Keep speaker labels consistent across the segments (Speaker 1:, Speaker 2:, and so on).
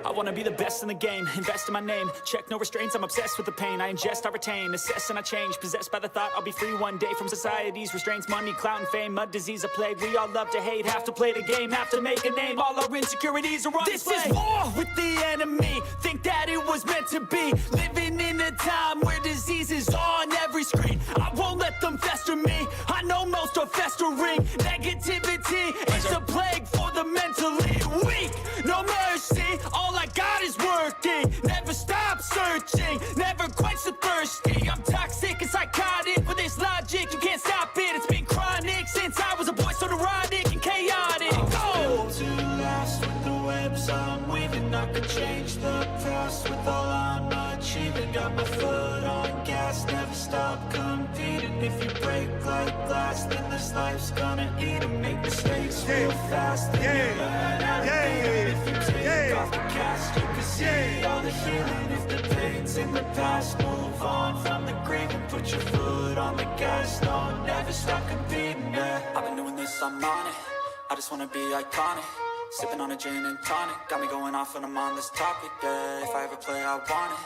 Speaker 1: I wanna be the best in the game, invest in my name, check no restraints, I'm obsessed with the pain. I ingest, I retain, assess and I change, possessed by the thought I'll be free one day from society's restraints. Money, clout and fame, mud, disease, a plague. We all love to hate, have to play the game, have to make a name. All our insecurities are on display. This is war with the enemy, think that it was meant to be. Living in a time where disease is on every screen. I won't let them fester me, I know most are festering. Negativity is a plague for the mentally weak. No mercy, all I got is working. Never stop searching, never quench the thirsty. I'm toxic and psychotic, with this logic you can't stop it. It's been chronic since I was a boy, so neurotic and chaotic.
Speaker 2: Built to last with the webs I'm weaving. I could change the past with all I'm achieving. Got my foot on gas, never stop competing. If you break like glass, then this life's gonna eat 'em. Make mistakes real fast, then you learn how to beat 'em. If you take off the cast, you can see all the healing. If the pain's in the past, move on from the grave and put your foot on the gas. No, never stop competing, yeah. I've been doing this, I'm on it. I just wanna be iconic. Sipping on a gin and tonic, got me going off when I'm on this topic, yeah. If I ever play, I want it.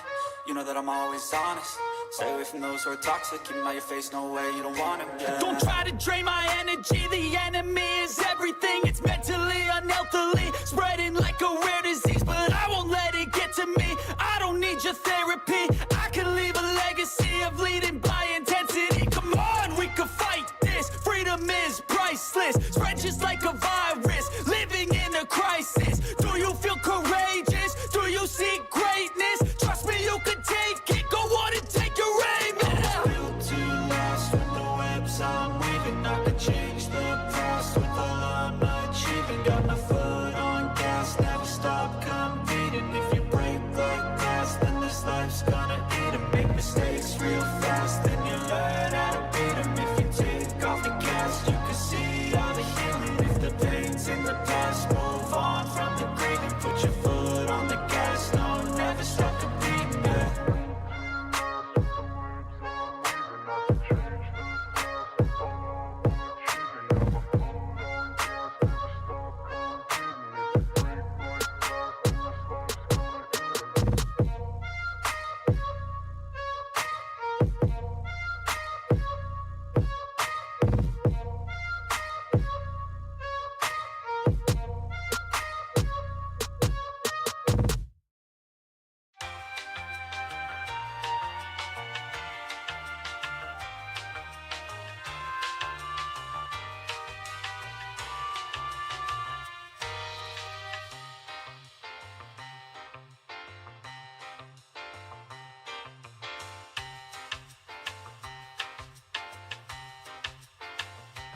Speaker 2: You know that I'm always honest. Stay away from those who are toxic. Keep them out your face, no way, you don't want them, yeah. Don't try to drain my energy. The enemy is everything. It's mentally, unhealthily, spreading like a rare disease. But I won't let it get to me. I don't need your therapy. I can leave a legacy of leading by intensity. Come on, we can fight this. Freedom is priceless. Spread just like a virus. Living in a crisis. Do you feel courageous? Do you seek greatness? Trust me, you can take it. Go on and take your aim. Yeah. Built to last with the webs I'm weaving. I could change the past with all I'm achieving. Got my foot on gas, never stop competing. If you break like glass, then this life's gonna eat 'em. Make mistakes real fast, then you learn how to beat 'em. If you take off the cast, you can see all the healing. If the pain's in the past, move on from the grave and put your foot on the gas. No, never stop competing, yeah.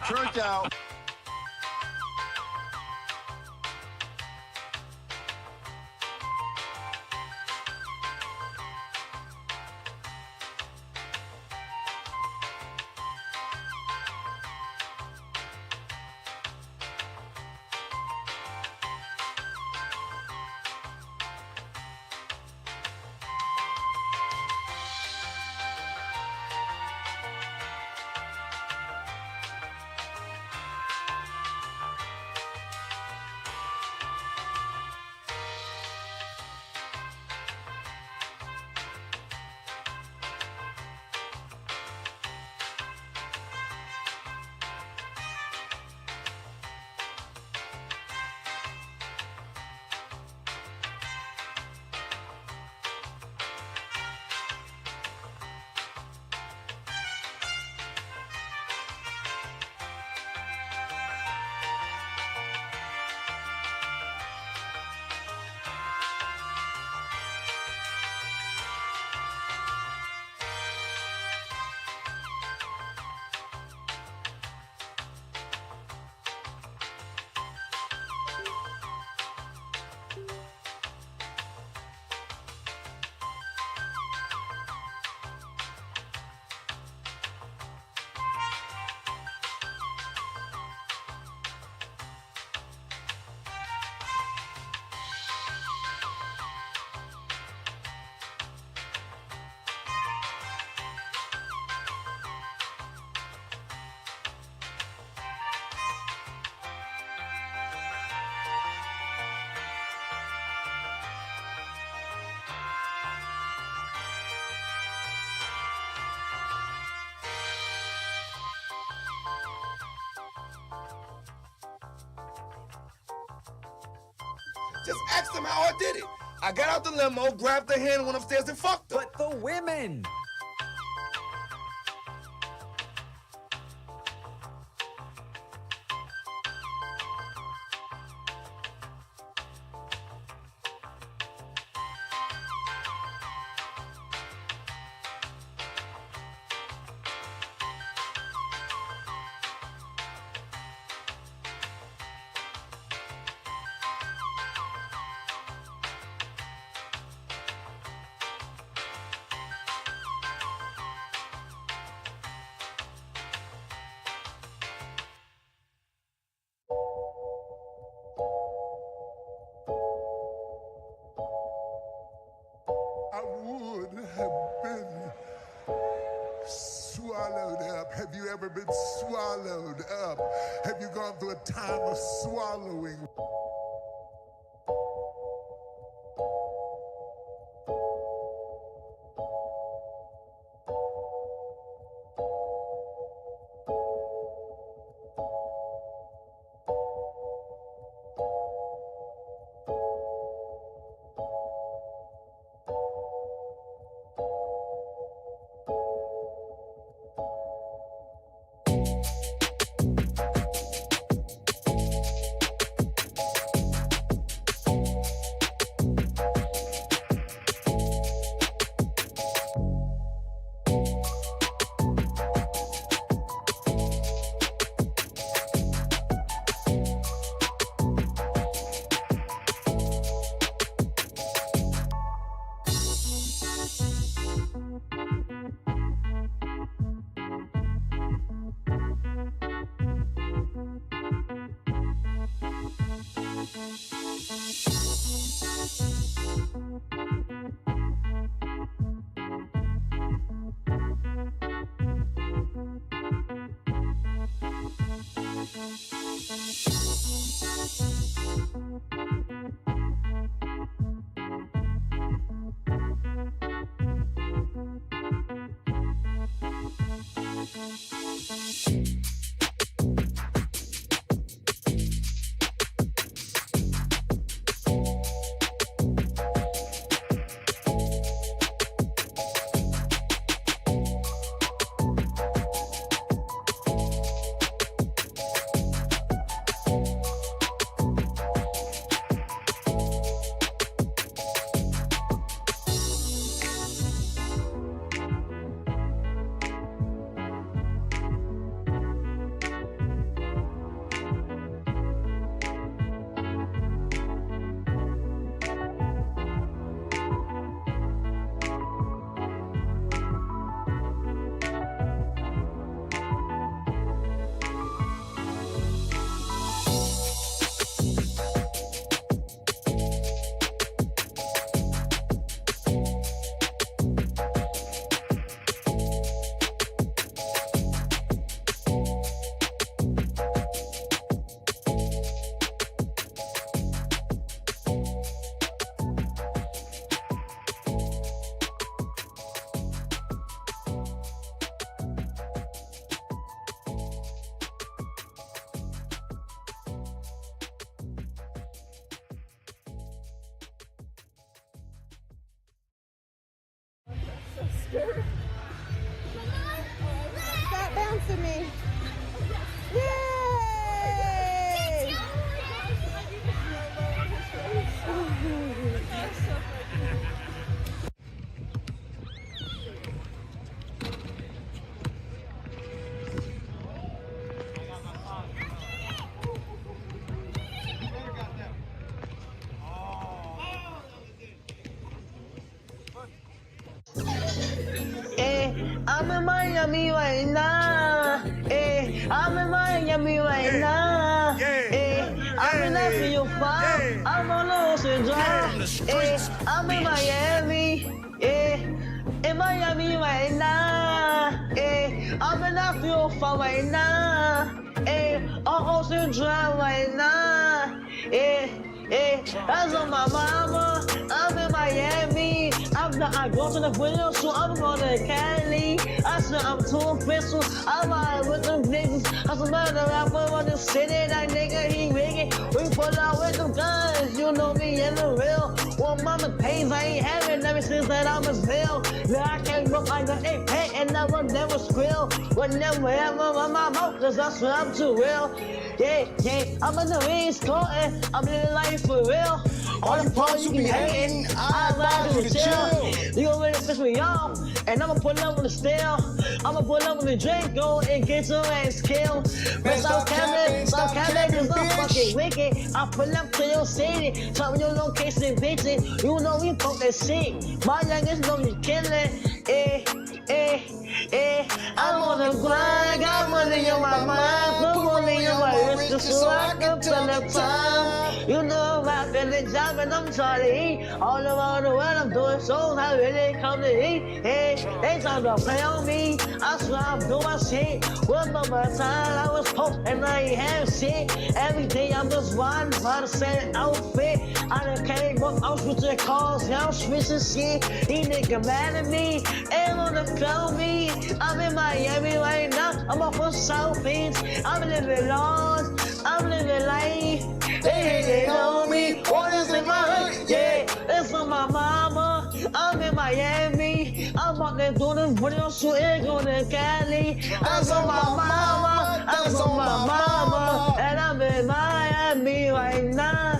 Speaker 3: Turned out. Just ask them how I did it. I got out the limo, grabbed the hand, went upstairs and fucked her.
Speaker 4: But the women.
Speaker 5: I would have been swallowed up. Have you ever been swallowed up? Have you gone through a time of swallowing?
Speaker 6: Stop bouncing me. Yay!
Speaker 7: I'm in Miami right now. I'm in Miami right now. I'm in after your farm. I'm on Ocean Drive. I'm in Miami. In Miami right now. I'm in after your farm right now. On Ocean Drive right now. That's on my mama. I'm in Miami. I go to the video, so I'm going to Cali. I said I'm too official. I'm out with them niggas. I said, man, the rapper on the city, that nigga, he rigging. We pull out with them guns. You know me, niggas that I'm a hell. Now I can't look like an ape head and I will never squeal. Will never ever run my mouth, cause that's what I'm too real. Yeah, I'm in the East Coast, I'm living life for real. All the parts you be hating, I ride with the chill. You gon' really piss me off, and I'ma pull up on the steel. I'ma pull up on the drink, go and get your ass killed. Man, stop capping, cause I'm fucking wicked. I pull up to your city, tell me your location, bitch. You know we fuck that shit. My youngest know you killin', I'm on the grind, got money on my mind, put money on my wrist just so I can turn the time. You know I'm rapping the job and I'm trying to eat. All around the world I'm doing shows, I really come to eat. Hey, they trying to play on me, I swear I'm doing my shit. One more time I was poor and I ain't have shit. Every day I'm just riding by the same outfit. I done came up, I'm switching cars, yeah, I'm switching shit. These niggas mad at me, ain't wanna clone me. I'm in Miami right now, I'm off of South Beach. I'm living large, I'm living life. They on me, what is in my hood? Yeah, it's on my mama. I'm in Miami, I'm out there doing video shooting, going to Cali. That's on my mama, that's on my mama. And I'm in Miami right now.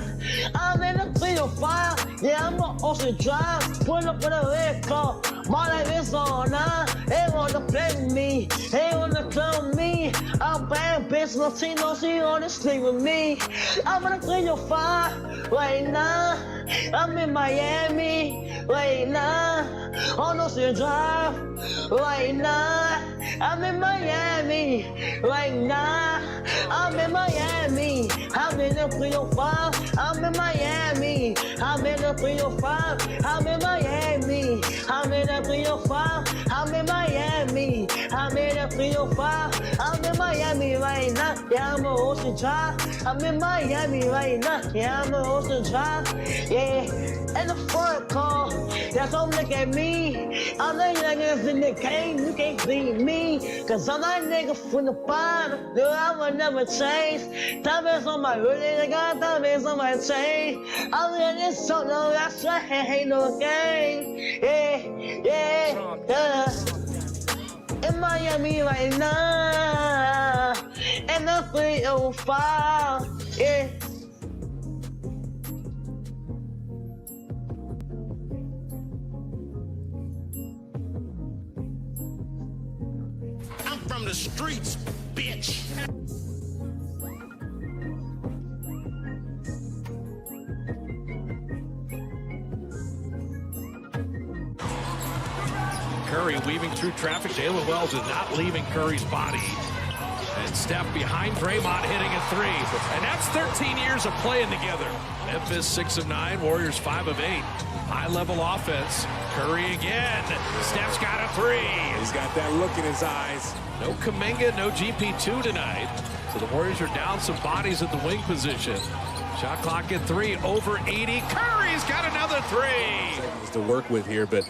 Speaker 7: I'm in the 305, yeah, I'm on Ocean Drive. Pull up with a red car, my life is on now. They wanna play with me, they wanna clone me. I'm bad bitch, Latino, she wanna sleep with me. I'm in the 305 right now. I'm in Miami right now. On Ocean Drive right now. I'm in Miami right now. I'm in Miami. I'm in the 305. I'm in Miami. I'm in the 305. I'm in Miami. I'm in the 305. I'm in Miami. I'm in the 305. I'm in Miami right now. Yeah, I'm on Ocean Drive. I'm in Miami right now. Yeah, I'm on Ocean Drive. Yeah, in the front car. Yeah, don't look at me. I'm the youngest in the game. You can't beat me. Cause I'm that nigga from the bottom. No, I will never change. Diamonds on my hoodie. I got diamonds on my chain. I'm in this so no, that's why I ain't no game. Yeah. In Miami right now. And the 305. Yeah.
Speaker 4: I'm from the streets, bitch.
Speaker 8: Curry weaving through traffic. Jalen Wells is not leaving Curry's body. And Steph behind Draymond hitting a three. And that's 13 years of playing together. Memphis 6 of 9, Warriors 5 of 8. High-level offense. Curry again. Steph's got a three.
Speaker 9: He's got that look in his eyes.
Speaker 8: No Kuminga, no GP2 tonight. So the Warriors are down some bodies at the wing position. Shot clock at 3, over 80. Curry's got another three.
Speaker 9: Seconds to work with here, but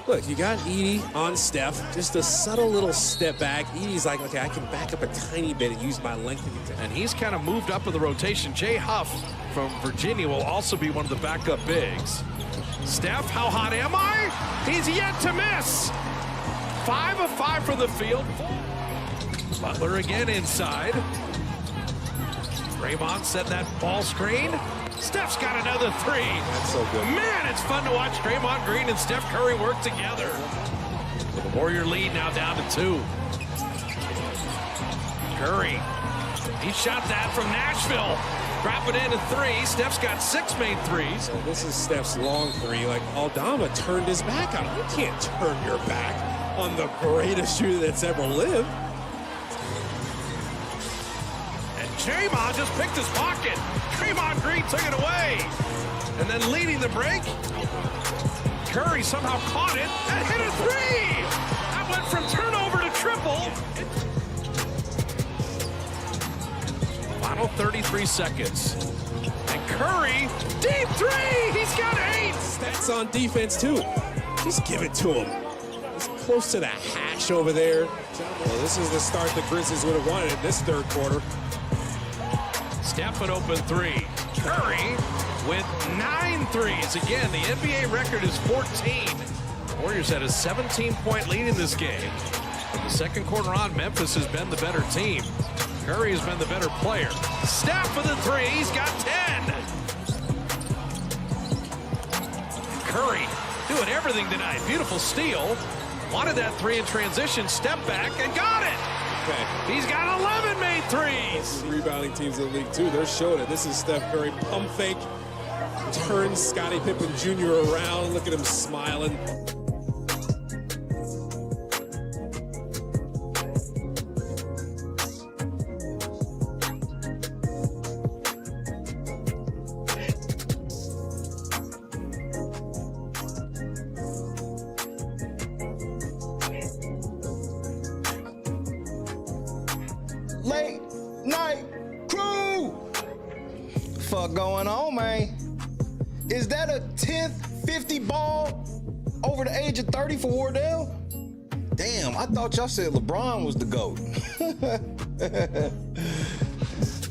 Speaker 9: look, you got Edie on Steph. Just a subtle little step back. Edie's like, okay, I can back up a tiny bit and use my length.
Speaker 8: And he's kind of moved up in the rotation. Jay Huff from Virginia will also be one of the backup bigs. Steph, how hot am I? He's yet to miss. 5 of 5 from the field. Butler again inside. Draymond set that ball screen. Steph's got another three.
Speaker 9: That's so good.
Speaker 8: Man, it's fun to watch Draymond Green and Steph Curry work together. With the Warrior lead now down to 2. Curry, he shot that from Nashville. Drop it in at 3. Steph's got 6 made threes.
Speaker 9: So this is Steph's long three. Like, Aldama turned his back on him. You can't turn your back on the greatest shooter that's ever lived.
Speaker 8: And Draymond just picked his pocket. Draymond Green took it away. And then leading the break, Curry somehow caught it and hit a three. That went from turnover to triple. Final 33 seconds. And Curry, deep three. He's got 8.
Speaker 9: That's on defense, too. Just give it to him. He's close to the hash over there. Well, this is the start the Grizzlies would have wanted in this third quarter.
Speaker 8: Steph an open 3. Curry with 9 threes. Again, the NBA record is 14. Warriors had a 17-point lead in this game. From the second quarter on, Memphis has been the better team. Curry has been the better player. Steph for the three. He's got 10. Curry doing everything tonight. Beautiful steal. Wanted that three in transition. Step back and got it. Okay. He's got 11 made threes.
Speaker 9: Rebounding teams in the league, too. They're showing it. This is Steph Curry. Pump fake. Turns Scottie Pippen Jr. around. Look at him smiling.
Speaker 10: Late night crew. Fuck going on, man? Is that a 10th 50 ball over the age of 30 for Wardell? Damn, I thought y'all said LeBron was the GOAT.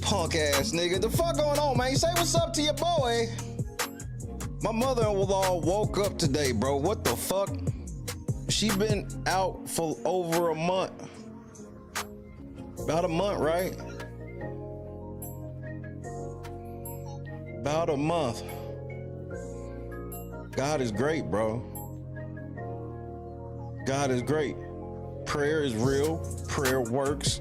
Speaker 10: Punk ass nigga. The fuck going on, man? Say what's up to your boy. My mother-in-law woke up today, bro. What the fuck? She been out for over a month. About a month, right? About a month. God is great, bro. God is great. Prayer is real. Prayer works.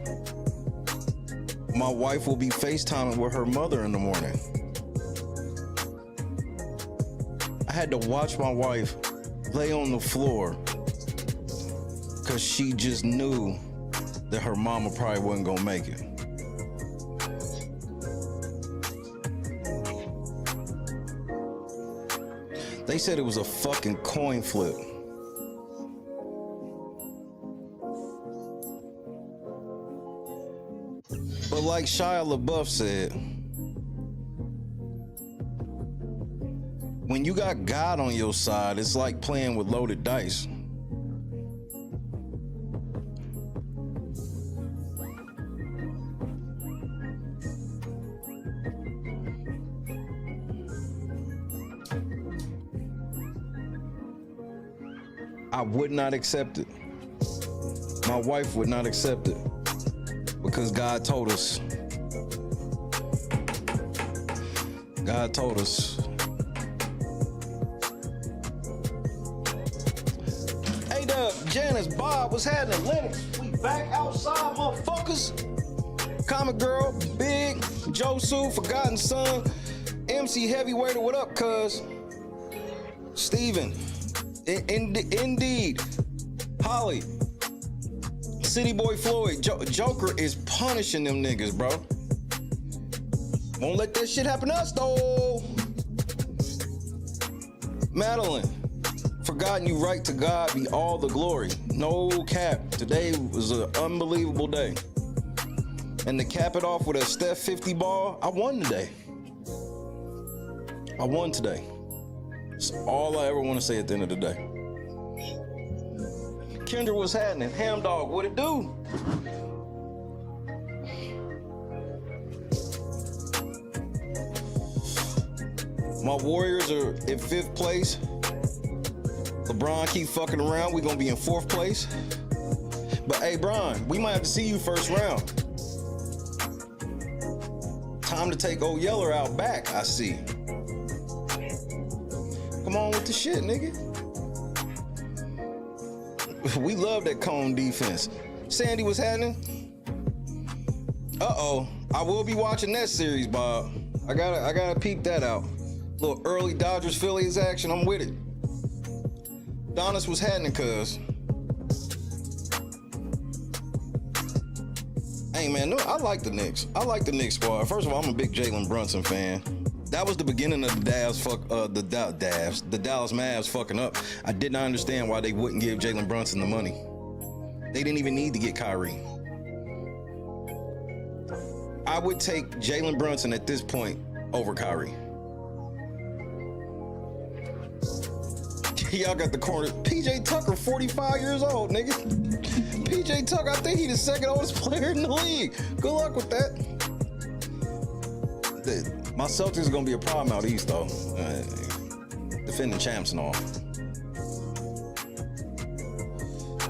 Speaker 10: My wife will be FaceTiming with her mother in the morning. I had to watch my wife lay on the floor because she just knew that her mama probably wasn't gonna make it. They said it was a fucking coin flip. But like Shia LaBeouf said, when you got God on your side, it's like playing with loaded dice. I would not accept it. My wife would not accept it because God told us. God told us. Hey, Janice, Bob, what's happening? Lennox, we back outside, motherfuckers. Comic Girl, Big, Josu, Forgotten Son, MC Heavyweight, what up, cuz? Steven. Indeed. Holly. City Boy Floyd. Joker is punishing them niggas, bro. Won't let that shit happen to us, though. Madeline. Forgotten you right, to God be all the glory. No cap. Today was an unbelievable day. And to cap it off with a Steph 50 ball, I won today. I won today. That's all I ever want to say at the end of the day. Kendra, what's happening? Ham Dog, what it do? My Warriors are in 5th place. LeBron keep fucking around. We're gonna be in 4th place. But hey, Bron, we might have to see you first round. Time to take old Yeller out back, I see. Come on with the shit, nigga. We love that cone defense. Sandy, what's happening? Uh-oh. I will be watching that series, Bob. I gotta peep that out. Little early Dodgers Phillies action, I'm with it. Donis, what's happening, cuz? Hey, man, no, I like the Knicks. I like the Knicks squad. First of all, I'm a big Jalen Brunson fan. That was the beginning of the Dallas Mavs fucking up. I did not understand why they wouldn't give Jalen Brunson the money. They didn't even need to get Kyrie. I would take Jalen Brunson at this point over Kyrie. Y'all got the corner. PJ Tucker, 45 years old, nigga. PJ Tucker, I think he's the second oldest player in the league. Good luck with that. My Celtics are gonna be a problem out east though. Defending champs and all.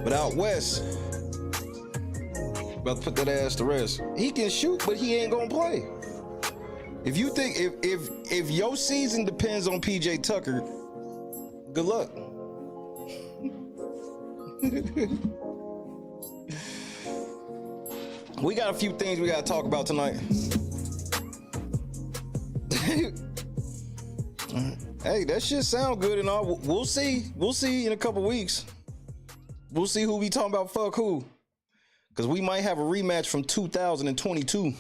Speaker 10: But out west, about to put that ass to rest. He can shoot, but he ain't gonna play. If you think if your season depends on PJ Tucker, good luck. We got a few things we gotta talk about tonight. Hey, that shit sound good and all. We'll see. We'll see in a couple weeks. We'll see who we talking about. Fuck who. Because we might have a rematch from 2022.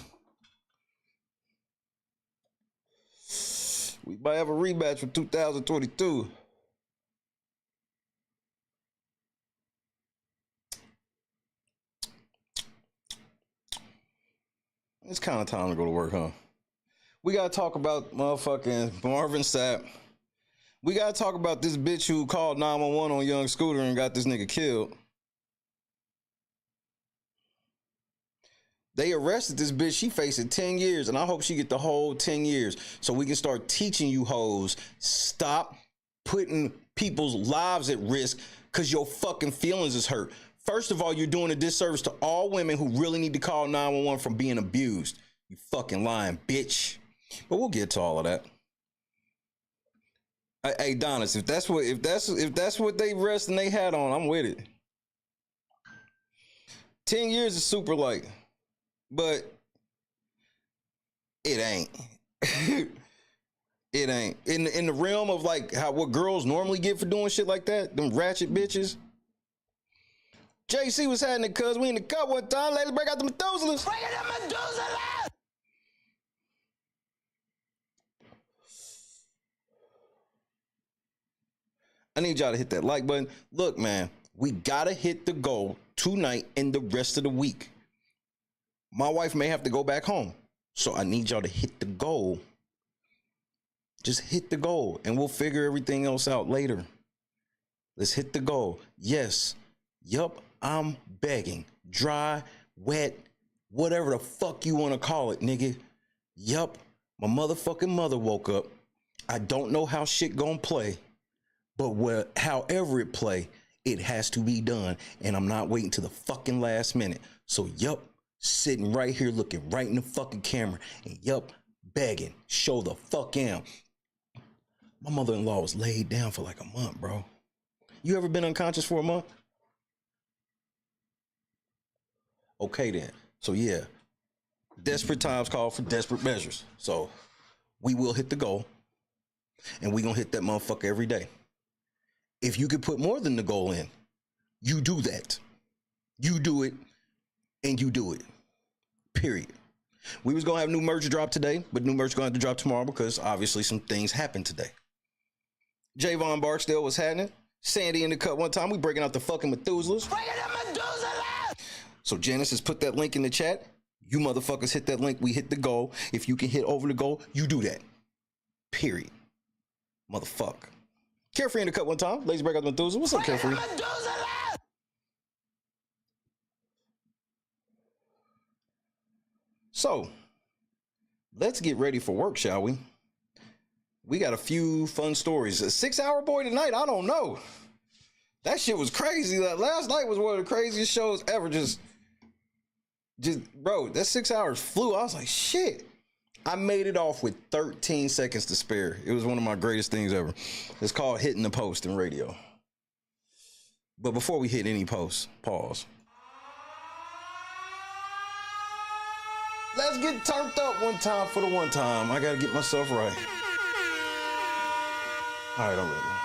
Speaker 10: We might have a rematch from 2022. It's kind of time to go to work, huh? We got to talk about motherfucking Marvin Sapp. We got to talk about this bitch who called 911 on Young Scooter and got this nigga killed. They arrested this bitch. She facing 10 years, and I hope she get the whole 10 years so we can start teaching you hoes. Stop putting people's lives at risk because your fucking feelings is hurt. First of all, you're doing a disservice to all women who really need to call 911 from being abused. You fucking lying bitch. But we'll get to all of that. Hey, Donis, if that's what they resting they had on, I'm with it. 10 years is super light, but it ain't. It ain't. In the realm of like what girls normally get for doing shit like that, them ratchet bitches. JC was having it cuz we in the cup one time. Let's break out the Methuselahs. Break out the Methuselahs! I need y'all to hit that like button. Look, man, we gotta hit the goal tonight and the rest of the week. My wife may have to go back home, so I need y'all to hit the goal. Just hit the goal, and we'll figure everything else out later. Let's hit the goal. Yes, yup, I'm begging. Dry, wet, whatever the fuck you want to call it, nigga. Yup, my motherfucking mother woke up. I don't know how shit gonna play. But however it play, it has to be done. And I'm not waiting to the fucking last minute. So, yup, sitting right here looking right in the fucking camera. And yup, begging. Show the fuck am. My mother-in-law was laid down for like a month, bro. You ever been unconscious for a month? Okay, then. So, yeah. Desperate times call for desperate measures. So, we will hit the goal. And we gonna hit that motherfucker every day. If you could put more than the goal in, you do that. You do it, and you do it. Period. We was gonna have new merch drop today, but new merch gonna have to drop tomorrow because obviously some things happened today. Javon Barksdale was having it. Sandy in the cut one time. We breaking out the fucking Methuselahs. Breaking out Methuselah! So Janice has put that link in the chat. You motherfuckers hit that link. We hit the goal. If you can hit over the goal, you do that. Period. Motherfucker. Carefree in the cut one time. Ladies break out the Methuselah. What's up, Carefree? So, let's get ready for work, shall we? We got a few fun stories. A 6-hour boy tonight? I don't know. That shit was crazy. Last night was one of the craziest shows ever. Just bro, that 6 hours flew. I was like, shit. I made it off with 13 seconds to spare. It was one of my greatest things ever. It's called hitting the post in radio. But before we hit any post, pause. Let's get turned up one time for the one time. I gotta get myself right. All right, I'm ready.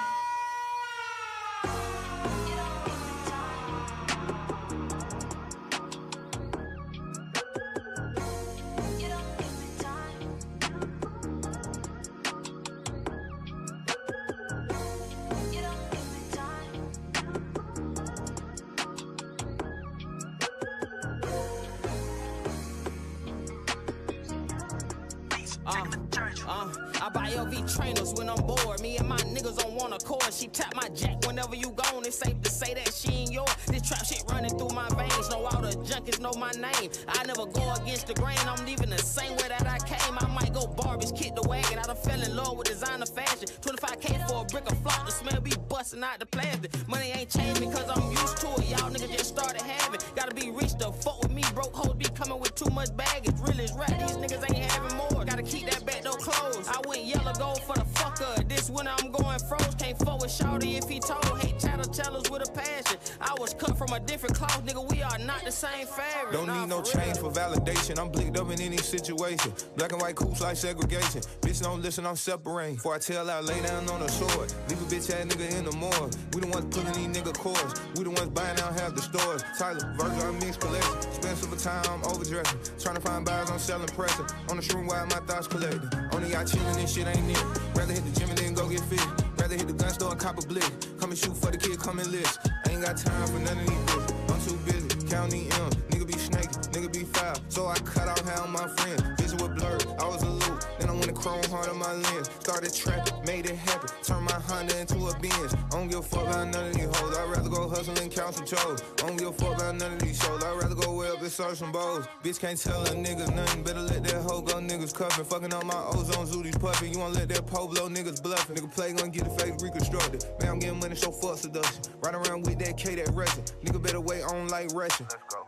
Speaker 11: I buy LV trainers when I'm bored. Me and my niggas on one accord. She tap my jack whenever you gone. It's safe to say that she ain't yours. This trap shit running through my veins. Know all the junkies know my name. I never go against the grain. I'm leaving the same way that I came. I might go Barbies, kick the wagon. I done fell in love with designer fashion. 25K for a brick of flock. The smell be busting out the plastic. Money ain't changed because I'm used to it. Y'all niggas just started having. Gotta be rich to fuck with me. Broke hoes be coming with too much baggage. Really is rap. These niggas ain't having more. Gotta keep that back door closed. I went yellow gold for the fucker. This winter I'm going froze. Can't fuck with Shawty if he told. Hate tattletellers with a passion. I was cut from a different cloth, nigga. We are not the same fabric.
Speaker 12: Don't need no change for validation. I'm blicked up in any situation. Black and white coops like segregation. Bitch, don't listen, I'm separating. Before I tell out, lay down on the sword. Leave a bitch ass nigga in the morgue. We the ones pulling these nigga cords. We the ones buying out half the stores. Tyler, Virgil, I'm mixed collection. Expensive for time, I'm overdressing. Trying to find buyers, I'm selling pressure. On the shroom wide, my thoughts collecting. On the yacht chilling, this shit ain't it. Rather hit the gym and then go get fit. Rather hit the gun store and cop a blick. Come and shoot for the kid, come and list. I ain't got time for none of these bitches. I'm too busy, counting M. Nigga be snaky, nigga be foul. So I cut out half my friends. Vision was blurred, I was a loop. Then I went to chrome hard on my lens. Started trapping, made it happen. Turned my Honda into a Benz. I don't give a fuck about none of these hoes. I'd rather go hustle and count some toes. I don't give a fuck about none of these shows. I'd rather go way up and search some bows. Bitch can't tell a nigga nothing. Better let that hoe go, niggas cuffing. Fucking on my ozone zooties puffing. You wanna let that pole blow, niggas bluffing. Nigga play gon' get the face reconstructed. Man, I'm getting money, so fuck seduction. Ride around with that K, that Russian. Nigga better wait on like Russian. Let's go.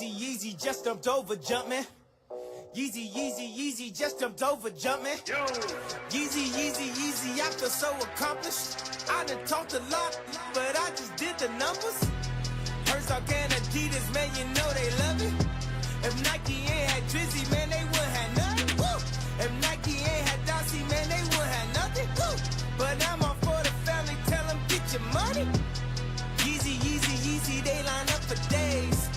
Speaker 13: Yeezy, just jumped over jumping. Yeezy, just jumped over jumping. Yeezy, I feel so accomplished. I done talked a lot, but I just did the numbers. Herzog and Adidas, man, you know they love it. If Nike ain't had Drizzy, man, they wouldn't have nothing. Woo! If Nike ain't had Dossie, man, they wouldn't have nothing. Woo! But I'm all for the family, tell them get your money. Yeezy, they line up for days.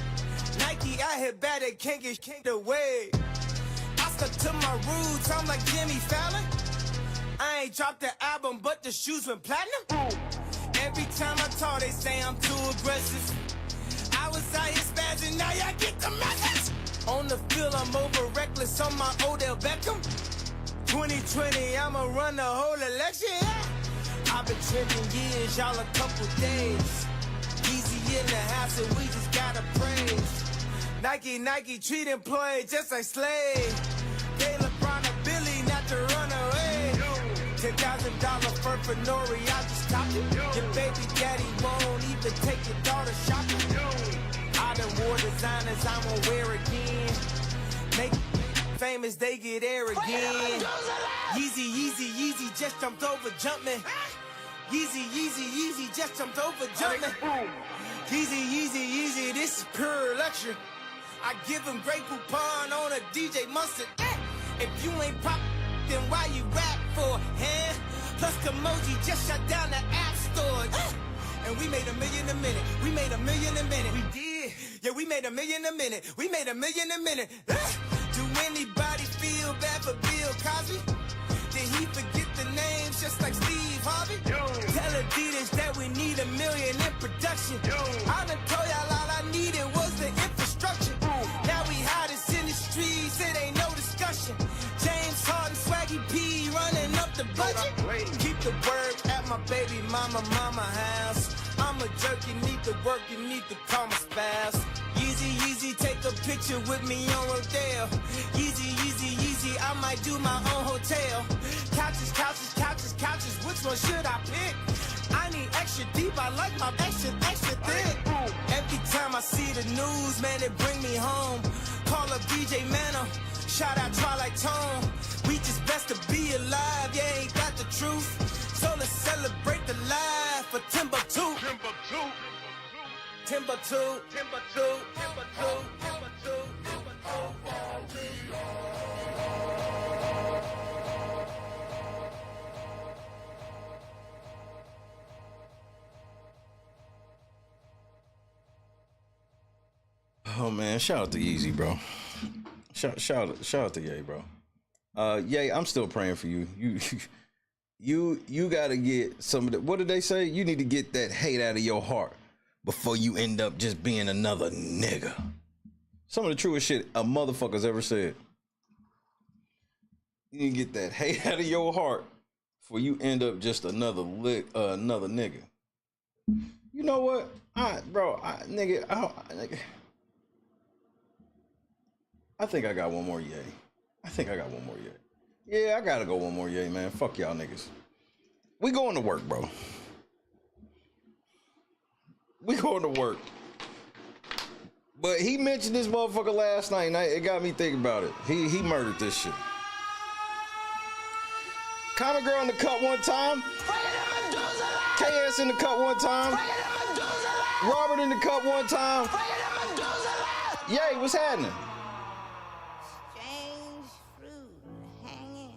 Speaker 13: Nike out here bad, they can't get kicked away. I stuck to my roots, I'm like Jimmy Fallon. I ain't dropped the album, but the shoes went platinum. Every time I talk, they say I'm too aggressive. I was out here spazzing, now y'all get the message. On the field, I'm over reckless on my Odell Beckham. 2020, I'ma run the whole election. I've been trending years, y'all a couple days. Easy in the house and we just gotta praise. Nike treat employees just like slaves. They LeBron or Billy not to run away. $10,000 for Nori, I just copped it. Your baby daddy won't even take your daughter shopping. I done wore designers, I won't wear again. Make famous, they get air again. Yeezy, just jumped over jumping. Yeezy, just jumped over jumping. Yeezy, this is pure luxury. I give him great coupon on a DJ Mustard. If you ain't pop, then why you rap for, huh? Plus Emoji just shut down the app store. And we made $1 million a minute. We made $1 million a minute. We did. Yeah, we made $1 million a minute. We made $1 million a minute. Do anybody feel bad for Bill Cosby? Did he forget the names just like Steve Harvey? Tell Adidas that we need $1 million in production. I done told y'all all I needed was the infrastructure. Now we hottest in the streets, it ain't no discussion. James Harden, Swaggy P running up the budget. Keep the word at my baby mama house. I'm a jerk, you need to work, you need to call my spouse. Yeezy, take a picture with me on Rodale. Yeezy, I might do my own hotel. Couches one should I pick? I need extra deep, I like my extra thick. Every time I see the news, man, it bring me home. Call up DJ Manor, shout out Twilight Tone. We just best to be alive, yeah, ain't got the truth. So let's celebrate the life for Timbuktu. Timbuktu.
Speaker 10: Oh man, shout out to Yeezy, bro. Shout out to Ye, bro. Ye, I'm still praying for you. You gotta get some of the, what did they say? You need to get that hate out of your heart before you end up just being another nigga. Some of the truest shit a motherfucker's ever said. You need to get that hate out of your heart before you end up just another nigga. You know what? Nigga. I think I got one more Ye. Yeah, I gotta go one more Ye, man. Fuck y'all niggas. We going to work, bro. We going to work. But he mentioned this motherfucker last night, and it got me thinking about it. He murdered this shit. Common Girl in the cut one time. KS in the cut one time. Robert in the cut one time. Yay, what's happening?
Speaker 6: Strange fruit hanging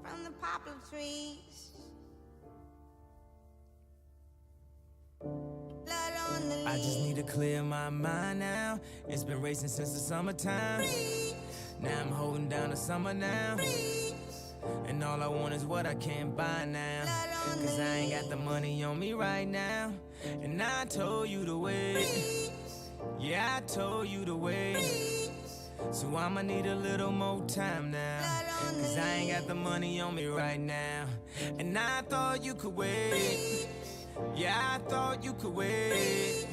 Speaker 6: from the poplar trees. Blood on the leaves.
Speaker 13: I just need to clear my mind now. It's been racing since the summertime. Now I'm holding down the summer now. And all I want is what I can't buy now. Cause I ain't got the money on me right now. And I told you to wait. Yeah, I told you to wait. So I'ma need a little more time now. Cause I ain't got the money on me right now. And I thought you could wait. Yeah, I thought you could wait.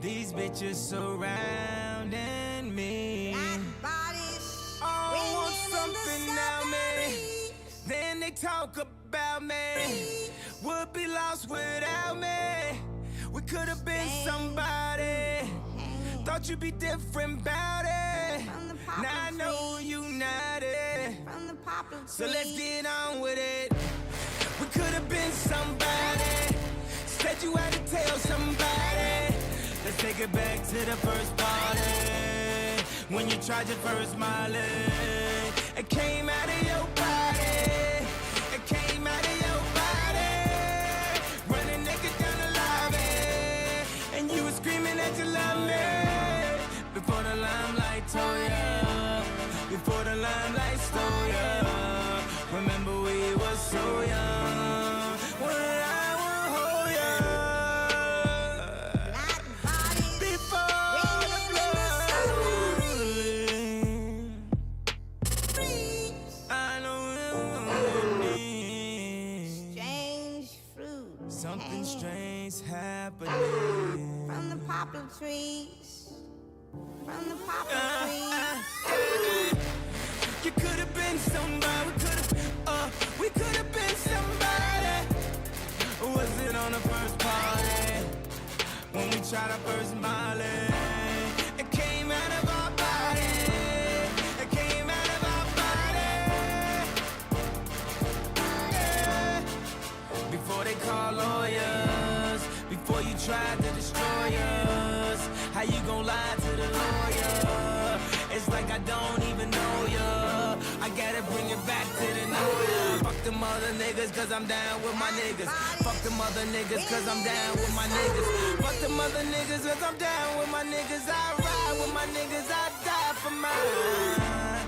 Speaker 13: These bitches surrounding me. I want something now, man. Then they talk about me. Would be lost without me. We could have been somebody. Thought you'd be different about it. Now I know you not it. So let's get on with it. We could have been somebody. Said you had to tell somebody. Let's take it back to the first party. When you tried your first Molly. It came out of your body. It came out of your body. Running naked down the lobby. And you were screaming that you love me. Before the limelight told ya. Before the limelight stole ya. Remember we were so young. When I will hold ya. Before the blood. I know it me.
Speaker 6: Strange fruit.
Speaker 13: Something strange happening.
Speaker 6: From the poplar trees. From the poplar trees.
Speaker 13: You could have been somebody. We could have been somebody. Was it on the first party? When we tried our first Molly. It came out of our body. It came out of our body. Yeah. Before they call lawyers. Before you tried to destroy us. How you gon' lie to the lawyer? It's like I don't even know ya. I gotta bring it back to the know ya. Fuck them other niggas cause I'm down with my niggas. Fuck them other niggas cause I'm down with my niggas. Fuck them other niggas cause I'm down with my niggas. I ride with my niggas, I die for mine.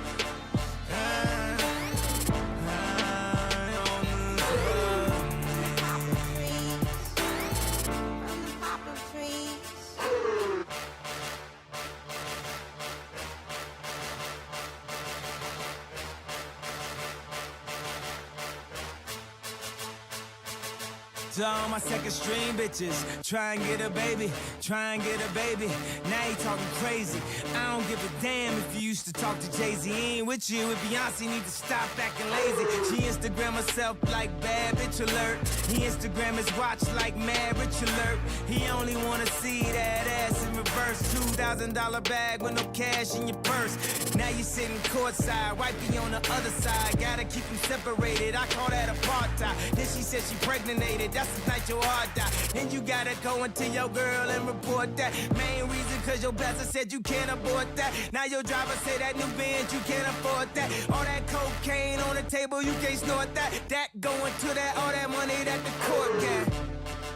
Speaker 13: To all my second stream bitches, try and get a baby, try and get a baby. Now you talking crazy. I don't give a damn if you used to talk to Jay-Z. He ain't with you. With Beyonce, need to stop acting lazy. She Instagram herself like bad bitch alert. He Instagram his watch like mad rich alert. He only wanna see that ass in reverse. $2,000 bag with no cash in your purse. Now you sitting courtside, wifey on the other side. Gotta keep them separated, I call that apartheid. Then she said she pregnated, that's the night your heart died. And you gotta go into your girl and report that. Main reason cause your pastor said you can't afford that. Now your driver say that new Benz, you can't afford that. All that cocaine on the table, you can't snort that. That going to that, all that money that the court got.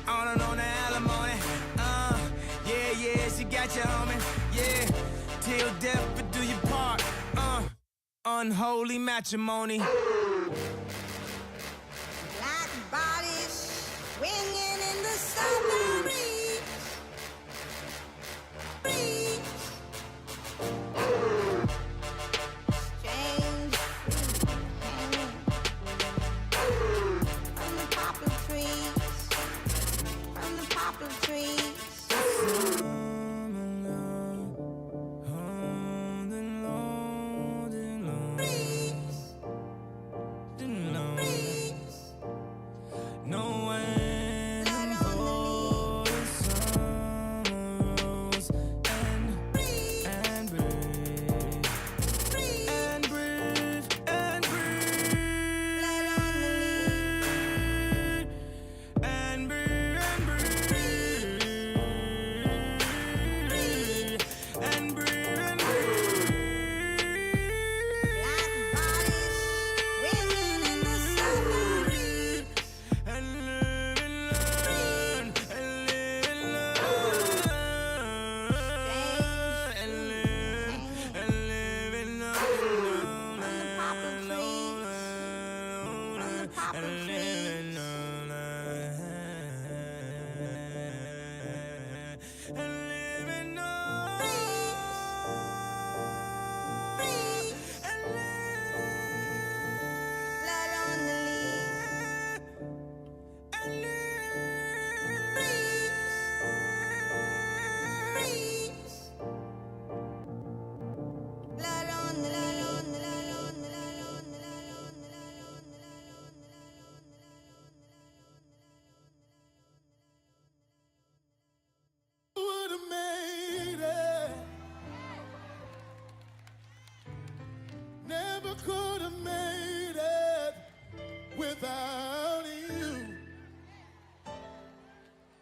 Speaker 13: On and on the alimony. Yeah, she got you, homie. Yeah, till death but do your part. Unholy matrimony.
Speaker 6: Black bodies swinging in the southern breeze. Strange from the poplar trees. From the poplar trees.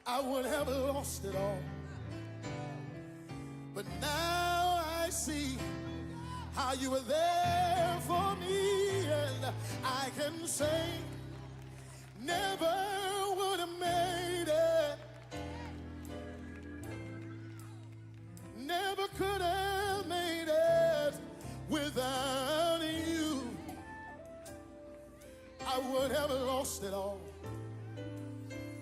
Speaker 5: I would have lost it all. But now I see how you were there for me, and I can say never would have made it. Never could have made it without you. I would have lost it all.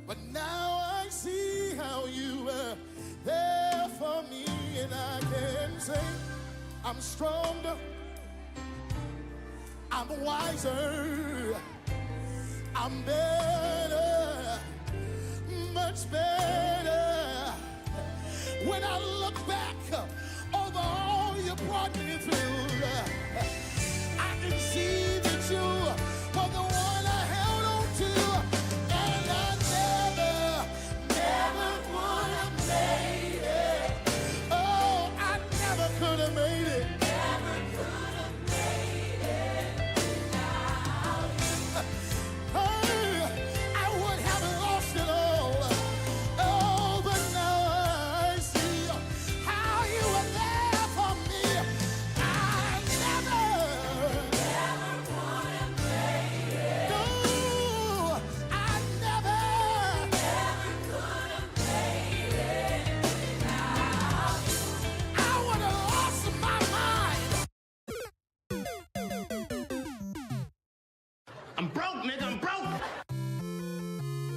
Speaker 5: But now I see how you were there for me, and I can say I'm stronger, I'm wiser, I'm better, much better. When I look back over all you brought me through, I can see that you were the one I held on to.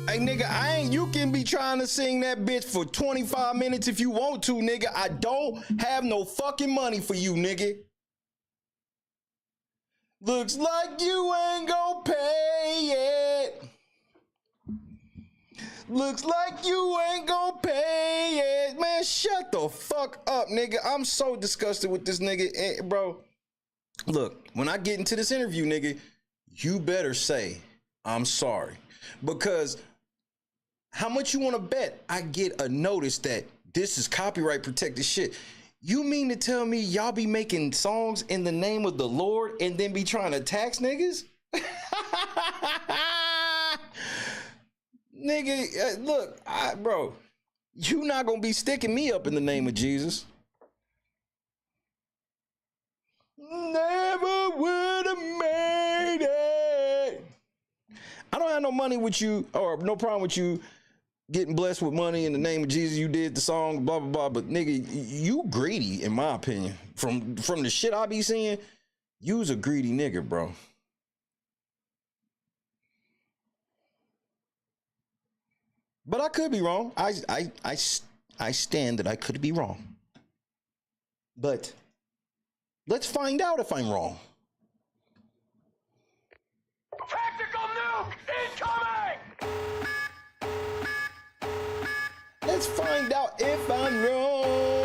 Speaker 10: Hey, nigga, you can be trying to sing that bitch for 25 minutes if you want to, nigga. I don't have no fucking money for you, nigga. Looks like you ain't gonna pay it. Looks like you ain't gonna pay it. Man, shut the fuck up, nigga. I'm so disgusted with this nigga, bro. Look, when I get into this interview, nigga, you better say, I'm sorry. Because how much you want to bet I get a notice that this is copyright protected shit? You mean to tell me y'all be making songs in the name of the Lord and then be trying to tax niggas? Nigga, look, bro, you not gonna be sticking me up in the name of Jesus. Never would have made it. I don't have no money with you, or no problem with you getting blessed with money in the name of Jesus. You did the song, blah, blah, blah. But nigga, you greedy, in my opinion. From the shit I be seeing, you's a greedy nigga, bro. But I could be wrong. I stand that I could be wrong. But let's find out if I'm wrong.
Speaker 4: Tactical nuke incoming!
Speaker 10: Let's find out if I'm wrong.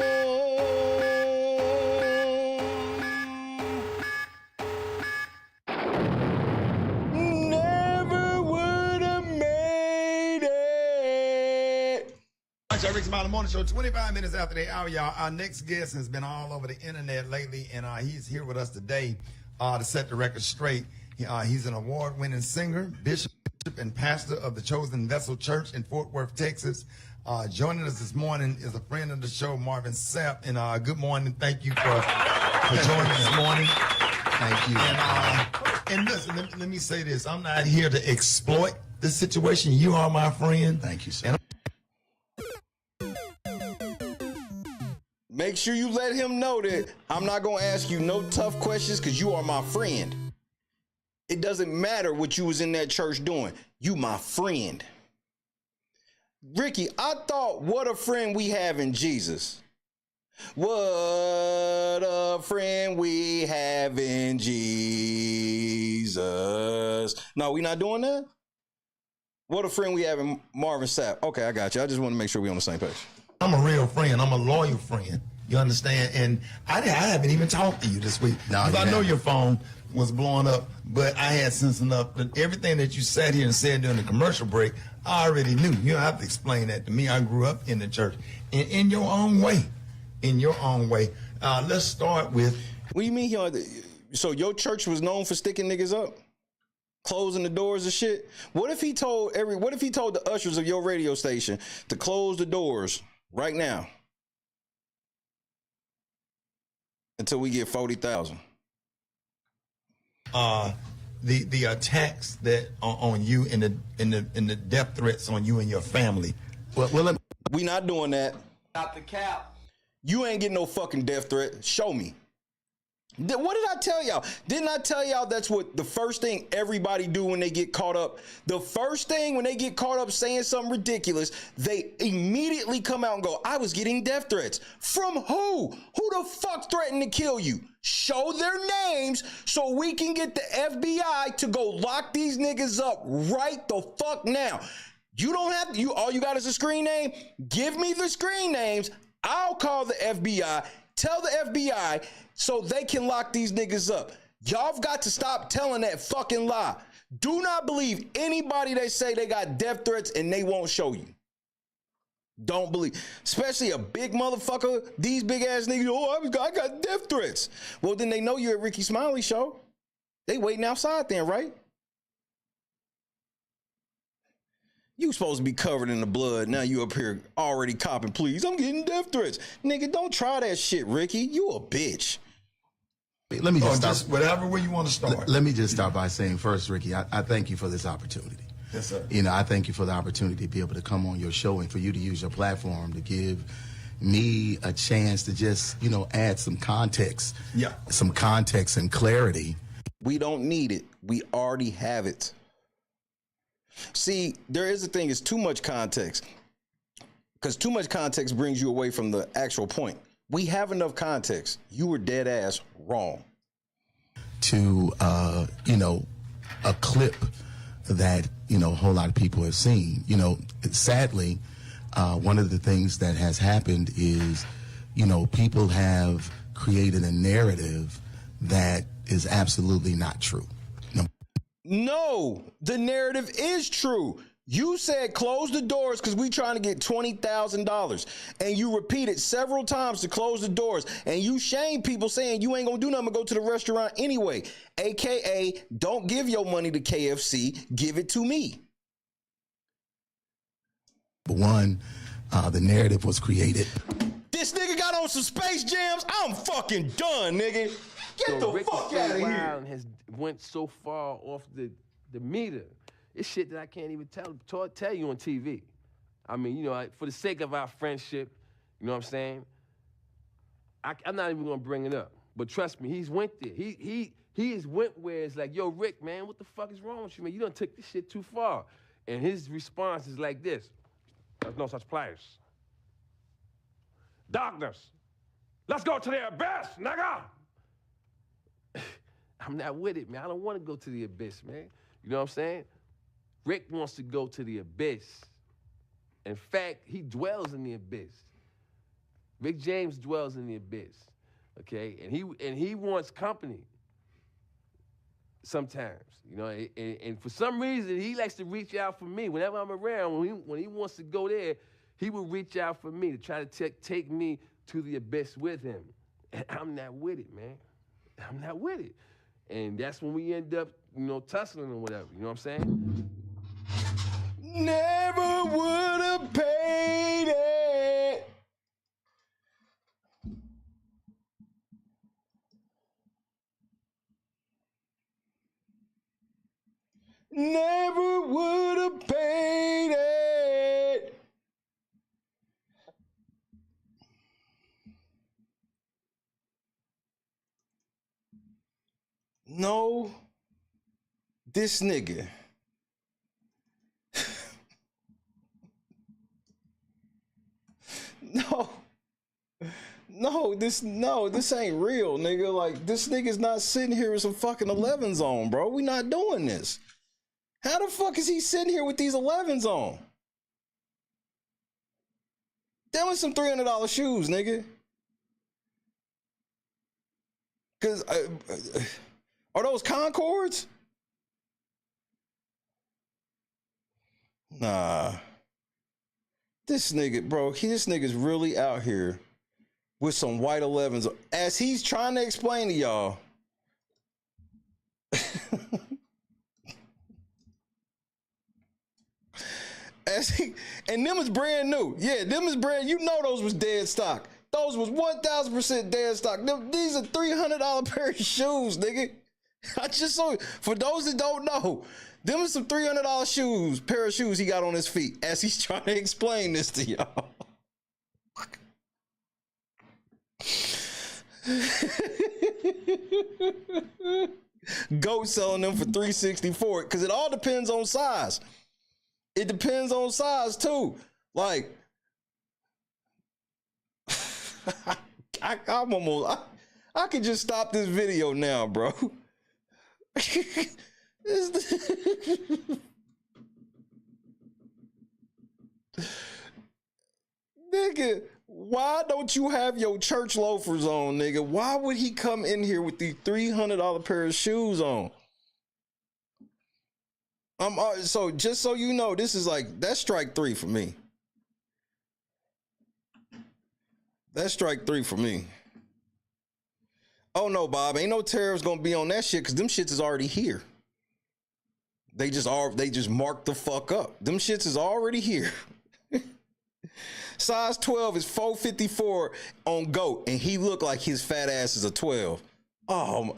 Speaker 10: Never would have made it.
Speaker 14: Rick's Smiley Morning Show, 25 minutes after the hour, y'all. Our next guest has been all over the internet lately, and he's here with us today to set the record straight. He's an award-winning singer, bishop, and pastor of the Chosen Vessel Church in Fort Worth, Texas. Joining us this morning is a friend of the show, Marvin Sapp. And good morning. Thank you for joining this morning.
Speaker 15: Thank you.
Speaker 14: And listen, let me say this. I'm not here to exploit this situation. You are my friend.
Speaker 15: Thank you, sir.
Speaker 10: Make sure you let him know that I'm not going to ask you no tough questions because you are my friend. It doesn't matter what you was in that church doing. You my friend. Ricky, I thought, what a friend we have in Jesus. What a friend we have in Jesus. No, we not doing that? What a friend we have in Marvin Sapp. Okay, I got you. I just want to make sure we're on the same page.
Speaker 14: I'm a real friend. I'm a loyal friend. You understand? And I haven't even talked to you this week. Because I know your phone was blowing up, but I had sense enough that everything that you sat here and said during the commercial break, I already knew. You don't have to explain that to me. I grew up in the church. In your own way. In your own way. Let's start with...
Speaker 10: What do you mean? So your church was known for sticking niggas up? Closing the doors and shit? What if he told the ushers of your radio station to close the doors right now until we get 40,000?
Speaker 14: The attacks that on you and the death threats on you and your family.
Speaker 10: Well, we not doing that.
Speaker 13: Not the cap.
Speaker 10: You ain't getting no fucking death threat. Show me. What did I tell y'all? Didn't I tell y'all that's what the first thing everybody do when they get caught up? The first thing when they get caught up saying something ridiculous, they immediately come out and go, I was getting death threats. From who? Who the fuck threatened to kill you? Show their names so we can get the FBI to go lock these niggas up right the fuck now. You don't have to, all you got is a screen name. Give me the screen names. I'll call the FBI. Tell the FBI so they can lock these niggas up. Y'all got to stop telling that fucking lie. Do not believe anybody that say they got death threats and they won't show you. Don't believe, especially a big motherfucker. These big ass niggas, I got death threats. Well, then they know you're at Ricky Smiley show. They waiting outside then, right? You supposed to be covered in the blood. Now you up here already copping, please. I'm getting death threats. Nigga, don't try that shit, Ricky. You a bitch.
Speaker 15: Let me just
Speaker 14: start. Whatever way you want to start.
Speaker 15: Let me just start by saying first, Ricky, I thank you for this opportunity.
Speaker 14: Yes, sir.
Speaker 15: You know, I thank you for the opportunity to be able to come on your show and for you to use your platform to give me a chance to just, add some context.
Speaker 14: Yeah.
Speaker 15: Some context and clarity.
Speaker 10: We don't need it. We already have it. See, there is a thing, it's too much context. Because too much context brings you away from the actual point. We have enough context. You were dead ass wrong.
Speaker 15: To, a clip that, a whole lot of people have seen. Sadly, one of the things that has happened is, people have created a narrative that is absolutely not true.
Speaker 10: No, the narrative is true. You said close the doors because we trying to get $20,000. And you repeated several times to close the doors. And you shame people saying you ain't gonna do nothing but go to the restaurant anyway. AKA, don't give your money to KFC, give it to me.
Speaker 15: One, the narrative was created.
Speaker 10: This nigga got on some Space Jams. I'm fucking done, nigga. Get the fuck out of here.
Speaker 16: Has went so far off the meter. It's shit that I can't even tell you on TV. I mean, you know, for the sake of our friendship, you know what I'm saying? I'm not even gonna bring it up. But trust me, he's went there. He has went where it's like, yo, Rick, man, what the fuck is wrong with you, man? You done took this shit too far. And his response is like this. There's no such place. Darkness. Let's go to the abyss, nigga. I'm not with it, man. I don't want to go to the abyss, man. You know what I'm saying? Rick wants to go to the abyss. In fact, he dwells in the abyss. Rick James dwells in the abyss, okay? And he wants company sometimes, you know? And for some reason, he likes to reach out for me. Whenever I'm around, when he wants to go there, he will reach out for me to try to take me to the abyss with him. And I'm not with it, man. I'm not with it. And that's when we end up, you know, tussling or whatever, you know what I'm saying?
Speaker 10: Never would have paid it. Never would have paid it. No, this nigga. No, this ain't real, nigga. Like, this nigga's not sitting here with some fucking 11s on, bro. We not doing this. How the fuck is he sitting here with these 11s on? Them was some $300 shoes, nigga. Cause are those Concords? Nah. This nigga, bro, this nigga's really out here with some white 11s. As he's trying to explain to y'all. And them is brand new. Yeah, them is brand, you know those was dead stock. Those was 1,000% dead stock. These are $300 pair of shoes, nigga. I just saw, for those that don't know, them are some $300 shoes, pair of shoes he got on his feet as he's trying to explain this to y'all. Goat selling them for $364 because it all depends on size. It depends on size too. Like, I'm almost, I could just stop this video now, bro. Nigga, why don't you have your church loafers on, nigga? Why would he come in here with these $300 pair of shoes on? So just so you know, this is like, that's strike 3 for me. That's strike 3 for me. Oh no, Bob, ain't no tariffs gonna be on that shit because them shits is already here. They just marked the fuck up. Them shits is already here. Size 12 is $454 on GOAT, and he looked like his fat ass is a 12. Oh,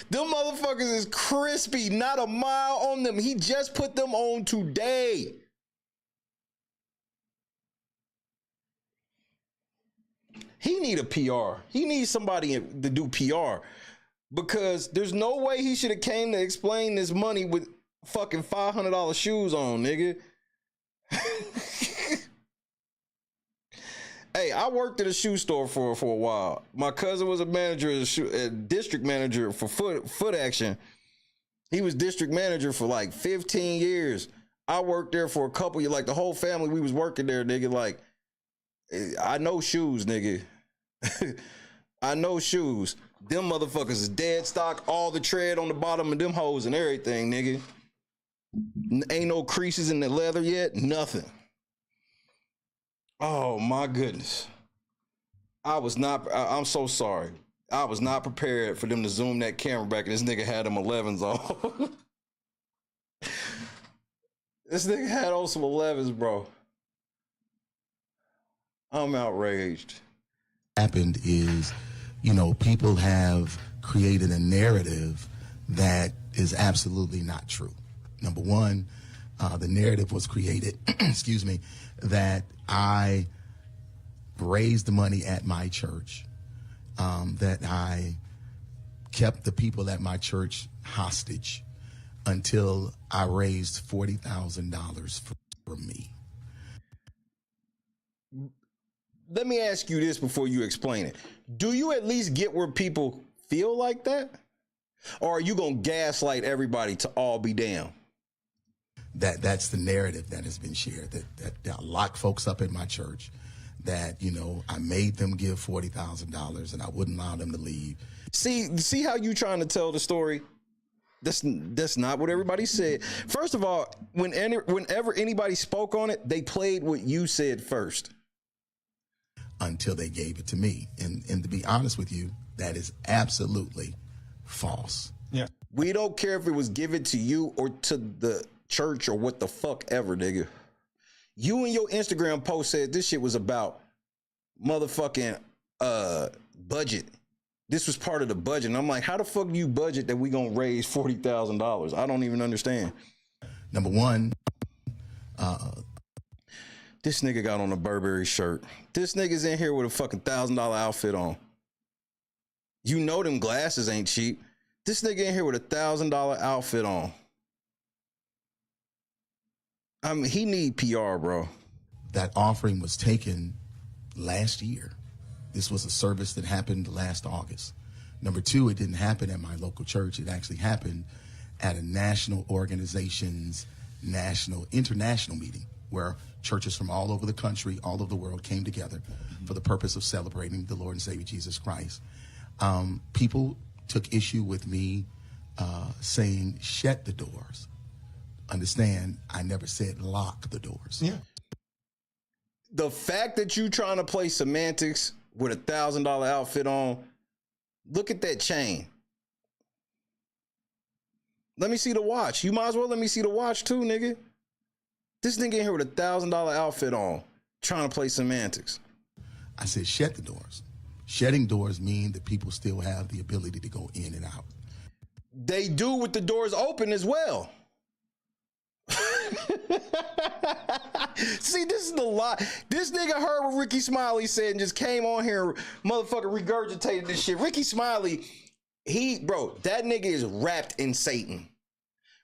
Speaker 10: them motherfuckers is crispy, not a mile on them. He just put them on today. He need a PR. He needs somebody to do PR because there's no way he should have came to explain this money with fucking $500 shoes on, nigga. Hey, I worked at a shoe store for a while. My cousin was a manager, a district manager for Foot Action. He was district manager for like 15 years. I worked there for a couple years. Like the whole family, we was working there, nigga. Like, I know shoes, nigga. I know shoes. Them motherfuckers is dead stock, all the tread on the bottom of them hoes and everything, nigga. Ain't no creases in the leather yet, nothing. Oh my goodness. I'm so sorry. I was not prepared for them to zoom that camera back and this nigga had them 11s on. This nigga had on some 11s, bro. I'm outraged.
Speaker 15: Happened is, you know, people have created a narrative that is absolutely not true. Number one, the narrative was created, excuse me, that I raised the money at my church, that I kept the people at my church hostage until I raised $40,000 for me.
Speaker 10: Let me ask you this before you explain it. Do you at least get where people feel like that? Or are you going to gaslight everybody to all be down?
Speaker 15: That's the narrative that has been shared, that I locked folks up in my church, that, you know, I made them give $40,000 and I wouldn't allow them to leave.
Speaker 10: See how you trying to tell the story? That's not what everybody said. First of all, whenever anybody spoke on it, they played what you said first.
Speaker 15: Until they gave it to me. And to be honest with you, that is absolutely false.
Speaker 10: Yeah. We don't care if it was given to you or to the church or what the fuck ever, nigga. You and your Instagram post said this shit was about motherfucking budget. This was part of the budget. And I'm like, how the fuck do you budget that we gonna raise $40,000? I don't even understand.
Speaker 15: Number one,
Speaker 10: this nigga got on a Burberry shirt. This nigga's in here with a fucking $1,000 outfit on. You know them glasses ain't cheap. This nigga in here with a $1,000 outfit on. I mean, he need PR, bro.
Speaker 15: That offering was taken last year. This was a service that happened last August. Number two, it didn't happen at my local church. It actually happened at a national organization's international meeting where churches from all over the country, all over the world came together for the purpose of celebrating the Lord and Savior Jesus Christ. People took issue with me saying, shut the doors. Understand, I never said lock the doors.
Speaker 10: Yeah. The fact that you trying to play semantics with a $1,000 outfit on, look at that chain. Let me see the watch. You might as well let me see the watch too, nigga. This nigga in here with a $1,000 outfit on, trying to play semantics.
Speaker 15: I said, shut the doors. Shutting doors mean that people still have the ability to go in and out.
Speaker 10: They do with the doors open as well. See, this is the lie. This nigga heard what Ricky Smiley said and just came on here, motherfucker regurgitated this shit. Ricky Smiley, that nigga is wrapped in Satan.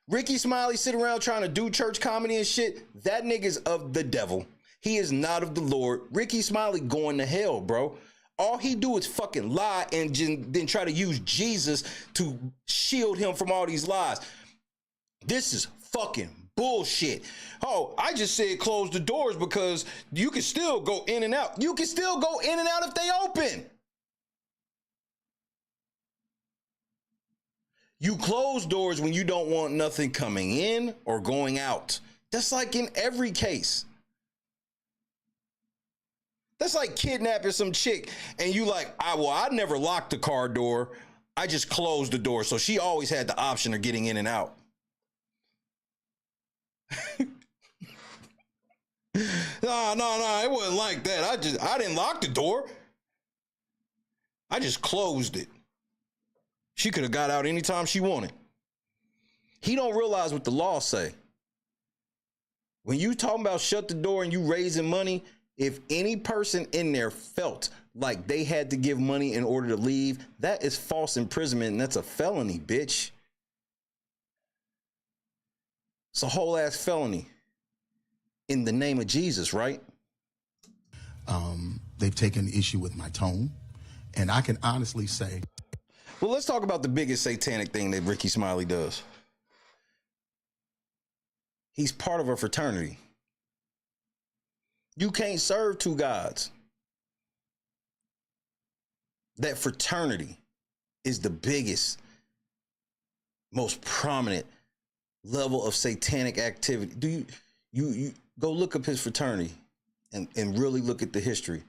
Speaker 10: Ricky Smiley sitting around trying to do church comedy and shit. That nigga's of the devil. He is not of the Lord. Ricky Smiley going to hell, bro. All he do is fucking lie and then try to use Jesus to shield him from all these lies. This is fucking bullshit. Oh, I just said close the doors because you can still go in and out. You can still go in and out if they open. You close doors when you don't want nothing coming in or going out. That's like in every case. That's like kidnapping some chick and you like, I never locked the car door. I just closed the door. So she always had the option of getting in and out. No, it wasn't like that. I didn't lock the door. I just closed it. She could have got out anytime she wanted. He don't realize what the law say. When you talking about shut the door and you raising money, if any person in there felt like they had to give money in order to leave, that is false imprisonment and that's a felony, bitch. It's a whole ass felony. In the name of Jesus, right?
Speaker 15: They've taken issue with my tone. And I can honestly say.
Speaker 10: Well, let's talk about the biggest satanic thing that Ricky Smiley does. He's part of a fraternity. You can't serve two gods. That fraternity
Speaker 17: is the biggest, most prominent level of satanic activity. Do you go look up his fraternity and really look at the history.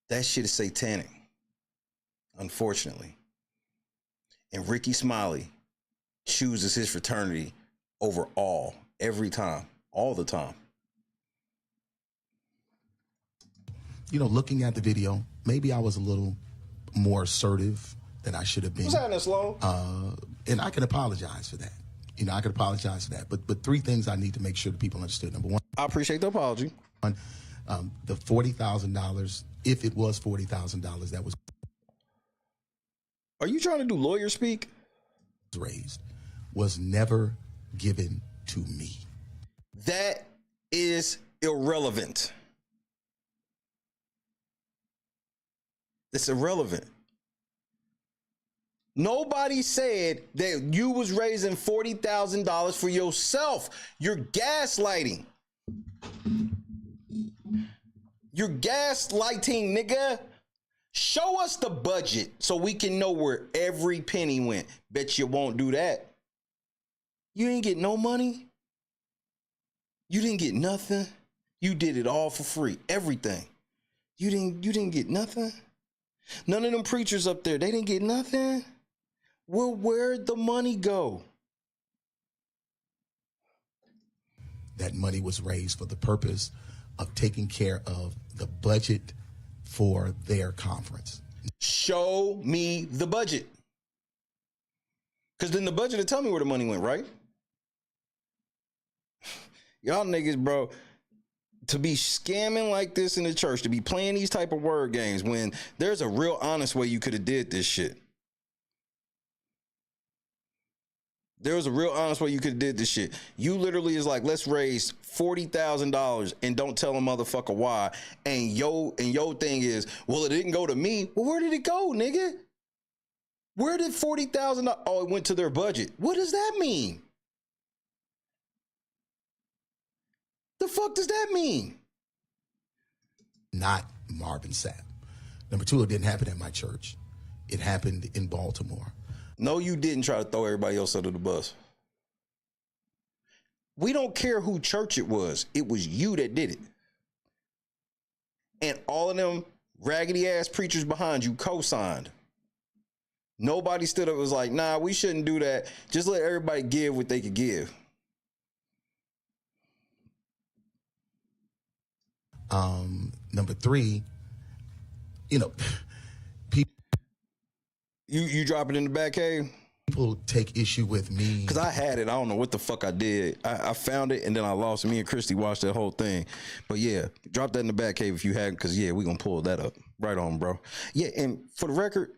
Speaker 17: That shit is satanic, unfortunately. And Ricky Smiley chooses his fraternity over all, every time, all the time.
Speaker 15: You know, looking at the video, maybe I was a little more assertive than I should have been.
Speaker 17: What's happening, Slow?
Speaker 15: And I can apologize for that. You know, I can apologize for that. But three things I need to make sure the people understood. Number one,
Speaker 17: I appreciate the apology.
Speaker 15: The $40,000, if it was $40,000, that was.
Speaker 17: Are you trying to do lawyer speak?
Speaker 15: Raised, was never given to me.
Speaker 17: That is irrelevant. It's irrelevant. Nobody said that you was raising $40,000 for yourself. You're gaslighting. You're gaslighting, nigga. Show us the budget so we can know where every penny went. Bet you won't do that. You ain't get no money. You didn't get nothing. You did it all for free. Everything. You didn't get nothing. None of them preachers up there, they didn't get nothing. Well, where'd the money go?
Speaker 15: That money was raised for the purpose of taking care of the budget for their conference.
Speaker 17: Show me the budget. Because then the budget will tell me where the money went, right? Y'all niggas, bro, to be scamming like this in the church, to be playing these type of word games when there's a real honest way you could have did this shit. There was a real honest way you could have did this shit. You literally is like, let's raise $40,000 and don't tell a motherfucker why. And your thing is, well, it didn't go to me. Well, where did it go, nigga? Where did $40,000? Oh, it went to their budget. What does that mean? The fuck does that mean?
Speaker 15: Not Marvin Sapp. Number two, it didn't happen at my church. It happened in Baltimore.
Speaker 17: No, you didn't try to throw everybody else under the bus. We don't care who church it was. It was you that did it. And all of them raggedy ass preachers behind you co-signed. Nobody stood up and was like, nah, we shouldn't do that. Just let everybody give what they could give.
Speaker 15: Number three, you know, people.
Speaker 17: You drop it in the back cave?
Speaker 15: People take issue with me.
Speaker 17: Because I had it. I don't know what the fuck I did. I found it and then I lost it. Me and Christy watched that whole thing. But yeah, drop that in the back cave if you hadn't, because yeah, we're going to pull that up. Right on, bro. Yeah, and for the record,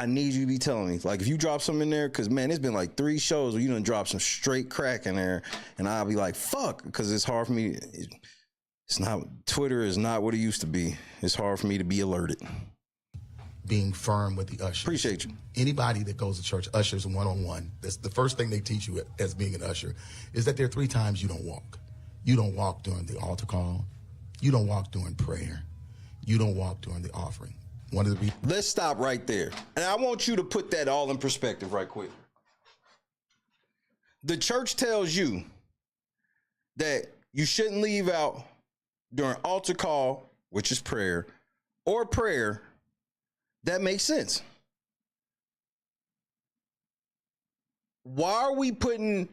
Speaker 17: I need you to be telling me, like, if you drop something in there, because man, it's been like 3 shows where you done drop some straight crack in there, and I'll be like, fuck, because it's hard for me. It's not, Twitter is not what it used to be. It's hard for me to be alerted.
Speaker 15: Being firm with the ushers.
Speaker 17: Appreciate you.
Speaker 15: Anybody that goes to church, ushers one-on-one, that's the first thing they teach you as being an usher, is that there are 3 times you don't walk. You don't walk during the altar call. You don't walk during prayer. You don't walk during the offering.
Speaker 17: Let's stop right there. And I want you to put that all in perspective right quick. The church tells you that you shouldn't leave out during altar call, which is prayer, or prayer. That makes sense. Why are we putting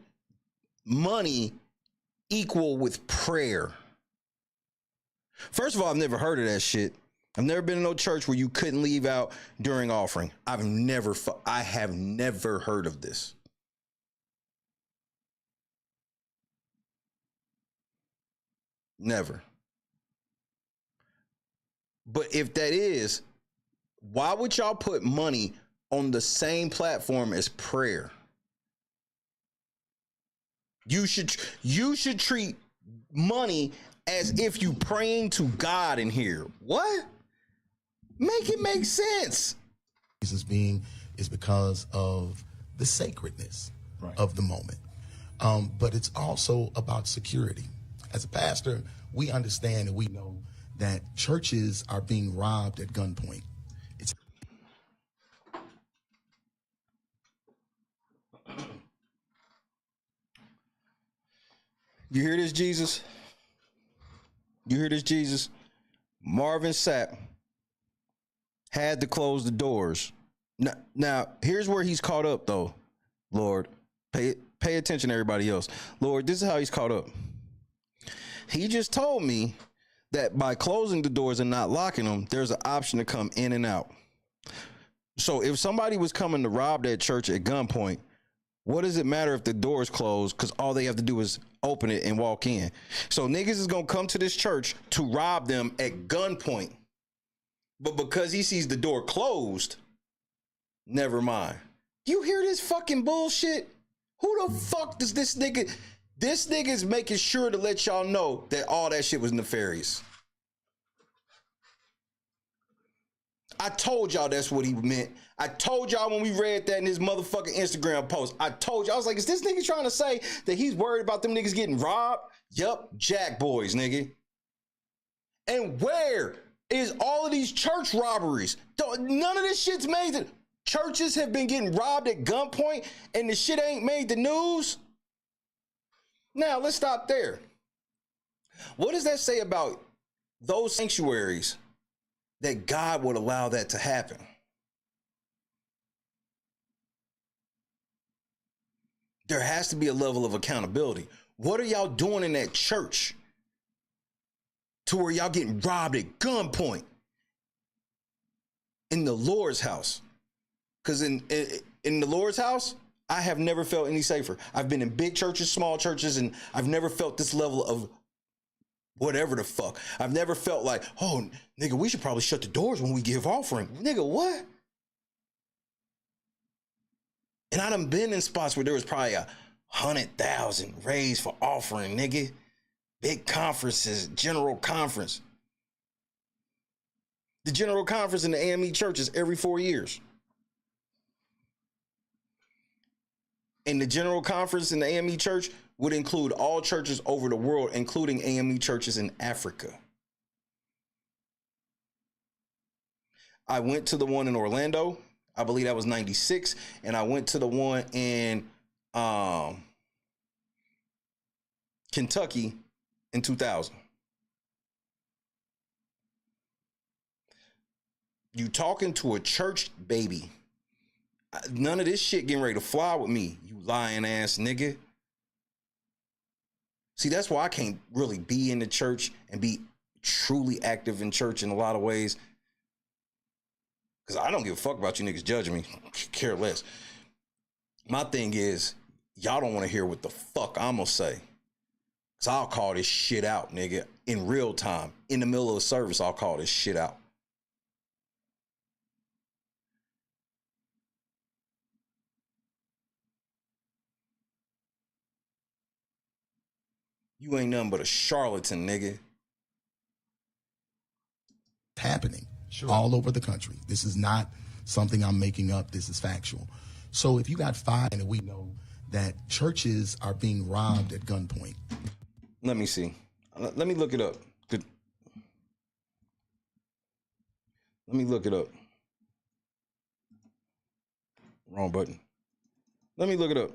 Speaker 17: money equal with prayer? First of all, I've never heard of that shit. I've never been in no church where you couldn't leave out during offering. I have never heard of this. Never. But if that is, why would y'all put money on the same platform as prayer? You should treat money as if you praying to God in here. What? Make it make sense.
Speaker 15: Reasons being is because of the sacredness of the moment. But it's also about security. As a pastor, we understand and we know that churches are being robbed at gunpoint.
Speaker 17: You hear this, Jesus? You hear this, Jesus? Marvin Sapp had to close the doors. Now, here's where he's caught up, though. Lord, pay attention to everybody else. Lord, this is how he's caught up. He just told me that by closing the doors and not locking them, there's an option to come in and out. So if somebody was coming to rob that church at gunpoint, what does it matter if the door is closed? Because all they have to do is open it and walk in. So niggas is going to come to this church to rob them at gunpoint. But because he sees the door closed, never mind. You hear this fucking bullshit? Who the fuck does this nigga? This nigga is making sure to let y'all know that all that shit was nefarious. I told y'all that's what he meant. I told y'all when we read that in his motherfucking Instagram post. I told you, I was like, is this nigga trying to say that he's worried about them niggas getting robbed? Yup, Jack boys, nigga. And where is all of these church robberies? None of this shit's made it. Churches have been getting robbed at gunpoint and the shit ain't made the news. Now, let's stop there. What does that say about those sanctuaries that God would allow that to happen? There has to be a level of accountability. What are y'all doing in that church to where y'all getting robbed at gunpoint in the Lord's house? Because in the Lord's house, I have never felt any safer. I've been in big churches, small churches, and I've never felt this level of whatever the fuck. I've never felt like, oh, nigga, we should probably shut the doors when we give offering. Nigga, what? And I done been in spots where there was probably 100,000 raised for offering, nigga. Big conferences, general conference. The general conference in the AME church is every 4 years. And the general conference in the AME church would include all churches over the world, including AME churches in Africa. I went to the one in Orlando. I believe that was 96. And I went to the one in Kentucky in 2000. You talking to a church baby. None of this shit getting ready to fly with me, you lying ass nigga. See, that's why I can't really be in the church and be truly active in church in a lot of ways. Because I don't give a fuck about you niggas judging me. Care less. My thing is, y'all don't want to hear what the fuck I'm going to say. Because I'll call this shit out, nigga, in real time. In the middle of the service, I'll call this shit out. You ain't nothing but a charlatan, nigga.
Speaker 15: Happening all over the country. This is not something I'm making up. This is factual. So if you got 5 and we know that churches are being robbed at gunpoint.
Speaker 17: Let me see. Let me look it up. Let me look it up. Wrong button. Let me look it up.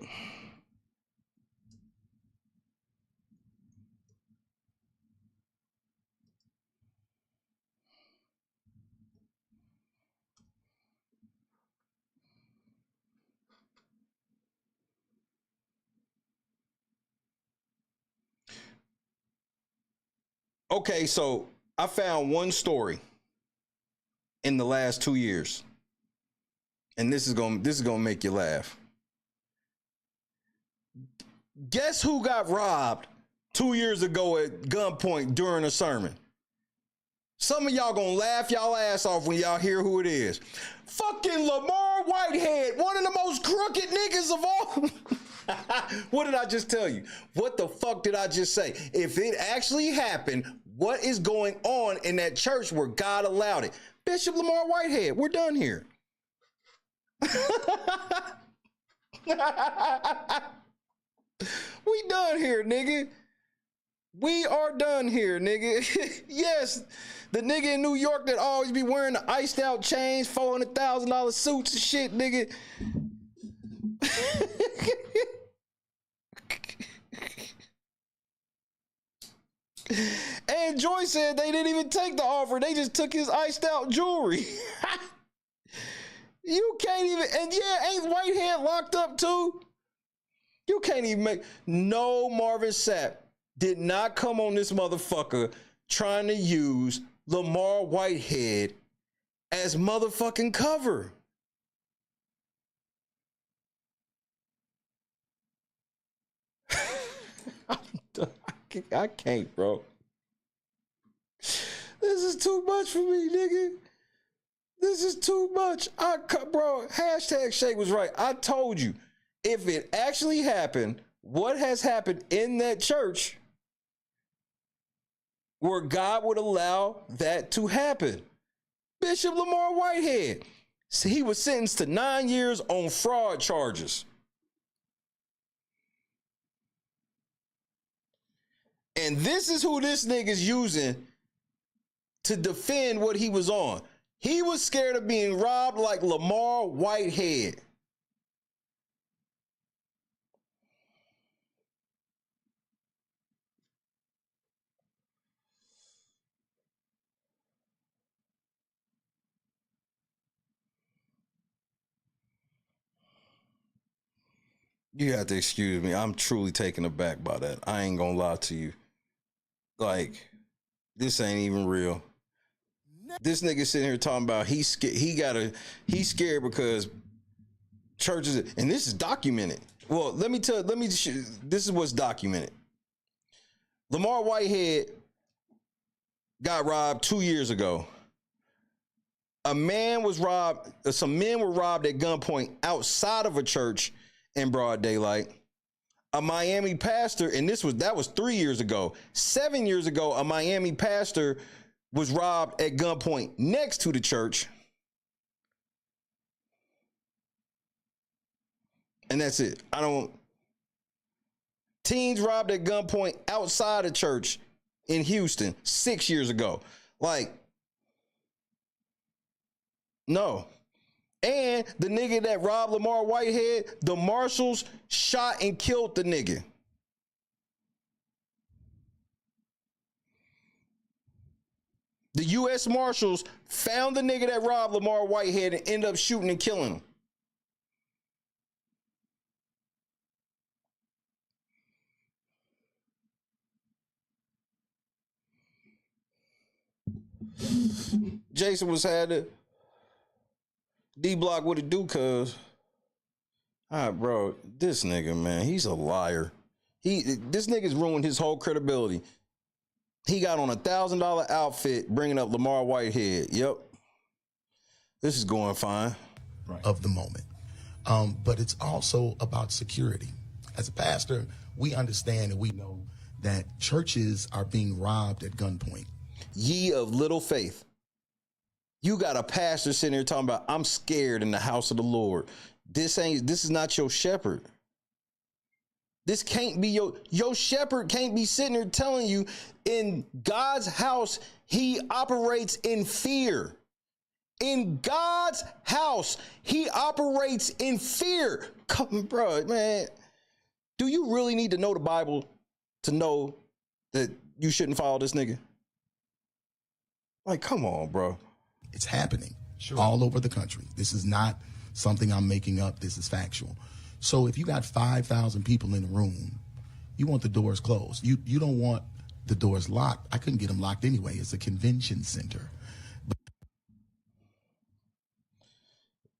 Speaker 17: Okay, so I found one story in the last 2 years. And this is gonna make you laugh. Guess who got robbed 2 years ago at gunpoint during a sermon? Some of y'all gonna laugh y'all ass off when y'all hear who it is. Fucking Lamar Whitehead, one of the most crooked niggas of all. What did I just tell you? What the fuck did I just say? If it actually happened, what is going on in that church where God allowed it? Bishop Lamar Whitehead, we're done here. We done here, nigga. We are done here, nigga. Yes, the nigga in New York that always be wearing the iced out chains, $400,000 suits and shit, nigga. And Joy said they didn't even take the offer. They just took his iced out jewelry. You can't even, and yeah, ain't Whitehead locked up too? You can't even make, no, Marvin Sapp did not come on this motherfucker trying to use Lamar Whitehead as motherfucking cover. I can't, bro. This is too much for me, nigga. This is too much. Bro, hashtag Shay was right. I told you, if it actually happened, what has happened in that church where God would allow that to happen? Bishop Lamar Whitehead. He was sentenced to 9 years on fraud charges. And this is who this nigga's using to defend what he was on. He was scared of being robbed like Lamar Whitehead. You have to excuse me. I'm truly taken aback by that. I ain't gonna lie to you. Like, this ain't even real. This nigga sitting here talking about he's scared because churches, and this is documented. Well, this is what's documented. Lamar Whitehead got robbed 2 years ago. Some men were robbed at gunpoint outside of a church in broad daylight. A Miami pastor, and that was 3 years ago. 7 years ago, a Miami pastor was robbed at gunpoint next to the church. And that's it. Teens robbed at gunpoint outside a church in Houston 6 years ago. Like, no. And the nigga that robbed Lamar Whitehead, the marshals shot and killed the nigga. The U.S. Marshals found the nigga that robbed Lamar Whitehead and ended up shooting and killing him. Jason was had it. D-Block what it do, cuz. All right, bro. This nigga, man, he's a liar. This nigga's ruined his whole credibility. He got on $1,000 outfit bringing up Lamar Whitehead. Yep. This is going fine.
Speaker 15: Right. Of the moment. But it's also about security. As a pastor, we understand and we know that churches are being robbed at gunpoint.
Speaker 17: Ye of little faith. You got a pastor sitting here talking about, I'm scared in the house of the Lord. This is not your shepherd. This can't be your shepherd can't be sitting here telling you in God's house, he operates in fear. In God's house, he operates in fear. Come, bro, man. Do you really need to know the Bible to know that you shouldn't follow this nigga? Like, come on, bro.
Speaker 15: It's happening all over the country. This is not something I'm making up. This is factual. So if you got 5,000 people in a room, you want the doors closed. You don't want the doors locked. I couldn't get them locked anyway. It's a convention center.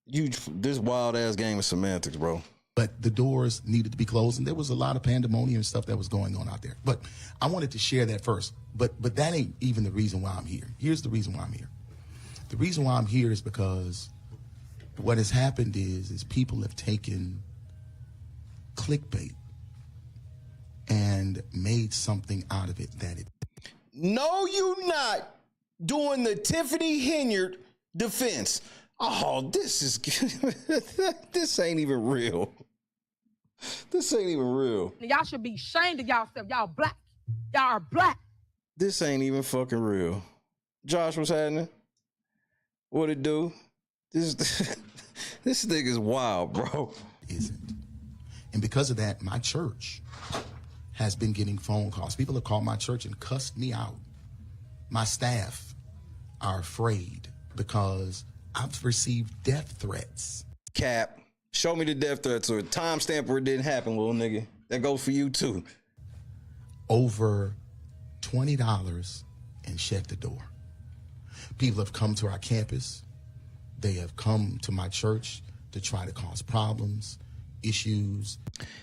Speaker 17: This wild ass game of semantics, bro.
Speaker 15: But the doors needed to be closed, and there was a lot of pandemonium and stuff that was going on out there. But I wanted to share that first. But that ain't even the reason why I'm here. Here's the reason why I'm here. The reason why I'm here is because what has happened is people have taken clickbait and made something out of it that it.
Speaker 17: No, you not doing the Tiffany Henyard defense. Oh, this is this ain't even real. This ain't even real.
Speaker 18: Y'all should be ashamed of y'allself. Y'all black. Y'all are black.
Speaker 17: This ain't even fucking real. Josh, what's happening? What it do? This nigga's wild, bro.
Speaker 15: Isn't. And because of that, my church has been getting phone calls. People have called my church and cussed me out. My staff are afraid because I've received death threats.
Speaker 17: Cap, show me the death threats or a timestamp where it didn't happen, little nigga. That goes for you too.
Speaker 15: Over $20 and shut the door. People have come to our campus. They have come to my church to try to cause problems, issues.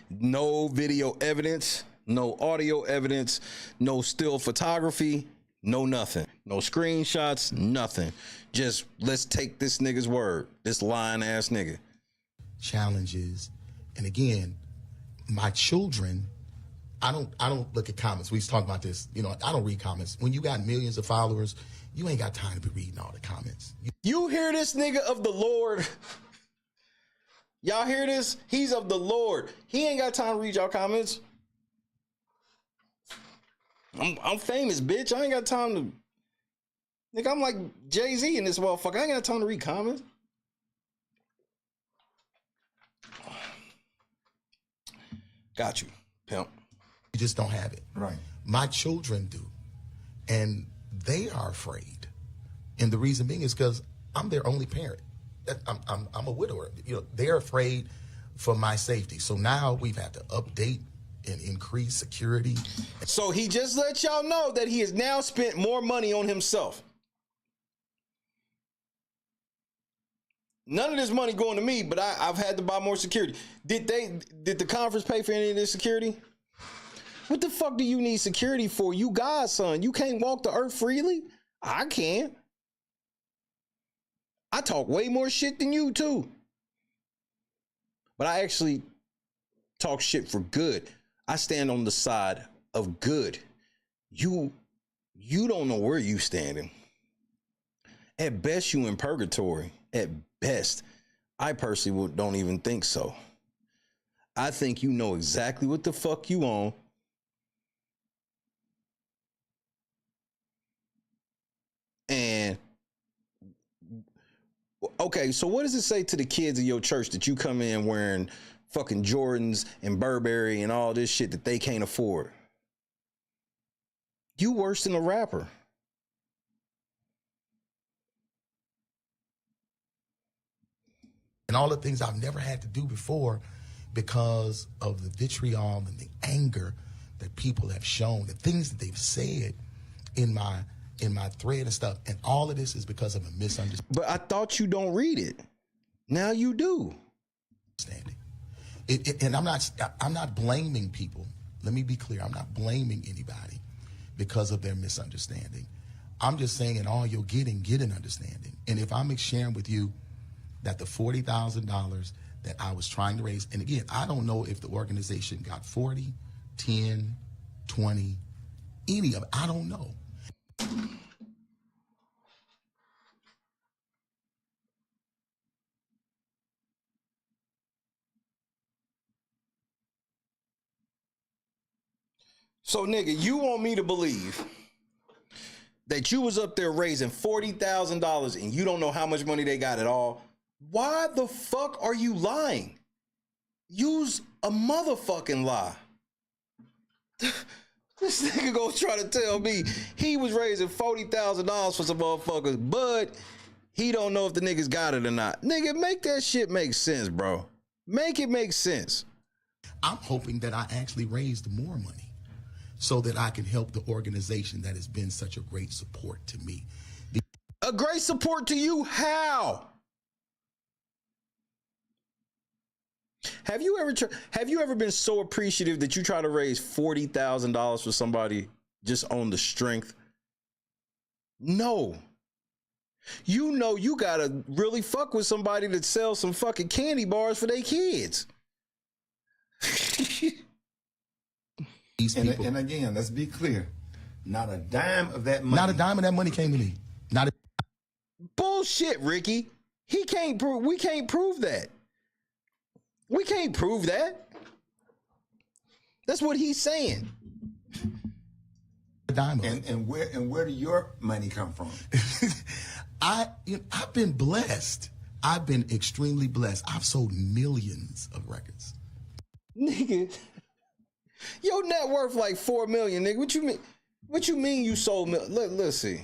Speaker 17: No video evidence, no audio evidence, no still photography, no nothing. No screenshots, nothing. Just let's take this nigga's word, this lying ass nigga.
Speaker 15: Challenges. And again, my children, I don't look at comments. We was talking about this. You know, I don't read comments. When you got millions of followers, you ain't got time to be reading all the comments.
Speaker 17: You hear this nigga of the Lord? Y'all hear this? He's of the Lord. He ain't got time to read y'all comments. I'm famous, bitch. I ain't got time to... Nigga, I'm like Jay-Z in this motherfucker. I ain't got time to read comments. Got you, pimp.
Speaker 15: You just don't have it.
Speaker 14: Right.
Speaker 15: My children do. And they are afraid. And the reason being is because I'm their only parent. I'm a widower. You know, they're afraid for my safety. So now we've had to update and increase security.
Speaker 17: So he just let y'all know that he has now spent more money on himself. None of this money going to me, but I've had to buy more security. Did the conference pay for any of this security? What the fuck do you need security for? You God's son. You can't walk the earth freely? I can. I talk way more shit than you too. But I actually talk shit for good. I stand on the side of good. You don't know where you standing. At best, you in purgatory. At best, I personally don't even think so. I think you know exactly what the fuck you on. And okay, so what does it say to the kids of your church that you come in wearing fucking Jordans and Burberry and all this shit that they can't afford? You worse than a rapper.
Speaker 15: And all the things I've never had to do before because of the vitriol and the anger that people have shown, the things that they've said in my thread and stuff. And all of this is because of a misunderstanding.
Speaker 17: But I thought you don't read it. Now you do.
Speaker 15: And I'm not blaming people. Let me be clear. I'm not blaming anybody because of their misunderstanding. I'm just saying in all you're getting, get an understanding. And if I'm sharing with you that the $40,000 that I was trying to raise, and again, I don't know if the organization got 40, 10, 20, any of it. I don't know.
Speaker 17: So nigga, you want me to believe that you was up there raising $40,000 and you don't know how much money they got at all? Why the fuck are you lying? Use a motherfucking lie. This nigga gonna try to tell me he was raising $40,000 for some motherfuckers, but he don't know if the niggas got it or not. Nigga, make that shit make sense, bro. Make it make sense.
Speaker 15: I'm hoping that I actually raised more money so that I can help the organization that has been such a great support to me.
Speaker 17: A great support to you? How? Have you ever been so appreciative that you try to raise $40,000 for somebody just on the strength? No. You know you gotta really fuck with somebody that sells some fucking candy bars for their kids.
Speaker 14: And again, let's be clear. Not a dime of that money.
Speaker 15: Not a dime of that money came to me.
Speaker 17: Bullshit, Ricky. We can't prove that. We can't prove that. That's what he's saying.
Speaker 14: And where do your money come from?
Speaker 15: I've been blessed. I've been extremely blessed. I've sold millions of records.
Speaker 17: Nigga, Your net worth like 4 million, nigga. What you mean? What you mean you sold? Let's see.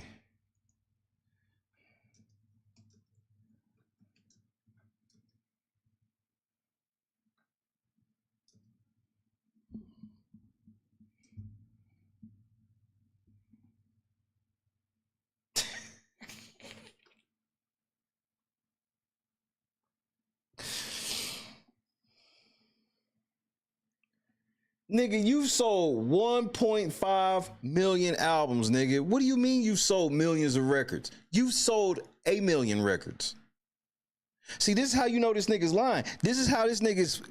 Speaker 17: Nigga, you've sold 1.5 million albums, nigga. What do you mean you've sold millions of records? You've sold 1 million records. See, this is how you know this nigga's lying. This is how this nigga's,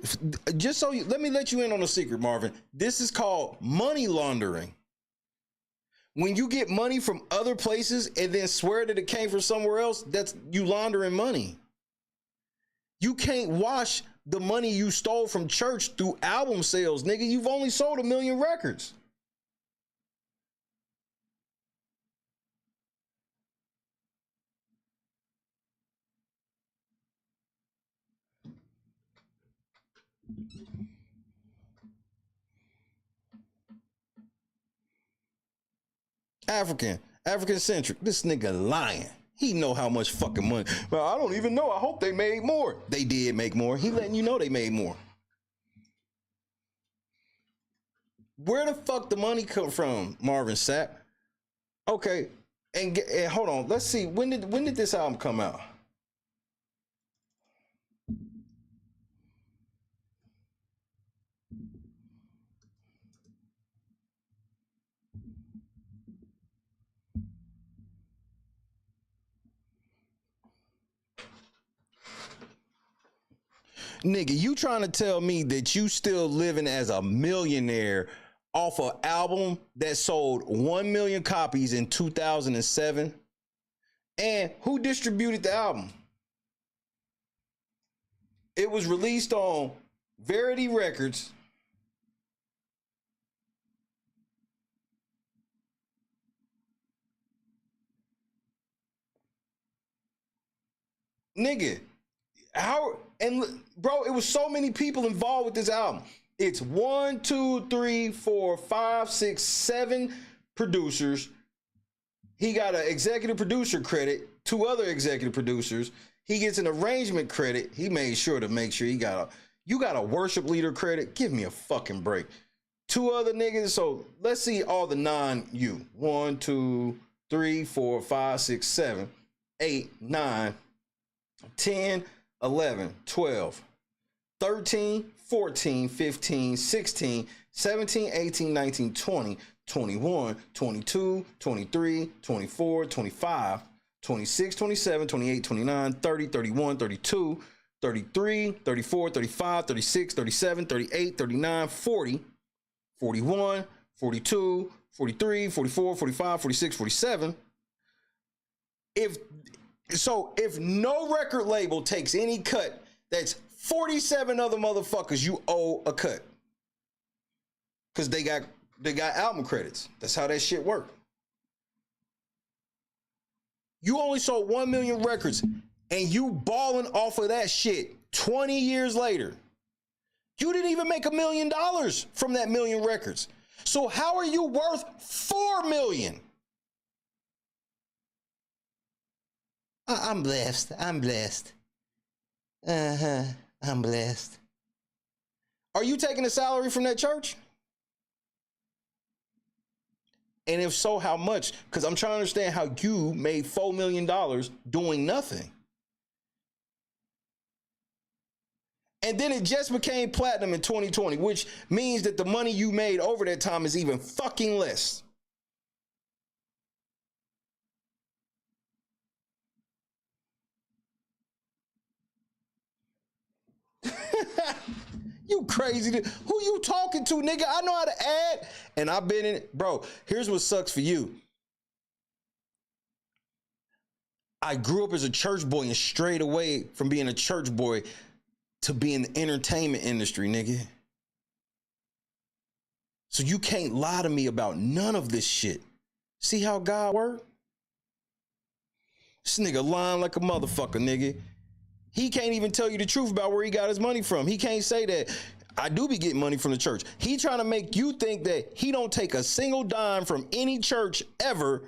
Speaker 17: just so you, let me let you in on a secret, Marvin. This is called money laundering. When you get money from other places and then swear that it came from somewhere else, that's you laundering money. You can't wash the money you stole from church through album sales, nigga. You've only sold 1 million records. African centric. This nigga lying. He know how much fucking money. Well, I don't even know. I hope they made more. They did make more. He letting you know they made more. Where the fuck the money come from, Marvin Sapp? Okay, and hold on. Let's see. When did this album come out? Nigga, you trying to tell me that you still living as a millionaire off an album that sold 1 million copies in 2007? And who distributed the album? It was released on Verity Records. Nigga, how, and bro, it was so many people involved with this album. It's 1, 2, 3, 4, 5, 6, 7 producers. He got an executive producer credit, 2 other executive producers. He gets an arrangement credit. He made sure to make sure you got a worship leader credit. Give me a fucking break. 2 other niggas. So let's see all the non-you. 1, 2, 3, 4, 5, 6, 7, 8, 9, 10, 11, 12, 13, 14, 15, 16, 17, 18, 19, 20, 21, 22, 23, 24, 25, 26, 27, 28, 29, 30, 31, 32, 33, 34, 35, 36, 37, 38, 39, 40, 41, 42, 43, 44, 45, 46, 47. If no record label takes any cut, that's 47 other motherfuckers you owe a cut. Cause they got album credits. That's how that shit work. You only sold 1 million records and you balling off of that shit 20 years later. You didn't even make $1 million from that 1 million records. So how are you worth 4 million? I'm blessed. I'm blessed. I'm blessed. Are you taking a salary from that church? And if so, how much? Because I'm trying to understand how you made $4 million doing nothing. And then it just became platinum in 2020, which means that the money you made over that time is even fucking less. You crazy. Who you talking to, nigga? I know how to add. And I've been in it. Bro, here's what sucks for you. I grew up as a church boy and strayed away from being a church boy to be in the entertainment industry, nigga. So you can't lie to me about none of this shit. See how God works? This nigga lying like a motherfucker, nigga. He can't even tell you the truth about where he got his money from. He can't say that I do be getting money from the church. He trying to make you think that he don't take a single dime from any church ever,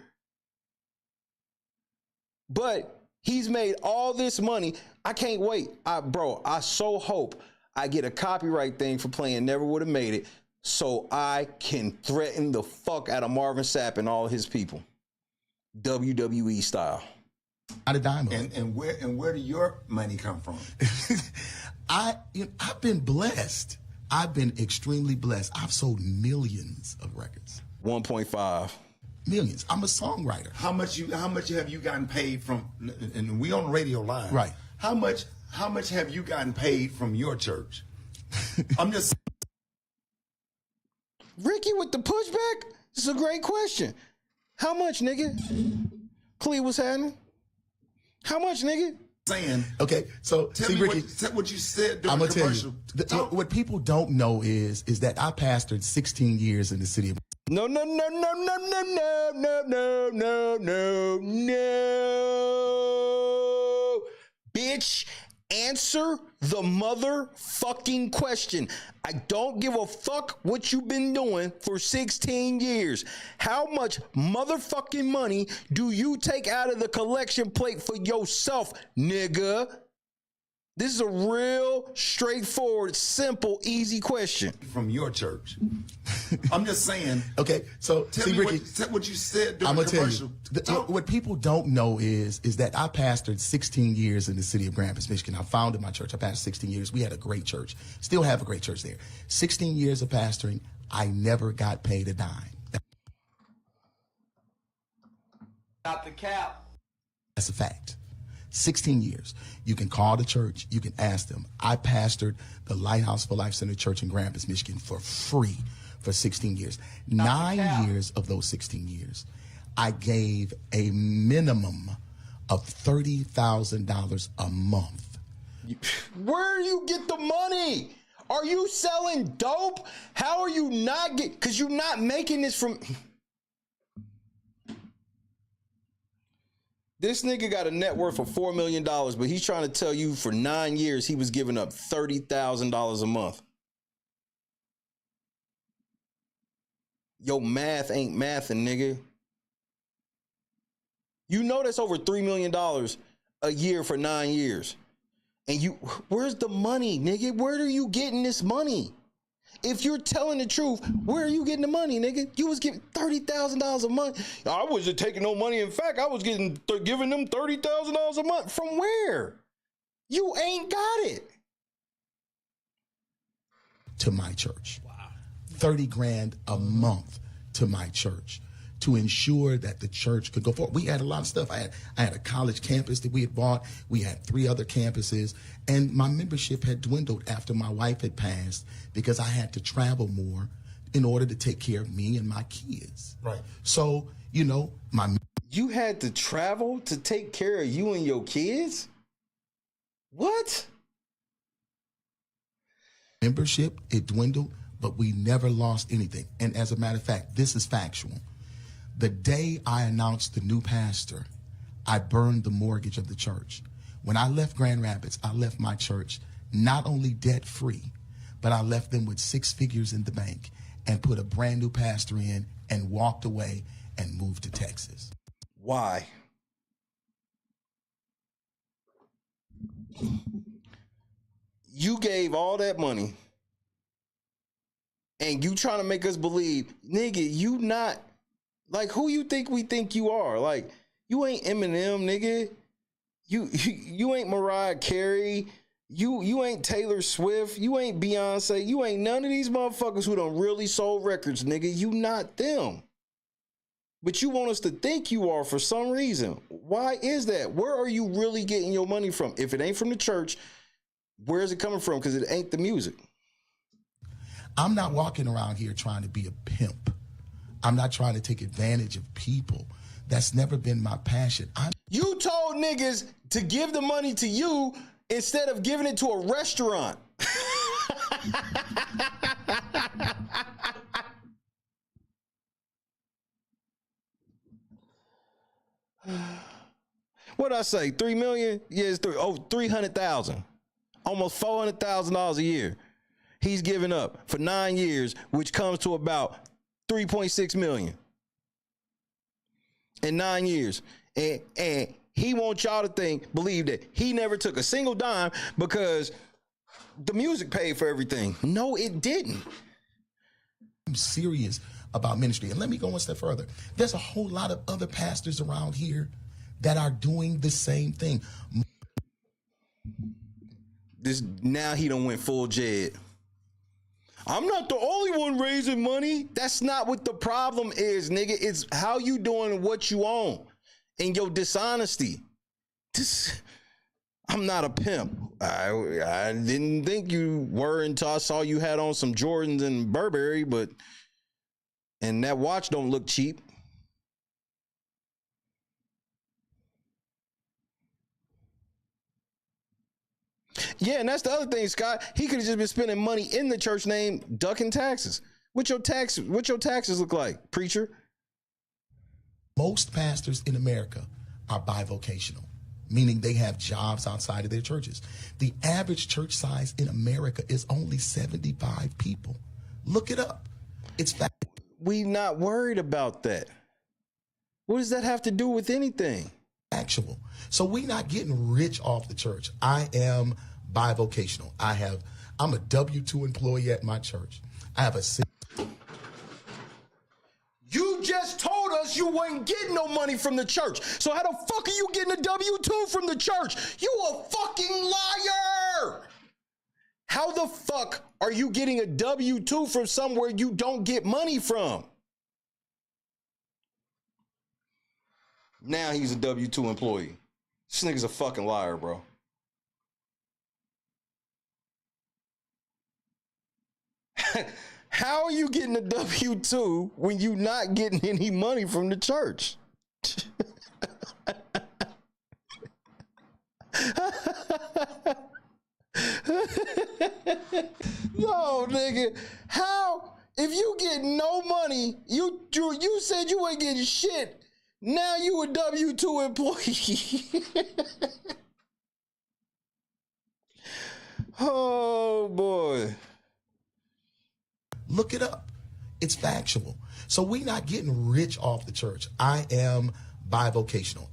Speaker 17: but he's made all this money. I can't wait. I so hope I get a copyright thing for playing Never Would Have Made It so I can threaten the fuck out of Marvin Sapp and all his people. WWE style.
Speaker 15: Not a dime.
Speaker 14: And where do your money come from?
Speaker 15: I've been blessed. I've been extremely blessed. I've sold millions of records.
Speaker 17: 1.5
Speaker 15: millions. I'm a songwriter.
Speaker 14: How much have you gotten paid from? And we on Radio Live.
Speaker 15: Right.
Speaker 14: How much have you gotten paid from your church? I'm just.
Speaker 17: Ricky with the pushback. This is a great question. How much, nigga? Clee, what's happening? How much, nigga?
Speaker 14: Saying.
Speaker 15: Okay, so
Speaker 14: tell me
Speaker 15: Ricky,
Speaker 14: what you said during
Speaker 15: I'm gonna
Speaker 14: the commercial.
Speaker 15: Tell you, what people don't know is that I pastored 16 years in the city of.
Speaker 17: No, bitch. Answer the motherfucking question. I don't give a fuck what you've been doing for 16 years. How much motherfucking money do you take out of the collection plate for yourself, nigga? This is a real straightforward, simple, easy question.
Speaker 14: From your church. I'm just saying.
Speaker 15: Okay, so
Speaker 14: tell me
Speaker 15: Ricky,
Speaker 14: what you said during
Speaker 15: I'm
Speaker 14: the
Speaker 15: gonna
Speaker 14: commercial.
Speaker 15: tell you. What people don't know is that I pastored 16 years in the city of Grand Rapids, Michigan. I founded my church. I pastored 16 years. We had a great church. Still have a great church there. 16 years of pastoring. I never got paid a dime.
Speaker 13: Not the cap.
Speaker 15: That's a fact. 16 years. You can call the church. You can ask them. I pastored the Lighthouse for Life Center Church in Grand Rapids, Michigan for free for 16 years. 9 years of those 16 years, I gave a minimum of $30,000 a month.
Speaker 17: Where do you get the money? Are you selling dope? How are you not get? Because you're not making this from. This nigga got a net worth of $4 million, but he's trying to tell you for 9 years he was giving up $30,000 a month. Yo, math ain't mathing, nigga. You know that's over $3 million a year for 9 years. And where's the money, nigga? Where are you getting this money? If you're telling the truth, where are you getting the money, nigga? You was giving $30,000 a month. I wasn't taking no money. In fact, I was giving them $30,000 a month. From where? You ain't got it.
Speaker 15: To my church. Wow. 30 grand a month to my church to ensure that the church could go forward. We had a lot of stuff. I had a college campus that we had bought. We had 3 other campuses. And my membership had dwindled after my wife had passed because I had to travel more in order to take care of me and my kids.
Speaker 14: Right.
Speaker 15: So,
Speaker 17: You had to travel to take care of you and your kids? What?
Speaker 15: Membership, it dwindled, but we never lost anything. And as a matter of fact, this is factual. The day I announced the new pastor, I burned the mortgage of the church. When I left Grand Rapids, I left my church not only debt-free, but I left them with 6 figures in the bank and put a brand new pastor in and walked away and moved to Texas.
Speaker 17: Why? You gave all that money and you trying to make us believe, nigga, you not, like, who you think we think you are? Like, you ain't Eminem, nigga. You ain't Mariah Carey. You ain't Taylor Swift. You ain't Beyonce. You ain't none of these motherfuckers who done really sold records, nigga. You not them. But you want us to think you are for some reason. Why is that? Where are you really getting your money from? If it ain't from the church, where is it coming from? Because it ain't the music.
Speaker 15: I'm not walking around here trying to be a pimp. I'm not trying to take advantage of people. That's never been my passion.
Speaker 17: You told niggas to give the money to you instead of giving it to a restaurant. What'd I say? 3 million? Yeah, it's 300,000. Almost $400,000 a year. he's given up for 9 years, which comes to about $3.6 million in 9 years. And he wants y'all to believe that he never took a single dime because the music paid for everything. No, it didn't.
Speaker 15: I'm serious about ministry. And let me go one step further. There's a whole lot of other pastors around here that are doing the same thing.
Speaker 17: Now he done went full Jed. I'm not the only one raising money. That's not what the problem is, nigga. It's how you doing and what you own and your dishonesty. I'm not a pimp. I didn't think you were until I saw you had on some Jordans and Burberry, and that watch don't look cheap. Yeah, and that's the other thing, Scott. He could have just been spending money in the church name, ducking taxes. What your taxes look like, preacher?
Speaker 15: Most pastors in America are bivocational, meaning they have jobs outside of their churches. The average church size in America is only 75 people. Look it up. It's fact.
Speaker 17: We not worried about that. What does that have to do with anything?
Speaker 15: Actual. So we not getting rich off the church. I am bivocational. I'm a W-2 employee at my church. I have a...
Speaker 17: You just told us you wasn't getting no money from the church. So how the fuck are you getting a W-2 from the church? You a fucking liar! How the fuck are you getting a W-2 from somewhere you don't get money from? Now he's a W-2 employee. This nigga's a fucking liar, bro. How are you getting a W-2 when you not getting any money from the church? No, nigga. How? If you get no money, you said you ain't getting shit. Now you a W-2 employee. Oh, boy.
Speaker 15: Look it up. It's factual. So we not getting rich off the church. I am bivocational.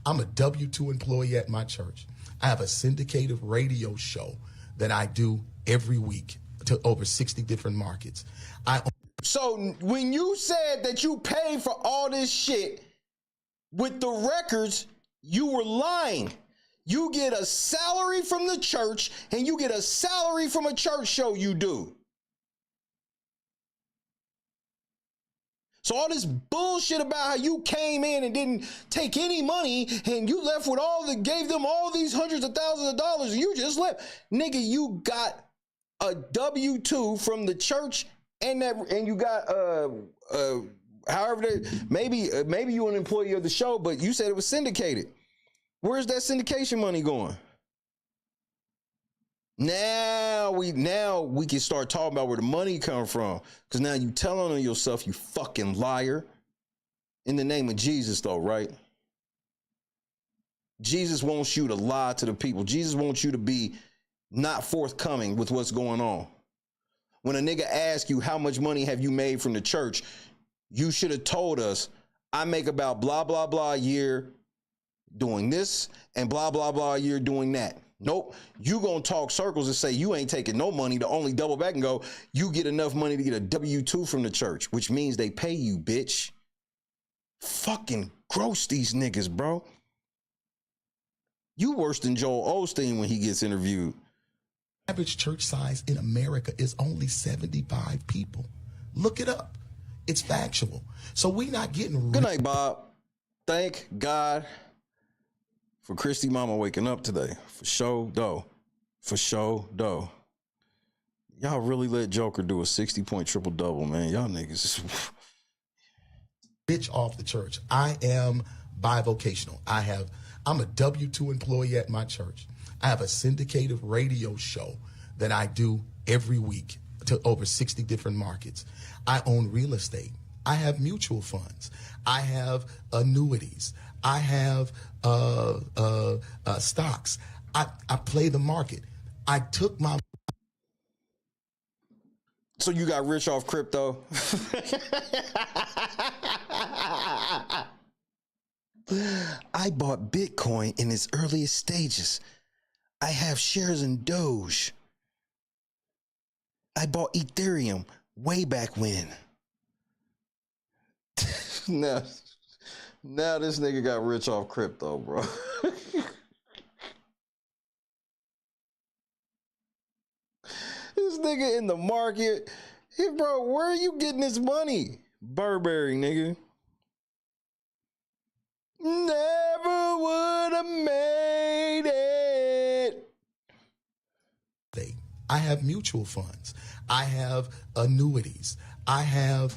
Speaker 15: I'm a W-2 employee at my church. I have a syndicated radio show that I do every week to over 60 different markets.
Speaker 17: So when you said that you paid for all this shit with the records, you were lying. You get a salary from the church and you get a salary from a church show you do. So all this bullshit about how you came in and didn't take any money and you left with gave them all these hundreds of thousands of dollars and you just left. Nigga, you got a W-2 from the church and you got maybe you an employee of the show, but you said it was syndicated. Where's that syndication money going? Now we can start talking about where the money come from. Because now you telling on yourself, you fucking liar. In the name of Jesus, though, right? Jesus wants you to lie to the people. Jesus wants you to be not forthcoming with what's going on. When a nigga asks you how much money have you made from the church, you should have told us, I make about blah, blah, blah a year doing this and blah, blah, blah a year doing that. Nope. You gonna talk circles and say you ain't taking no money to only double back and go, you get enough money to get a W-2 from the church, which means they pay you, bitch. Fucking gross these niggas, bro. You worse than Joel Osteen when he gets interviewed.
Speaker 15: Average church size in America is only 75 people. Look it up. It's factual. So we not getting...
Speaker 17: Good night, Bob. Thank God for Christy Mama waking up today. For sure, though. For sure, though. Y'all really let Joker do a 60-point triple-double, man. Y'all niggas...
Speaker 15: Bitch off the church. I am bivocational. I'm a W-2 employee at my church. I have a syndicated radio show that I do every week to over 60 different markets. I own real estate. I have mutual funds. I have annuities. I have stocks. I play the market. I took my
Speaker 17: So you got rich off crypto? I bought Bitcoin in its earliest stages. I have shares in Doge. I bought Ethereum way back when. Now this nigga got rich off crypto, bro. This nigga in the market. Hey, bro, where are you getting this money? Burberry, nigga. Never would have made it.
Speaker 15: I have mutual funds. I have annuities. I have...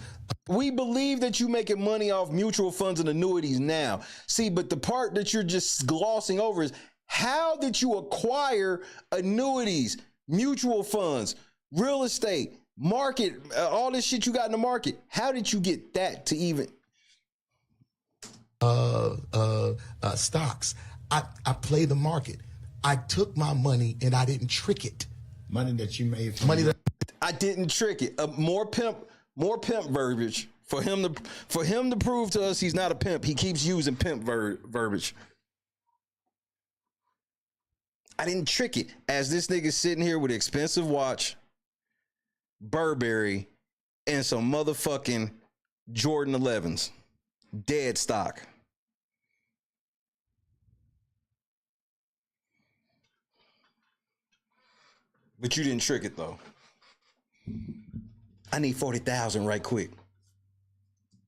Speaker 17: We believe that you making money off mutual funds and annuities now. See, but the part that you're just glossing over is how did you acquire annuities, mutual funds, real estate, market, all this shit you got in the market? How did you get that to even...
Speaker 15: stocks. I play the market. I took my money and I didn't trick it.
Speaker 14: Money that you made from
Speaker 15: money that
Speaker 17: I didn't trick it. More pimp verbiage for him to prove to us he's not a pimp. He keeps using pimp verbiage. I didn't trick it. As this nigga sitting here with an expensive watch, Burberry, and some motherfucking Jordan 11s, dead stock. But you didn't trick it though. I need 40,000 right quick.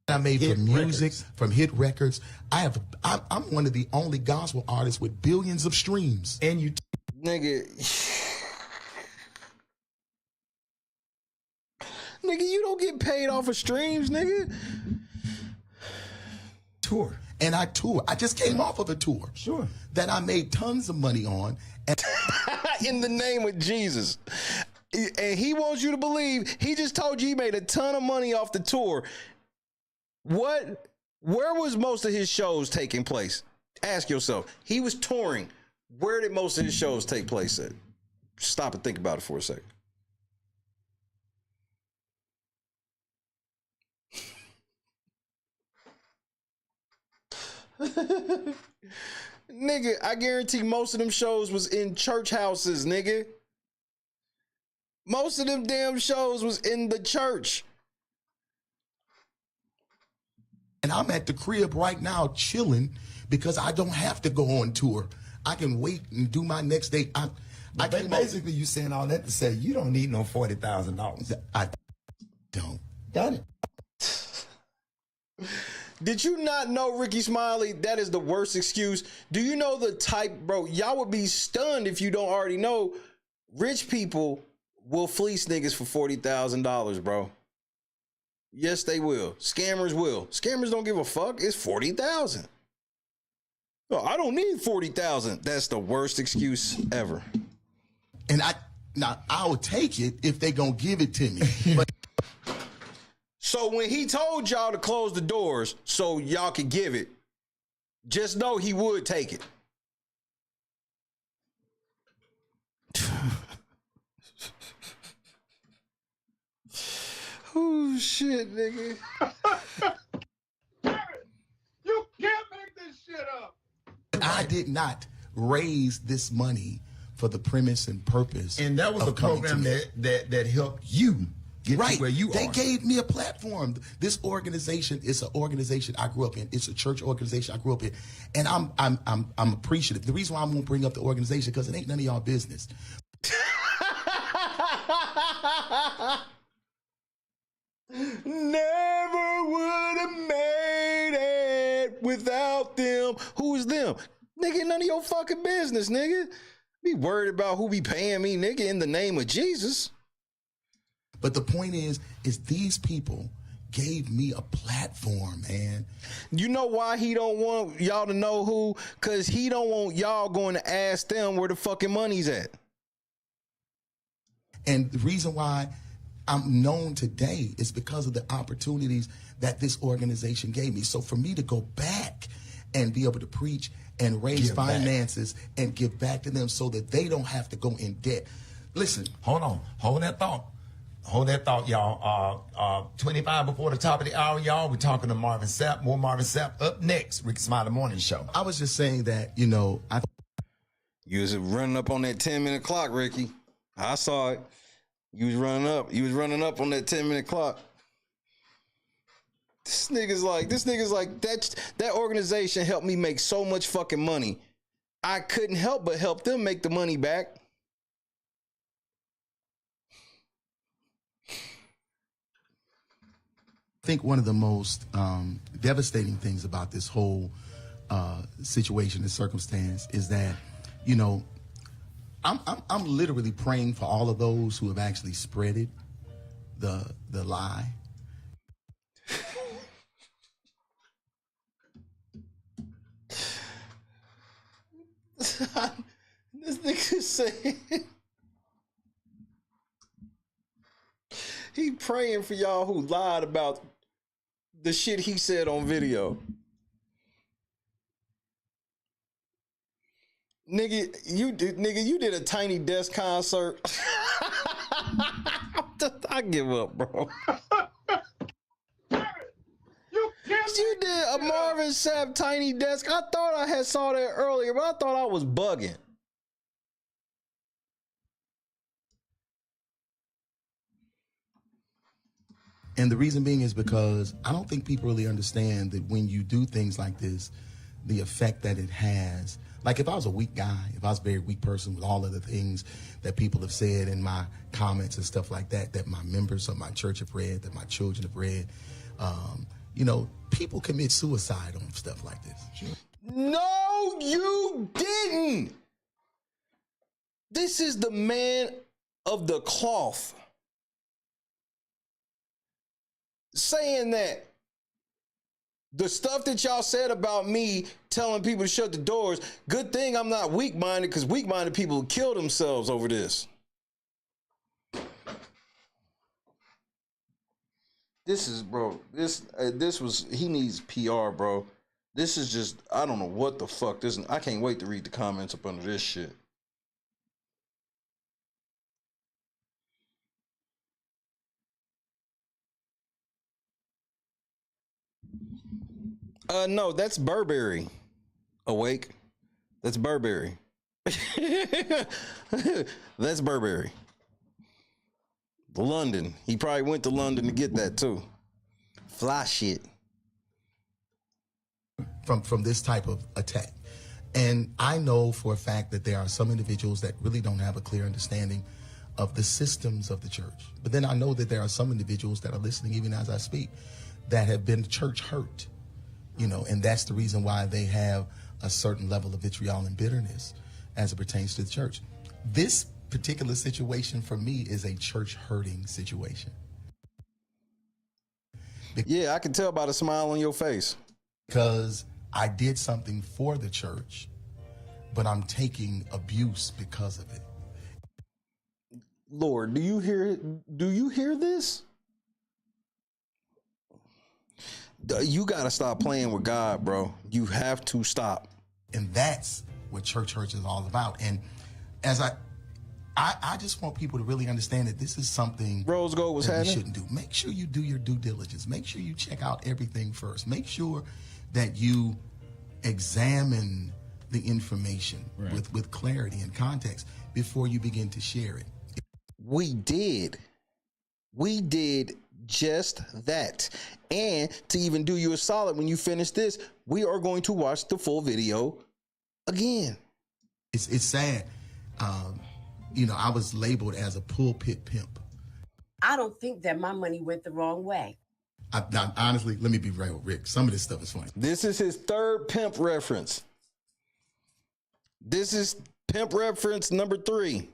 Speaker 15: I made from music, from hit records. I'm one of the only gospel artists with billions of streams.
Speaker 14: And you,
Speaker 17: nigga, you don't get paid off of streams, nigga.
Speaker 15: Tour. And I tour. I just came off of a tour.
Speaker 14: Sure.
Speaker 15: That I made tons of money on. And
Speaker 17: in the name of Jesus. And he wants you to believe he just told you he made a ton of money off the tour. Where was most of his shows taking place? Ask yourself. He was touring. Where did most of his shows take place at? Stop and think about it for a second. Nigga, I guarantee most of them shows was in church houses, nigga. Most of them damn shows was in the church.
Speaker 15: And I'm at the crib right now chilling because I don't have to go on tour. I can wait and do my next day.
Speaker 14: Basically, you saying all that to say you don't need no $40,000.
Speaker 15: I don't.
Speaker 14: Got it.
Speaker 17: Did you not know, Ricky Smiley, that is the worst excuse? Do you know the type, bro? Y'all would be stunned if you don't already know. Rich people will fleece niggas for $40,000, bro. Yes, they will. Scammers will. Scammers don't give a fuck. It's $40,000. Oh, I don't need $40,000. That's the worst excuse ever.
Speaker 15: And I would take it if they gonna give it to me. But
Speaker 17: so when he told y'all to close the doors so y'all could give it, just know he would take it. Oh shit, nigga.
Speaker 14: You can't make this shit up.
Speaker 15: I did not raise this money for the premise and purpose.
Speaker 14: And that was a program that helped you get to where you are.
Speaker 15: They gave me a platform. This organization is an organization I grew up in. It's a church organization I grew up in. And I'm appreciative. The reason why I'm gonna bring up the organization, because it ain't none of y'all business.
Speaker 17: Never would have made it without them. Who is them? Nigga, none of your fucking business, nigga. Be worried about who be paying me, nigga, in the name of Jesus.
Speaker 15: But the point is these people gave me a platform, man.
Speaker 17: You know why he don't want y'all to know who? Because he don't want y'all going to ask them where the fucking money's at.
Speaker 15: And the reason why I'm known today is because of the opportunities that this organization gave me. So for me to go back and be able to preach and raise finances and give back to them so that they don't have to go in debt. Listen.
Speaker 14: Hold on. Hold that thought. Hold that thought, y'all. 25 before the top of the hour, y'all. We're talking to Marvin Sapp. More Marvin Sapp up next. Ricky Smiley Morning Show.
Speaker 15: I was just saying that, you know,
Speaker 17: You was running up on that 10-minute clock, Ricky. I saw it. You was running up. You was running up on that 10-minute clock. This nigga's like that organization helped me make so much fucking money. I couldn't help but help them make the money back.
Speaker 15: I think one of the most devastating things about this whole situation and circumstance is that, you know, I'm literally praying for all of those who have actually spreaded the lie.
Speaker 17: This nigga saying he praying for y'all who lied about the shit he said on video. Nigga, you did a Tiny Desk concert. I give up, bro. You did a Marvin Sapp Tiny Desk. I thought I had saw that earlier, but I thought I was bugging.
Speaker 15: And the reason being is because I don't think people really understand that when you do things like this, the effect that it has. Like if I was a weak guy, if I was a very weak person with all of the things that people have said in my comments and stuff like that, that my members of my church have read, that my children have read, you know, people commit suicide on stuff like this.
Speaker 17: No, you didn't. This is the man of the cloth saying that the stuff that y'all said about me telling people to shut the doors, good thing I'm not weak-minded, because weak-minded people kill themselves over this. This is, bro, this was, he needs PR, bro. This is just, I don't know what the fuck this is. I can't wait to read the comments up under this shit. No, that's Burberry. Awake. That's Burberry. That's Burberry. London. He probably went to London to get that too. Fly shit.
Speaker 15: From this type of attack. And I know for a fact that there are some individuals that really don't have a clear understanding of the systems of the church. But then I know that there are some individuals that are listening even as I speak that have been church hurt. You know, and that's the reason why they have a certain level of vitriol and bitterness as it pertains to the church. This particular situation for me is a church hurting situation.
Speaker 17: Yeah, I can tell by the smile on your face.
Speaker 15: Because I did something for the church, but I'm taking abuse because of it.
Speaker 17: Lord, do you hear this? You got to stop playing with God, bro. You have to stop.
Speaker 15: And that's what church hurt is all about. And as I just want people to really understand that this is something
Speaker 17: Rose Gold was
Speaker 15: that we shouldn't do. Make sure you do your due diligence. Make sure you check out everything first. Make sure that you examine the information with clarity and context before you begin to share it.
Speaker 17: We did just that. And to even do you a solid, when you finish this, we are going to watch the full video again.
Speaker 15: It's sad. You know, I was labeled as a pulpit pimp.
Speaker 19: I don't think that my money went the wrong way.
Speaker 15: Honestly, let me be real, Rick. Some of this stuff is funny.
Speaker 17: This is his third pimp reference. This is pimp reference number 3.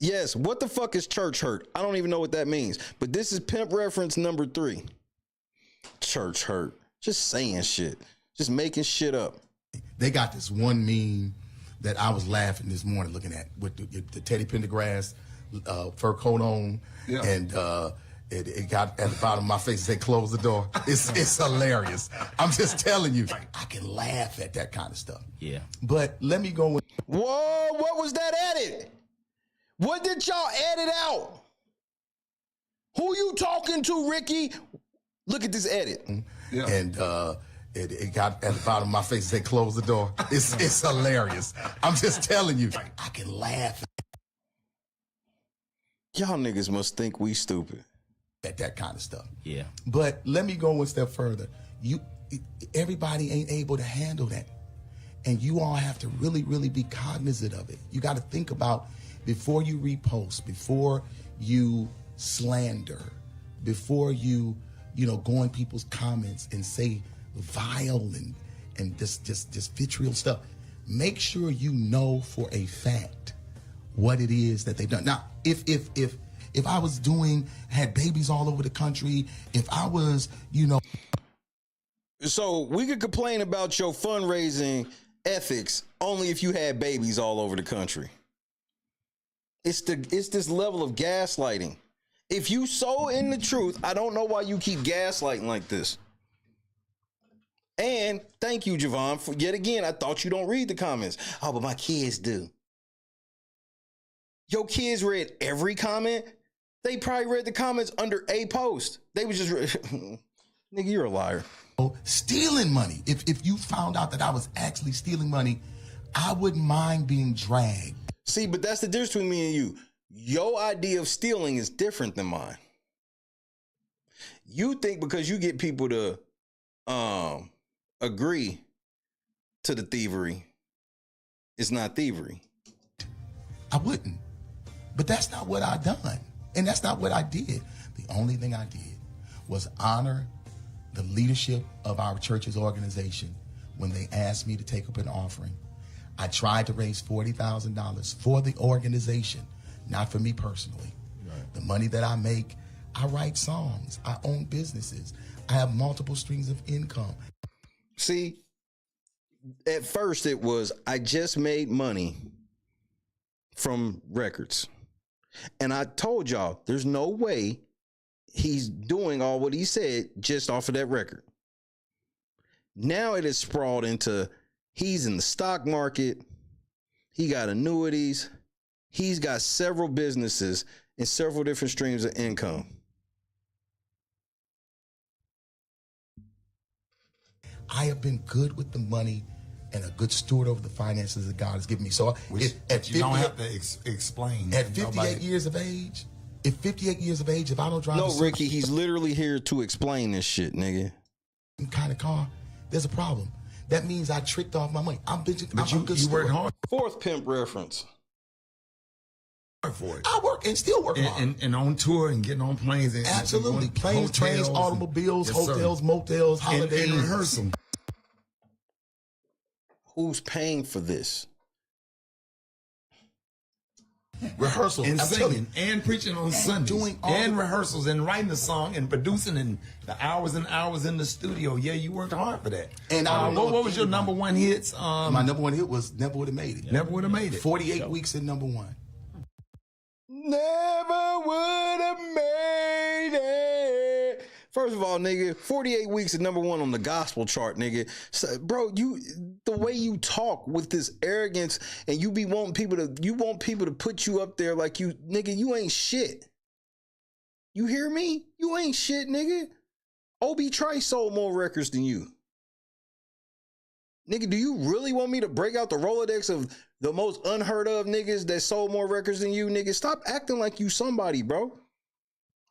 Speaker 17: Yes, what the fuck is church hurt? I don't even know what that means. But this is pimp reference number 3. Church hurt. Just saying shit. Just making shit up.
Speaker 15: They got this one meme that I was laughing this morning looking at with the Teddy Pendergrass fur coat on, and it got at the bottom of my face and said, "Close the door." It's hilarious. I'm just telling you, I can laugh at that kind of stuff.
Speaker 20: Yeah.
Speaker 15: But let me go with.
Speaker 17: Whoa, what was that edit? What did y'all edit out? Who you talking to, Ricky? Look at this edit.
Speaker 15: Yeah. And it got at the bottom of my face and said, close the door. It's hilarious. I'm just telling you, I can laugh
Speaker 17: Y'all niggas must think we stupid.
Speaker 15: At that kind of stuff.
Speaker 17: Yeah.
Speaker 15: But let me go one step further. Everybody ain't able to handle that. And you all have to really, really be cognizant of it. You got to think about before you repost, before you slander, before you go in people's comments and say vile and just vitriol stuff. Make sure you know for a fact what it is that they've done. Now, if I was had babies all over the country, if I was,
Speaker 17: So we could complain about your fundraising ethics only if you had babies all over the country. It's this level of gaslighting. If you so in the truth, I don't know why you keep gaslighting like this. And thank you, Javon, for yet again, I thought you don't read the comments. Oh, but my kids do. Your kids read every comment? They probably read the comments under a post. They was just, nigga, you're a liar.
Speaker 15: Stealing money. If you found out that I was actually stealing money, I wouldn't mind being dragged.
Speaker 17: See, but that's the difference between me and you. Your idea of stealing is different than mine. You think because you get people to agree to the thievery, it's not thievery.
Speaker 15: I wouldn't. But that's not what I done. And that's not what I did. The only thing I did was honor the leadership of our church's organization when they asked me to take up an offering. I tried to raise $40,000 for the organization, not for me personally. Right. The money that I make, I write songs, I own businesses, I have multiple streams of income.
Speaker 17: See, at first it was, I just made money from records. And I told y'all, there's no way he's doing all what he said just off of that record. Now it is sprawled into he's in the stock market. He got annuities. He's got several businesses and several different streams of income.
Speaker 15: I have been good with the money and a good steward over the finances that God has given me. So
Speaker 14: you don't have to explain.
Speaker 15: At 58 years of age, if I don't drive
Speaker 17: No, Ricky, he's literally here to explain this shit, nigga.
Speaker 15: Kind of car, there's a problem. That means I tricked off my money. I'm good.
Speaker 14: You work hard.
Speaker 17: Fourth pimp reference.
Speaker 14: For it.
Speaker 15: I work and still work hard.
Speaker 14: And on tour and getting on planes. And
Speaker 15: absolutely. Planes, trains, automobiles, hotels, motels, holidays.
Speaker 14: And rehearsal.
Speaker 17: Who's paying for this?
Speaker 14: Rehearsals and singing and preaching on Sundays and rehearsals and writing the song and producing and the hours and hours in the studio. Yeah, you worked hard for that. And what was your number one hits?
Speaker 15: My number one hit was Never Would Have Made It.
Speaker 14: Never Would Have Made It.
Speaker 15: 48 weeks in number one.
Speaker 17: Never would have made it. First of all, nigga, 48 weeks at number one on the gospel chart, nigga. So, bro, the way you talk with this arrogance and you want people to put you up there like you, nigga, you ain't shit. You hear me? You ain't shit, nigga. Obi Trice sold more records than you. Nigga, do you really want me to break out the Rolodex of the most unheard of niggas that sold more records than you, nigga? Stop acting like you somebody, bro.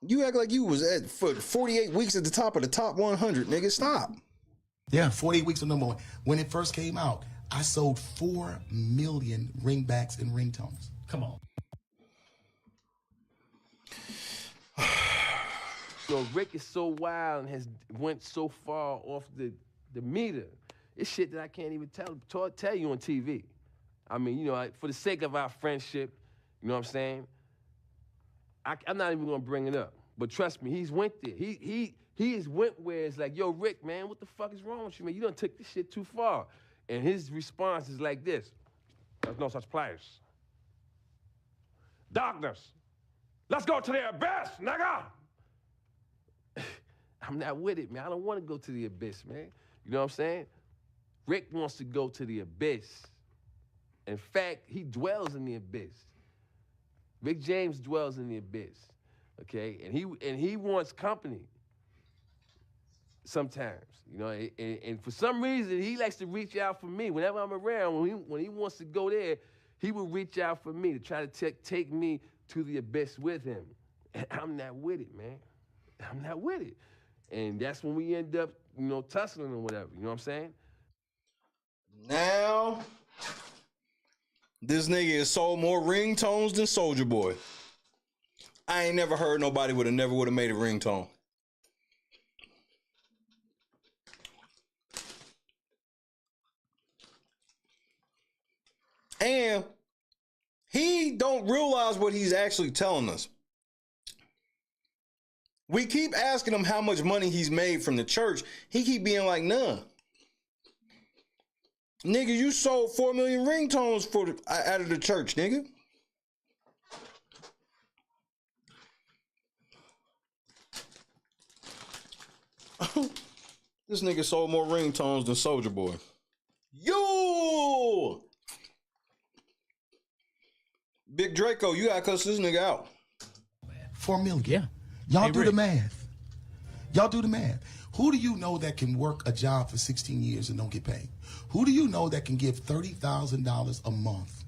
Speaker 17: You act like you was at for 48 weeks at the top of the top 100, nigga. Stop.
Speaker 15: Yeah, 48 weeks of number one. When it first came out, I sold 4 million ringbacks and ringtones.
Speaker 20: Come on.
Speaker 16: So Rick is so wild and has went so far off the meter. It's shit that I can't even tell you on TV. I mean, for the sake of our friendship, you know what I'm saying? I'm not even gonna bring it up. But trust me, he's went there. He has went where it's like, yo, Rick, man, what the fuck is wrong with you, man? You done took this shit too far. And his response is like this. There's no such place. Darkness. Let's go to the abyss, nigga. I'm not with it, man. I don't want to go to the abyss, man. You know what I'm saying? Rick wants to go to the abyss. In fact, he dwells in the abyss. Rick James dwells in the abyss. okay? And he wants company sometimes, you know, and for some reason, he likes to reach out for me. Whenever I'm around, when he wants to go there, he will reach out for me to try to take me to the abyss with him. And I'm not with it, man. I'm not with it. And that's when we end up, you know, tussling or whatever, you know what I'm saying?
Speaker 17: Now, this nigga has sold more ringtones than Soulja Boy. I ain't never heard nobody never would have made a ringtone. And he don't realize what he's actually telling us. We keep asking him how much money he's made from the church. He keep being like, none. Nigga, you sold 4 million ringtones out of the church, nigga. This nigga sold more ringtones than Soulja Boy. Yo! Big Draco, you gotta cuss this nigga out.
Speaker 15: 4 million.
Speaker 20: Yeah.
Speaker 15: Y'all
Speaker 20: Hey,
Speaker 15: do
Speaker 20: Rick.
Speaker 15: the math. Y'all do the math. Who do you know that can work a job for 16 years and don't get paid? Who do you know that can give $30,000 a month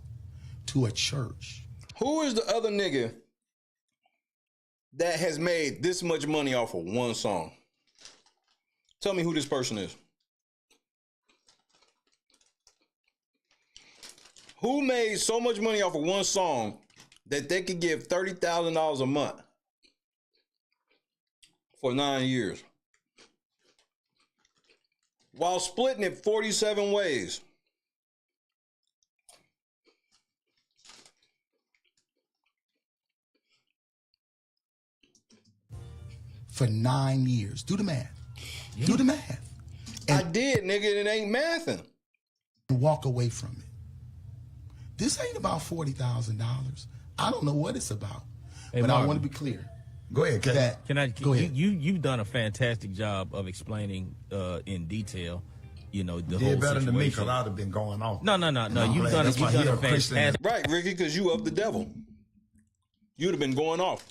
Speaker 15: to a church?
Speaker 17: Who is the other nigga that has made this much money off of one song? Tell me who this person is. Who made so much money off of one song that they could give $30,000 a month for 9 years? While splitting it 47 ways.
Speaker 15: For 9 years. Do the math. Yeah. Do the math.
Speaker 17: I did, nigga, and it ain't mathing.
Speaker 15: And walk away from it. This ain't about $40,000. I don't know what it's about.
Speaker 20: Hey,
Speaker 15: but
Speaker 20: Marvin.
Speaker 15: I want to be clear.
Speaker 14: Go ahead, Kay.
Speaker 15: Go ahead.
Speaker 20: You've done a fantastic job of explaining in detail, you know, the
Speaker 14: You
Speaker 20: whole
Speaker 14: did better than me
Speaker 20: situation.
Speaker 14: because I'd have been going off.
Speaker 20: No. You've done a fantastic.
Speaker 17: Right, Ricky, because you of the devil. You'd have been going off.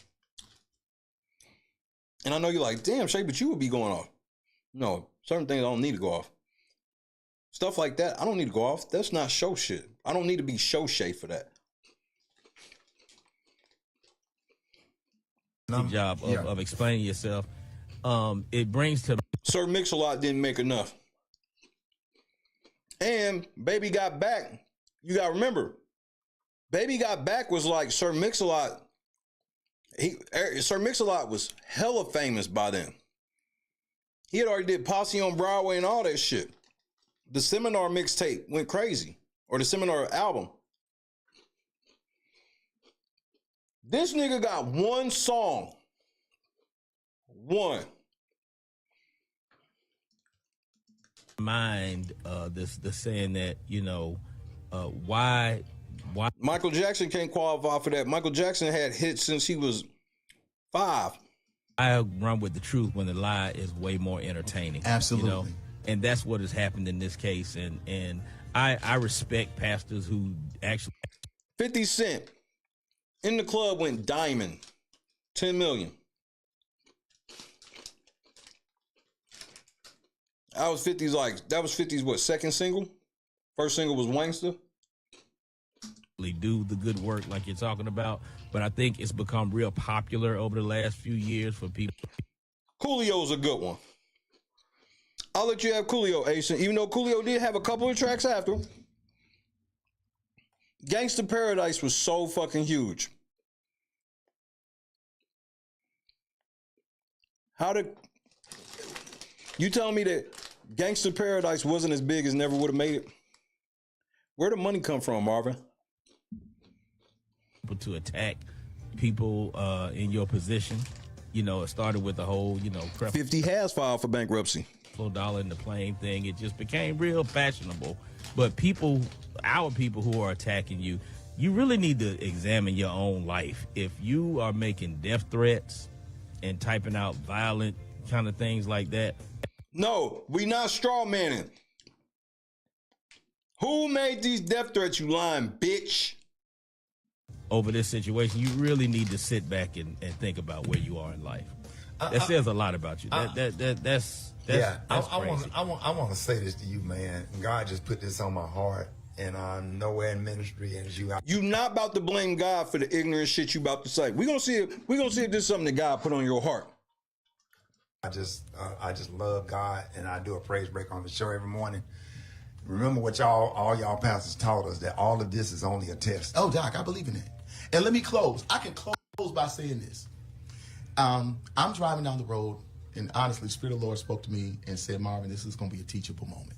Speaker 17: And I know you're like, damn, Shay, but you would be going off. No, certain things I don't need to go off. Stuff like that, I don't need to go off. That's not show shit. I don't need to be show Shay for that.
Speaker 20: Job of explaining yourself. It brings to
Speaker 17: Sir Mix-a-Lot didn't make enough. And Baby Got Back, you gotta remember, Baby Got Back was like Sir Mix-a-Lot. Sir Mix-a-Lot was hella famous by then. He had already did Posse on Broadway and all that shit. The Seminar mixtape went crazy, or the Seminar album. This nigga got one song. One.
Speaker 20: mind the saying that, you know, why
Speaker 17: Michael Jackson can't qualify for that. Michael Jackson had hits since he was 5.
Speaker 20: I run with the truth when the lie is way more entertaining.
Speaker 15: Absolutely.
Speaker 20: You know? And that's what has happened in this case. And I respect pastors who actually.
Speaker 17: 50 Cent in the club went diamond. 10 million. That was 50's what, second single? First single was Wangsta.
Speaker 20: Do the good work like you're talking about, but I think it's become real popular over the last few years for people.
Speaker 17: Coolio's a good one. I'll let you have Coolio, Ace, even though Coolio did have a couple of tracks after. Gangsta Paradise was so fucking huge. How did you tell me that Gangsta Paradise wasn't as big as Never Would Have Made It? Where did money come from, Marvin?
Speaker 20: To attack people in your position. You know, it started with the whole,
Speaker 17: 50 has filed for bankruptcy.
Speaker 20: $1 in the plane thing. It just became real fashionable. But our people who are attacking you, you really need to examine your own life. If you are making death threats and typing out violent kind of things like that.
Speaker 17: No, we not straw manning. Who made these death threats, you lying bitch?
Speaker 20: over this situation, you really need to sit back and think about where you are in life. That says a lot about you. That's crazy.
Speaker 14: I want to say this to you, man. God just put this on my heart, and I'm nowhere in ministry as you.
Speaker 17: You not about to blame God for the ignorant shit you about to say. We're gonna see if this is something that God put on your heart.
Speaker 14: I just love God, and I do a praise break on the show every morning. Remember what all y'all pastors taught us, that all of this is only a test.
Speaker 15: Oh, Doc, I believe in that. And let me close. I can close by saying this. I'm driving down the road, and honestly, the Spirit of the Lord spoke to me and said, Marvin, this is going to be a teachable moment.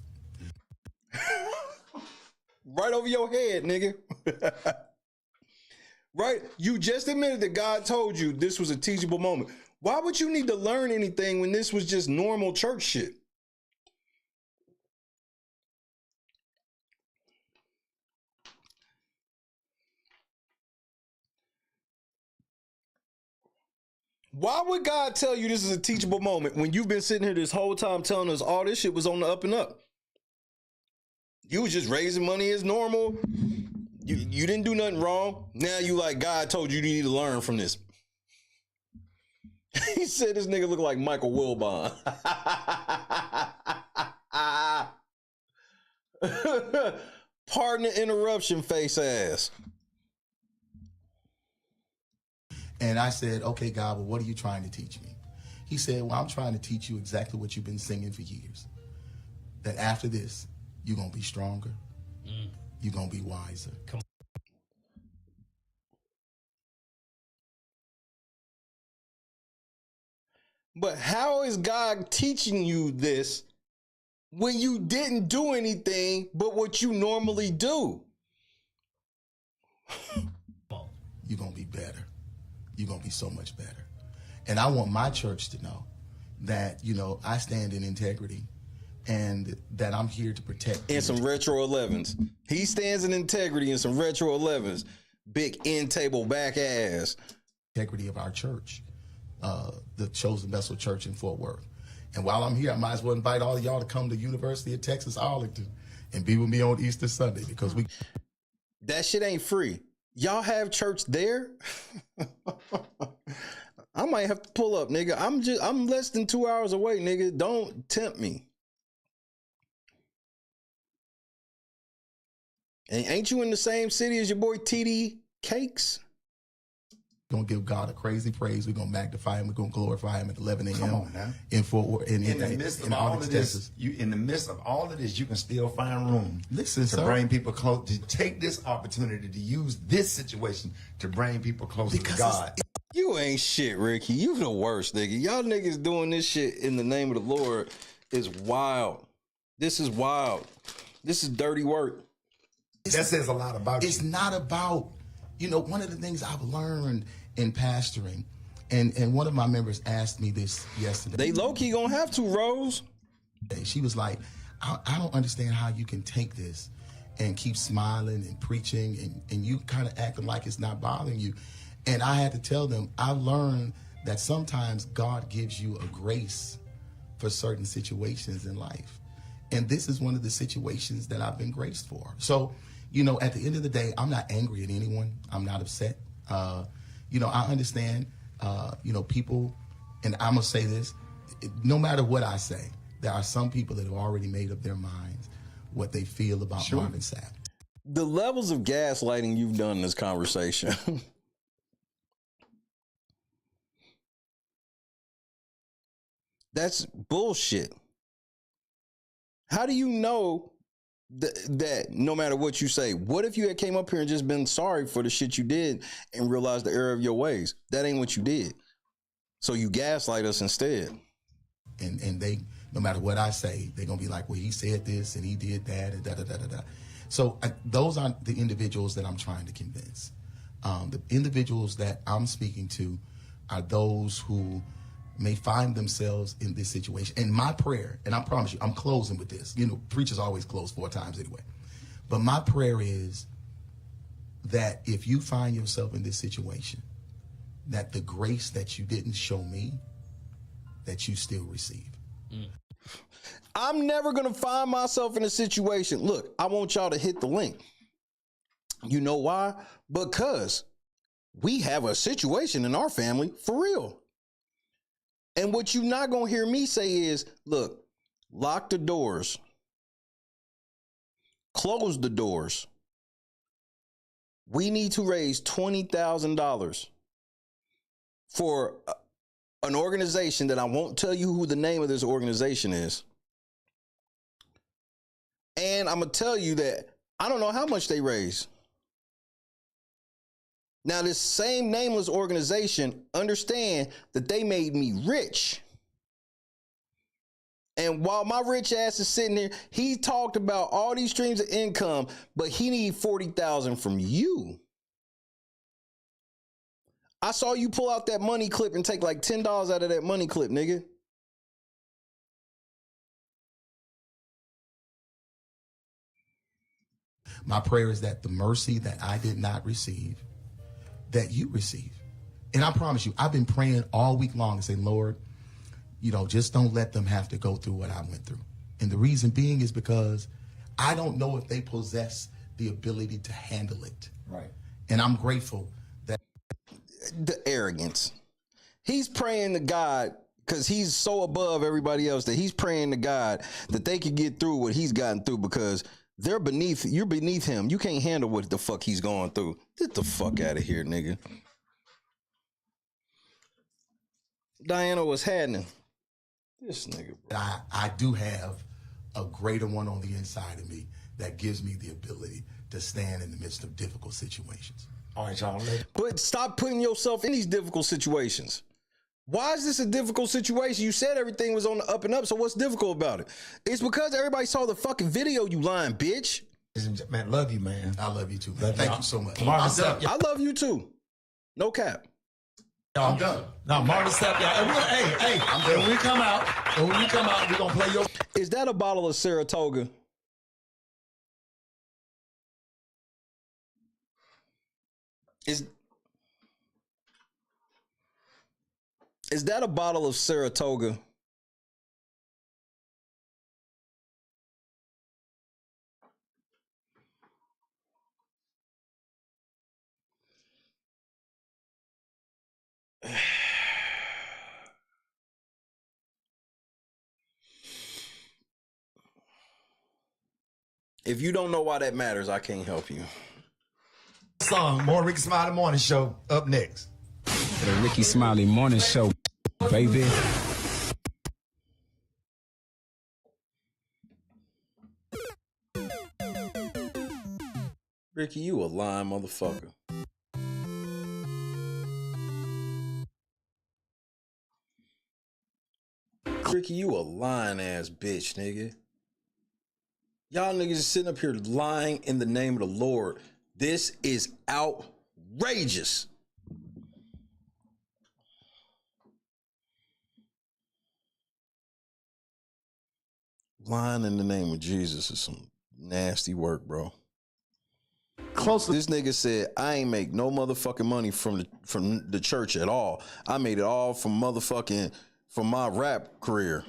Speaker 17: Right over your head, nigga. Right? You just admitted that God told you this was a teachable moment. Why would you need to learn anything when this was just normal church shit? Why would God tell you this is a teachable moment when you've been sitting here this whole time telling us all this shit was on the up and up? You was just raising money as normal. You didn't do nothing wrong. Now you like, God told you need to learn from this. He said this nigga look like Michael Wilbon. Pardon the interruption, face ass.
Speaker 15: And I said, okay, God, well, what are you trying to teach me? He said, well, I'm trying to teach you exactly what you've been singing for years. That after this, you're going to be stronger. You're going to be wiser.
Speaker 17: But how is God teaching you this when you didn't do anything but what you normally do?
Speaker 15: You're going to be better. You're going to be so much better. And I want my church to know that, you know, I stand in integrity and that I'm here to protect.
Speaker 17: And some retro 11s. He stands in integrity in some retro 11s. Big end table back ass.
Speaker 15: Integrity of our church, the Chosen Vessel Church in Fort Worth. And while I'm here, I might as well invite all of y'all to come to University of Texas, Arlington and be with me on Easter Sunday because we...
Speaker 17: That shit ain't free. Y'all have church there? I might have to pull up, nigga. I'm less than 2 hours away, nigga. Don't tempt me. And ain't you in the same city as your boy TD Cakes?
Speaker 15: We're going to give God a crazy praise. We're going to magnify him. We're going to glorify him at 11 a.m.
Speaker 14: Come on now.
Speaker 15: In Fort Worth. In
Speaker 14: the midst of all of this, in the midst of all of this, you can still find room to bring people close, to take this opportunity to use this situation to bring people closer to God.
Speaker 17: You ain't shit, Ricky. You the worst, nigga. Y'all niggas doing this shit in the name of the Lord is wild. This is wild. This is dirty work.
Speaker 14: That says a lot about you.
Speaker 15: It's not about, you know, one of the things I've learned in pastoring, and one of my members asked me this yesterday.
Speaker 17: They low-key gonna have to, Rose.
Speaker 15: She was like, I don't understand how you can take this and keep smiling and preaching and you kind of acting like it's not bothering you. And I had to tell them, I learned that sometimes God gives you a grace for certain situations in life. And this is one of the situations that I've been graced for. So, you know, at the end of the day, I'm not angry at anyone. I'm not upset. You know, I understand, you know, people, and I'm going to say this, no matter what I say, there are some people that have already made up their minds what they feel about Marvin Sapp.
Speaker 17: The levels of gaslighting you've done in this conversation. That's bullshit. How do you know that no matter what you say, what if you had came up here and just been sorry for the shit you did and realized the error of your ways? That ain't what you did. So you gaslight us instead.
Speaker 15: And they, no matter what I say, they're going to be like, well, he said this and he did that and da-da-da-da-da. So those aren't the individuals that I'm trying to convince. The individuals that I'm speaking to are those who may find themselves in this situation. And my prayer, and I promise you, I'm closing with this. You know, preachers always close 4 times anyway. But my prayer is that if you find yourself in this situation, that the grace that you didn't show me, that you still receive.
Speaker 17: I'm never going to find myself in a situation. Look, I want y'all to hit the link. You know why? Because we have a situation in our family for real. And what you're not going to hear me say is, look, lock the doors, close the doors. We need to raise $20,000 for an organization that I won't tell you who the name of this organization is. And I'm going to tell you that I don't know how much they raise. Now, this same nameless organization, understand that they made me rich. And while my rich ass is sitting here, he talked about all these streams of income, but he need $40,000 from you. I saw you pull out that money clip and take like $10 out of that money clip, nigga.
Speaker 15: My prayer is that the mercy that I did not receive, that you receive. And I promise you, I've been praying all week long and saying, Lord, just don't let them have to go through what I went through. And the reason being is because I don't know if they possess the ability to handle it.
Speaker 17: Right.
Speaker 15: And I'm grateful that
Speaker 17: the arrogance. He's praying to God because he's so above everybody else that he's praying to God that they could get through what he's gotten through because you're beneath him. You can't handle what the fuck he's going through. Get the fuck out of here, nigga. Diana was happening. This nigga, bro.
Speaker 15: I do have a greater one on the inside of me that gives me the ability to stand in the midst of difficult situations.
Speaker 14: All right, y'all.
Speaker 17: But stop putting yourself in these difficult situations. Why is this a difficult situation? You said everything was on the up and up, so what's difficult about it? It's because everybody saw the fucking video, you lying bitch.
Speaker 14: Man, love you, man.
Speaker 15: I love you too, man. Thank you so much.
Speaker 14: Marvin Sapp,
Speaker 17: I love you too. No cap.
Speaker 14: I'm done. No, Marvin Sapp, hey, when we come out, we're gonna play your.
Speaker 17: Is that a bottle of Saratoga? Is that a bottle of Saratoga? If you don't know why that matters, I can't help you.
Speaker 14: Song, more Ricky Smiley Morning Show up next.
Speaker 21: The Ricky Smiley Morning Show, baby.
Speaker 17: Ricky, you a lying motherfucker. Ricky, you a lying ass bitch, nigga. Y'all niggas is sitting up here lying in the name of the Lord. This is outrageous. Lying in the name of Jesus is some nasty work, bro. Close. This nigga said, I ain't make no motherfucking money from the church at all. I made it all from my rap career.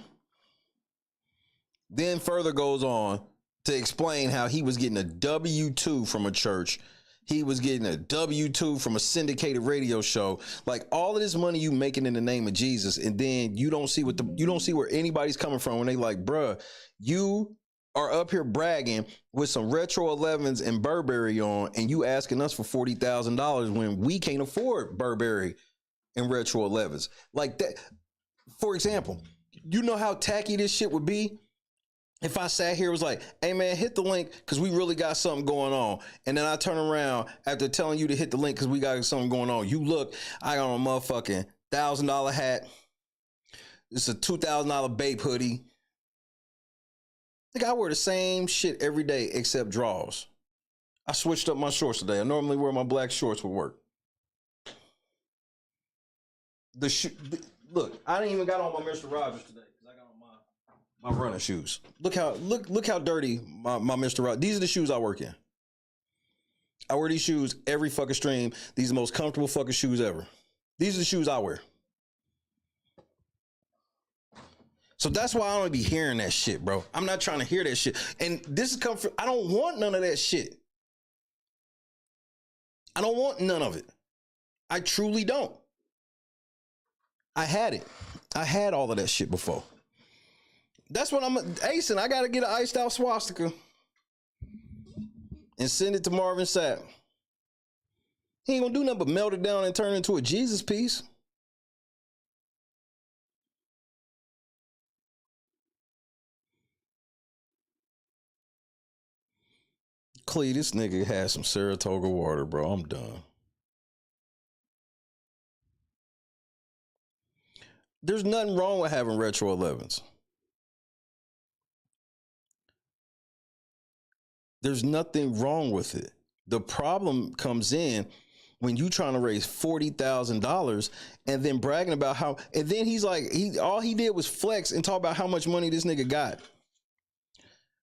Speaker 17: Then further goes on to explain how he was getting a W-2 from a church. He was getting a W-2 from a syndicated radio show. Like all of this money you making in the name of Jesus, and then you don't see where anybody's coming from when they like, bruh, you are up here bragging with some retro 11s and Burberry on, and you asking us for $40,000 when we can't afford Burberry and retro 11s. Like that. For example, you know how tacky this shit would be if I sat here and was like, hey man, hit the link because we really got something going on. And then I turn around after telling you to hit the link because we got something going on. You look, I got on a motherfucking $1,000 hat. It's a $2,000 Bape hoodie. Like I wear the same shit every day except drawers. I switched up my shorts today. I normally wear my black shorts with work. Look, I didn't even got on my Mr. Rogers today because I got on my running shoes. Look how dirty my Mr. Rogers. These are the shoes I work in. I wear these shoes every fucking stream. These are the most comfortable fucking shoes ever. These are the shoes I wear. So that's why I don't be hearing that shit, bro. I'm not trying to hear that shit. And this is comfort. I don't want none of that shit. I don't want none of it. I truly don't. I had it. I had all of that shit before. That's what I'm acing. I gotta get an iced out swastika and send it to Marvin Sapp. He ain't gonna do nothing but melt it down and turn it into a Jesus piece. Clee, this nigga has some Saratoga water, bro. I'm done. There's nothing wrong with having retro 11s. There's nothing wrong with it. The problem comes in when you trying to raise $40,000 and then bragging about how, and then he's like, all he did was flex and talk about how much money this nigga got.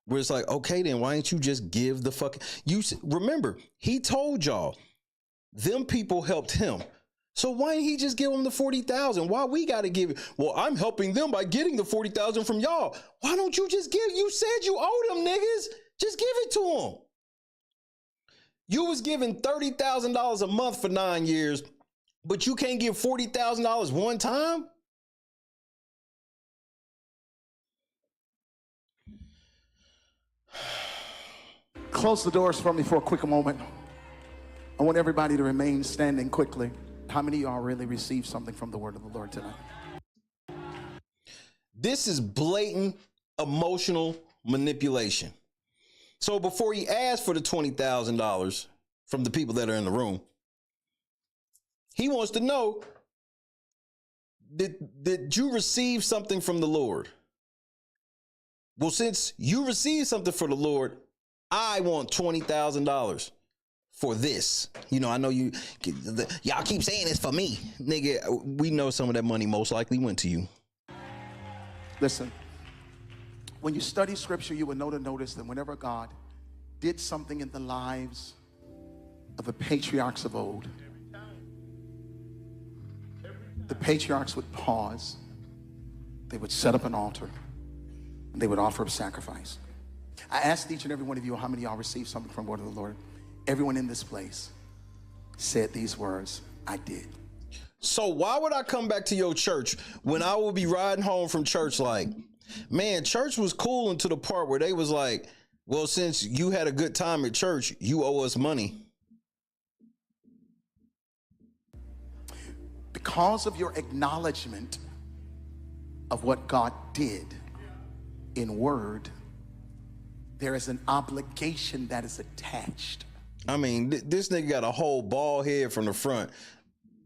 Speaker 17: Where it's like, okay, then why didn't you just give the fucking, remember, he told y'all, them people helped him. So why didn't he just give them the 40,000? Why we got to give it? Well, I'm helping them by getting the 40,000 from y'all. Why don't you just give? You said you owed them niggas. Just give it to them. You was giving $30,000 a month for 9 years, but you can't give $40,000 one time?
Speaker 1: Close the doors for me for a quick moment. I want everybody to remain standing quickly. How many of y'all really received something from the word of the Lord tonight?
Speaker 17: This is blatant emotional manipulation. So before he asked for the $20,000 from the people that are in the room, he wants to know, did you receive something from the Lord? Well, since you received something for the Lord, I want $20,000 for this. You know, I know y'all keep saying it's for me. Nigga, we know some of that money most likely went to you.
Speaker 1: Listen, when you study scripture, you will notice that whenever God did something in the lives of the patriarchs of old, the patriarchs would pause, they would set up an altar, and they would offer up sacrifice. I asked each and every one of you how many of y'all received something from the word of the Lord. Everyone in this place said these words, I did.
Speaker 17: So why would I come back to your church when I will be riding home from church like, man, church was cool until the part where they was like, well, since you had a good time at church, you owe us money.
Speaker 1: Because of your acknowledgement of what God did in word, there is an obligation that is attached.
Speaker 17: I mean, this nigga got a whole bald head from the front.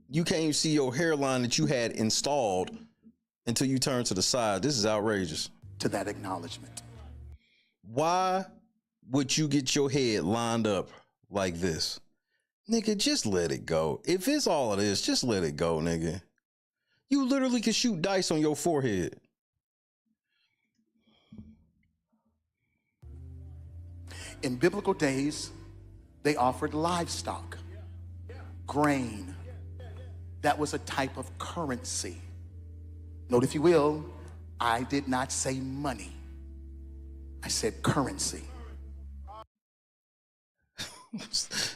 Speaker 17: You can't even see your hairline that you had installed until you turn to the side. This is outrageous.
Speaker 1: To that acknowledgement.
Speaker 17: Why would you get your head lined up like this? Nigga, just let it go. If it's all it is, just let it go, nigga. You literally can shoot dice on your forehead.
Speaker 1: In biblical days, they offered livestock, grain. That was a type of currency. Note, if you will, I did not say money. I said currency.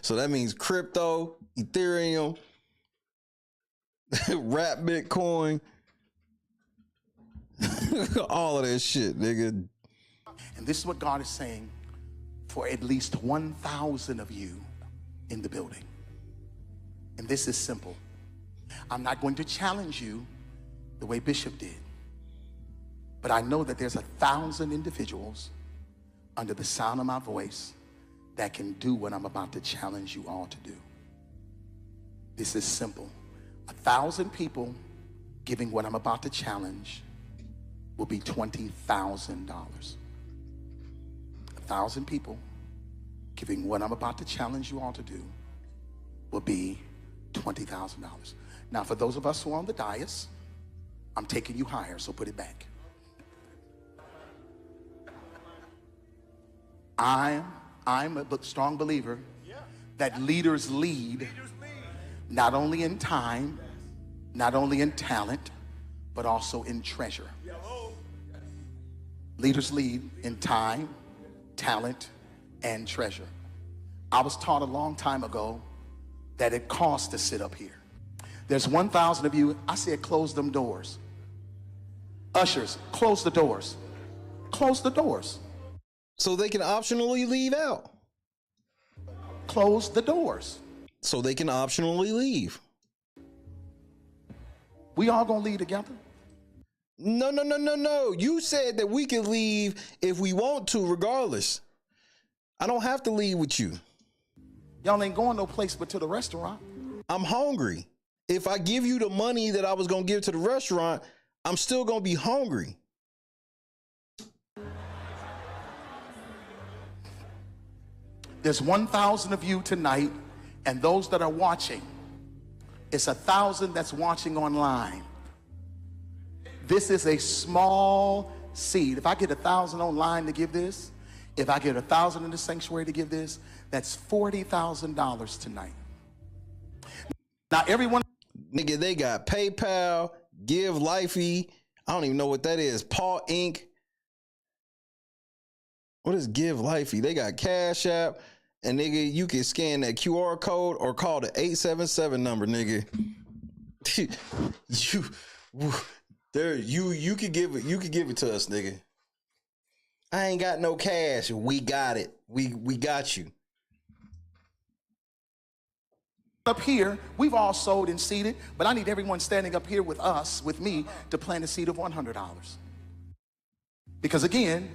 Speaker 17: So that means crypto, Ethereum, rap Bitcoin, all of that shit, nigga.
Speaker 1: And this is what God is saying for at least 1,000 of you in the building. And this is simple. I'm not going to challenge you the way Bishop did, but I know that there's 1,000 individuals under the sound of my voice that can do what I'm about to challenge you all to do. This is simple. 1,000 people giving what I'm about to challenge will be $20,000. 1,000 people giving what I'm about to challenge you all to do will be $20,000. Now, for those of us who are on the dais, I'm taking you higher, so put it back. I'm a strong believer that leaders lead not only in time, not only in talent, but also in treasure. Leaders lead in time, talent, and treasure. I was taught a long time ago that it costs to sit up here. There's 1,000 of you. I said close them doors. Ushers, close the doors. Close the doors.
Speaker 17: So they can optionally leave out.
Speaker 1: Close the doors.
Speaker 17: So they can optionally leave.
Speaker 1: We all gonna leave together?
Speaker 17: No, no, no, no, no. You said that we can leave if we want to, regardless. I don't have to leave with you.
Speaker 1: Y'all ain't going no place but to the restaurant.
Speaker 17: I'm hungry. If I give you the money that I was gonna give to the restaurant, I'm still gonna be hungry.
Speaker 1: There's 1,000 of you tonight, and those that are watching, it's 1,000 that's watching online. This is a small seed. If I get 1,000 online to give this, if I get 1,000 in the sanctuary to give this, that's $40,000 tonight. Now everyone,
Speaker 17: nigga, they got PayPal, Give Lifey. I don't even know what that is. Paul Inc. What is Give Lifey? They got Cash App, and nigga, you can scan that QR code or call the 877 number, nigga. You could give it to us, nigga. I ain't got no cash. We got it. We got you.
Speaker 1: up here, we've all sold and seeded, but I need everyone standing up here with us, with me, to plant a seed of $100. Because again,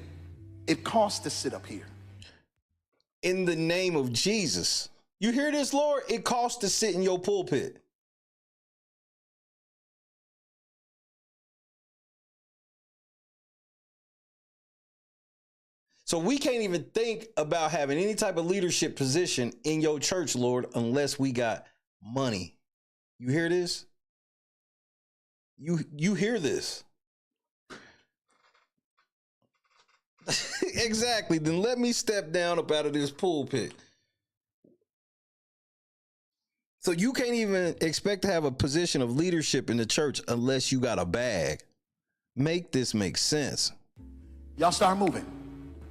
Speaker 1: it costs to sit up here.
Speaker 17: In the name of Jesus. You hear this, Lord? It costs to sit in your pulpit. So we can't even think about having any type of leadership position in your church, Lord, unless we got money. You hear this? You hear this? Exactly. Then let me step down up out of this pulpit. So you can't even expect to have a position of leadership in the church unless you got a bag. Make this make sense.
Speaker 1: Y'all start moving.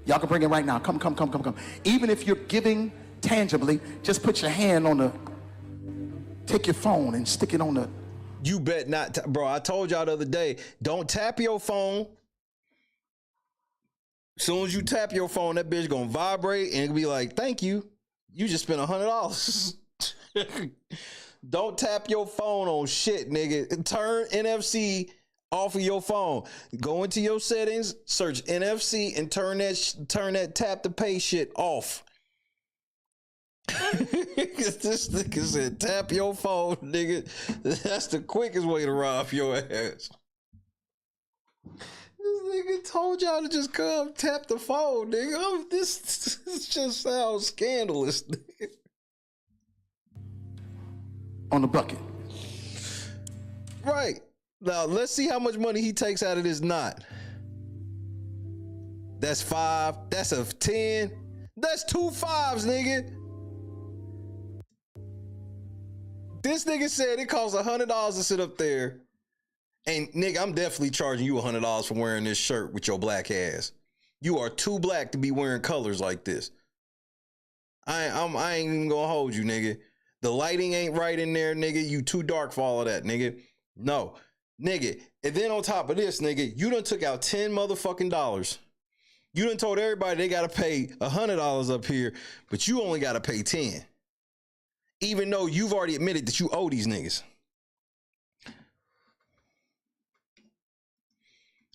Speaker 1: Y'all can bring it right now. Come. Even if you're giving tangibly, just put your hand on the, take your phone and stick it on the.
Speaker 17: You bet not, bro. I told y'all the other day, don't tap your phone. As soon as you tap your phone, that bitch gonna vibrate and it'll be like, thank you. You just spent $100. Don't tap your phone on shit, nigga. Turn NFC off of your phone. Go into your settings, search NFC, and turn that tap to pay shit off. This nigga said, tap your phone, nigga. That's the quickest way to rob your ass. This nigga told y'all to just come tap the phone, nigga. This just sounds scandalous, nigga.
Speaker 1: On the bucket.
Speaker 17: Right. Now, let's see how much money he takes out of this knot. That's 5. That's a 10. That's 2 5s, nigga. This nigga said it costs $100 to sit up there. And nigga, I'm definitely charging you $100 for wearing this shirt with your black ass. You are too black to be wearing colors like this. I ain't even gonna hold you, nigga. The lighting ain't right in there, nigga. You too dark for all of that, nigga. No, nigga. And then on top of this, nigga, you done took out $10 motherfucking dollars. You done told everybody they gotta pay $100 up here, but you only gotta pay 10. Even though you've already admitted that you owe these niggas.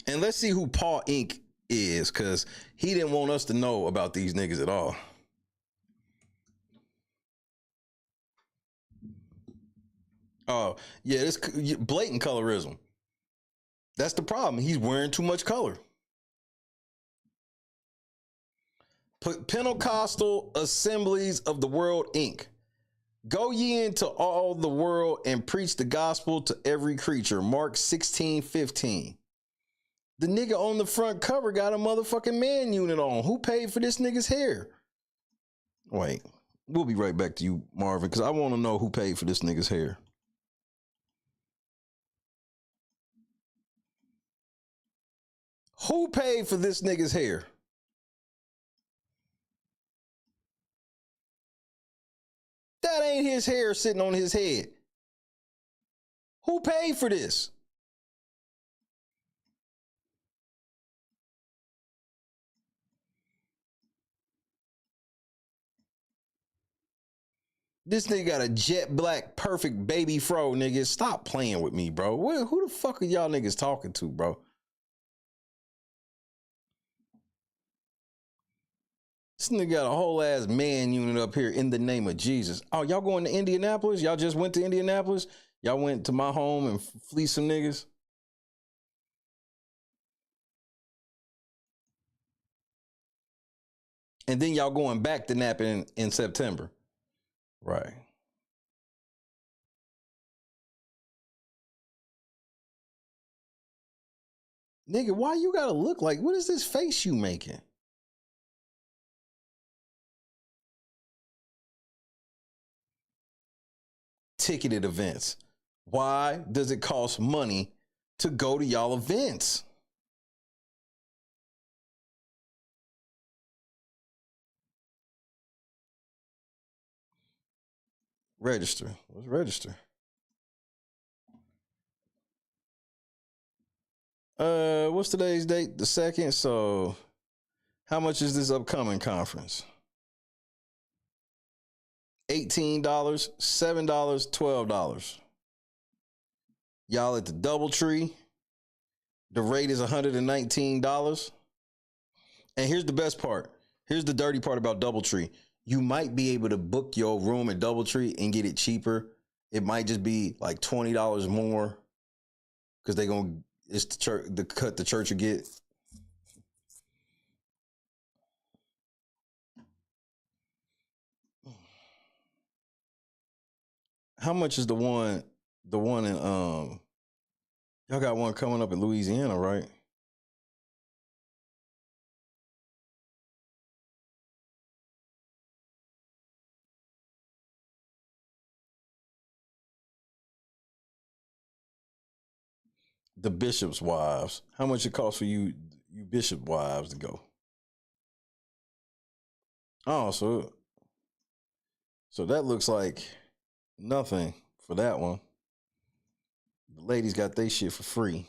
Speaker 17: And let's see who Paul Inc. is, because he didn't want us to know about these niggas at all. Oh, yeah, this blatant colorism. That's the problem. He's wearing too much color. Pentecostal Assemblies of the World, Inc. Go ye into all the world and preach the gospel to every creature. Mark 16:15. The nigga on the front cover got a motherfucking man unit on. Who paid for this nigga's hair? Wait, we'll be right back to you, Marvin, because I want to know who paid for this nigga's hair. Who paid for this nigga's hair? That ain't his hair sitting on his head. Who paid for this? This nigga got a jet black perfect baby fro, nigga. Stop playing with me, bro. Who the fuck are y'all niggas talking to, bro? This nigga got a whole ass man unit up here in the name of Jesus. Oh, y'all going to Indianapolis? Y'all just went to Indianapolis? Y'all went to my home and fleeced some niggas? And then y'all going back to Napa in September. Right. Nigga, why you gotta look like, what is this face you making? Ticketed events. Why does it cost money to go to y'all events? Register. Let's register. What's today's date? The 2nd. So how much is this upcoming conference? $18, $7, $12. Y'all at the DoubleTree. The rate is $119. And here's the best part. Here's the dirty part about DoubleTree. You might be able to book your room at DoubleTree and get it cheaper. It might just be like $20 more because it's the church, the cut the church will get. How much is the one in y'all got one coming up in Louisiana, right? The bishop's wives. How much it costs for you bishop wives to go? Oh, so that looks like nothing for that one. The ladies got their shit for free.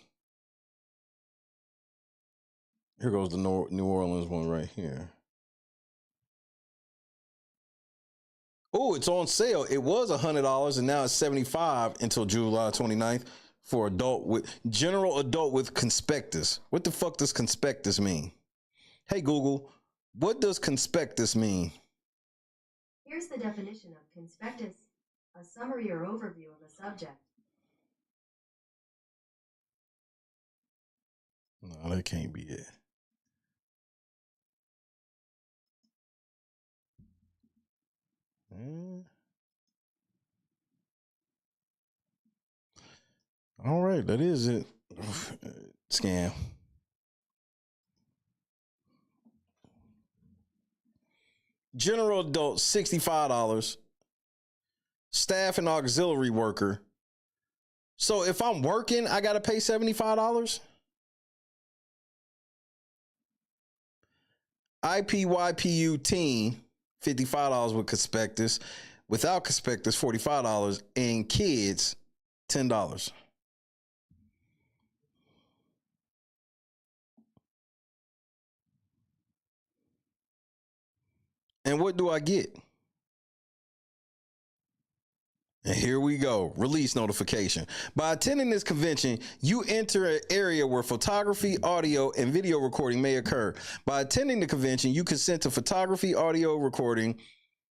Speaker 17: Here goes the New Orleans one right here. Oh, it's on sale. It was $100 and now it's $75 until July 29th for general adult with conspectus. What the fuck does conspectus mean? Hey Google, what does conspectus mean?
Speaker 2: Here's the definition of conspectus, a summary or overview of a subject.
Speaker 17: No, that can't be it. All right, that is it. Scam. General adult, $65. Staff and auxiliary worker. So if I'm working, I got to pay $75? IPYPU teen, $55 with conspectus. Without conspectus, $45. And kids, $10. And what do I get? And here we go. Release notification. By attending this convention, you enter an area where photography, audio, and video recording may occur. By attending the convention, you consent to photography, audio recording,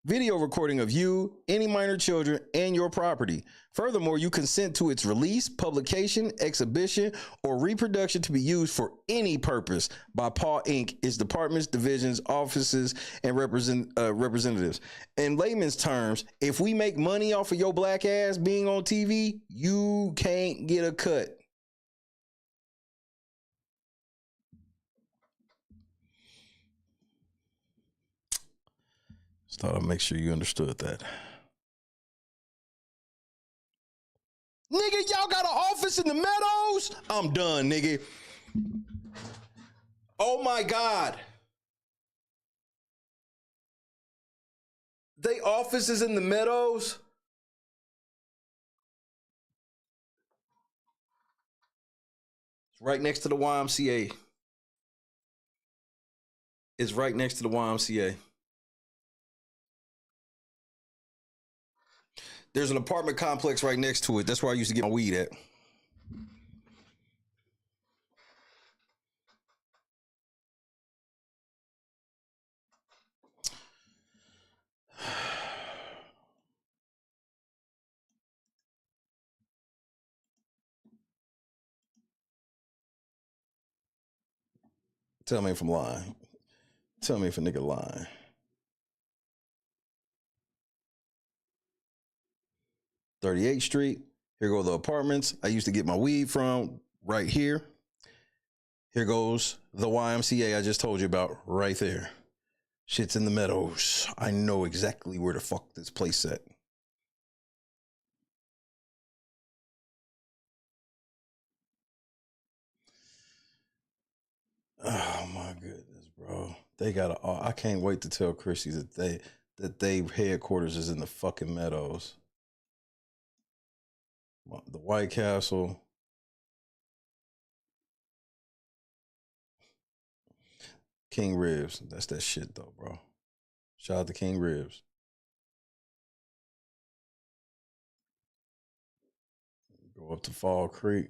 Speaker 17: video recording of you, any minor children, and your property. Furthermore, you consent to its release, publication, exhibition, or reproduction to be used for any purpose by Paw Inc., its departments, divisions, offices, and representatives. In layman's terms, if we make money off of your black ass being on TV, you can't get a cut. Just thought I'd make sure you understood that. Nigga, y'all got an office in the Meadows? I'm done, nigga. Oh my God. They offices in the Meadows? It's right next to the YMCA. It's right next to the YMCA. There's an apartment complex right next to it. That's where I used to get my weed at. Tell me if I'm lying. Tell me if a nigga lying. "38th Street. Here go the apartments I used to get my weed from right here. Here goes the YMCA I just told you about right there. Shit's in the meadows. I know exactly where the fuck this place at. Oh my goodness, bro. They got I can't wait to tell Chrissy that they headquarters is in the fucking meadows. The White Castle. King Ribs. That's that shit though, bro. Shout out to King Ribs. Go up to Fall Creek.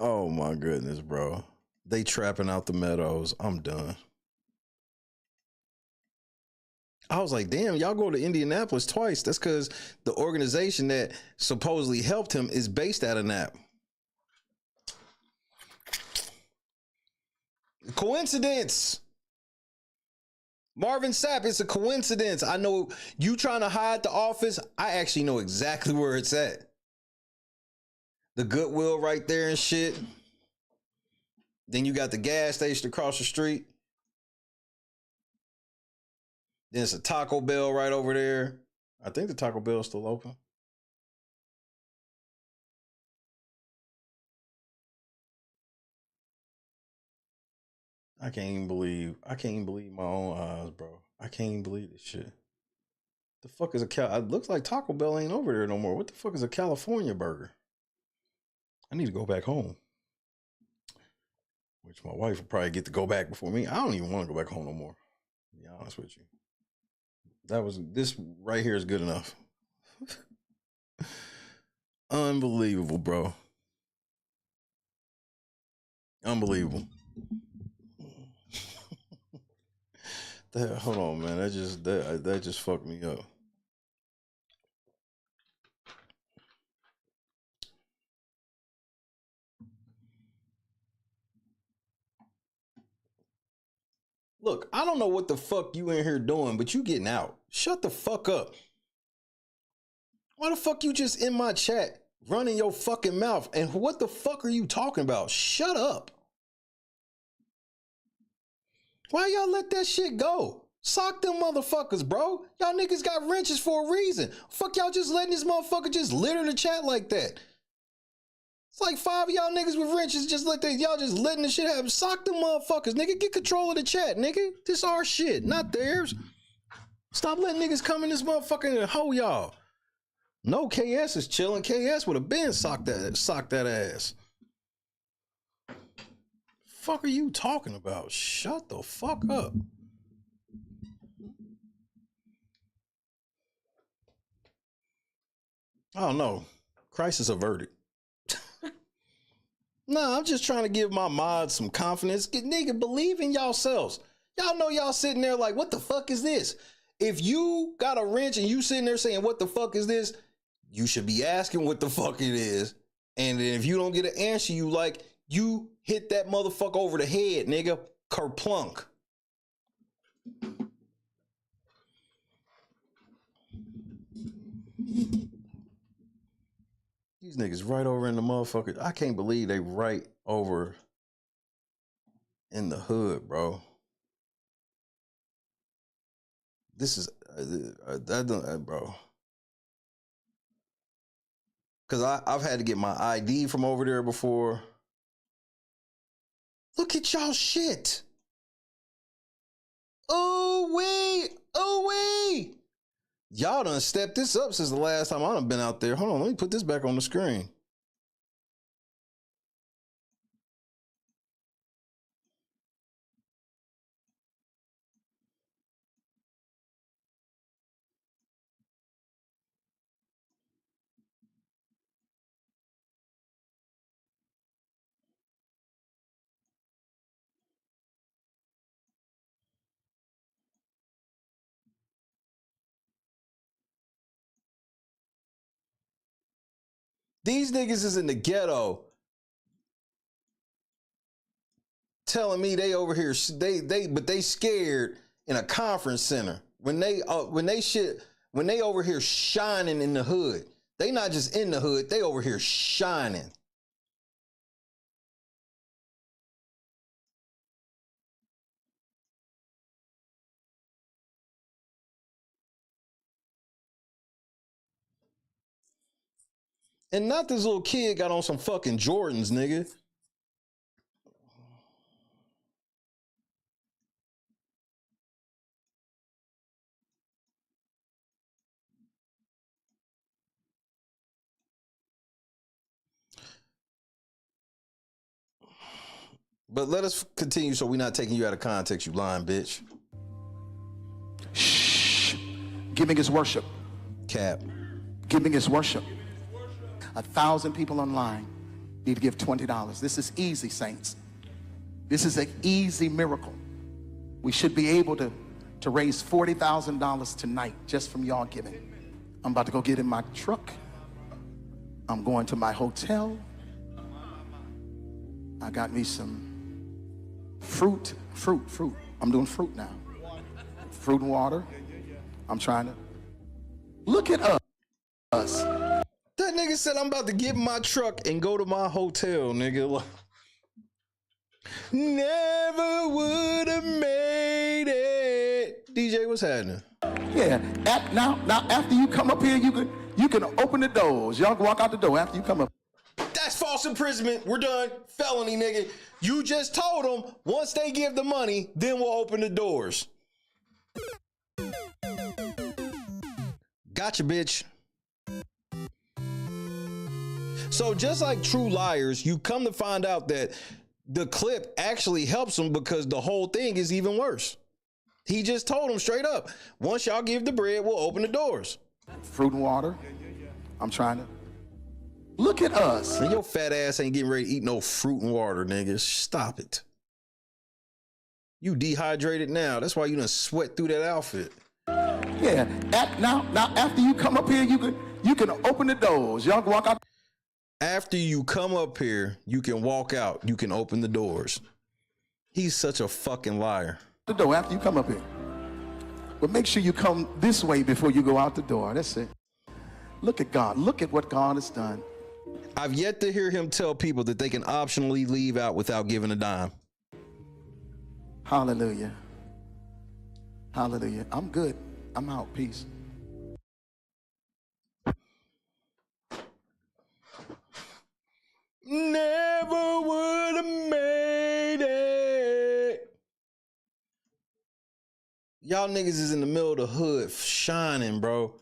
Speaker 17: Oh my goodness, bro. They trapping out the meadows. I'm done. I was like, damn, y'all go to Indianapolis twice. That's because the organization that supposedly helped him is based out of Nap. Coincidence. Marvin Sapp, it's a coincidence. I know you trying to hide the office. I actually know exactly where it's at. The Goodwill right there and shit. Then you got the gas station across the street. Then it's a Taco Bell right over there. I think the Taco Bell is still open. I can't even believe my own eyes, bro. I can't even believe this shit. The fuck is it looks like Taco Bell ain't over there no more. What the fuck is a California burger? I need to go back home. Which my wife will probably get to go back before me. I don't even want to go back home no more, to be honest with you. This right here is good enough. Unbelievable, bro. Unbelievable. Hold on, man. That just fucked me up. Look, I don't know what the fuck you in here doing, but you getting out. Shut the fuck up. Why the fuck you just in my chat running your fucking mouth? And what the fuck are you talking about? Shut up. Why y'all let that shit go? Sock them motherfuckers, bro. Y'all niggas got wrenches for a reason. Fuck y'all just letting this motherfucker just litter the chat like that. It's like 5 of y'all niggas with wrenches just y'all just letting the shit happen. Sock them motherfuckers, nigga. Get control of the chat, nigga. This our shit, not theirs. Stop letting niggas come in this motherfucker and hoe y'all. No, KS is chilling. KS would have been socked that ass. Fuck are you talking about? Shut the fuck up. I don't know. Crisis averted. Nah, I'm just trying to give my mods some confidence. Nigga, believe in yourselves. Y'all know y'all sitting there like, what the fuck is this? If you got a wrench and you sitting there saying, what the fuck is this? You should be asking what the fuck it is. And then if you don't get an answer, you hit that motherfucker over the head, nigga. Kerplunk. These niggas right over in the motherfucker. I can't believe they right over in the hood, bro. This is bro. Cause I've had to get my ID from over there before. Look at y'all shit. Oh wait. Y'all done stepped this up since the last time I done been out there. Hold on, let me put this back on the screen. These niggas is in the ghetto telling me they over here, but they scared in a conference center when they over here shining in the hood. They not just in the hood, they over here shining. And not this little kid got on some fucking Jordans, nigga. But let us continue so we're not taking you out of context, you lying bitch.
Speaker 1: Shh. Giving is worship.
Speaker 17: Cap.
Speaker 1: Giving is worship. 1,000 people online need to give $20. This is easy, saints. This is an easy miracle. We should be able to raise $40,000 tonight just from y'all giving. I'm about to go get in my truck. I'm going to my hotel. I got me some fruit. I'm doing fruit now. Fruit and water. I'm trying to look at us.
Speaker 17: That nigga said I'm about to get in my truck and go to my hotel, nigga. Never would have made it. DJ, what's happening?
Speaker 1: Yeah. Now after you come up here, you can open the doors. Y'all can walk out the door after you come up.
Speaker 17: That's false imprisonment. We're done. Felony, nigga. You just told them once they give the money, then we'll open the doors. Gotcha, bitch. So just like True Liars, you come to find out that the clip actually helps them because the whole thing is even worse. He just told them straight up, once y'all give the bread, we'll open the doors.
Speaker 1: Fruit and water. I'm trying to look at us.
Speaker 17: And your fat ass ain't getting ready to eat no fruit and water, nigga. Stop it. You dehydrated now. That's why you done sweat through that outfit.
Speaker 1: Yeah. Now after you come up here, you can open the doors. Y'all can walk out.
Speaker 17: After you come up here, you can walk out. You can open the doors. He's such a fucking liar.
Speaker 1: The door after you come up here. But make sure you come this way before you go out the door. That's it. Look at God. Look at what God has done.
Speaker 17: I've yet to hear him tell people that they can optionally leave out without giving a dime.
Speaker 1: Hallelujah. Hallelujah. I'm good. I'm out. Peace.
Speaker 17: Never would have made it. Y'all niggas is in the middle of the hood shining, bro.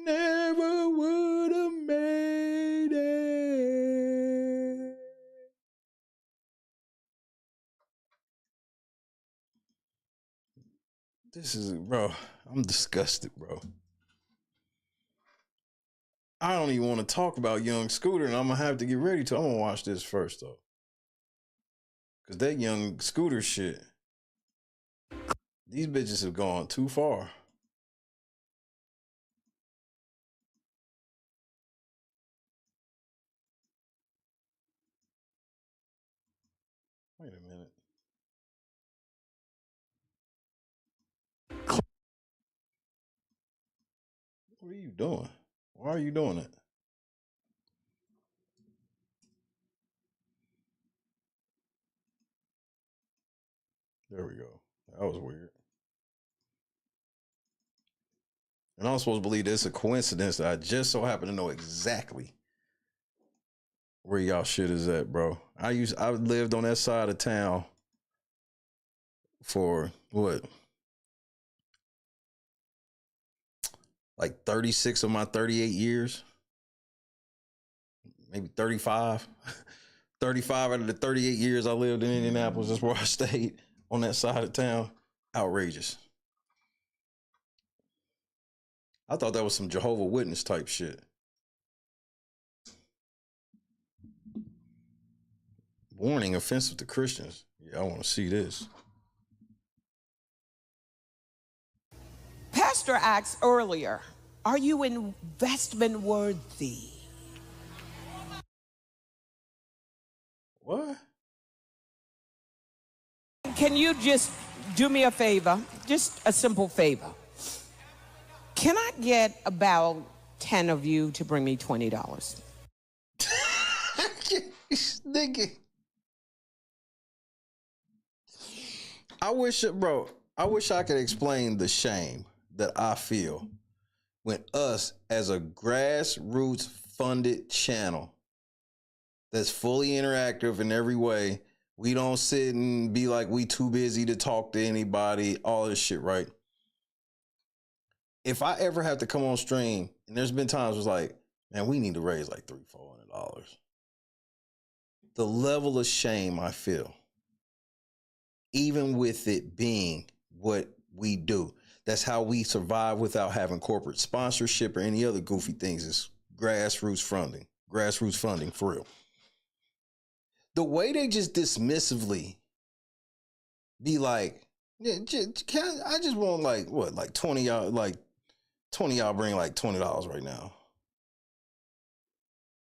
Speaker 17: Never would have made it. This is, bro, I'm disgusted, bro. I don't even want to talk about Young Scooter, and I'm going to have to get ready to. I'm going to watch this first, though. Because that Young Scooter shit, these bitches have gone too far. Wait a minute. What are you doing? Why are you doing it? There we go. That was weird. And I'm supposed to believe this is a coincidence that I just so happen to know exactly where y'all shit is at, bro. I lived on that side of town for what? Like 36 of my 38 years. Maybe 35. 35 out of the 38 years I lived in Indianapolis, that's where I stayed, on that side of town. Outrageous. I thought that was some Jehovah's Witness type shit. Warning, offensive to Christians. Yeah, I want to see this.
Speaker 19: Pastor asked earlier, are you investment worthy?
Speaker 17: What?
Speaker 19: Can you just do me a favor? Just a simple favor. Can I get about 10 of you to bring me $20?
Speaker 17: Nigga. I wish I could explain the shame that I feel when us, as a grassroots funded channel that's fully interactive in every way, we don't sit and be like we too busy to talk to anybody, all this shit, right? If I ever have to come on stream, and there's been times it's like, man, we need to raise like $300-400. The level of shame I feel, even with it being what we do, that's how we survive without having corporate sponsorship or any other goofy things, is grassroots funding for real. The way they just dismissively be like, yeah, I just want like, what, like 20 y'all, like 20 y'all bring like $20 right now.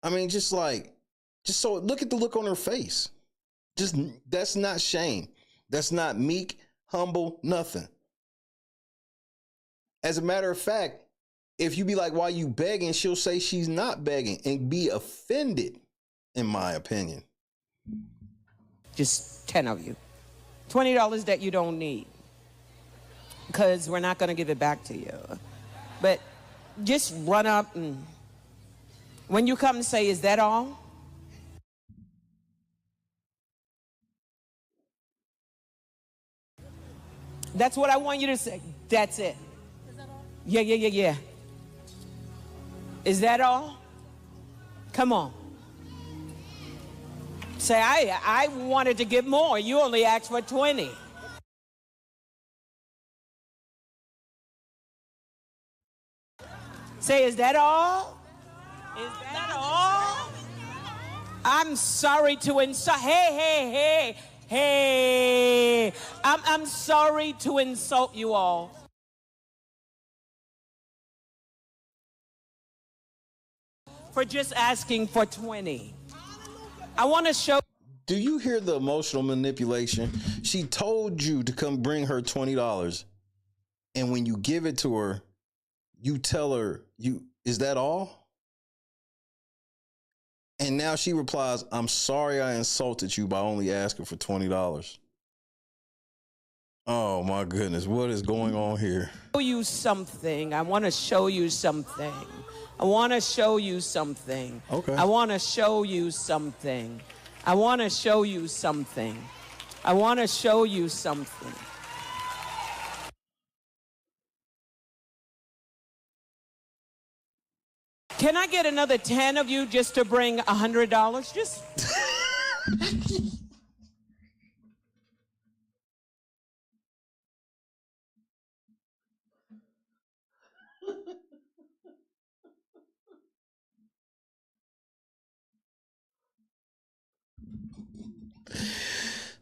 Speaker 17: I mean, just so look at the look on her face. Just, that's not shame. That's not meek, humble, nothing. As a matter of fact, if you be like, why you begging? She'll say she's not begging and be offended, in my opinion.
Speaker 19: Just 10 of you. $20 that you don't need, because we're not going to give it back to you. But just run up, and when you come and say, is that all? That's what I want you to say. That's it. Yeah. Is that all? Come on. Say, I wanted to give more. You only asked for 20. Say, is that all? Is that all? I'm sorry to insult. Hey. I'm sorry to insult you all. For just asking for 20. I want to show.
Speaker 17: Do you hear the emotional manipulation? She told you to come bring her $20. And when you give it to her, you tell her, is that all? And now she replies, I'm sorry I insulted you by only asking for $20. Oh my goodness, what is going on here?
Speaker 19: Show you something. I want to show you something. I want to show you something.
Speaker 17: Okay.
Speaker 19: I want to show you something. I want to show you something. I want to show you something. Can I get another 10 of you just to bring $100? Just.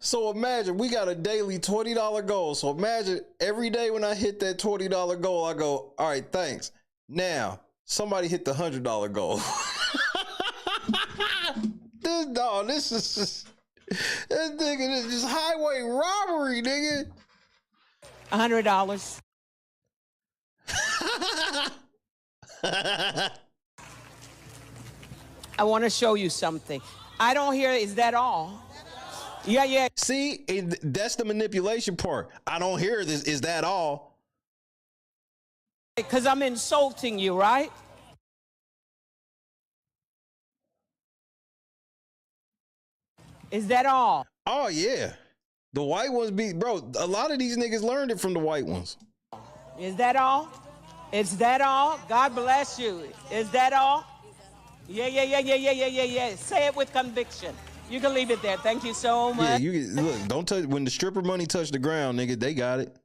Speaker 17: So imagine we got a daily $20 goal. So imagine every day when I hit that $20 goal, I go, all right, thanks. Now, somebody hit the $100 goal. This is just, this nigga, this is highway robbery, nigga.
Speaker 19: $100. I want to show you something. I don't hear, is that all? Yeah.
Speaker 17: See, that's the manipulation part. I don't hear this. Is that all?
Speaker 19: Because I'm insulting you, right? Is that all?
Speaker 17: Oh, yeah. The white ones bro, a lot of these niggas learned it from the white ones.
Speaker 19: Is that all? Is that all? God bless you. Is that all? Yeah. Say it with conviction. You can leave it there. Thank you so much.
Speaker 17: Yeah, look, don't touch, when the stripper money touch the ground, nigga, they got it.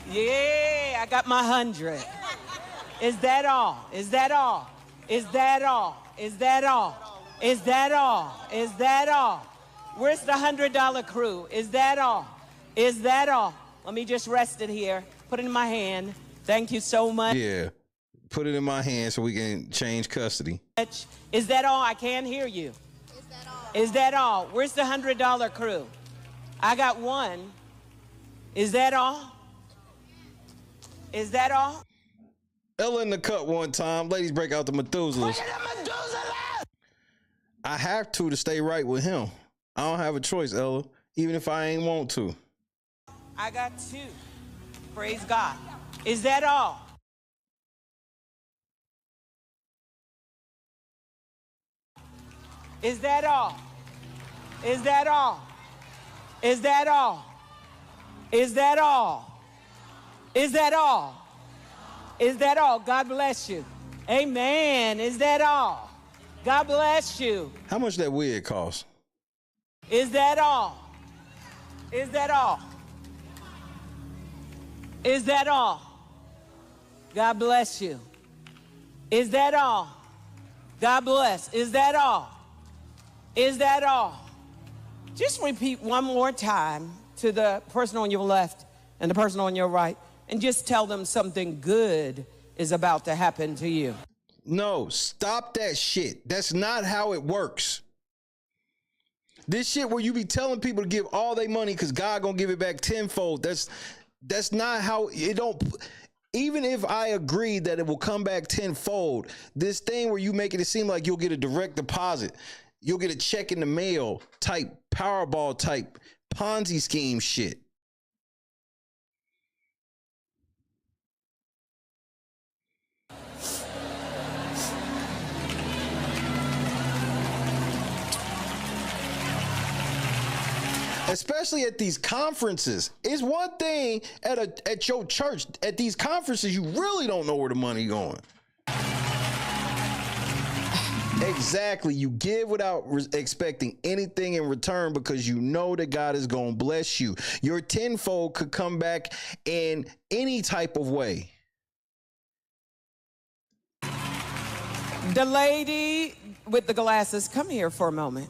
Speaker 19: Yeah, I got my 100. Is that all? Is that all? Is that all? Is that all? Is that all? Is that all? Where's the $100 crew? Is that all? Is that all? Let me just rest it here. Put it in my hand. Thank you so much.
Speaker 17: Yeah. Put it in my hand so we can change custody.
Speaker 19: Is that all? I can't hear you. Is that all? Is that all? Where's the $100 crew? I got one. Is that all? Is that all?
Speaker 17: Ella in the cut one time. Ladies break out the Methuselahs. I have to stay right with him. I don't have a choice, Ella, even if I ain't want to.
Speaker 19: I got two. Praise God. Is that all? Is that all? Is that all? Is that all? Is that all? Is that all? Is that all? God bless you. Amen. Is that all? God bless you.
Speaker 17: How much that wig cost?
Speaker 19: Is that all? Is that all? Is that all? God bless you. Is that all? God bless. Is that all? Is that all? Just repeat one more time to the person on your left and the person on your right, and just tell them something good is about to happen to you.
Speaker 17: No, stop that shit. That's not how it works. This shit where you be telling people to give all their money because God gonna give it back tenfold. That's not how it don't. Even if I agree that it will come back tenfold, this thing where you making it seem like you'll get a direct deposit, you'll get a check in the mail type Powerball type Ponzi scheme shit. Especially at these conferences. It's one thing at your church. At these conferences, you really don't know where the money going. Exactly. You give without expecting anything in return because you know that God is going to bless you. Your tenfold could come back in any type of way.
Speaker 19: The lady with the glasses, come here for a moment.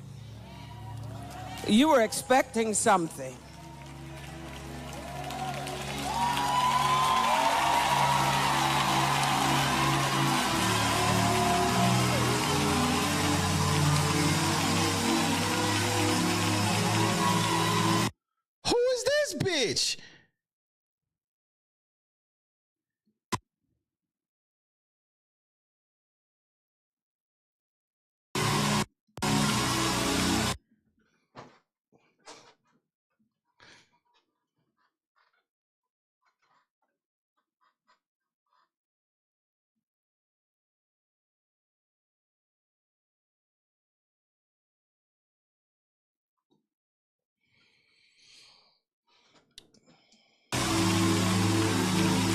Speaker 19: You were expecting something.
Speaker 17: Who is this bitch?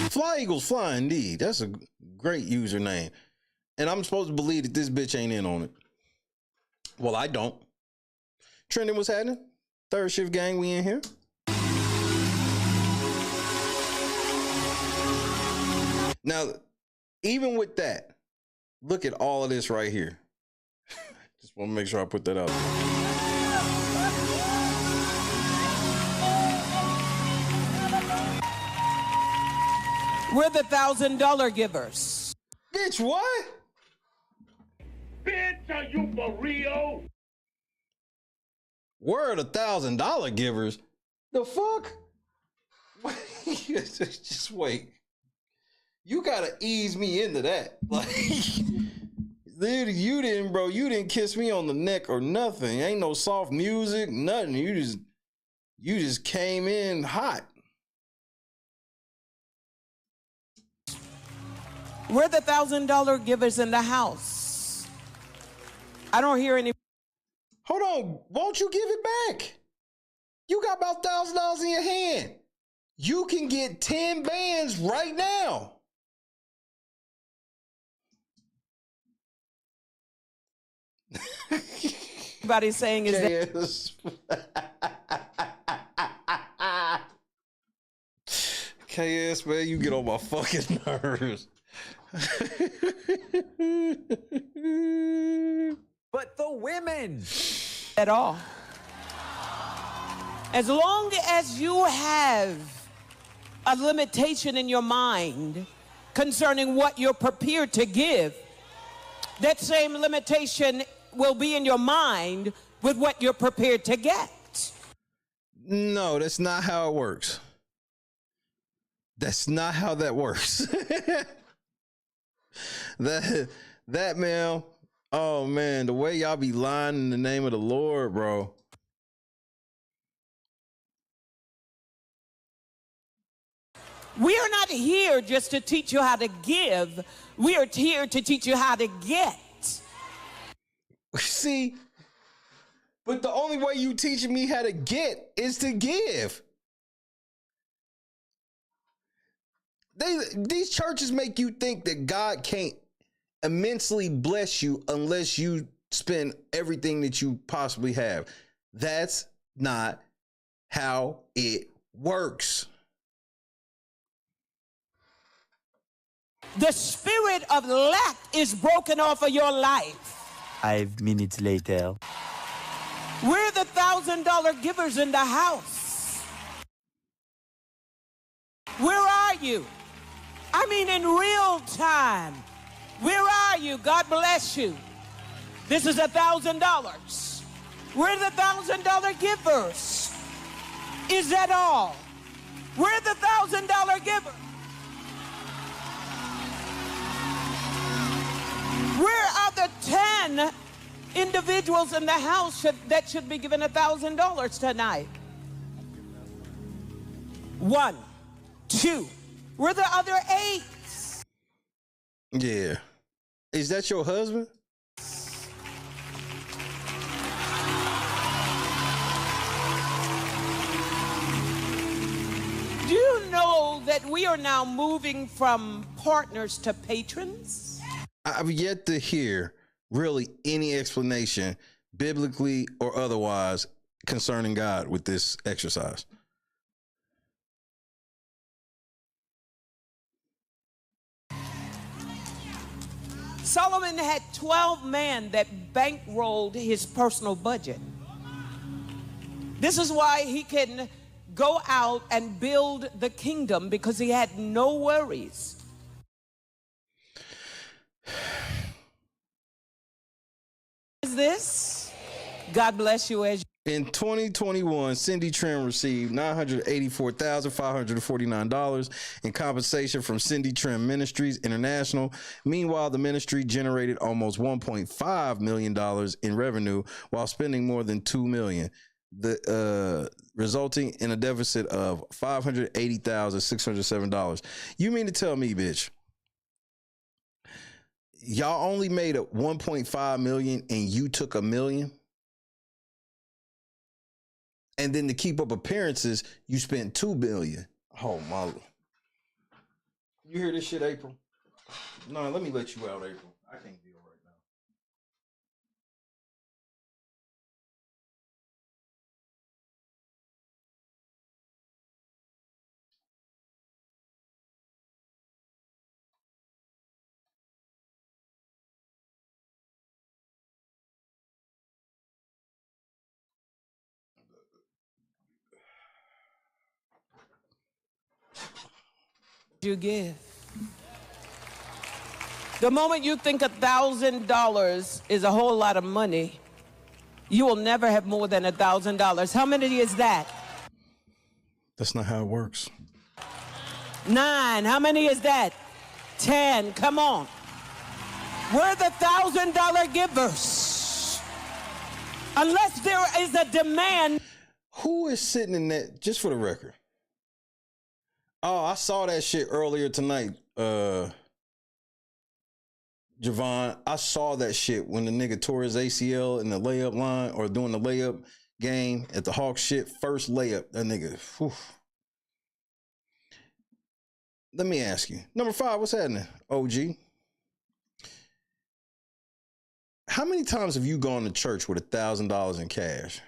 Speaker 17: Fly Eagles Fly indeed. That's a great username. And I'm supposed to believe that this bitch ain't in on it. Well, I don't. Trending, what's happening? Third shift gang, we in here. Now, even with that, look at all of this right here. Just want to make sure I put that out.
Speaker 19: We're the $1,000 givers.
Speaker 17: Bitch, what?
Speaker 4: Bitch, are you for real?
Speaker 17: We're the $1,000 givers. The fuck? Just wait. You gotta ease me into that. Like, dude, you didn't kiss me on the neck or nothing. Ain't no soft music, nothing. You just came in hot.
Speaker 19: We're the $1,000 givers in the house. I don't hear any.
Speaker 17: Hold on. Won't you give it back? You got about $1,000 in your hand. You can get 10 bands right now.
Speaker 19: Everybody's saying is
Speaker 17: KS, man, you get on my fucking nerves.
Speaker 3: But the women.
Speaker 19: At all. As long as you have a limitation in your mind concerning what you're prepared to give, that same limitation will be in your mind with what you're prepared to get.
Speaker 17: No, that's not how it works. That's not how that works. that man, oh man, the way y'all be lying in the name of the Lord, bro.
Speaker 19: We are not here just to teach you how to give. We are here to teach you how to get.
Speaker 17: See, but the only way you teaching me how to get is to give. These churches make you think that God can't immensely bless you unless you spend everything that you possibly have. That's not how it works.
Speaker 19: The spirit of lack is broken off of your life.
Speaker 3: 5 minutes later.
Speaker 19: We're the $1,000 givers in the house. Where are you? I mean, in real time. Where are you? God bless you. This is $1,000. We're the $1,000 givers. Is that all? We're the $1,000 givers. Where are the 10 individuals in the house that should be given $1,000 tonight? 1, 2. Where are the other 8?
Speaker 17: Yeah. Is that your husband?
Speaker 19: Do you know that we are now moving from partners to patrons?
Speaker 17: I've yet to hear really any explanation, biblically or otherwise, concerning God with this exercise.
Speaker 19: Solomon had 12 men that bankrolled his personal budget. This is why he can go out and build the kingdom, because he had no worries. Is this? God bless you as you.
Speaker 17: In 2021, Cindy Trim received $984,549 in compensation from Cindy Trim Ministries International. Meanwhile, the ministry generated almost $1.5 million in revenue while spending more than $2 million, resulting in a deficit of $580,607. You mean to tell me, bitch, y'all only made up $1.5 million and you took $1 million? And then to keep up appearances, you spent $2 billion. Oh, my. You hear this shit, April? No, let me let you out, April. I can't deal right now.
Speaker 19: You give. The moment you think $1,000 is a whole lot of money, you will never have more than $1,000. How many is that?
Speaker 17: That's not how it works.
Speaker 19: 9. How many is that? 10. Come on. We're the $1,000 givers. Unless there is a demand.
Speaker 17: Who is sitting in that, just for the record? Oh, I saw that shit earlier tonight. Javon, I saw that shit when the nigga tore his ACL in the layup line or doing the layup game at the Hawks shit. First layup, that nigga. Whew. Let me ask you. Number 5, what's happening, OG? How many times have you gone to church with $1,000 in cash?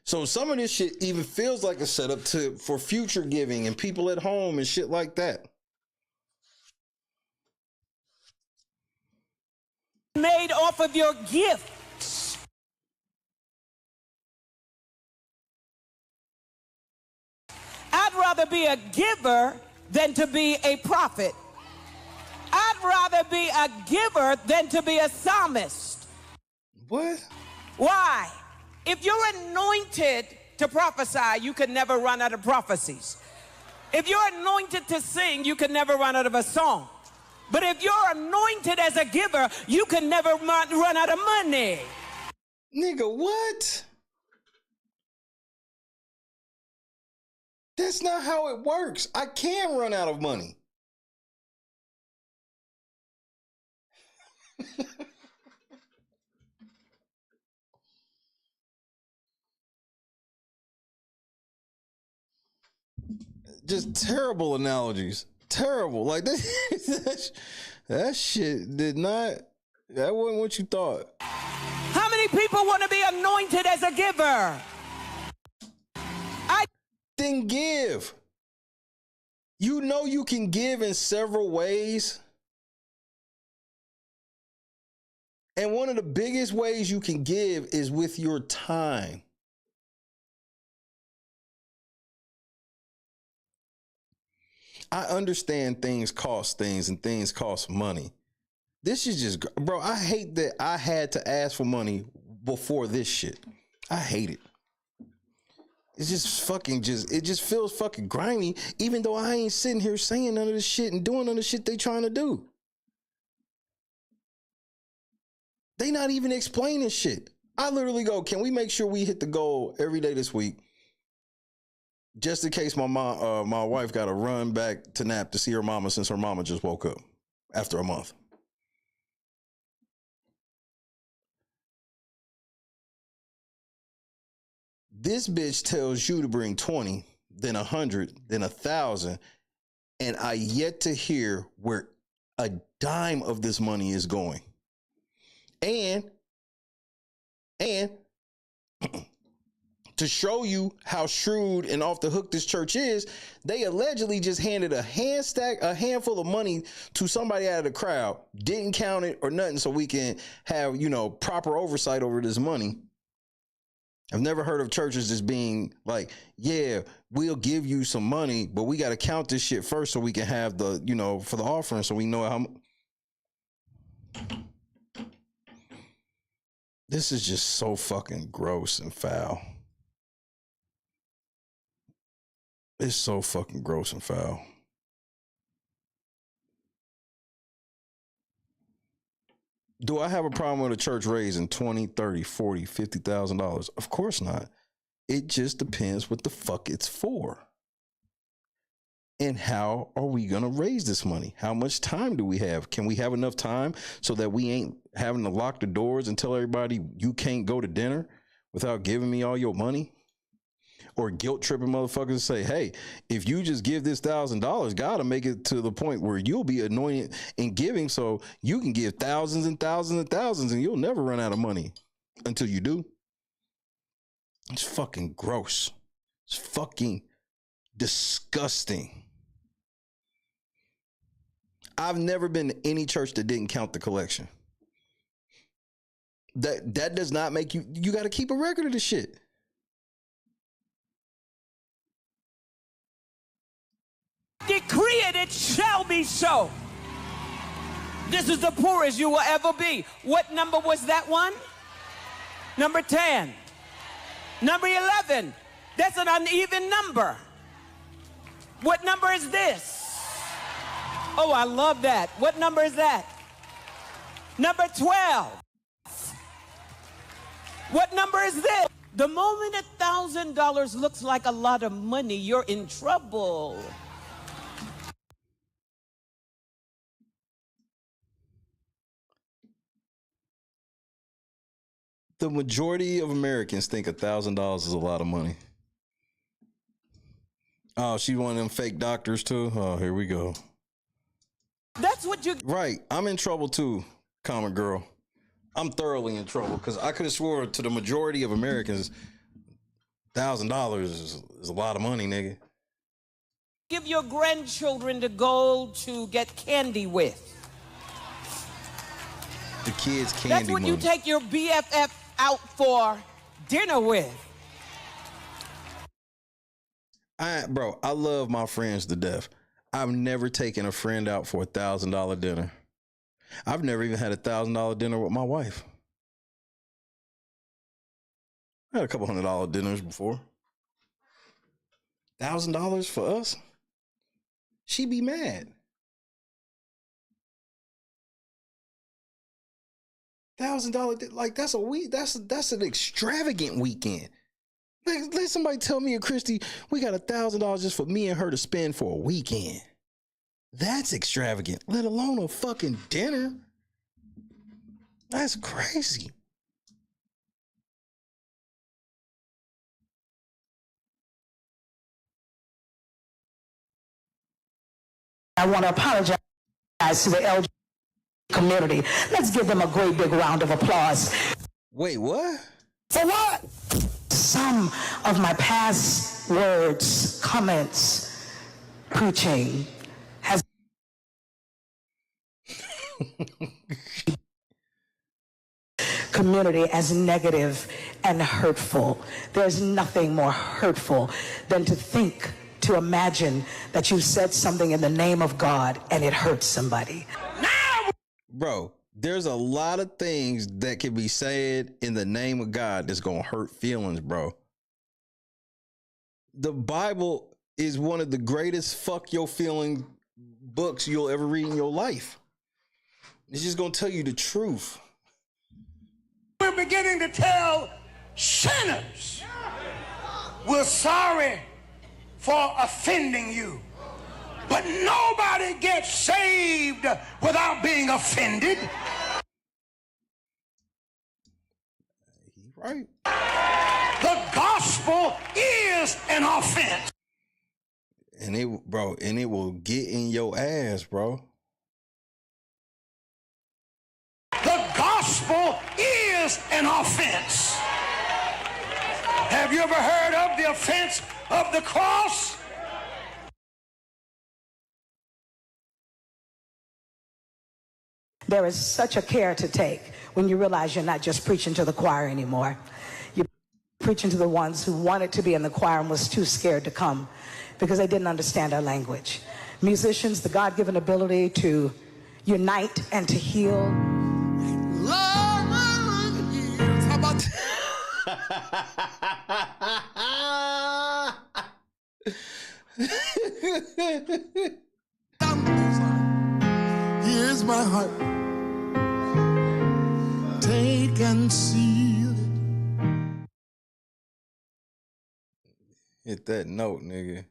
Speaker 17: So some of this shit even feels like a setup for future giving and people at home and shit like that.
Speaker 19: Made off of your gifts. I'd rather be a giver than to be a prophet. I'd rather be a giver than to be a psalmist.
Speaker 17: What?
Speaker 19: Why? If you're anointed to prophesy, you could never run out of prophecies. If you're anointed to sing, you could never run out of a song. But if you're anointed as a giver, you can never run out of money.
Speaker 17: Nigga, what? That's not how it works. I can run out of money. Just terrible analogies. Terrible. Like that shit did not, that wasn't what you thought.
Speaker 19: How many people want to be anointed as a giver?
Speaker 17: Then give. You know you can give in several ways. And one of the biggest ways you can give is with your time. I understand things cost things and things cost money. This is just, bro, I hate that I had to ask for money before this shit. I hate it. It's just fucking it just feels fucking grimy, even though I ain't sitting here saying none of this shit and doing none of the shit they trying to do. They not even explaining shit. I literally go, can we make sure we hit the goal every day this week? Just in case my wife got to run back to nap to see her mama since her mama just woke up after a month. This bitch tells you to bring 20, then 100, then 1,000, and I yet to hear where a dime of this money is going. And to show you how shrewd and off the hook this church is, they allegedly just handed a handful of money to somebody out of the crowd, didn't count it or nothing, so we can have, proper oversight over this money. I've never heard of churches just being like, yeah, we'll give you some money, but we got to count this shit first so we can have the, for the offering so we know how much. This is just so fucking gross and foul. It's so fucking gross and foul. Do I have a problem with a church raising $20,000, $30,000, $40,000, $50,000? Of course not. It just depends what the fuck it's for. And how are we going to raise this money? How much time do we have? Can we have enough time so that we ain't having to lock the doors and tell everybody you can't go to dinner without giving me all your money? Or guilt tripping motherfuckers and say, hey, if you just give this $1,000, God will make it to the point where you'll be anointed in giving so you can give thousands and thousands and thousands and you'll never run out of money until you do. It's fucking gross. It's fucking disgusting. I've never been to any church that didn't count the collection. That does not make you got to keep a record of this shit.
Speaker 19: Decree it, it shall be so. This is the poorest you will ever be. What number was that one? Number 10. Number 11. That's an uneven number. What number is this? Oh, I love that. What number is that? Number 12. What number is this? The moment $1,000 looks like a lot of money, you're in trouble.
Speaker 17: The majority of Americans think $1,000 is a lot of money. Oh, she one of them fake doctors too? Oh, here we go.
Speaker 19: That's what you...
Speaker 17: Right. I'm in trouble too, common girl. I'm thoroughly in trouble because I could have swore to the majority of Americans, $1,000 is a lot of money, nigga.
Speaker 19: Give your grandchildren the gold to get candy with.
Speaker 17: The kids' candy
Speaker 19: That's what
Speaker 17: money.
Speaker 19: you take your BFF out for dinner with.
Speaker 17: Bro, I love my friends to death. I've never taken a friend out for $1,000 dinner. I've never even had $1,000 dinner with my wife. I had a couple $100 dinners before. $1,000 for us? She'd be mad. $1,000, like that's a week. That's an extravagant weekend. Like, let somebody tell me, Christy, we got $1,000 just for me and her to spend for a weekend. That's extravagant, let alone a fucking dinner. That's crazy.
Speaker 7: I want to apologize to the LGBT community. Let's give them a great big round of applause.
Speaker 17: Wait, what?
Speaker 7: For what? Some of my past words, comments, preaching has community as negative and hurtful. There's nothing more hurtful than to think, to imagine that you said something in the name of God and it hurts somebody.
Speaker 17: Bro, there's a lot of things that can be said in the name of God that's gonna hurt feelings, bro. The Bible is one of the greatest fuck your feeling books you'll ever read in your life. It's just gonna tell you the truth.
Speaker 4: We're beginning to tell sinners we're sorry for offending you. But nobody gets saved without being offended.
Speaker 17: Right.
Speaker 4: The gospel is an offense.
Speaker 17: And it will get in your ass, bro.
Speaker 4: The gospel is an offense. Have you ever heard of the offense of the cross?
Speaker 7: There is such a care to take when you realize you're not just preaching to the choir anymore. You're preaching to the ones who wanted to be in the choir and was too scared to come because they didn't understand our language. Musicians, the God-given ability to unite and to heal.
Speaker 5: How about here's my heart. Take and seal it.
Speaker 17: Hit that note, nigga.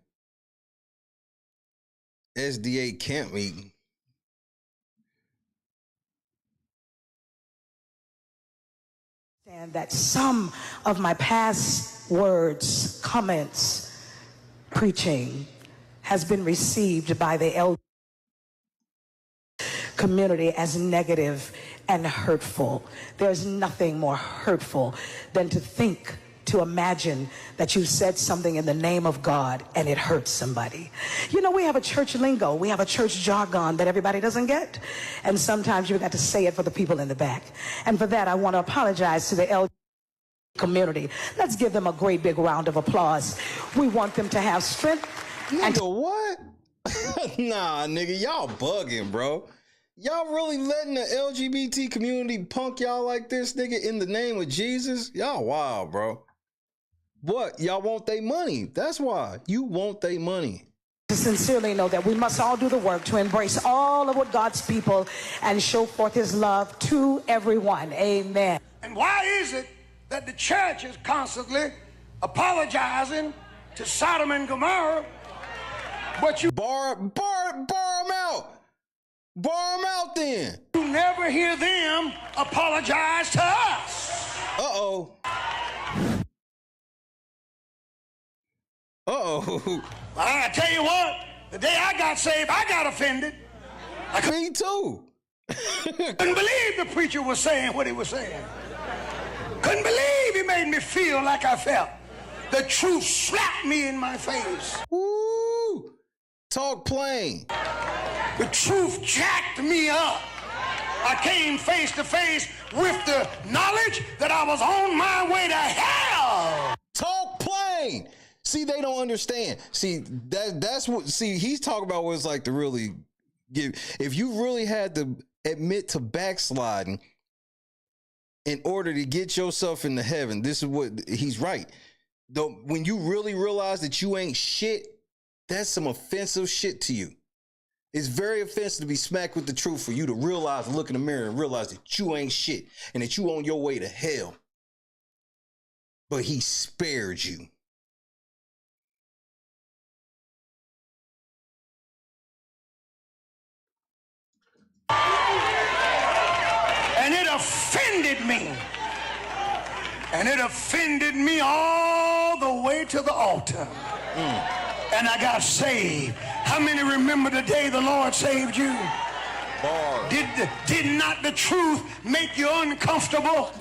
Speaker 17: SDA camp meeting.
Speaker 7: And that some of my past words, comments, preaching has been received by the LGBT community as negative and hurtful. There's nothing more hurtful than to think, to imagine that you said something in the name of God and it hurts somebody. You know, we have a church lingo, we have a church jargon that everybody doesn't get. And sometimes you've got to say it for the people in the back. And for that, I want to apologize to the LGBT community. Let's give them a great big round of applause. We want them to have strength.
Speaker 17: Nigga, what? Nah, nigga, y'all bugging, bro. Y'all really letting the LGBT community punk y'all like this, nigga, in the name of Jesus? Y'all wild, bro. What? Y'all want their money. That's why. You want their money.
Speaker 7: To sincerely know that we must all do the work to embrace all of what God's people and show forth his love to everyone. Amen.
Speaker 4: And why is it that the church is constantly apologizing to Sodom and Gomorrah, but you
Speaker 17: bar them out. Bar them out then.
Speaker 4: You never hear them apologize to us.
Speaker 17: Uh-oh.
Speaker 4: I tell you what, the day I got saved, I got offended.
Speaker 17: Me too.
Speaker 4: Couldn't believe the preacher was saying what he was saying. Couldn't believe he made me feel like I felt. The truth slapped me in my face.
Speaker 17: Woo! Talk plain.
Speaker 4: The truth jacked me up. I came face to face with the knowledge that I was on my way to hell.
Speaker 17: Talk plain. See, they don't understand. See, that's what, see, he's talking about what it's like to really give. If you really had to admit to backsliding in order to get yourself into heaven, this is what he's right. Though, when you really realize that you ain't shit, that's some offensive shit to you. It's very offensive to be smacked with the truth for you to realize and look in the mirror and realize that you ain't shit and that you on your way to hell. But he spared you.
Speaker 4: And it offended me. And it offended me all the way to the altar. And I got saved. How many remember the day the Lord saved you? Did not the truth make you uncomfortable?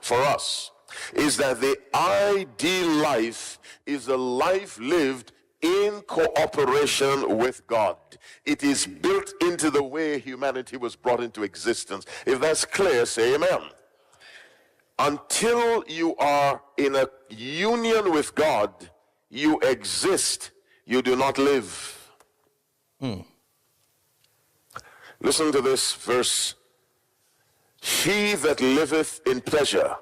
Speaker 8: For us is that the ideal life is a life lived in cooperation with God. It is built into the way humanity was brought into existence. If that's clear, say amen. Until you are in a union with God, you exist, you do not live. Listen to this verse. He that liveth in pleasure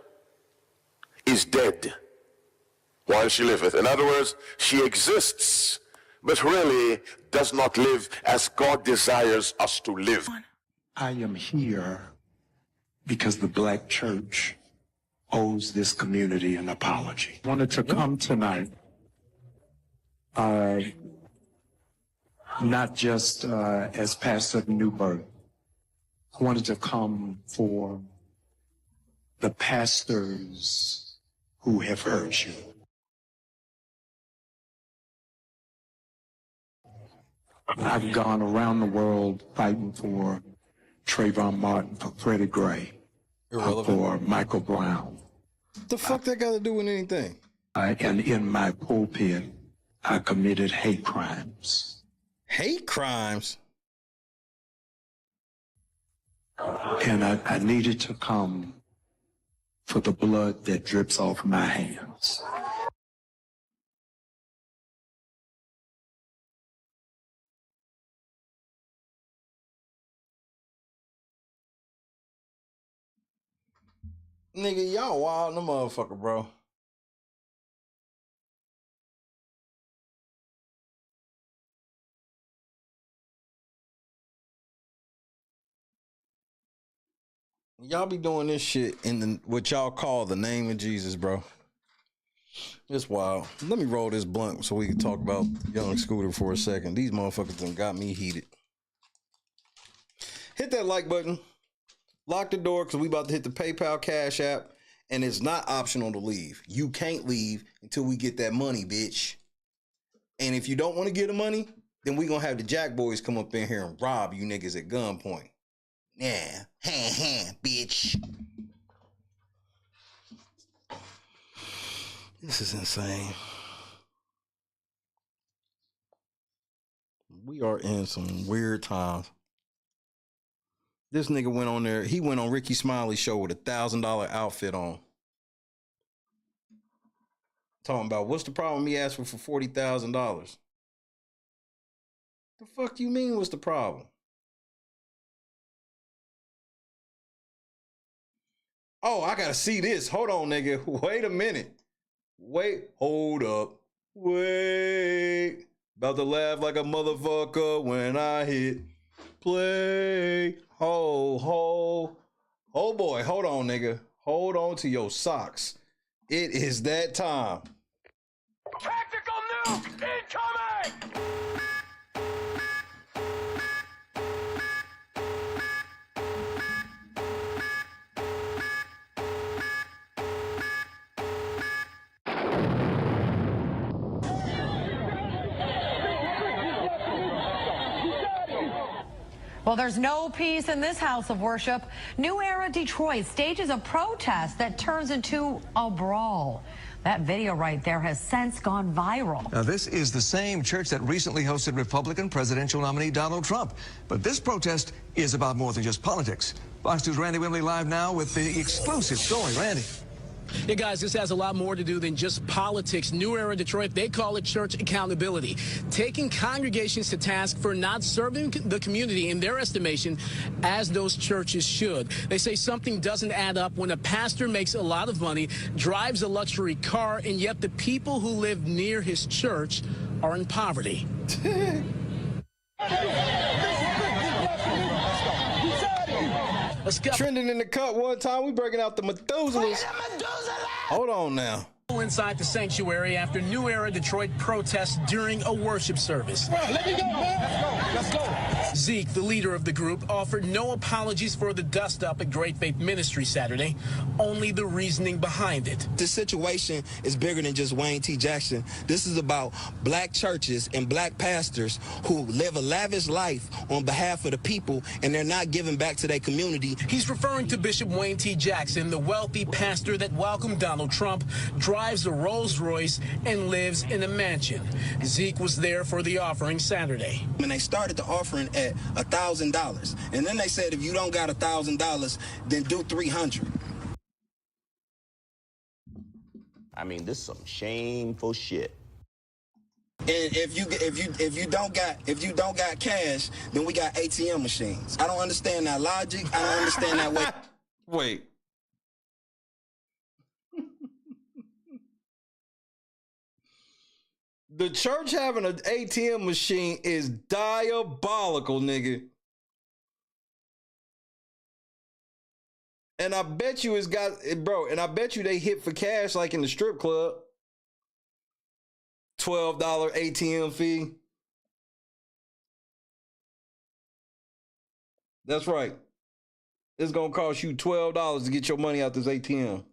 Speaker 8: is dead while she liveth. In other words, she exists, but really does not live as God desires us to live.
Speaker 22: I am here because the black church owes this community an apology. I wanted to come tonight, not just as pastor of New Birth. I wanted to come for the pastors who have hurt you. I've gone around the world fighting for Trayvon Martin, for Freddie Gray, for Michael Brown.
Speaker 17: The fuck that got to do with anything?
Speaker 22: And in my pulpit, I committed hate crimes.
Speaker 17: Hate crimes?
Speaker 22: And I needed to come for the blood that drips off my hands.
Speaker 17: Nigga, y'all wild in the motherfucker, bro. Y'all be doing this shit in what y'all call the name of Jesus, bro. It's wild. Let me roll this blunt so we can talk about Young Scooter for a second. These motherfuckers done got me heated. Hit that like button. Lock the door because we about to hit the PayPal Cash App. And it's not optional to leave. You can't leave until we get that money, bitch. And if you don't want to get the money, then we gonna have the Jack Boys come up in here and rob you niggas at gunpoint. Yeah, bitch. This is insane. We are in some weird times. This nigga went on there. He went on Ricky Smiley's show with $1,000 outfit on. Talking about what's the problem? He asked for $40,000. The fuck you mean? What's the problem? Oh, I gotta see this. Hold on, nigga. Wait a minute. Wait. Hold up. Wait. About to laugh like a motherfucker when I hit play. Ho, ho, Oh boy, hold on, nigga. Hold on to your socks. It is that time.
Speaker 13: Tactical nuke incoming!
Speaker 9: Well, there's no peace in this house of worship. New Era Detroit stages a protest that turns into a brawl. That video right there has since gone viral.
Speaker 11: Now, this is the same church that recently hosted Republican presidential nominee Donald Trump. But this protest is about more than just politics. Fox News' Randy Wimley live now with the exclusive story. Randy.
Speaker 23: Yeah, guys, this has a lot more to do than just politics. New Era Detroit, they call it church accountability, taking congregations to task for not serving the community in their estimation as those churches should. They say something doesn't add up when a pastor makes a lot of money, drives a luxury car, and yet the people who live near his church are in poverty.
Speaker 17: Trending in the cut one time, we breaking out the Methuselahs. Hold on now.
Speaker 23: Inside the sanctuary after New Era Detroit protests during a worship service.
Speaker 13: Bro, let me go, man. Let's go.
Speaker 23: Zeke, the leader of the group, offered no apologies for the dust-up at Great Faith Ministry Saturday, only the reasoning behind it.
Speaker 24: This situation is bigger than just Wayne T. Jackson. This is about black churches and black pastors who live a lavish life on behalf of the people, and they're not giving back to their community.
Speaker 23: He's referring to Bishop Wayne T. Jackson, the wealthy pastor that welcomed Donald Trump, drives a Rolls Royce, and lives in a mansion. Zeke was there for the offering Saturday.
Speaker 24: And they started the offering at $1,000, and then they said if you don't got $1,000, then do $300.
Speaker 25: I mean, this is some shameful shit.
Speaker 24: And if you don't got cash, then we got ATM machines. I don't understand that logic. I don't understand that way.
Speaker 17: Wait. The church having an ATM machine is diabolical, nigga. And I bet you it's got, bro, and I bet you they hit for cash like in the strip club. $12 ATM fee. That's right. It's going to cost you $12 to get your money out this ATM.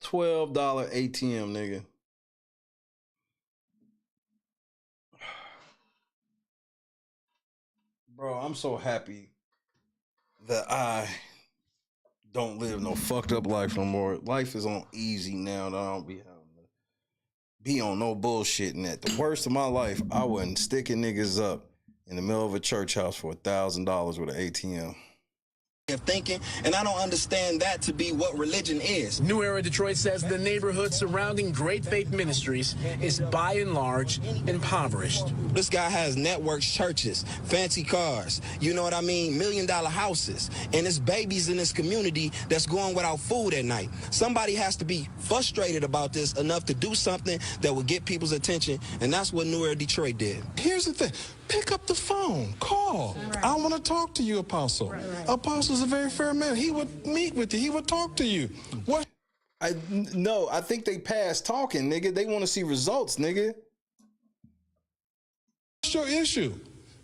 Speaker 17: $12 ATM, nigga. Bro, I'm so happy that I don't live no fucked up life no more. Life is on easy now that I don't be having to be on no bullshit in that. The worst of my life, I wasn't sticking niggas up in the middle of a church house for $1,000 with an ATM.
Speaker 24: Of thinking, and I don't understand that to be what religion is.
Speaker 23: New Era Detroit says the neighborhood surrounding Great Faith Ministries is by and large impoverished.
Speaker 24: This guy has networks, churches, fancy cars, you know what I mean, $1 million houses, and there's babies in this community that's going without food at night. Somebody has to be frustrated about this enough to do something that will get people's attention, and that's what New Era Detroit did.
Speaker 26: Here's the thing. Pick up the phone. Call. Right. I want to talk to you, Apostle. Right. Apostle's a very fair man. He would meet with you. He would talk to you. What?
Speaker 17: No, I think they passed talking, nigga. They want to see results, nigga.
Speaker 26: What's your issue?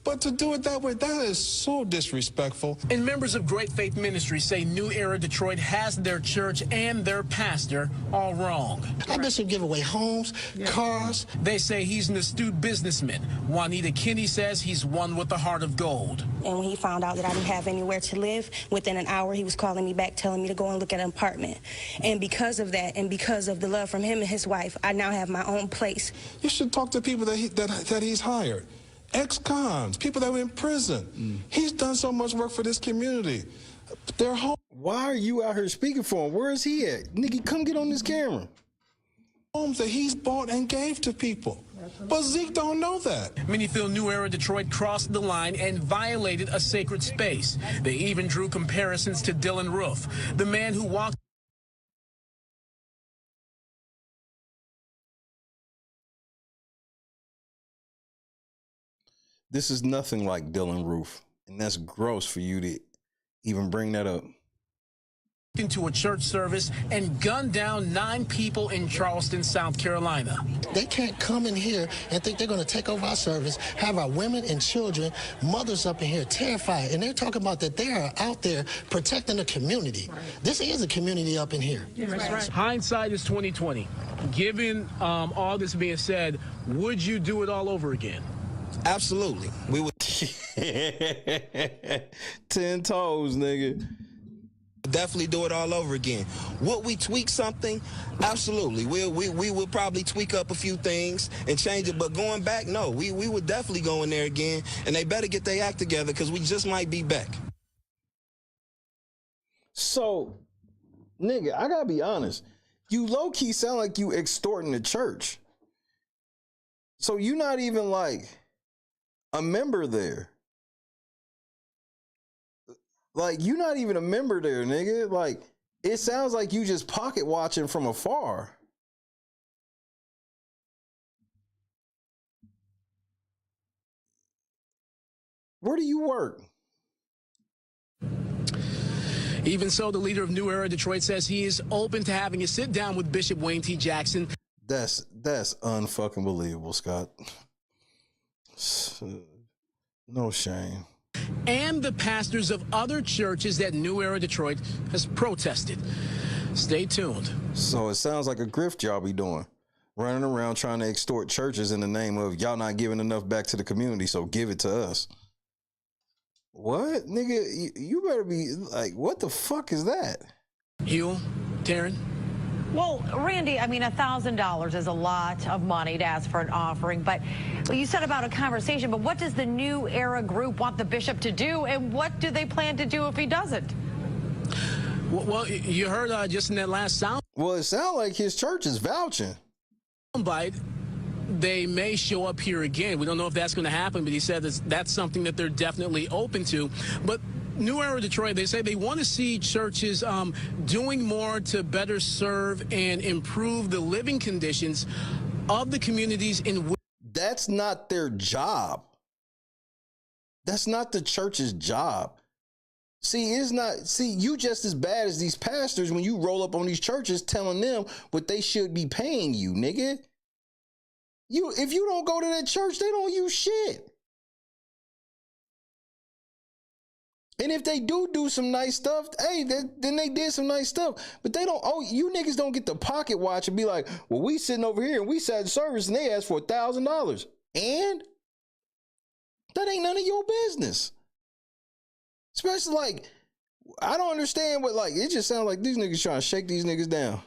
Speaker 26: But to do it that way, that is so disrespectful.
Speaker 23: And members of Great Faith Ministry say New Era Detroit has their church and their pastor all wrong.
Speaker 26: I bet you give away homes, cars.
Speaker 23: They say he's an astute businessman. Juanita Kinney says he's one with a heart of gold.
Speaker 27: And when he found out that I didn't have anywhere to live, within an hour he was calling me back, telling me to go and look at an apartment. And because of that, and because of the love from him and his wife, I now have my own place.
Speaker 26: You should talk to people that he's hired. Ex-cons, people that were in prison. He's done so much work for this community. They're home.
Speaker 17: Why are you out here speaking for him? Where is he at? Nigga, come get on this camera.
Speaker 26: Homes that he's bought and gave to people. But Zeke don't know that.
Speaker 23: Many feel New Era Detroit crossed the line and violated a sacred space. They even drew comparisons to Dylan Roof, the man who walked
Speaker 17: This is nothing like Dylan Roof, and that's gross for you to even bring that up.
Speaker 23: Into a church service and gunned down 9 people in Charleston, South Carolina.
Speaker 6: They can't come in here and think they're going to take over our service, have our women and children, mothers up in here terrified, and they're talking about that they are out there protecting the community. Right. This is a community up in here.
Speaker 23: That's right. Hindsight is 20/20. Given all this being said, would you do it all over again?
Speaker 24: Absolutely. We would.
Speaker 17: 10 toes, nigga.
Speaker 24: Definitely do it all over again. Would we tweak something? Absolutely. We will probably tweak up a few things and change it, but going back, no. We would definitely go in there again, and they better get their act together because we just might be back.
Speaker 17: So, nigga, I gotta be honest. You low-key sound like you extorting the church. So you not even like a member there. Like, you're not even a member there, nigga. Like, it sounds like you just pocket watching from afar. Where do you work?
Speaker 23: Even so, the leader of New Era Detroit says he is open to having a sit down with Bishop Wayne T. Jackson.
Speaker 17: That's unfucking believable, Scott. No shame.
Speaker 23: And the pastors of other churches that New Era Detroit has protested. Stay tuned.
Speaker 17: So it sounds like a grift y'all be doing. Running around trying to extort churches in the name of y'all not giving enough back to the community, so give it to us. What? Nigga, you better be like, what the fuck is that?
Speaker 23: Hugh, Taryn?
Speaker 9: Well, Randy, I mean, $1,000 is a lot of money to ask for an offering, but you said about a conversation, but what does the New Era group want the bishop to do, and what do they plan to do if he doesn't?
Speaker 23: Well, you heard just in that last sound.
Speaker 17: Well, it sounds like his church is vouching.
Speaker 23: Bite. They may show up here again. We don't know if that's going to happen, but he said that's something that they're definitely open to. But New Era Detroit, they say they want to see churches doing more to better serve and improve the living conditions of the communities in which.
Speaker 17: That's not their job. That's not the church's job. See, you just as bad as these pastors when you roll up on these churches telling them what they should be paying you, nigga. If you don't go to that church, they don't use shit. And if they do some nice stuff, hey, then they did some nice stuff. But they don't, you niggas don't get the pocket watch and be like, well, we sitting over here and we sat in service and they asked for $1,000. And that ain't none of your business. Especially like, I don't understand what, like, it just sounds like these niggas trying to shake these niggas down.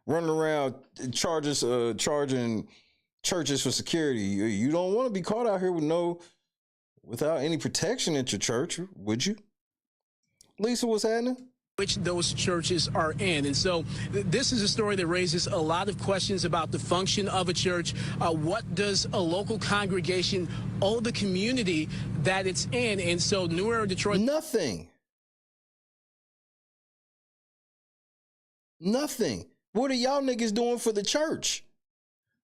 Speaker 17: Running around charging churches for security. You don't want to be caught out here without any protection at your church, would you? Lisa, what's happening?
Speaker 23: Which those churches are in. And so this is a story that raises a lot of questions about the function of a church. What does a local congregation owe the community that it's in? And so New Era Detroit.
Speaker 17: Nothing. What are y'all niggas doing for the church?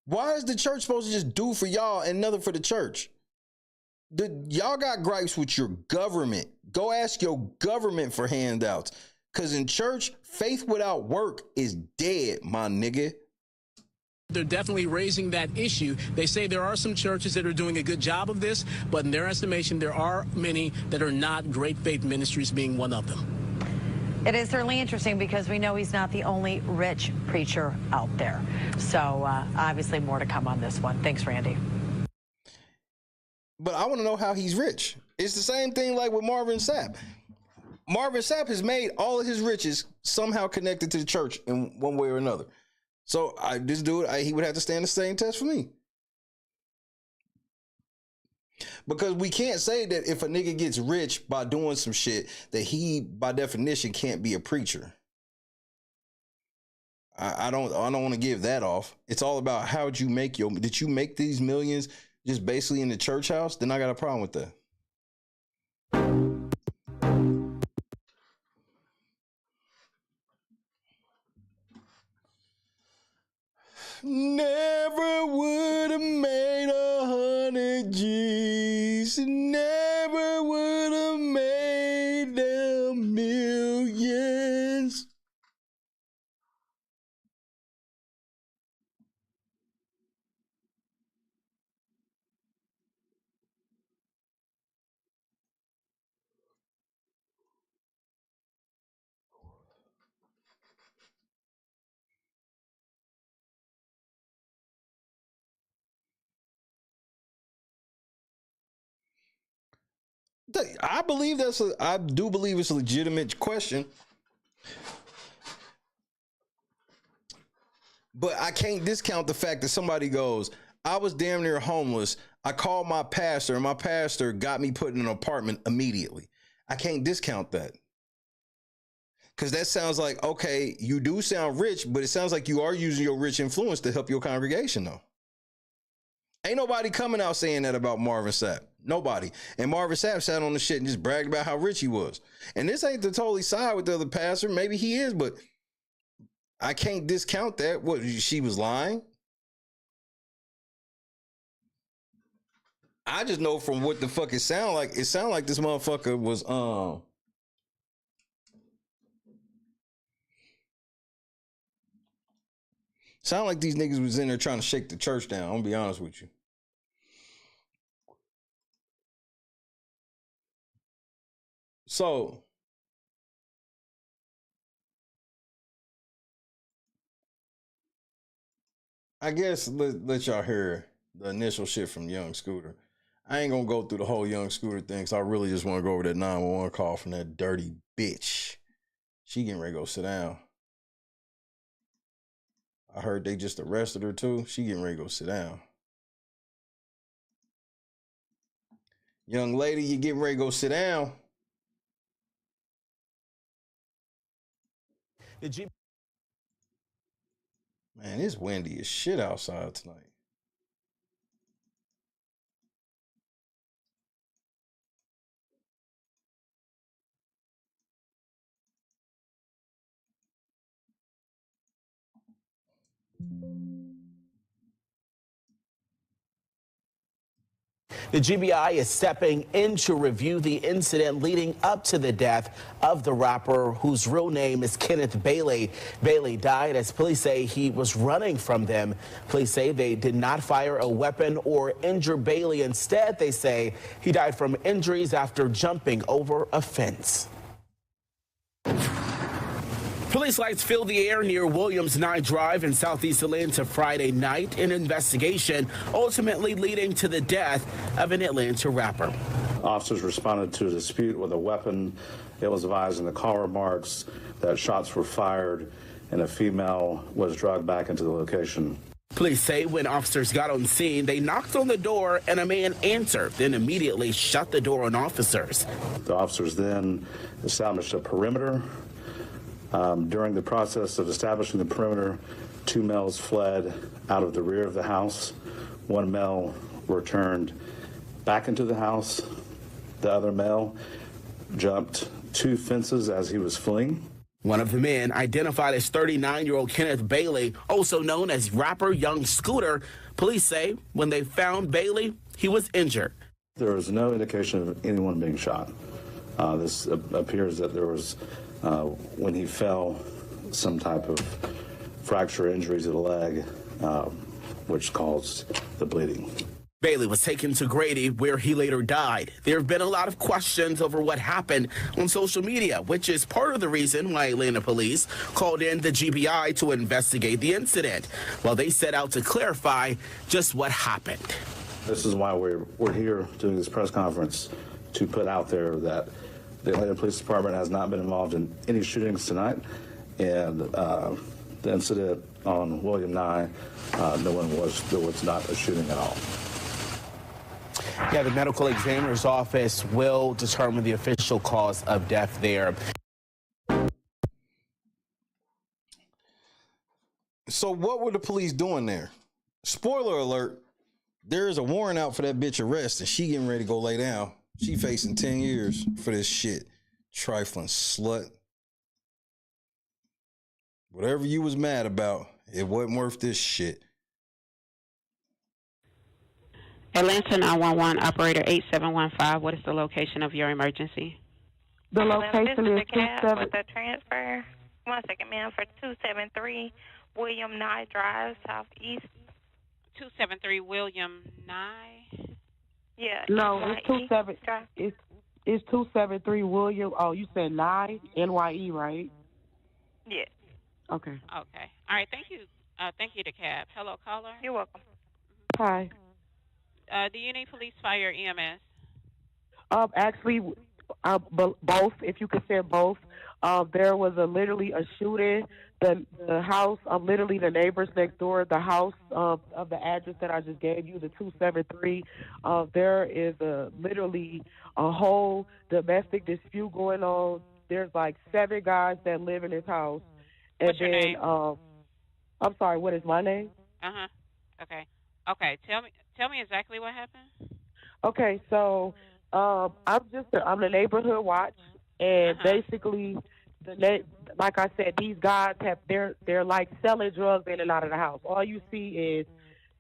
Speaker 17: Why is the church supposed to just do for y'all and nothing for the church? Y'all got gripes with your government. Go ask your government for handouts. Because in church, faith without work is dead, my nigga.
Speaker 23: They're definitely raising that issue. They say there are some churches that are doing a good job of this, but in their estimation, there are many that are not. Great Faith Ministries being one of them.
Speaker 9: It is certainly interesting because we know he's not the only rich preacher out there. So obviously more to come on this one. Thanks, Randy.
Speaker 17: But I want to know how he's rich. It's the same thing like with Marvin Sapp. Marvin Sapp has made all of his riches somehow connected to the church in one way or another. So this dude, he would have to stand the same test for me. Because we can't say that if a nigga gets rich by doing some shit, that he, by definition, can't be a preacher. I don't want to give that off. It's all about did you make these millions just basically in the church house? Then I got a problem with that. Never would have made 100 G's. I do believe it's a legitimate question. But I can't discount the fact that somebody goes, I was damn near homeless. I called my pastor, and my pastor got me put in an apartment immediately. I can't discount that. Because that sounds like, okay, you do sound rich, but it sounds like you are using your rich influence to help your congregation, though. Ain't nobody coming out saying that about Marvin Sapp. Nobody. And Marvin Sapp sat on the shit and just bragged about how rich he was. And this ain't to totally side with the other pastor. Maybe he is, but I can't discount that. What, she was lying? I just know from what the fuck it sounded like this motherfucker was sound like these niggas was in there trying to shake the church down. I'm gonna be honest with you. So I guess let y'all hear the initial shit from Young Scooter. I ain't gonna go through the whole Young Scooter thing, so I really just want to go over that 911 call from that dirty bitch. She getting ready to go sit down. I heard they just arrested her too. She getting ready to go sit down. Young lady, you getting ready to go sit down. Man, it's windy as shit outside tonight.
Speaker 10: The GBI is stepping in to review the incident leading up to the death of the rapper whose real name is Kenneth Bailey. Bailey died as police say he was running from them. Police say they did not fire a weapon or injure Bailey. Instead, they say he died from injuries after jumping over a fence. Police lights filled the air near Williams 9 Drive in southeast Atlanta Friday night. An investigation ultimately leading to the death of an Atlanta rapper.
Speaker 12: Officers responded to a dispute with a weapon. It was advised in the call remarks that shots were fired and a female was dragged back into the location.
Speaker 10: Police say when officers got on scene, they knocked on the door and a man answered, then immediately shut the door on officers.
Speaker 12: The officers then established a perimeter. During the process of establishing the perimeter, 2 males fled out of the rear of the house. 1 male returned back into the house. The other male jumped 2 fences as he was fleeing.
Speaker 10: One of the men, identified as 39-year-old Kenneth Bailey, also known as rapper Young Scooter, police say when they found Bailey, he was injured.
Speaker 12: There was no indication of anyone being shot. This appears that there was, when he fell, some type of fracture injury to the leg, which caused the bleeding.
Speaker 10: Bailey was taken to Grady, where he later died. There have been a lot of questions over what happened on social media, which is part of the reason why Atlanta police called in the GBI to investigate the incident, while they set out to clarify just what happened.
Speaker 12: This is why we're here doing this press conference, to put out there that the Atlanta Police Department has not been involved in any shootings tonight, and the incident on William 9, there was not a shooting at all.
Speaker 10: Yeah, the medical examiner's office will determine the official cause of death there.
Speaker 17: So what were the police doing there? Spoiler alert, there is a warrant out for that bitch arrest, and she getting ready to go lay down. She facing 10 years for this shit. Trifling slut. Whatever you was mad about, it wasn't worth this shit.
Speaker 14: Atlanta 911 operator 8715. What is the location of your emergency?
Speaker 15: The location is 27.
Speaker 16: With the transfer. 1 second, ma'am, for 273 William Nye Drive, Southeast.
Speaker 14: 273 William Nye.
Speaker 16: Yeah.
Speaker 15: No, it's 273 William. Oh, you said Nye, NYE, right?
Speaker 16: Yes.
Speaker 15: Okay.
Speaker 14: Okay. All right. Thank you. Thank you, the cab. Hello, caller.
Speaker 16: You're welcome.
Speaker 15: Hi.
Speaker 14: Do you need police, fire, EMS?
Speaker 15: Actually, both. If you could say both. There was literally a shooting. The house, literally the neighbors next door, the house of the address that I just gave you, the 273. There is literally a whole domestic dispute going on. There's like 7 guys that live in this house. And
Speaker 1: What's your name?
Speaker 15: I'm sorry. What is my name?
Speaker 1: Okay. Okay. Tell me exactly what happened.
Speaker 15: Okay, so I'm the neighborhood watch, and basically, like I said, these guys they're like selling drugs in and out of the house. All you see is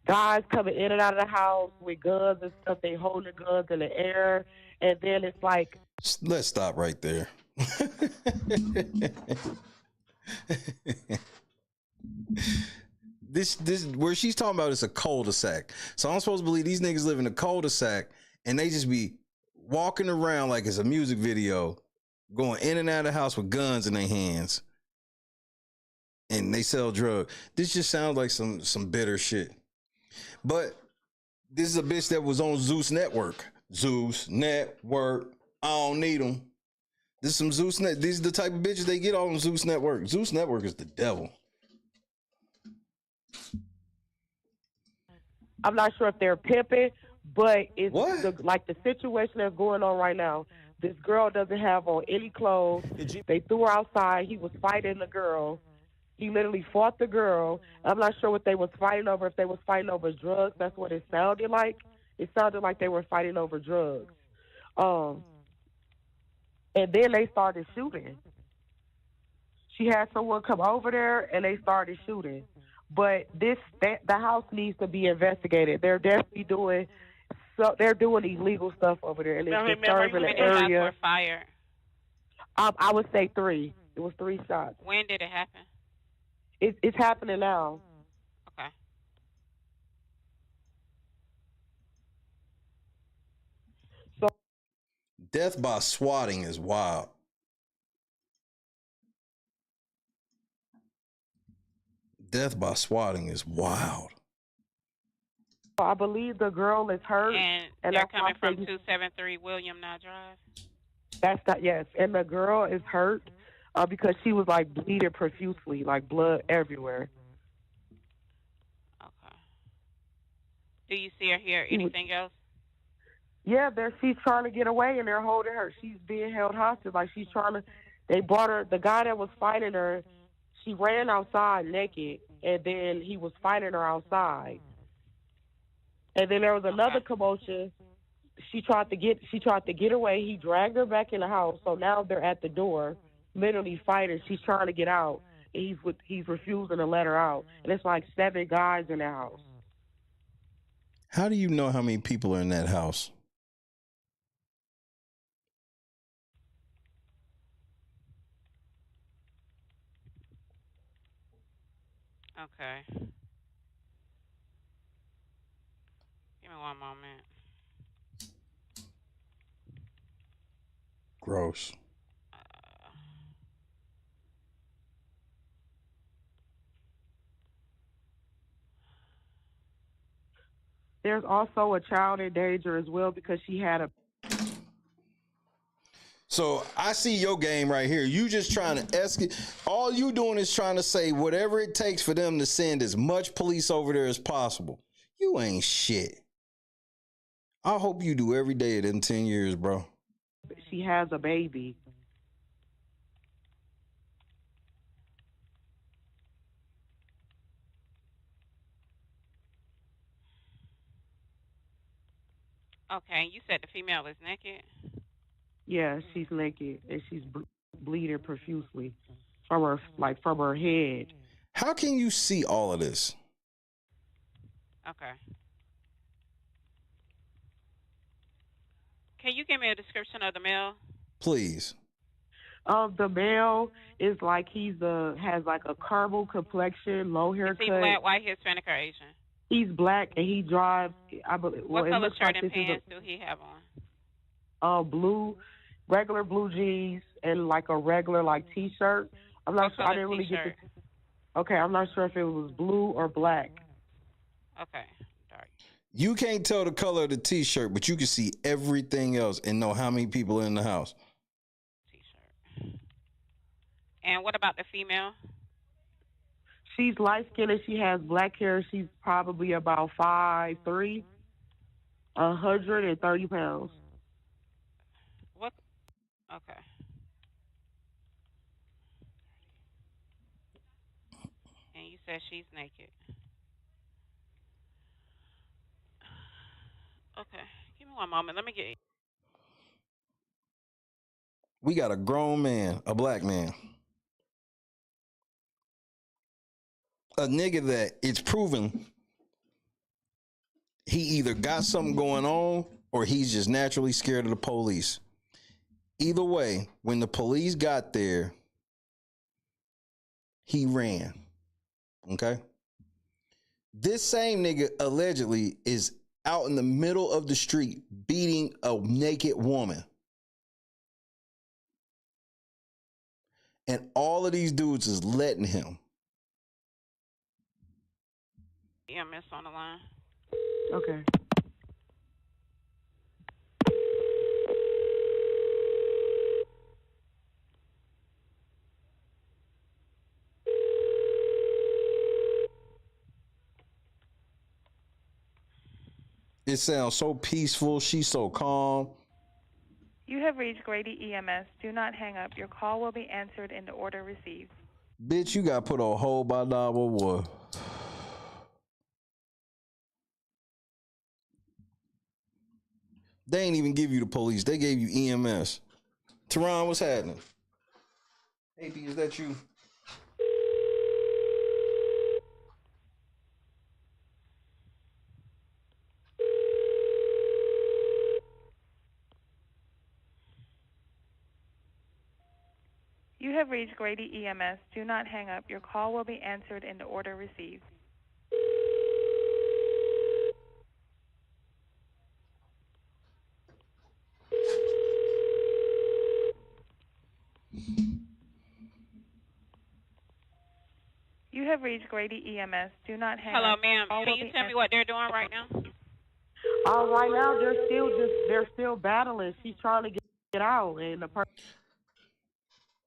Speaker 15: guys coming in and out of the house with guns and stuff. They holding guns in the air, and then it's like.
Speaker 17: Let's stop right there. This where she's talking about is a cul-de-sac. So I'm supposed to believe these niggas live in a cul-de-sac and they just be walking around like it's a music video, going in and out of the house with guns in their hands. And they sell drugs. This just sounds like some bitter shit. But this is a bitch that was on Zeus Network. Zeus Network. I don't need them. This is some Zeus Net. These are the type of bitches they get on Zeus Network. Zeus Network is the devil.
Speaker 15: I'm not sure if they're pimping, but it's like the situation that's going on right now. This girl doesn't have on any clothes. They threw her outside. He was fighting the girl. He literally fought the girl. I'm not sure what they was fighting over. If they was fighting over drugs, that's what it sounded like. It sounded like they were fighting over drugs. And then they started shooting. She had someone come over there, and they started shooting. But the house needs to be investigated. They're definitely doing illegal stuff over there, and it's disturbing the area.
Speaker 1: Were fired?
Speaker 15: I would say 3. It was 3 shots.
Speaker 1: When did it happen?
Speaker 15: It's happening now.
Speaker 1: Okay.
Speaker 15: So
Speaker 17: death by swatting is wild. Death by swatting is wild.
Speaker 15: I believe the girl is hurt.
Speaker 1: And they're coming from 273 William Nye Drive?
Speaker 15: Yes. And the girl is hurt because she was like bleeding profusely, like blood everywhere.
Speaker 1: Okay. Do you see or hear anything else?
Speaker 15: Yeah, she's trying to get away and they're holding her. She's being held hostage. Like they brought her, the guy that was fighting her, she ran outside naked, and then he was fighting her outside. And then there was another commotion. She tried to get away. He dragged her back in the house. So now they're at the door, literally fighting. She's trying to get out. He's refusing to let her out. And it's like 7 guys in the house.
Speaker 17: How do you know how many people are in that house?
Speaker 1: Okay. Give me one moment.
Speaker 17: Gross.
Speaker 15: There's also a child in danger as well because she had a.
Speaker 17: So I see your game right here. You just trying to escalate. All you doing is trying to say whatever it takes for them to send as much police over there as possible. You ain't shit. I hope you do every day of them 10 years, bro.
Speaker 15: She has a baby.
Speaker 1: Okay, you said the female is naked?
Speaker 15: Yeah, she's naked and she's bleeding profusely from her head.
Speaker 17: How can you see all of this?
Speaker 1: Okay. Can you give me a description of the male?
Speaker 17: Please.
Speaker 15: The male is like has like a caramel complexion, low haircut.
Speaker 1: Is he black, white, Hispanic, or Asian?
Speaker 15: He's black and he drives.
Speaker 1: What color shirt and pants do he have on?
Speaker 15: Blue, regular blue jeans and like a regular like t-shirt. I'm not sure. I didn't really get the. Okay, I'm not sure if it was blue or black.
Speaker 1: Okay, dark.
Speaker 17: You can't tell the color of the t-shirt, but you can see everything else and know how many people are in the house.
Speaker 14: T-shirt. And what about the female?
Speaker 15: She's light-skinned and she has black hair. She's probably about 5'3", 130 pounds.
Speaker 14: What? Okay. And you said she's naked. Okay. Give me one moment. Let me get...
Speaker 17: We got a grown man, a black man. A nigga that it's proven he either got something going on or he's just naturally scared of the police. Either way, when the police got there, he ran. Okay? This same nigga allegedly is out in the middle of the street beating a naked woman. And all of these dudes is letting him.
Speaker 14: EMS on the line.
Speaker 15: Okay.
Speaker 17: It sounds so peaceful. She's so calm.
Speaker 16: You have reached Grady EMS. Do not hang up. Your call will be answered in the order received.
Speaker 17: Bitch, you got put on hold by 911. They ain't even give you the police. They gave you EMS. Teron, what's happening? Hey, B, is that you?
Speaker 16: You have reached Grady EMS. Do not hang up. Your call will be answered in the order received. You have reached Grady EMS. Do not hang
Speaker 14: Hello,
Speaker 16: up.
Speaker 14: ma'am. Can you tell me what they're doing right now?
Speaker 15: Right now they're still battling. She's trying to get out, and the person.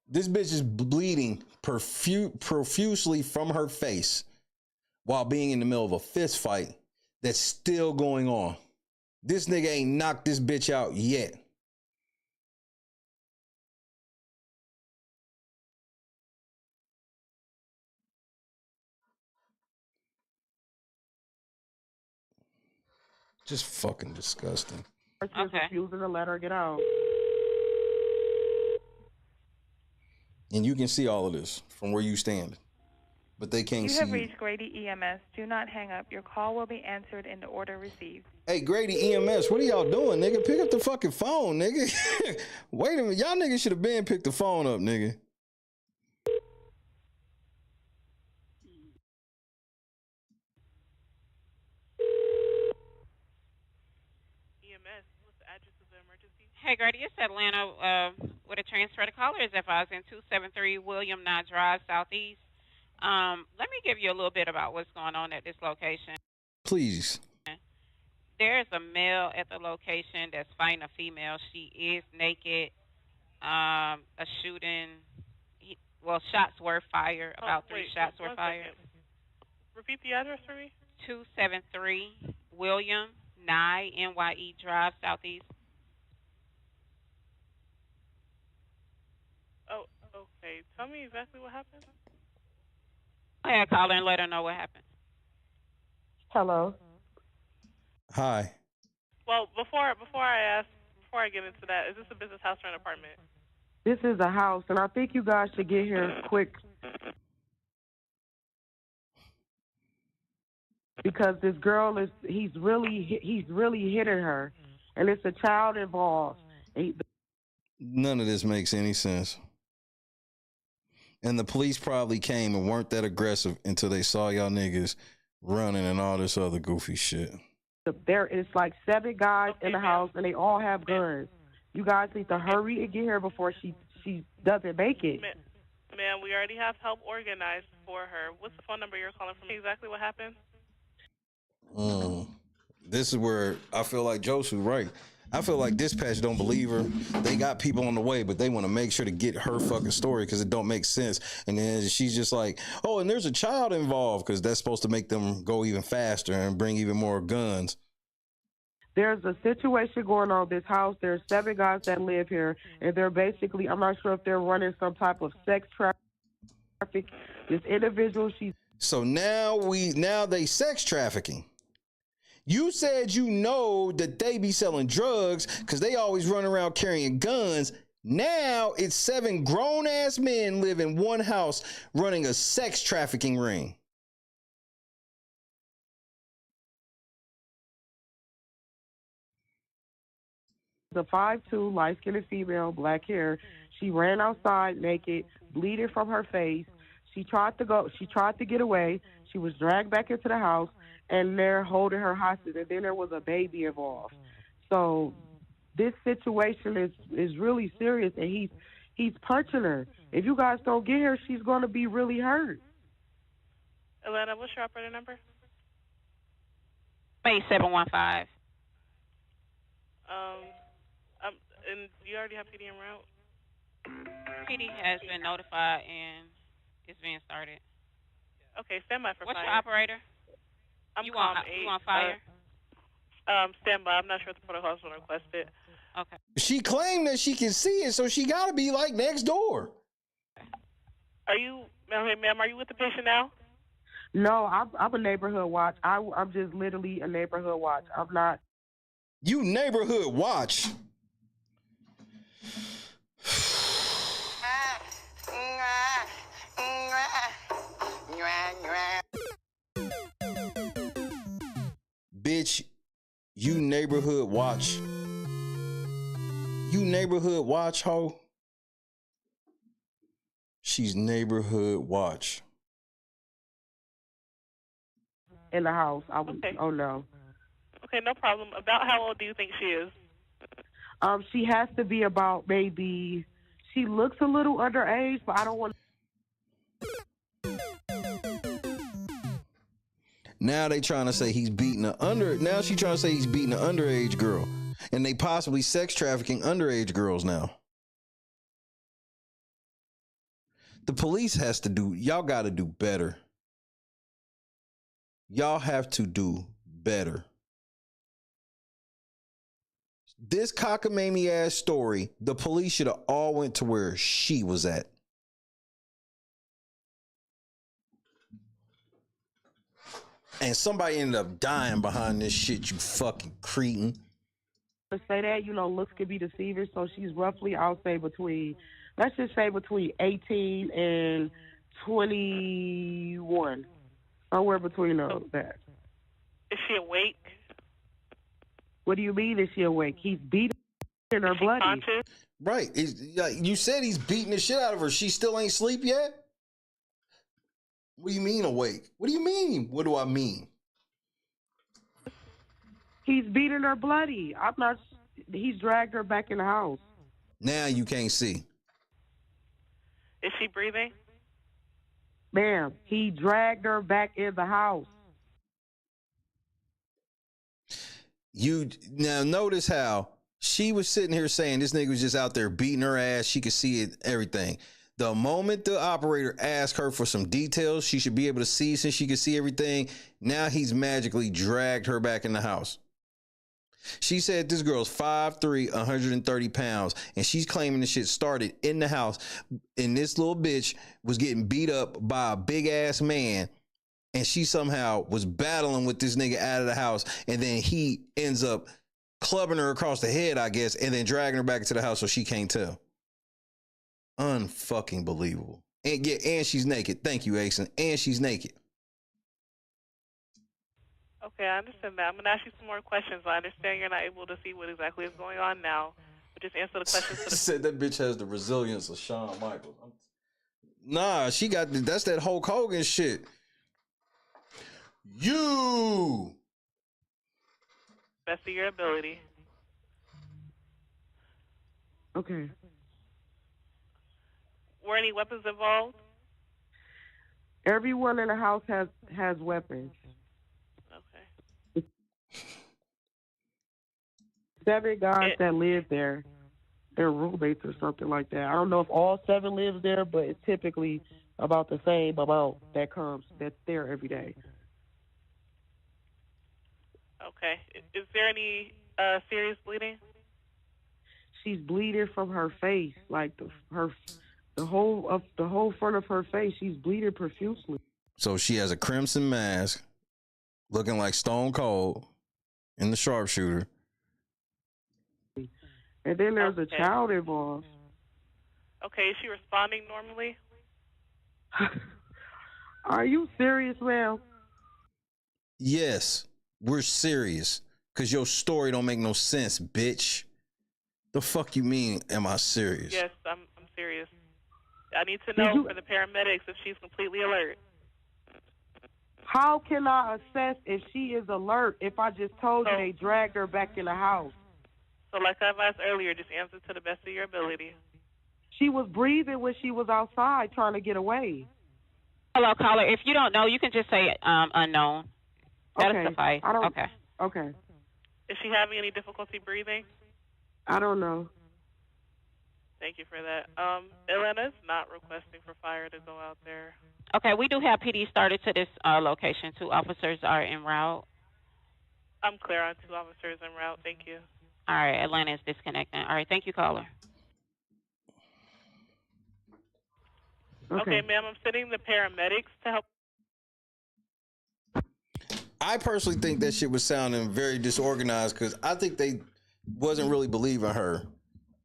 Speaker 17: This bitch is bleeding profusely from her face while being in the middle of a fist fight that's still going on. This nigga ain't knocked this bitch out yet. Just fucking disgusting.
Speaker 15: She's refusing to let her get out.
Speaker 17: And you can see all of this from where you stand. But they can't see you.
Speaker 16: You have reached Grady EMS. Do not hang up. Your call will be answered in the order received.
Speaker 17: Hey, Grady EMS, what are y'all doing, nigga? Pick up the fucking phone, nigga. Wait a minute. Y'all niggas should have been picked the phone up, nigga.
Speaker 14: Hey, Grady, it's Atlanta with a transfer to callers if I was in 273 William Nye Drive, Southeast. Let me give you a little bit about what's going on at this location.
Speaker 17: Please.
Speaker 14: There's a male at the location that's fighting a female. She is naked. A shooting. Shots were fired. About 3 shots were fired.
Speaker 1: Repeat the address for me.
Speaker 14: 273 William Nye, NYE Drive, Southeast.
Speaker 1: Oh, okay. Tell me exactly what happened.
Speaker 14: Go ahead, call her and let her know what happened.
Speaker 15: Hello.
Speaker 17: Hi.
Speaker 1: Well, before I get into that, is this a business house or an apartment?
Speaker 15: This is a house, and I think you guys should get here quick because this girl he's really hitting her, and it's a child involved.
Speaker 17: None of this makes any sense. And the police probably came and weren't that aggressive until they saw y'all niggas running and all this other goofy shit.
Speaker 15: There is like 7 guys in the house, and they all have guns. You guys need to hurry and get here before she doesn't make it.
Speaker 1: Ma'am, we already have help organized for her. What's the phone number you're calling from? Exactly what happened?
Speaker 17: This is where I feel like Josu right. I feel like dispatch don't believe her. They got people on the way, but they want to make sure to get her fucking story because it don't make sense. And then she's just like, oh, and there's a child involved because that's supposed to make them go even faster and bring even more guns.
Speaker 15: There's a situation going on at this house. There's 7 guys that live here, and they're basically, I'm not sure if they're running some type of sex traffic. This individual,
Speaker 17: So now they sex trafficking. You said you know that they be selling drugs because they always run around carrying guns. Now it's 7 grown-ass men live in one house running a sex trafficking ring.
Speaker 15: the 5'2", light-skinned female, black hair. She ran outside naked, bleeding from her face. She tried to get away. She was dragged back into the house, and they're holding her hostage. And then there was a baby involved. So this situation is really serious, and he's punching her. If you guys don't get her, she's going to be really hurt.
Speaker 16: Atlanta, what's your operator number?
Speaker 14: 8715.
Speaker 16: And you already have PD en route?
Speaker 14: PD has been notified and it's being started.
Speaker 16: Okay, stand by for
Speaker 14: What's
Speaker 16: fire.
Speaker 14: your operator?
Speaker 16: You
Speaker 14: on fire?
Speaker 16: Stand by. I'm not sure if the protocol has been requested.
Speaker 14: Okay.
Speaker 17: She claimed that she can see it, so she got to be like next door.
Speaker 16: Are you, ma'am, are you with the patient now?
Speaker 15: No, I'm a neighborhood watch. I'm just literally a neighborhood watch. I'm not.
Speaker 17: You neighborhood watch. Bitch, you neighborhood watch. You neighborhood watch, ho. She's neighborhood watch.
Speaker 15: In the house.
Speaker 16: Okay.
Speaker 15: Oh, no.
Speaker 16: Okay, no problem. About how old do you think she is?
Speaker 15: She has to be about maybe, she looks a little underage, but I don't want.
Speaker 17: Now they trying to say he's beating now she trying to say he's beating an underage girl. And they possibly sex trafficking underage girls now. The police has to y'all got to do better. Y'all have to do better. This cockamamie ass story, the police should have all went to where she was at. And somebody ended up dying behind this shit, you fucking cretin.
Speaker 15: To say that, looks could be deceiving, so she's roughly, I'll say let's just say between 18 and 21. Somewhere between that.
Speaker 16: Is she awake?
Speaker 15: What do you mean, is she awake? He's beating her bloody.
Speaker 16: Conscious?
Speaker 17: Right. You said he's beating the shit out of her. She still ain't asleep yet? What do you mean awake? What do you mean? What do I mean?
Speaker 15: He's beating her bloody. He's dragged her back in the house.
Speaker 17: Now you can't see.
Speaker 16: Is she breathing?
Speaker 15: Ma'am, he dragged her back in the house.
Speaker 17: You now notice how she was sitting here saying this nigga was just out there beating her ass. She could see it, everything. The moment the operator asked her for some details she should be able to see, since she could see everything, now he's magically dragged her back in the house. She said this girl's 5'3", 130 pounds, and she's claiming this shit started in the house, and this little bitch was getting beat up by a big ass man, and she somehow was battling with this nigga out of the house, and then he ends up clubbing her across the head, I guess, and then dragging her back into the house so she can't tell. Unfucking believable. And she's naked. Thank you, Asen. And she's naked.
Speaker 16: Okay, I understand that. I'm going to ask you some more questions. I understand you're not able to see what exactly is going on now, but just answer the questions.
Speaker 17: Said that bitch has the resilience of Shawn Michaels. Nah, she got that's that Hulk Hogan shit. You
Speaker 16: Best of your ability.
Speaker 15: Okay.
Speaker 16: Were any weapons involved?
Speaker 15: Everyone in the house has weapons.
Speaker 16: Okay.
Speaker 15: 7 guys that live there. They're roommates or something like that. I don't know if all 7 lives there, but it's typically about the same amount that's there every day.
Speaker 16: Okay. Is there any serious bleeding?
Speaker 15: She's bleeding from her face, like the whole front of her face. She's bleeding profusely.
Speaker 17: So she has a crimson mask, looking like Stone Cold in The Sharpshooter.
Speaker 15: And then there's a child involved.
Speaker 16: Okay, is she responding normally?
Speaker 15: Are you serious, ma'am?
Speaker 17: Yes, we're serious. Cause your story don't make no sense, bitch. The fuck you mean, am I serious?
Speaker 16: Yes, I'm serious. I need to know for the paramedics if she's completely alert.
Speaker 15: How can I assess if she is alert if I just told you they dragged her back in the house?
Speaker 16: So like I've asked earlier, just answer to the best of your ability.
Speaker 15: She was breathing when she was outside trying to get away.
Speaker 14: Hello, caller. If you don't know, you can just say unknown. That'll suffice.
Speaker 15: Okay.
Speaker 16: Is she having any difficulty breathing?
Speaker 15: I don't know.
Speaker 16: Thank you for that. Atlanta's not requesting for fire to go out there.
Speaker 14: Okay, we do have PD started to this location. 2 officers are en route.
Speaker 16: I'm clear on 2 officers en route. Thank you.
Speaker 14: All right, Atlanta is disconnecting. All right, thank you, caller.
Speaker 16: Okay, ma'am, I'm sending the paramedics to help.
Speaker 17: I personally think that shit was sounding very disorganized because I think they wasn't really believing her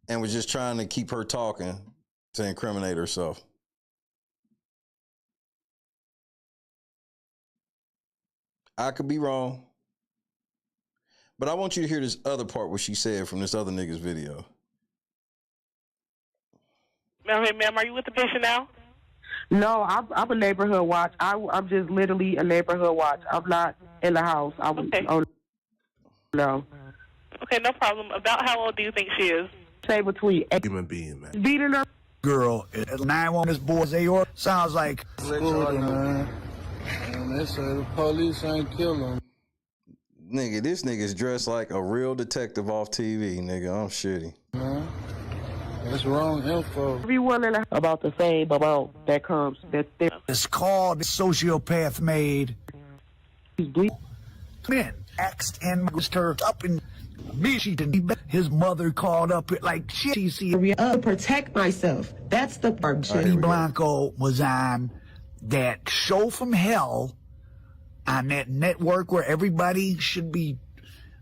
Speaker 17: and was just trying to keep her talking to incriminate herself. I could be wrong. But I want you to hear this other part what she said from this other nigga's video.
Speaker 16: Ma'am, are you with the patient now?
Speaker 15: No, I'm a neighborhood watch. I'm just literally a neighborhood watch. I'm not in the house. No.
Speaker 16: Okay, no problem. About how old do you think she is?
Speaker 15: Say between
Speaker 2: human being, man.
Speaker 15: Beating her.
Speaker 3: Girl, 911 this boy's aorta sounds like.
Speaker 2: Man, they say the police ain't kill him.
Speaker 17: Nigga, this nigga's dressed like a real detective off TV, nigga. I'm shitty.
Speaker 2: Man, that's wrong info.
Speaker 15: Everyone in about the same amount that comes.
Speaker 3: It's called sociopath made.
Speaker 15: He's bleeding.
Speaker 3: Man, axed and stirred up in me. His mother called up like shit.
Speaker 5: Protect myself. That's the part.
Speaker 3: Jenny Blanco was on that show from hell on that network where everybody should be.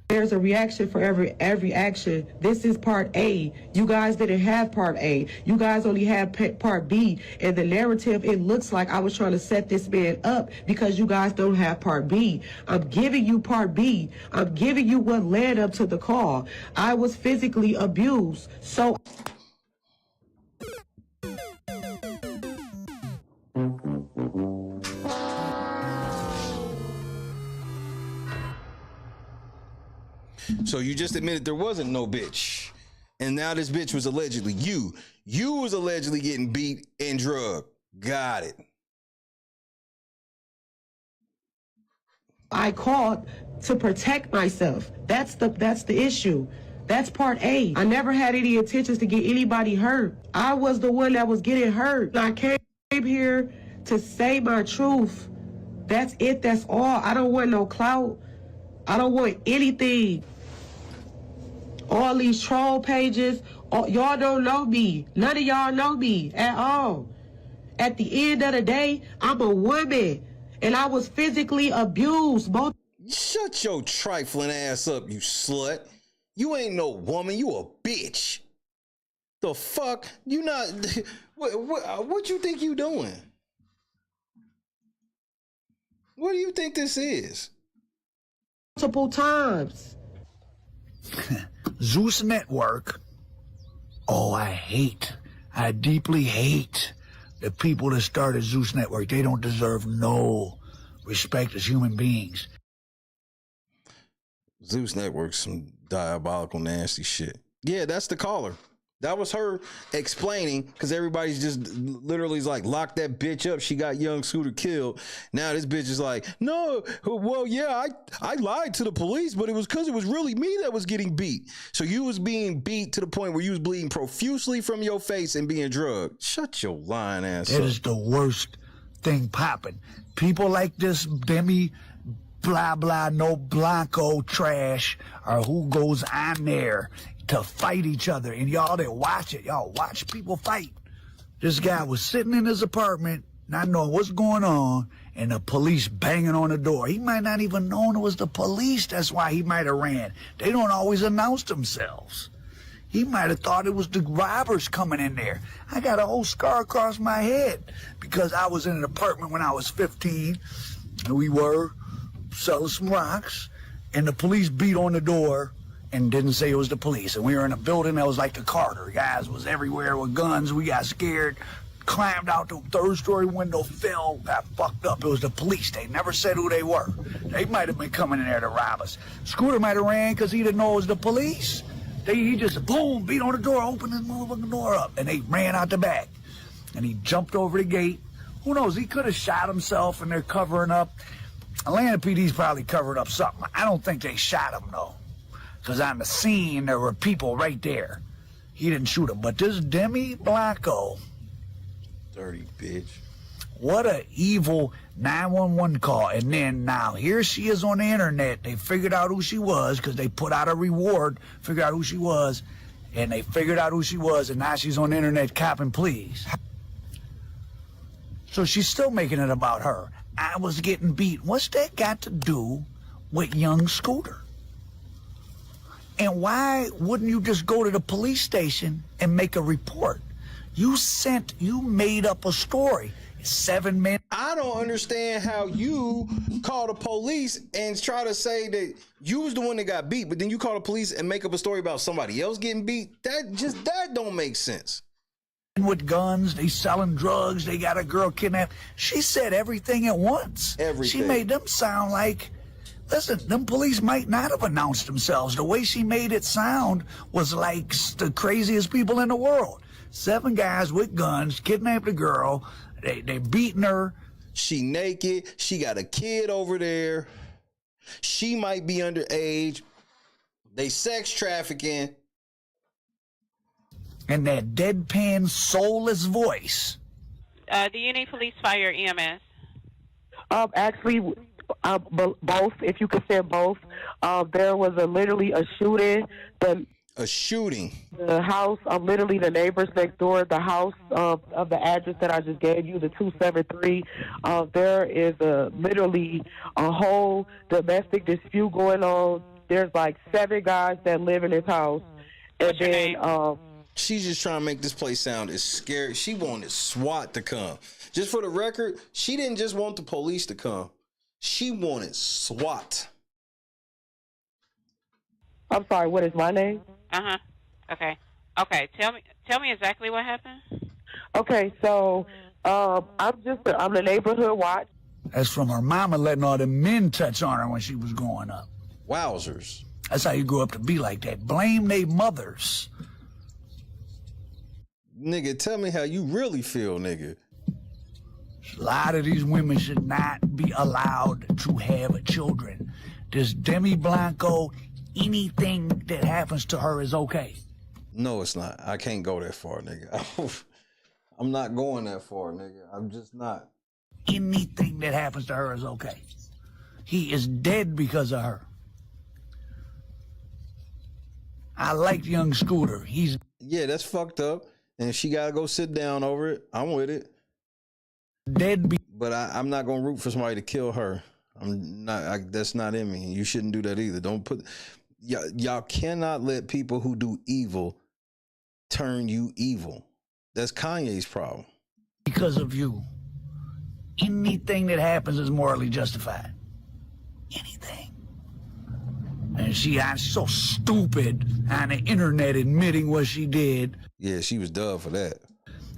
Speaker 5: There's a reaction for every action. This is part A. You guys didn't have part A. You guys only had part B. And the narrative, it looks like I was trying to set this man up because you guys don't have part B. I'm giving you part B. I'm giving you what led up to the call. I was physically abused. So
Speaker 17: So you just admitted there wasn't no bitch. And now this bitch was allegedly you. You was allegedly getting beat and drugged. Got it.
Speaker 5: I called to protect myself. That's the issue. That's part A. I never had any intentions to get anybody hurt. I was the one that was getting hurt. I came here to say my truth. That's it. That's all. I don't want no clout. I don't want anything. All these troll pages, y'all don't know me. None of y'all know me at all. At the end of the day, I'm a woman, and I was physically abused.
Speaker 17: Shut your trifling ass up, you slut. You ain't no woman, you a bitch. The fuck? You not... What you think you doing? What do you think this is?
Speaker 5: Multiple times.
Speaker 3: Zeus Network. Oh, I deeply hate the people that started Zeus Network. They don't deserve no respect as human beings.
Speaker 17: Zeus Network's some diabolical, nasty shit. Yeah, that's the caller. That was her explaining, because everybody's just literally like, lock that bitch up. She got young Scooter killed. Now this bitch is like, no, well, yeah, I lied to the police, but it was because it was really me that was getting beat. So you was being beat to the point where you was bleeding profusely from your face and being drugged. Shut your lying ass up.
Speaker 3: It is the worst thing popping. People like this Demi blah blah no Blanco trash or who goes on there to fight each other, and y'all that watch it, y'all watch people fight. This guy was sitting in his apartment, not knowing what's going on, and the police banging on the door. He might not even known it was the police. That's why he might have ran. They don't always announce themselves. He might have thought it was the robbers coming in there. I got a whole scar across my head because I was in an apartment when I was 15, and we were selling some rocks, and the police beat on the door and didn't say it was the police. And we were in a building that was like the Carter. Guys was everywhere with guns. We got scared, climbed out the third-story window, fell, got fucked up. It was the police. They never said who they were. They might have been coming in there to rob us. Scooter might have ran because he didn't know it was the police. He just, boom, beat on the door, opened his motherfucking door up, and they ran out the back. And he jumped over the gate. Who knows? He could have shot himself, and they're covering up. Atlanta PD's probably covered up something. I don't think they shot him, though. Because on the scene, there were people right there. He didn't shoot him. But this Demi Blanco.
Speaker 17: Dirty bitch.
Speaker 3: What a evil 911 call. And then now, here she is on the internet. They figured out who she was because they put out a reward, figured out who she was, and they figured out who she was, and now she's on the internet copping pleas. So she's still making it about her. I was getting beat. What's that got to do with young Scooter? And why wouldn't you just go to the police station and make a report? You made up a story. 7 men.
Speaker 17: I don't understand how you call the police and try to say that you was the one that got beat, but then you call the police and make up a story about somebody else getting beat. That don't make sense.
Speaker 3: With guns, they selling drugs, they got a girl kidnapped. She said everything at once.
Speaker 17: Everything.
Speaker 3: She made them sound like, listen, them police might not have announced themselves. The way she made it sound was like the craziest people in the world. 7 guys with guns kidnapped a girl. They beating her.
Speaker 17: She naked. She got a kid over there. She might be underage. They sex trafficking.
Speaker 3: And that deadpan, soulless voice.
Speaker 14: Do you need police, fire, EMS?
Speaker 15: Actually, both. If you could say both. There was literally a shooting.
Speaker 17: A shooting.
Speaker 15: The house, literally the neighbors next door, the house of the address that I just gave you, the 273. There is literally a whole domestic dispute going on. There's like 7 guys that live in this house.
Speaker 14: What's your name?
Speaker 17: She's just trying to make this place sound as scary. She wanted SWAT to come. Just for the record, she didn't just want the police to come. She wanted SWAT.
Speaker 15: I'm sorry, what is my name?
Speaker 14: Uh-huh. Okay. Tell me exactly what happened.
Speaker 15: Okay, so I'm the neighborhood watch.
Speaker 3: That's from her mama letting all the men touch on her when she was growing up.
Speaker 17: Wowzers.
Speaker 3: That's how you grew up to be like that. Blame they mothers.
Speaker 17: Nigga, tell me how you really feel, nigga.
Speaker 3: A lot of these women should not be allowed to have children. This Demi Blanco, anything that happens to her is okay.
Speaker 17: No, it's not. I can't go that far, nigga. I'm not going that far, nigga. I'm just not.
Speaker 3: Anything that happens to her is okay. He is dead because of her. I like young Scooter.
Speaker 17: Yeah, that's fucked up. And if she gotta go sit down over it, I'm with it.
Speaker 3: Dead.
Speaker 17: But I'm not gonna root for somebody to kill her. I'm not. That's not in me. You shouldn't do that either. Don't put. Y'all cannot let people who do evil turn you evil. That's Kanye's problem.
Speaker 3: Because of you. Anything that happens is morally justified. Anything. And she's so stupid on the internet admitting what she did.
Speaker 17: Yeah, she was done for that.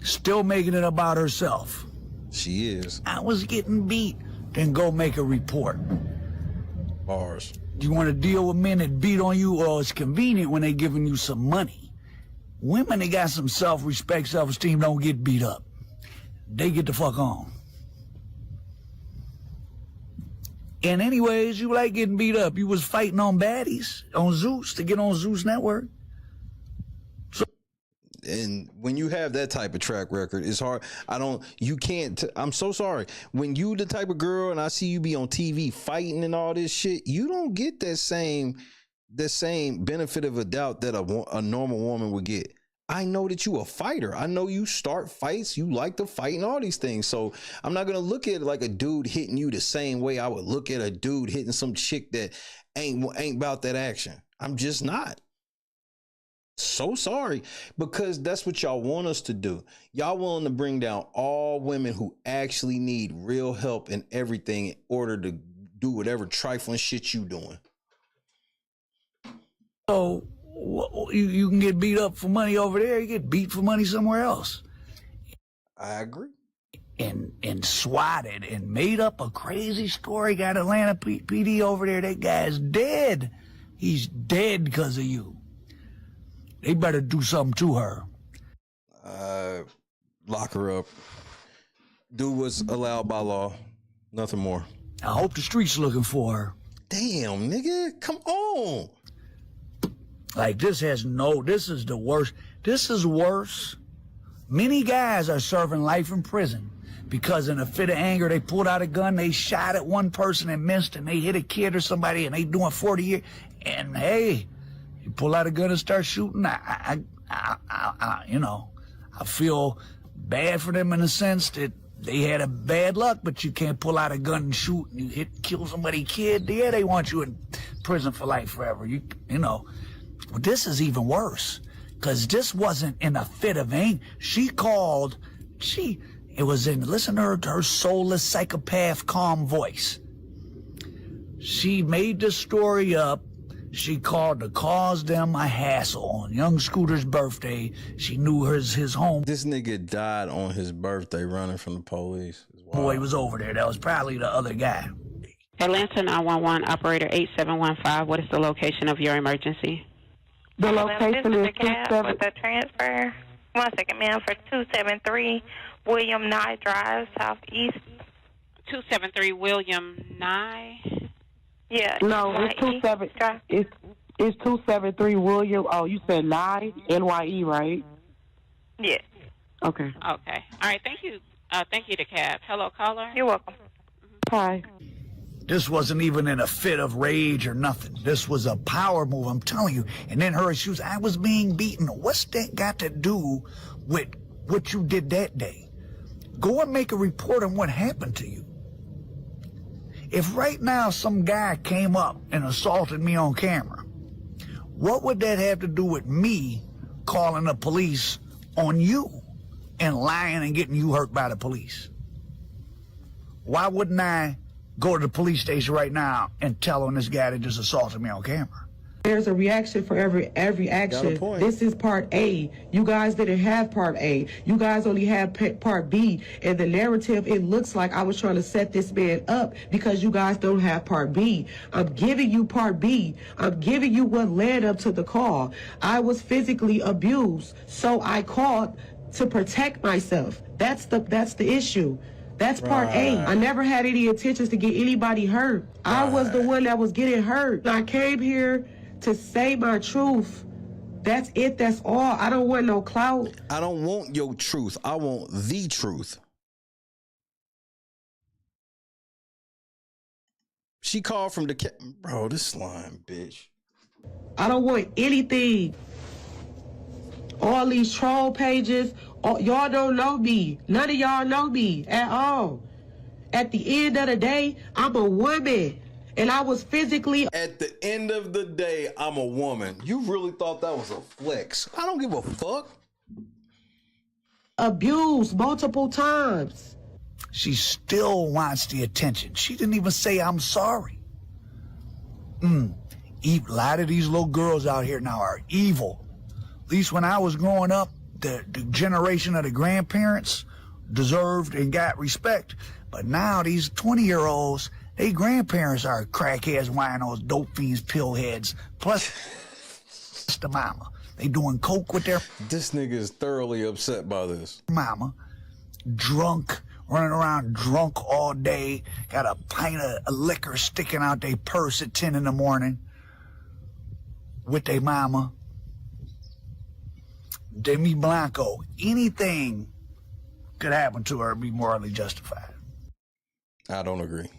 Speaker 3: Still making it about herself.
Speaker 17: She is.
Speaker 3: I was getting beat. Then go make a report.
Speaker 17: Bars.
Speaker 3: You want to deal with men that beat on you, or it's convenient when they giving you some money. Women that got some self-respect, self-esteem don't get beat up. They get the fuck on. And anyways, you like getting beat up. You was fighting on baddies, on Zeus, to get on Zeus Network.
Speaker 17: And when you have that type of track record, it's hard. I'm so sorry. When you the type of girl and I see you be on TV fighting and all this shit, you don't get that same benefit of a doubt that a normal woman would get. I know that you a fighter. I know you start fights. You like to fight and all these things. So I'm not going to look at it like a dude hitting you the same way I would look at a dude hitting some chick that ain't about that action. I'm just not. So sorry, because that's what y'all want us to do. Y'all willing to bring down all women who actually need real help and everything in order to do whatever trifling shit you doing.
Speaker 3: So you can get beat up for money over there. You get beat for money somewhere else.
Speaker 17: I agree.
Speaker 3: And swatted and made up a crazy story. Got Atlanta PD over there. That guy's dead. He's dead because of you. They better do something to her.
Speaker 17: Lock her up. Do what's allowed by law. Nothing more.
Speaker 3: I hope the streets looking for her.
Speaker 17: Damn, nigga. Come on.
Speaker 3: Like, this is the worst. This is worse. Many guys are serving life in prison because in a fit of anger, they pulled out a gun, they shot at one person and missed, and they hit a kid or somebody, and they doing 40 years. And hey, you pull out a gun and start shooting. I feel bad for them in the sense that they had a bad luck, but you can't pull out a gun and shoot and you kill somebody's kid. Yeah, they want you in prison for life forever. You know. Well, this is even worse, because this wasn't in a fit of anger. Listen to her soulless psychopath calm voice. She made the story up. She called to cause them a hassle on young Scooter's birthday. She knew his home.
Speaker 17: This nigga died on his birthday running from the police.
Speaker 3: Boy was over there. That was probably the other guy.
Speaker 1: Atlanta 911 operator 8715. What is the location of your emergency?
Speaker 15: The location is
Speaker 4: the cab with the transfer. 1 second, ma'am, for 273 William Nye Drive, Southeast.
Speaker 14: 273 William Nye.
Speaker 4: Yeah.
Speaker 15: No, it's 273 William. Oh, you said Nye, NYE, right?
Speaker 4: Yes.
Speaker 15: Okay.
Speaker 14: Okay. All right. Thank you. Thank you to cab. Hello, caller.
Speaker 4: You're welcome.
Speaker 15: Hi.
Speaker 3: This wasn't even in a fit of rage or nothing. This was a power move, I'm telling you. And then her excuse, I was being beaten. What's that got to do with what you did that day? Go and make a report on what happened to you. If right now some guy came up and assaulted me on camera, what would that have to do with me calling the police on you and lying and getting you hurt by the police? Why wouldn't I go to the police station right now and tell on this guy that just assaulted me on camera?
Speaker 5: There's a reaction for every action. This is part A. You guys didn't have part A. You guys only had part B. And the narrative, it looks like I was trying to set this man up because you guys don't have part B. I'm giving you part B. I'm giving you what led up to the call. I was physically abused, so I called to protect myself. That's the issue. That's part A. I never had any intentions to get anybody hurt. I was the one that was getting hurt. I came here to say my truth. That's it. That's all. I don't want no clout.
Speaker 17: I don't want your truth. I want the truth. She called from the bro, this slime bitch.
Speaker 5: I don't want anything. All these troll pages, y'all don't know me. None of y'all know me at all. At the end of the day, I'm a woman. And I was physically...
Speaker 17: At the end of the day, I'm a woman. You really thought that was a flex. I don't give a fuck.
Speaker 5: Abused multiple times.
Speaker 3: She still wants the attention. She didn't even say, I'm sorry. A lot of these little girls out here now are evil. At least when I was growing up, the generation of the grandparents deserved and got respect. But now these 20-year-olds... They grandparents are crackheads, winos, dope fiends, pill heads, plus the mama. They doing coke with their...
Speaker 17: This nigga is thoroughly upset by this.
Speaker 3: Mama, drunk, running around drunk all day, got a pint of liquor sticking out their purse at 10 in the morning with their mama. Demi Blanco, anything could happen to her and be morally justified.
Speaker 17: I don't agree.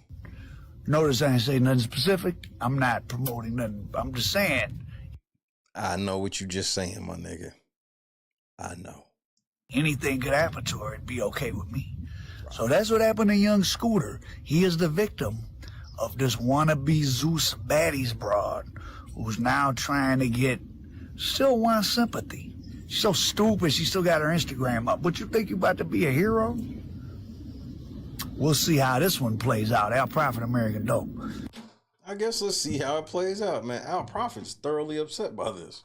Speaker 3: Notice I ain't say nothing specific. I'm not promoting nothing. I'm just saying.
Speaker 17: I know what you just saying, my nigga. I know.
Speaker 3: Anything could happen to her and be okay with me. So that's what happened to young Scooter. He is the victim of this wannabe Zeus baddies broad who's now trying to get, still wants sympathy. She's so stupid she still got her Instagram up. But you think you about to be a hero? We'll see how this one plays out. Al Prophet, American Dope.
Speaker 17: I guess let's see how it plays out, man. Al Prophet's thoroughly upset by this.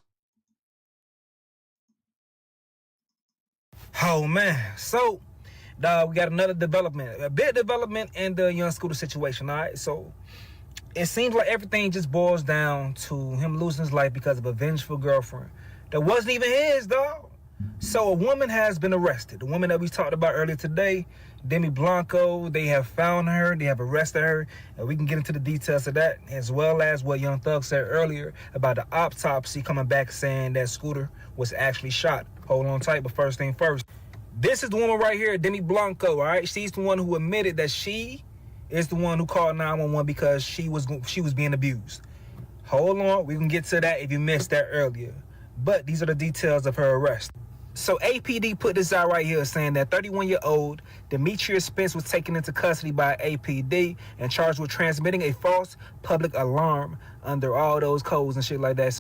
Speaker 7: Oh, man. So, dog, we got another development. A big development in the young Scooter situation, all right? So, it seems like everything just boils down to him losing his life because of a vengeful girlfriend that wasn't even his, dog. So, a woman has been arrested. The woman that we talked about earlier today, Demi Blanco, they have found her, they have arrested her, and we can get into the details of that, as well as what Young Thug said earlier about the autopsy coming back saying that Scooter was actually shot. Hold on tight, but first thing first. This is the woman right here, Demi Blanco, all right? She's the one who admitted that she is the one who called 911 because she was being abused. Hold on, we can get to that if you missed that earlier. But these are the details of her arrest. So APD put this out right here saying that 31-year-old Demetrius Spence was taken into custody by APD and charged with transmitting a false public alarm under all those codes and shit like that.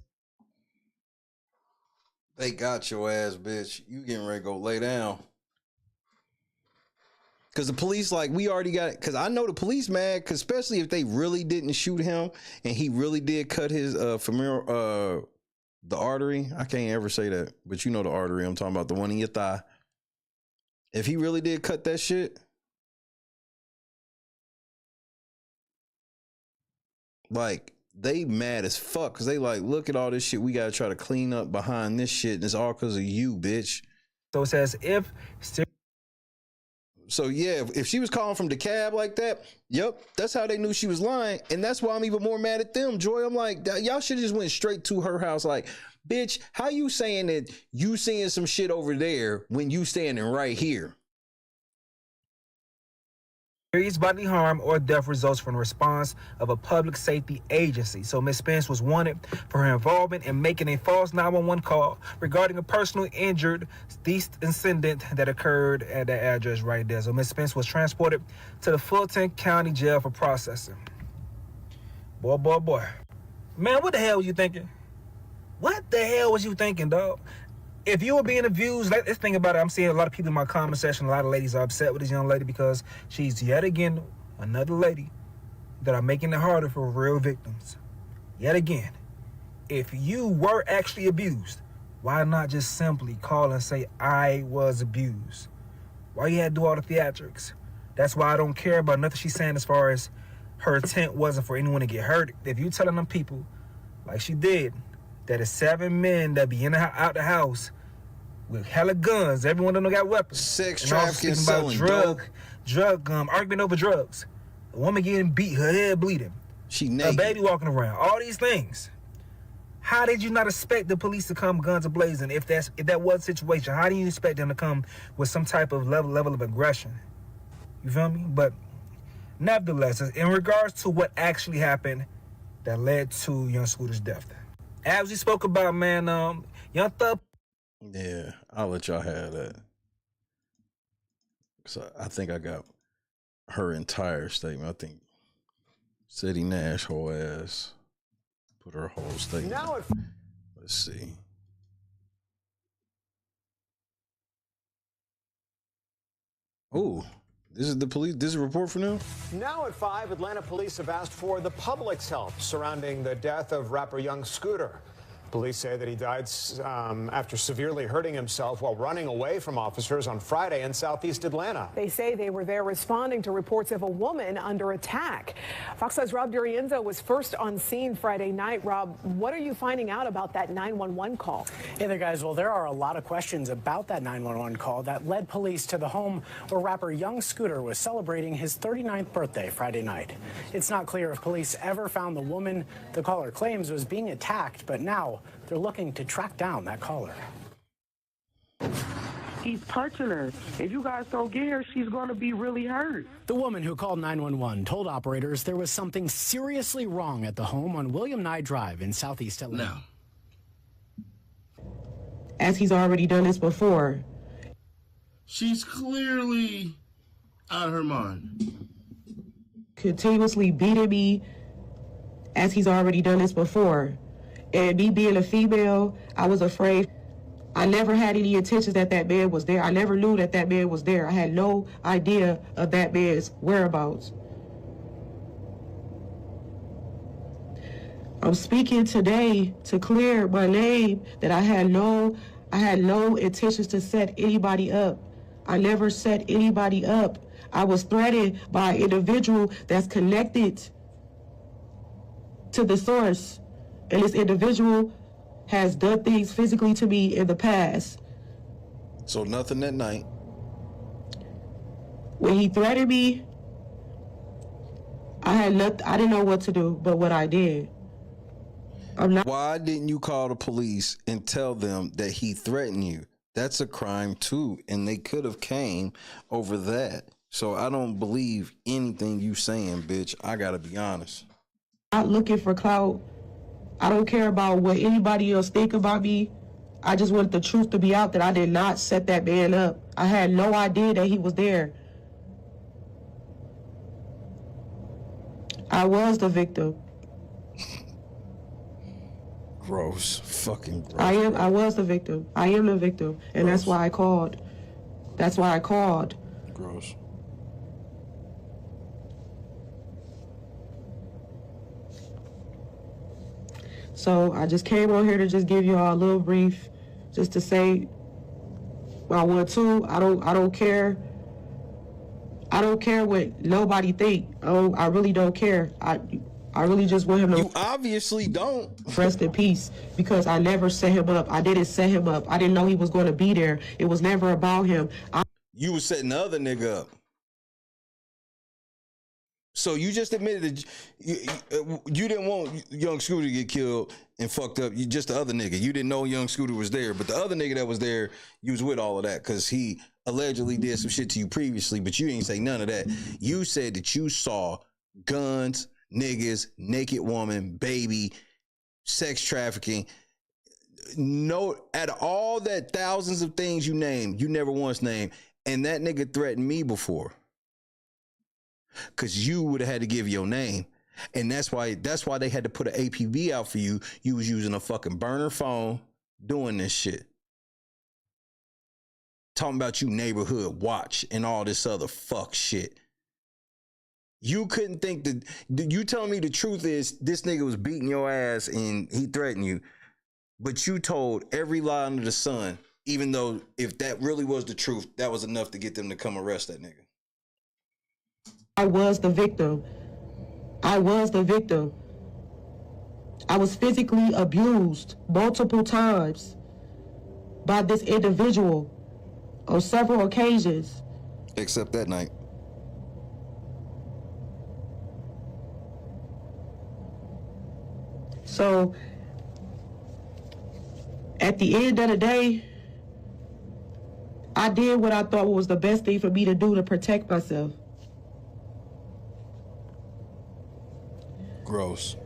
Speaker 17: They got your ass, bitch. You getting ready to go lay down. Because the police, like, we already got it. Because I know the police mad, because especially if they really didn't shoot him and he really did cut his femoral, the artery. I can't ever say that, but you know the artery I'm talking about, the one in your thigh. If he really did cut that shit, like, they mad as fuck because they like, look at all this shit we got to try to clean up behind this shit, and it's all because of you, bitch.
Speaker 7: So it says if...
Speaker 17: So yeah, if she was calling from the cab like that, yep, that's how they knew she was lying. And that's why I'm even more mad at them, Joy. I'm like, y'all should have just went straight to her house. Like, bitch, how you saying that you seeing some shit over there when you standing right here?
Speaker 7: Serious bodily harm or death results from the response of a public safety agency. So Ms. Spence was wanted for her involvement in making a false 911 call regarding a personal injured incident that occurred at the address right there. So Ms. Spence was transported to the Fulton County Jail for processing. Boy. Man, what the hell were you thinking? What the hell was you thinking, dog? If you were being abused, let's think about it. I'm seeing a lot of people in my comment section, a lot of ladies are upset with this young lady because she's yet again another lady that are making it harder for real victims. Yet again, if you were actually abused, why not just simply call and say, I was abused? Why you had to do all the theatrics? That's why I don't care about nothing she's saying as far as her intent wasn't for anyone to get hurt. If you telling them people, like she did, that is 7 men that be out the house with hella guns. Everyone don't got weapons.
Speaker 17: Sex trafficking, selling
Speaker 7: drug argument over drugs. A woman getting beat, her head bleeding.
Speaker 17: She naked.
Speaker 7: A baby walking around. All these things. How did you not expect the police to come guns a-blazing? If that was the situation, how do you expect them to come with some type of level of aggression? You feel me? But nevertheless, in regards to what actually happened that led to young Scooter's death. As we spoke about, man, Young Thug.
Speaker 17: Yeah, I'll let y'all have that. So I think I got her entire statement. I think City Nash whole ass put her whole statement. Now let's see. Oh, this is the police. This is a report for now.
Speaker 8: Now at 5, Atlanta police have asked for the public's help surrounding the death of rapper Young Scooter. Police say that he died after severely hurting himself while running away from officers on Friday in southeast Atlanta.
Speaker 11: They say they were there responding to reports of a woman under attack. Fox 5's Rob Durienzo was first on scene Friday night. Rob, what are you finding out about that 911 call?
Speaker 18: Hey there, guys. Well, there are a lot of questions about that 911 call that led police to the home where rapper Young Scooter was celebrating his 39th birthday Friday night. It's not clear if police ever found the woman the caller claims was being attacked, but now they're looking to track down that caller.
Speaker 5: He's punching her. If you guys don't get her, she's going to be really hurt.
Speaker 18: The woman who called 911 told operators there was something seriously wrong at the home on William Nye Drive in southeast Atlanta.
Speaker 5: As he's already done this before.
Speaker 19: She's clearly out of her mind.
Speaker 5: Continuously beating me, as he's already done this before. And me being a female, I was afraid. I never had any intentions that that man was there. I never knew that that man was there. I had no idea of that man's whereabouts. I'm speaking today to clear my name that I had no intentions to set anybody up. I never set anybody up. I was threatened by an individual that's connected to the source. And this individual has done things physically to me in the past.
Speaker 17: So nothing that night.
Speaker 5: When he threatened me, I didn't know what to do, but what I did.
Speaker 17: Why didn't you call the police and tell them that he threatened you? That's a crime too, and they could have came over that. So I don't believe anything you saying, bitch. I gotta be honest.
Speaker 5: Not looking for clout. I don't care about what anybody else think about me. I just want the truth to be out that I did not set that man up. I had no idea that he was there. I was the victim.
Speaker 17: Gross. Fucking gross.
Speaker 5: I was the victim. I am the victim. And
Speaker 17: Gross.
Speaker 5: that's why I called. That's why I called.
Speaker 17: Gross.
Speaker 5: So I just came on here to just give you all a little brief, just to say I want to. I don't care. I don't care what nobody think. I really don't care. I really just want him to.
Speaker 17: You obviously don't.
Speaker 5: Rest in peace, because I never set him up. I didn't set him up. I didn't know he was going to be there. It was never about him.
Speaker 17: You was setting the other nigga up. So you just admitted that you didn't want Young Scooter to get killed and fucked up. You just the other nigga. You didn't know Young Scooter was there, but the other nigga that was there, you was with all of that because he allegedly did some shit to you previously, but you didn't say none of that. You said that you saw guns, niggas, naked woman, baby, sex trafficking. No, at all that thousands of things you named, you never once named, and that nigga threatened me before. Cause you would have had to give your name. And that's why they had to put an APB out for you. You was using a fucking burner phone doing this shit. Talking about you neighborhood watch and all this other fuck shit. You couldn't think that you telling me the truth is this nigga was beating your ass and he threatened you. But you told every lie under the sun, even though if that really was the truth, that was enough to get them to come arrest that nigga.
Speaker 5: I was the victim. I was the victim. I was physically abused multiple times by this individual on several occasions.
Speaker 17: Except that night.
Speaker 5: So, at the end of the day, I did what I thought was the best thing for me to do to protect myself.
Speaker 17: Gross.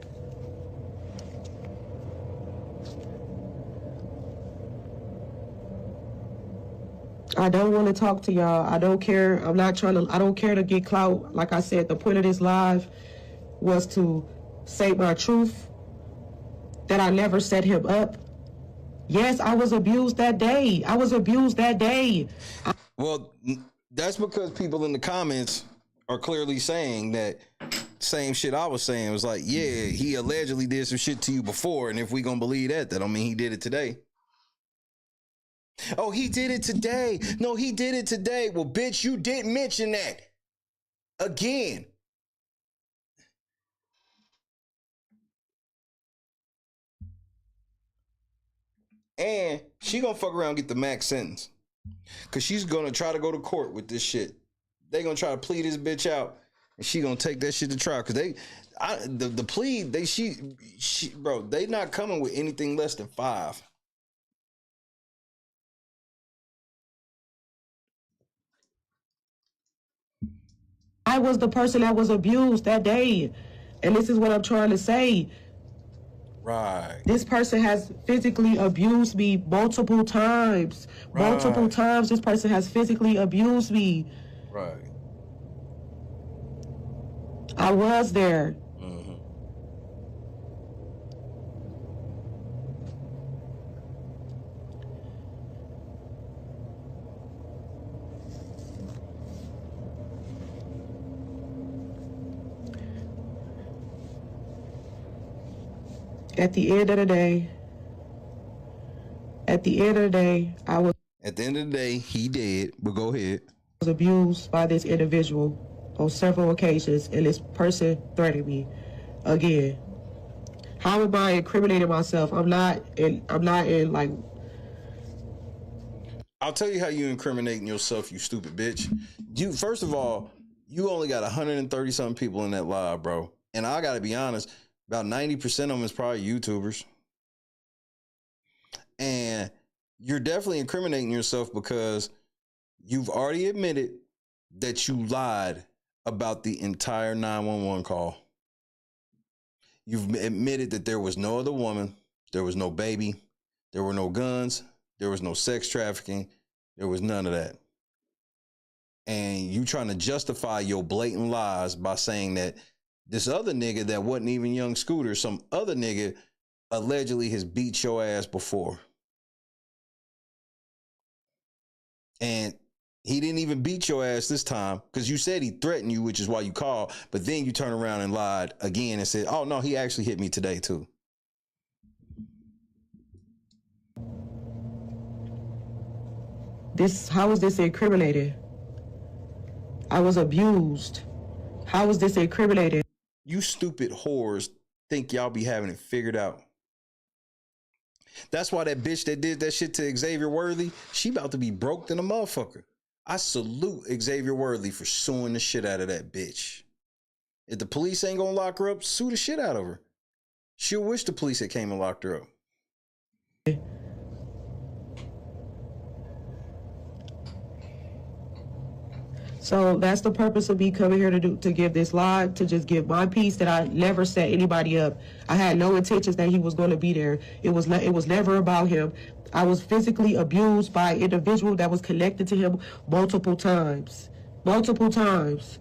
Speaker 5: I don't want to talk to y'all. I don't care. I don't care to get clout. Like I said, the point of this live was to say my truth, that I never set him up. Yes, I was abused that day.
Speaker 17: Well, that's because people in the comments are clearly saying that same shit I was saying. It was like, yeah, he allegedly did some shit to you before, and if we gonna believe that don't mean he did it today. Oh, he did it today. No, he did it today. Well, bitch, you didn't mention that. Again. And she gonna fuck around and get the max sentence. Cause she's gonna try to go to court with this shit. They gonna try to plead this bitch out. And she gonna take that shit to trial. Cause the plea, bro, they not coming with anything less than 5.
Speaker 5: I was the person that was abused that day. And this is what I'm trying to say.
Speaker 17: Right.
Speaker 5: This person has physically abused me multiple times.
Speaker 17: Right.
Speaker 5: Multiple times this person has physically abused me.
Speaker 17: Right.
Speaker 5: I was there. At the end of the day, I was...
Speaker 17: At the end of the day, he did, but go ahead.
Speaker 5: Was abused by this individual on several occasions, and this person threatened me again. How am I incriminating myself? I'm not in like...
Speaker 17: I'll tell you how you incriminating yourself, you stupid bitch. First of all, you only got 130 something people in that live, bro. And I gotta be honest, about 90% of them is probably YouTubers. And you're definitely incriminating yourself because you've already admitted that you lied about the entire 911 call. You've admitted that there was no other woman, there was no baby, there were no guns, there was no sex trafficking, there was none of that. And you trying to justify your blatant lies by saying that this other nigga that wasn't even Young Scooter, some other nigga allegedly has beat your ass before. And he didn't even beat your ass this time because you said he threatened you, which is why you called. But then you turn around and lied again and said, oh, no, he actually hit me today, too.
Speaker 5: How is this incriminated? I was abused. How is this incriminated?
Speaker 17: You stupid whores think y'all be having it figured out. That's why that bitch that did that shit to Xavier Worthy, she about to be broke than a motherfucker. I salute Xavier Worthy for suing the shit out of that bitch. If the police ain't gonna lock her up, sue the shit out of her. She'll wish the police had came and locked her up.
Speaker 5: So that's the purpose of me coming here to give this live, to just give my piece that I never set anybody up. I had no intentions that he was going to be there. It was never about him. I was physically abused by an individual that was connected to him multiple times. Multiple times.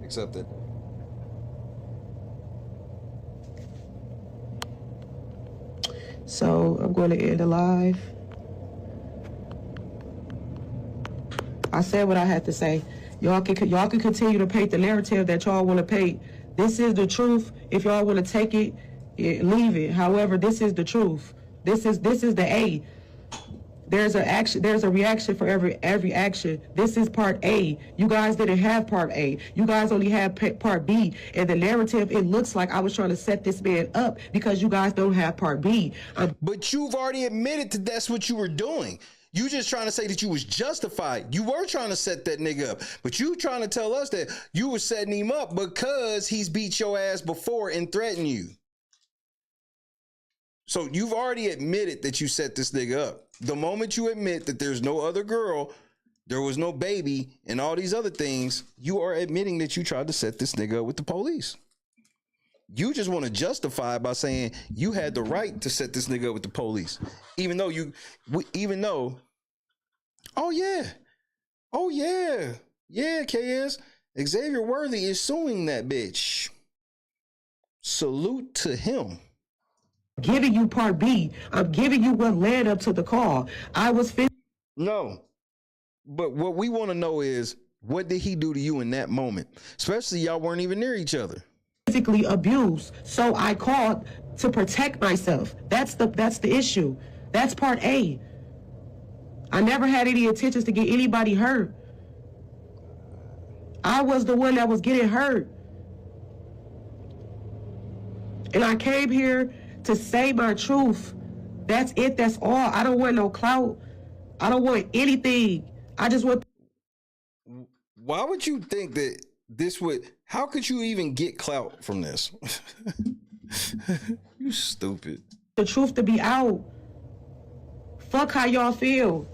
Speaker 17: Accepted.
Speaker 5: So I'm going to end the live. I said what I had to say. Y'all can continue to paint the narrative that y'all want to paint. This is the truth. If y'all want to take it, leave it. However, this is the truth. This is the A. There's a reaction for every action. This is part A. You guys didn't have part A. You guys only had part B. And the narrative, it looks like I was trying to set this man up because you guys don't have part B.
Speaker 17: But you've already admitted that that's what you were doing. You just trying to say that you was justified. You were trying to set that nigga up. But you trying to tell us that you were setting him up because he's beat your ass before and threatened you. So you've already admitted that you set this nigga up. The moment you admit that there's no other girl, there was no baby, and all these other things, you are admitting that you tried to set this nigga up with the police. You just want to justify by saying you had the right to set this nigga up with the police. Even though, oh yeah, KS, Xavier Worthy is suing that bitch. Salute to him.
Speaker 5: Giving you part B. I'm giving you what led up to the call.
Speaker 17: No, but what we want to know is What did he do to you in that moment? Especially y'all weren't even near each other.
Speaker 5: Physically abused, so I called to protect myself. That's the issue. That's part A. I never had any intentions to get anybody hurt. I was the one that was getting hurt. And I came here to say my truth. That's it, that's all. I don't want no clout. I don't want anything. I just want...
Speaker 17: Why would you think that this would... How could you even get clout from this? You stupid.
Speaker 5: The truth to be out. Fuck how y'all feel.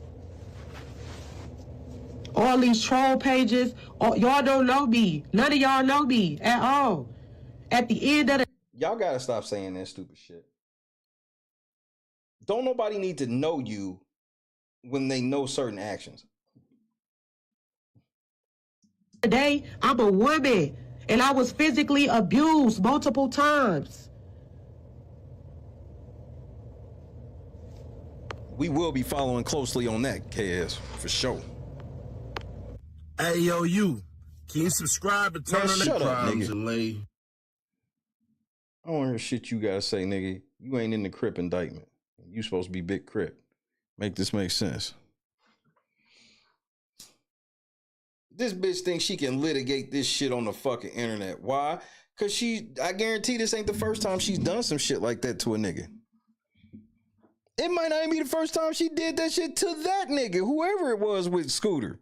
Speaker 5: All these troll pages, y'all don't know me. None of y'all know me at all. At the end of the...
Speaker 17: Y'all gotta stop saying that stupid shit. Don't nobody need to know you when they know certain actions.
Speaker 5: Today, I'm a woman, and I was physically abused multiple times.
Speaker 17: We will be following closely on that, KS, for sure.
Speaker 19: Hey, yo, you. Can you subscribe and turn on the crimes and lay?
Speaker 17: I don't hear shit you guys say, nigga. You ain't in the Crip indictment. You supposed to be Big Crip. Make this make sense. This bitch thinks she can litigate this shit on the fucking internet. Why? Because I guarantee this ain't the first time she's done some shit like that to a nigga. It might not even be the first time she did that shit to that nigga, whoever it was with Scooter.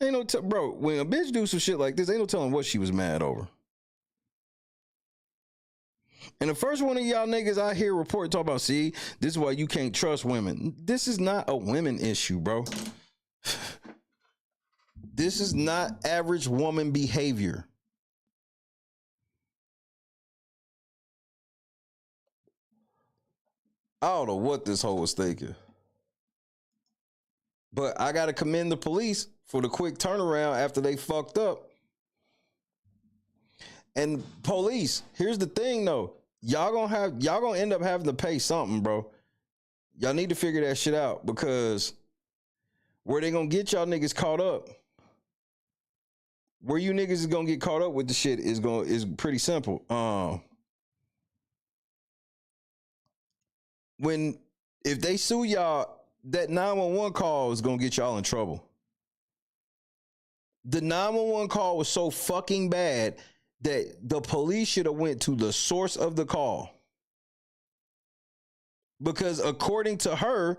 Speaker 17: Ain't no bro, when a bitch do some shit like this, ain't no telling what she was mad over. And the first one of y'all niggas I hear report talk about, see, this is why you can't trust women. This is not a women issue, bro. This is not average woman behavior. I don't know what this hoe was thinking. But I gotta commend the police for the quick turnaround after they fucked up. And police, here's the thing though. Y'all gonna end up having to pay something, bro. Y'all need to figure that shit out, because where they gonna get y'all niggas caught up, where you niggas is gonna get caught up with the shit is pretty simple. If they sue y'all, that 911 call is gonna get y'all in trouble. The 911 call was so fucking bad that the police should have went to the source of the call. Because according to her,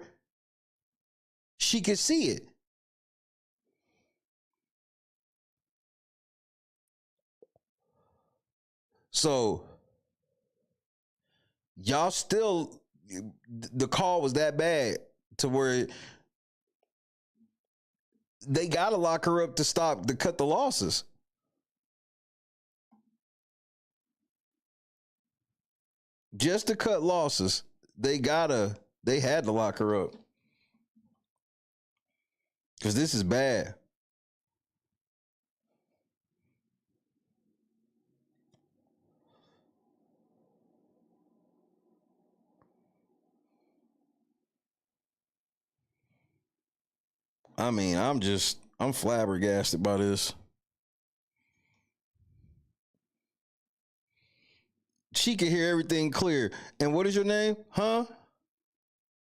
Speaker 17: she could see it. So y'all still, the call was that bad to where they gotta lock her up to cut the losses. Just to cut losses, they had to lock her up. Because this is bad. I mean, I'm flabbergasted by this. She can hear everything clear. And what is your name? Huh?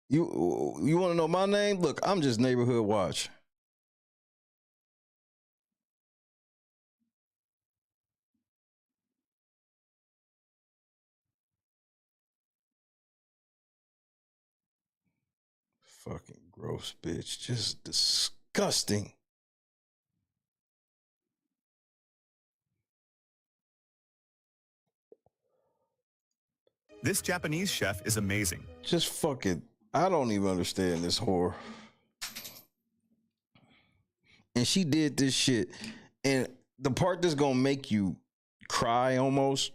Speaker 17: You want to know my name? Look, I'm just Neighborhood Watch. Fucking gross bitch. Just disgusting.
Speaker 13: This Japanese chef is amazing.
Speaker 17: Just fucking, I don't even understand this whore. And she did this shit. And the part that's gonna make you cry almost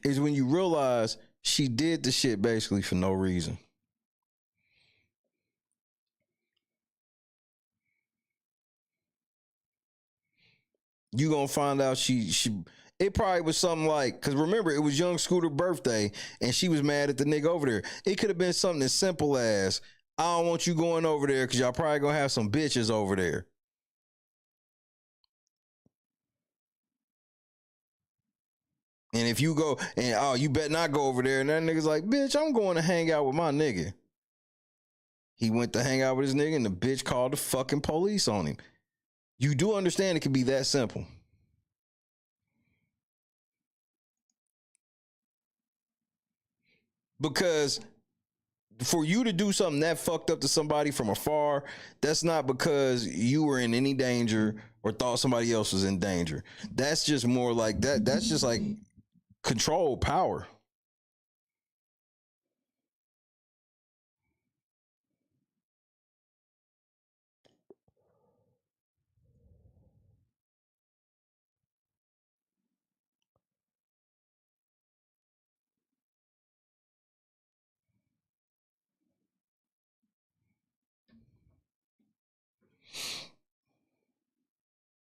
Speaker 17: is when you realize she did the shit basically for no reason. You gonna find out she It probably was something like, because remember, it was young Scooter's birthday, and she was mad at the nigga over there. It could have been something as simple as, I don't want you going over there because y'all probably gonna have some bitches over there. And if you go, and oh, you better not go over there. And that nigga's like, bitch, I'm going to hang out with my nigga. He went to hang out with his nigga, and the bitch called the fucking police on him. You do understand it can be that simple. Because for you to do something that fucked up to somebody from afar, that's not because you were in any danger or thought somebody else was in danger. That's just more like that. That's just like control, power.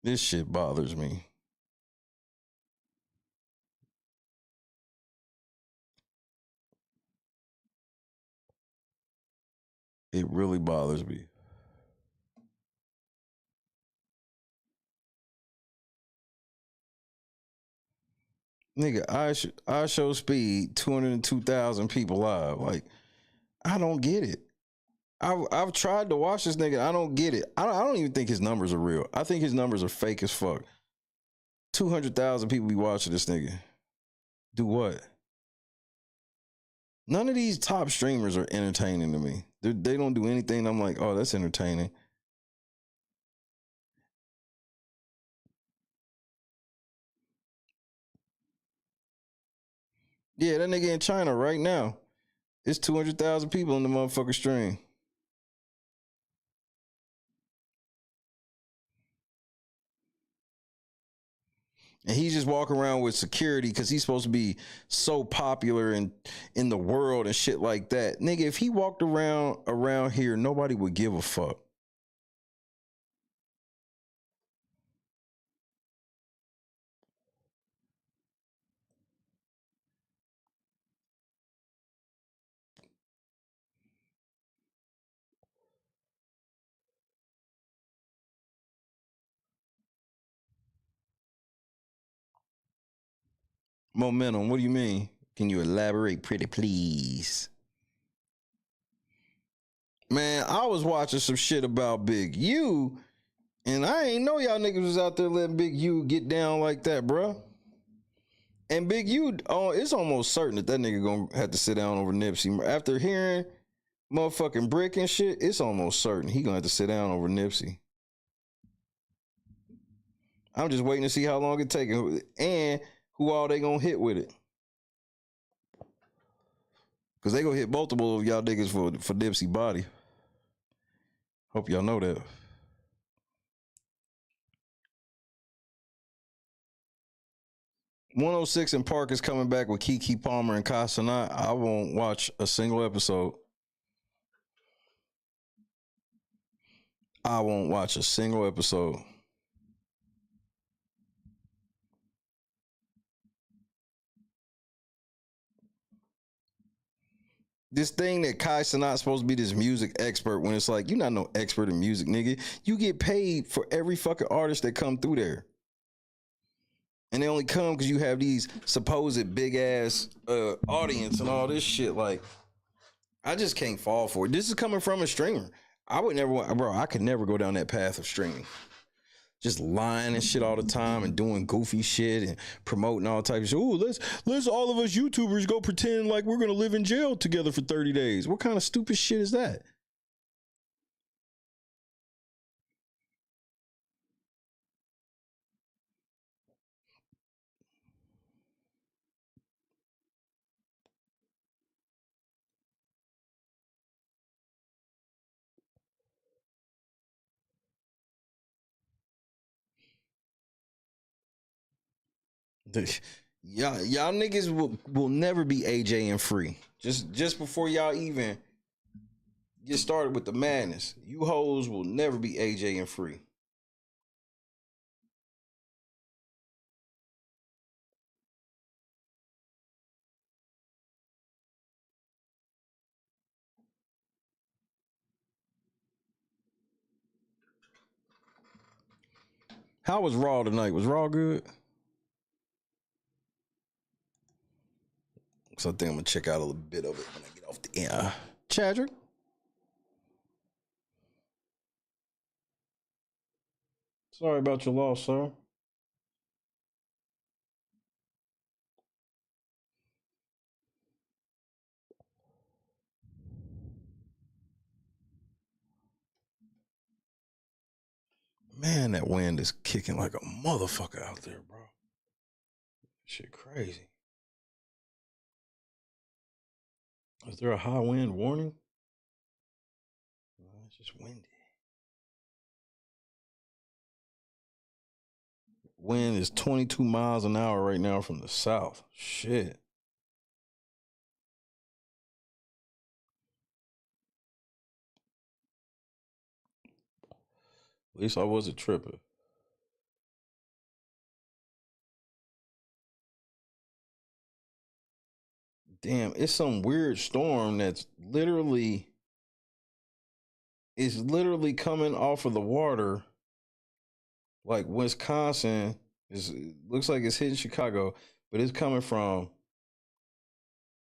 Speaker 17: This shit bothers me. It really bothers me. Nigga, I show speed 202,000 people live. Like, I don't get it. I've tried to watch this nigga. I don't get it. I don't even think his numbers are real. I think his numbers are fake as fuck. 200,000 people be watching this nigga. Do what? None of these top streamers are entertaining to me. They don't do anything. I'm like, oh, that's entertaining. Yeah, that nigga in China right now. It's 200,000 people in the motherfucker stream. And he's just walking around with security because he's supposed to be so popular in the world and shit like that. Nigga, if he walked around here, nobody would give a fuck. Momentum, what do you mean? Can you elaborate pretty please? Man, I was watching some shit about Big U, and I ain't know y'all niggas was out there letting Big U get down like that, bro. And Big U, it's almost certain that nigga gonna have to sit down over Nipsey. After hearing motherfucking Brick and shit, it's almost certain he gonna have to sit down over Nipsey. I'm just waiting to see how long it take and who all they gonna hit with it. Cause they gonna hit multiple of y'all niggas for Nipsey body. Hope y'all know that. "106 in Park" is coming back with Kiki Palmer and Kai Cenat. I won't watch a single episode. I won't watch a single episode. This thing that Kai Cenat's supposed to be this music expert, when it's like, you're not no expert in music, nigga. You get paid for every fucking artist that come through there. And they only come because you have these supposed big ass audience and all this shit. Like, I just can't fall for it. This is coming from a streamer. I would never want, bro, I could never go down that path of streaming. Just lying and shit all the time and doing goofy shit and promoting all types of shit. Ooh, let's all of us YouTubers go pretend like we're gonna live in jail together for 30 days. What kind of stupid shit is that? Y'all niggas will never be AJ and Free. Just before y'all even get started with the madness, you hoes will never be AJ and Free.
Speaker 6: How was Raw tonight? Was Raw good? So I think I'm gonna check out a little bit of it when I get off the air. Chadrick? Sorry about your loss, sir. Man, that wind is kicking like a motherfucker out there, bro. Shit crazy. Is there a high wind warning? No, it's just windy. Wind is 22 miles an hour right now from the south. Shit. At least I wasn't tripping. Damn, it's some weird storm that's literally coming off of the water. Like Wisconsin looks like it's hitting Chicago, but it's coming from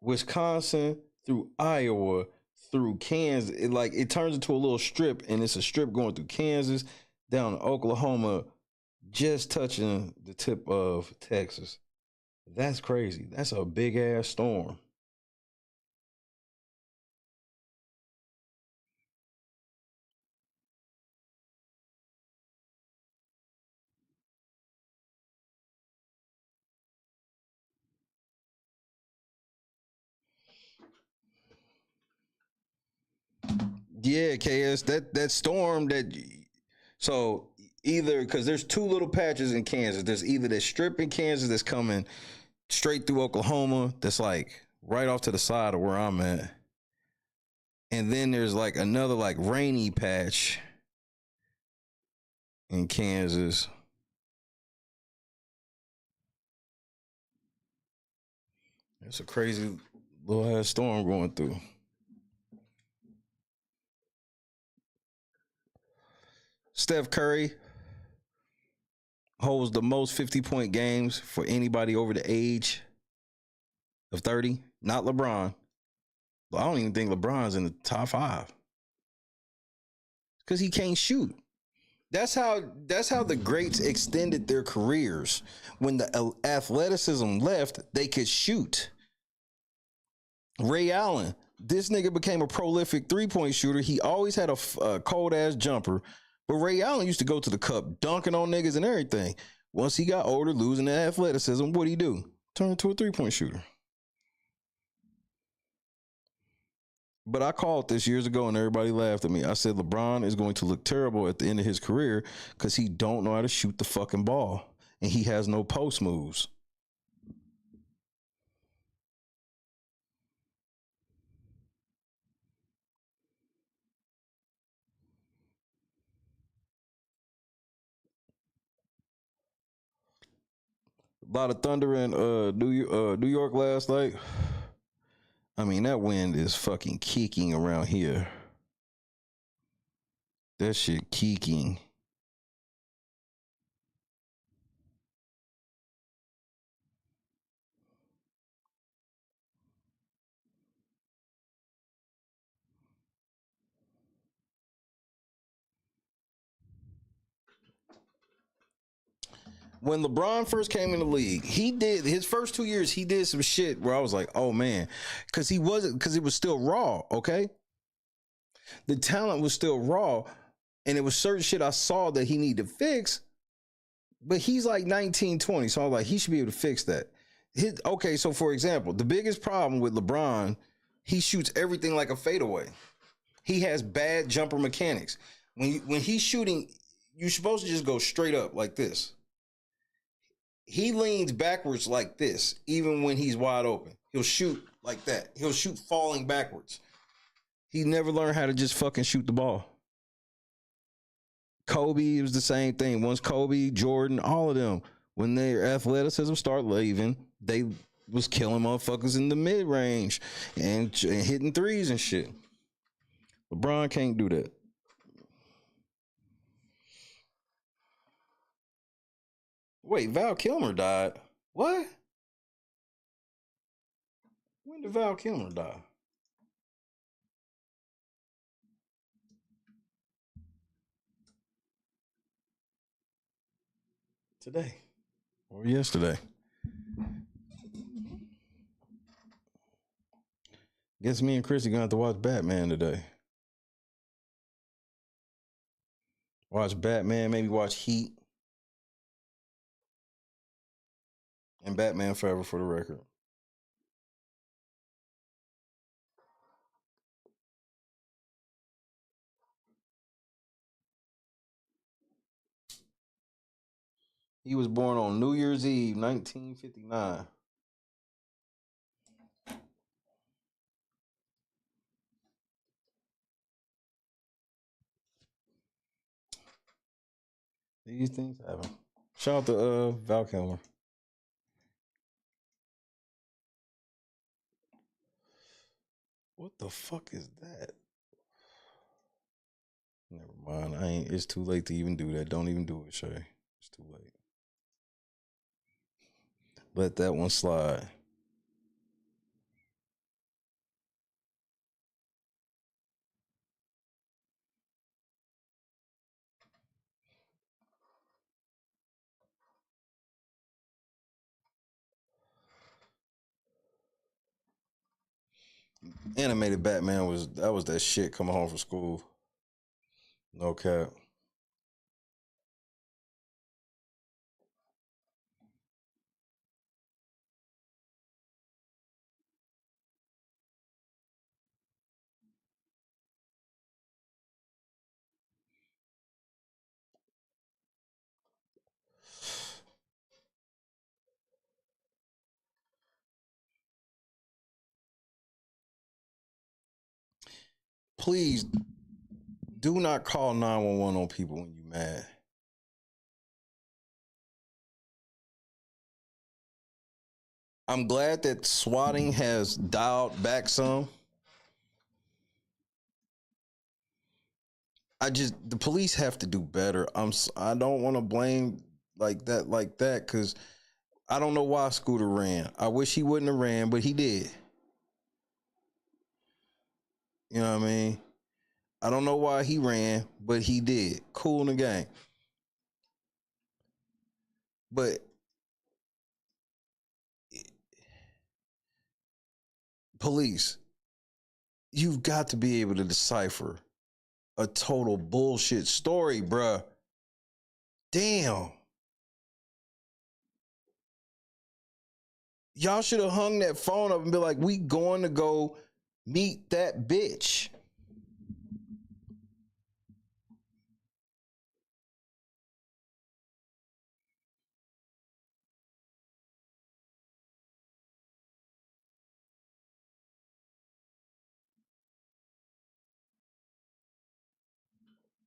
Speaker 6: Wisconsin through Iowa through Kansas. It turns into a little strip, and it's a strip going through Kansas down to Oklahoma, just touching the tip of Texas. That's crazy. That's a big ass storm. Yeah, KS, that storm so either because there's two little patches in Kansas. There's either that strip in Kansas that's coming straight through Oklahoma, that's like right off to the side of where I'm at. And then there's like another like rainy patch in Kansas. It's a crazy little ass storm going through. Steph Curry holds the most 50-point games for anybody over the age of 30. Not LeBron. I don't even think LeBron's in the top 5. Because he can't shoot. That's how the greats extended their careers. When the athleticism left, they could shoot. Ray Allen, this nigga became a prolific three-point shooter. He always had a cold-ass jumper. But Ray Allen used to go to the cup dunking on niggas and everything. Once he got older, losing that athleticism, what'd he do? Turn into a three-point shooter. But I called this years ago and everybody laughed at me. I said LeBron is going to look terrible at the end of his career because he don't know how to shoot the fucking ball. And he has no post moves. A lot of thunder in New York last night. I mean, that wind is fucking kicking around here. That shit kicking. When LeBron first came in the league, he did his first 2 years, he did some shit where I was like, oh man, because it was still raw, okay? The talent was still raw, and it was certain shit I saw that he needed to fix, but he's like 19, 20, so I was like, he should be able to fix that. Okay, so for example, the biggest problem with LeBron, he shoots everything like a fadeaway. He has bad jumper mechanics. When he's shooting, you're supposed to just go straight up like this. He leans backwards like this, even when he's wide open. He'll shoot like that. He'll shoot falling backwards. He never learned how to just fucking shoot the ball. Kobe was the same thing. Once Kobe, Jordan, all of them, when their athleticism started leaving, they was killing motherfuckers in the mid-range and hitting threes and shit. LeBron can't do that. Wait, Val Kilmer died. What? When did Val Kilmer die? Today or yesterday? Guess me and Chrissy gonna have to watch Batman today. Watch Batman, maybe watch Heat. And Batman Forever for the record. He was born on New Year's Eve, 1959. These things happen. Shout out to Val Kilmer. What the fuck is that? Never mind. It's too late to even do that. Don't even do it, Shay. It's too late. Let that one slide. Animated Batman was that shit coming home from school. No cap. Please do not call 911 on people when you're mad. I'm glad that swatting has dialed back some. The police have to do better. I don't want to blame like that because I don't know why Scooter ran. I wish he wouldn't have ran, but he did. You know what I mean? I don't know why he ran, but he did. Cool in the game. But police, you've got to be able to decipher a total bullshit story, bruh. Damn. Y'all should have hung that phone up and be like, we going to go meet that bitch.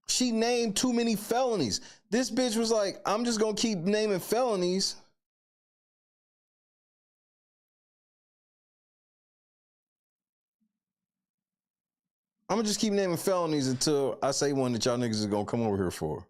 Speaker 6: She named too many felonies. This bitch was like, I'm just going to keep naming felonies. I'm going to just keep naming felonies until I say one that y'all niggas is going to come over here for.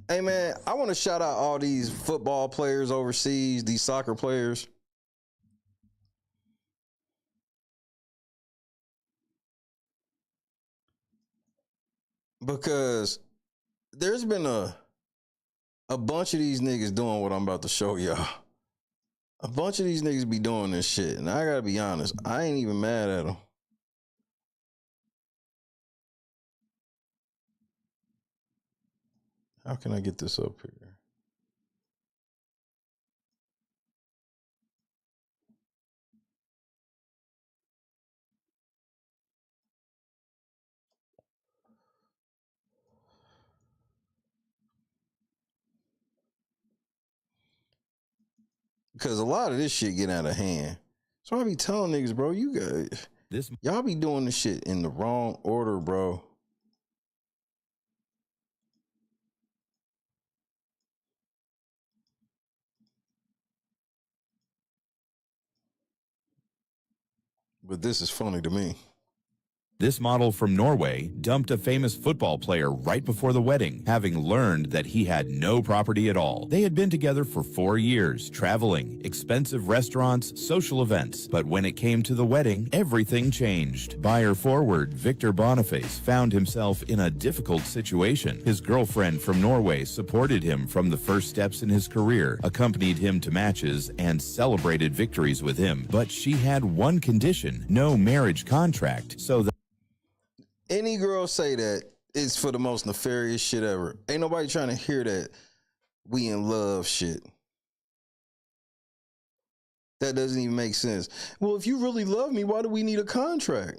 Speaker 6: Hey man, I want to shout out all these football players overseas, these soccer players. Because there's been a bunch of these niggas doing what I'm about to show y'all. A bunch of these niggas be doing this shit. And I gotta be honest, I ain't even mad at them. How can I get this up here? because a lot of this shit get out of hand. So I be telling niggas, bro, y'all be doing this shit in the wrong order, bro. But this is funny to me.
Speaker 20: This model from Norway dumped a famous football player right before the wedding, having learned that he had no property at all. They had been together for 4 years, traveling, expensive restaurants, social events. But when it came to the wedding, everything changed. Buyer forward Victor Boniface found himself in a difficult situation. His girlfriend from Norway supported him from the first steps in his career, accompanied him to matches, and celebrated victories with him. But she had one condition: no marriage contract, so that
Speaker 6: any girl say that, it's for the most nefarious shit ever. Ain't nobody trying to hear that we in love shit. That doesn't even make sense. Well, if you really love me, why do we need a contract?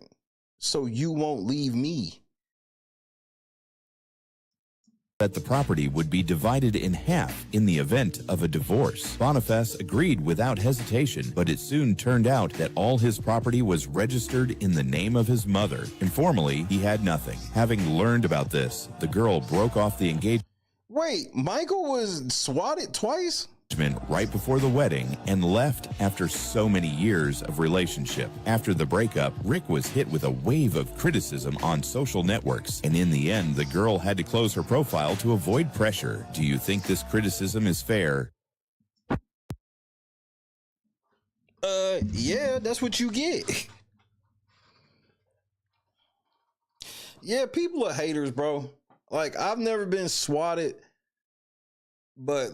Speaker 6: So you won't leave me.
Speaker 20: that the property would be divided in half in the event of a divorce. Boniface agreed without hesitation, but it soon turned out that all his property was registered in the name of his mother. Informally, he had nothing. Having learned about this, the girl broke off the engagement.
Speaker 6: Wait, Michael was swatted twice?
Speaker 20: Right before the wedding and left after so many years of relationship. After the breakup, Rick was hit with a wave of criticism on social networks, and in the end, the girl had to close her profile to avoid pressure. Do you think this criticism is fair?
Speaker 6: Yeah, that's what you get. Yeah, people are haters, bro. Like, I've never been swatted, but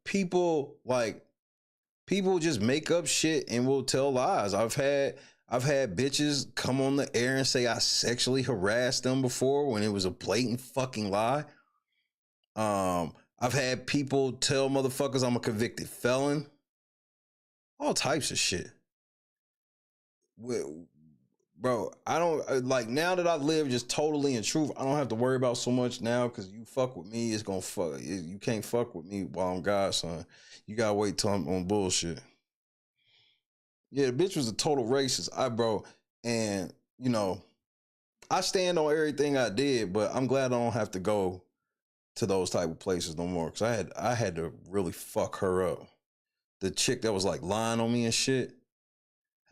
Speaker 6: people just make up shit and will tell lies. I've had bitches come on the air and say I sexually harassed them before when it was a blatant fucking lie. I've had people tell motherfuckers I'm a convicted felon. All types of shit. Bro, I don't now that I live just totally in truth, I don't have to worry about so much now, because you fuck with me, it's gonna fuck. You can't fuck with me while I'm godson. You gotta wait till I'm on bullshit. Yeah, the bitch was a total racist, and I stand on everything I did, but I'm glad I don't have to go to those type of places no more, because I had to really fuck her up. The chick that was lying on me and shit,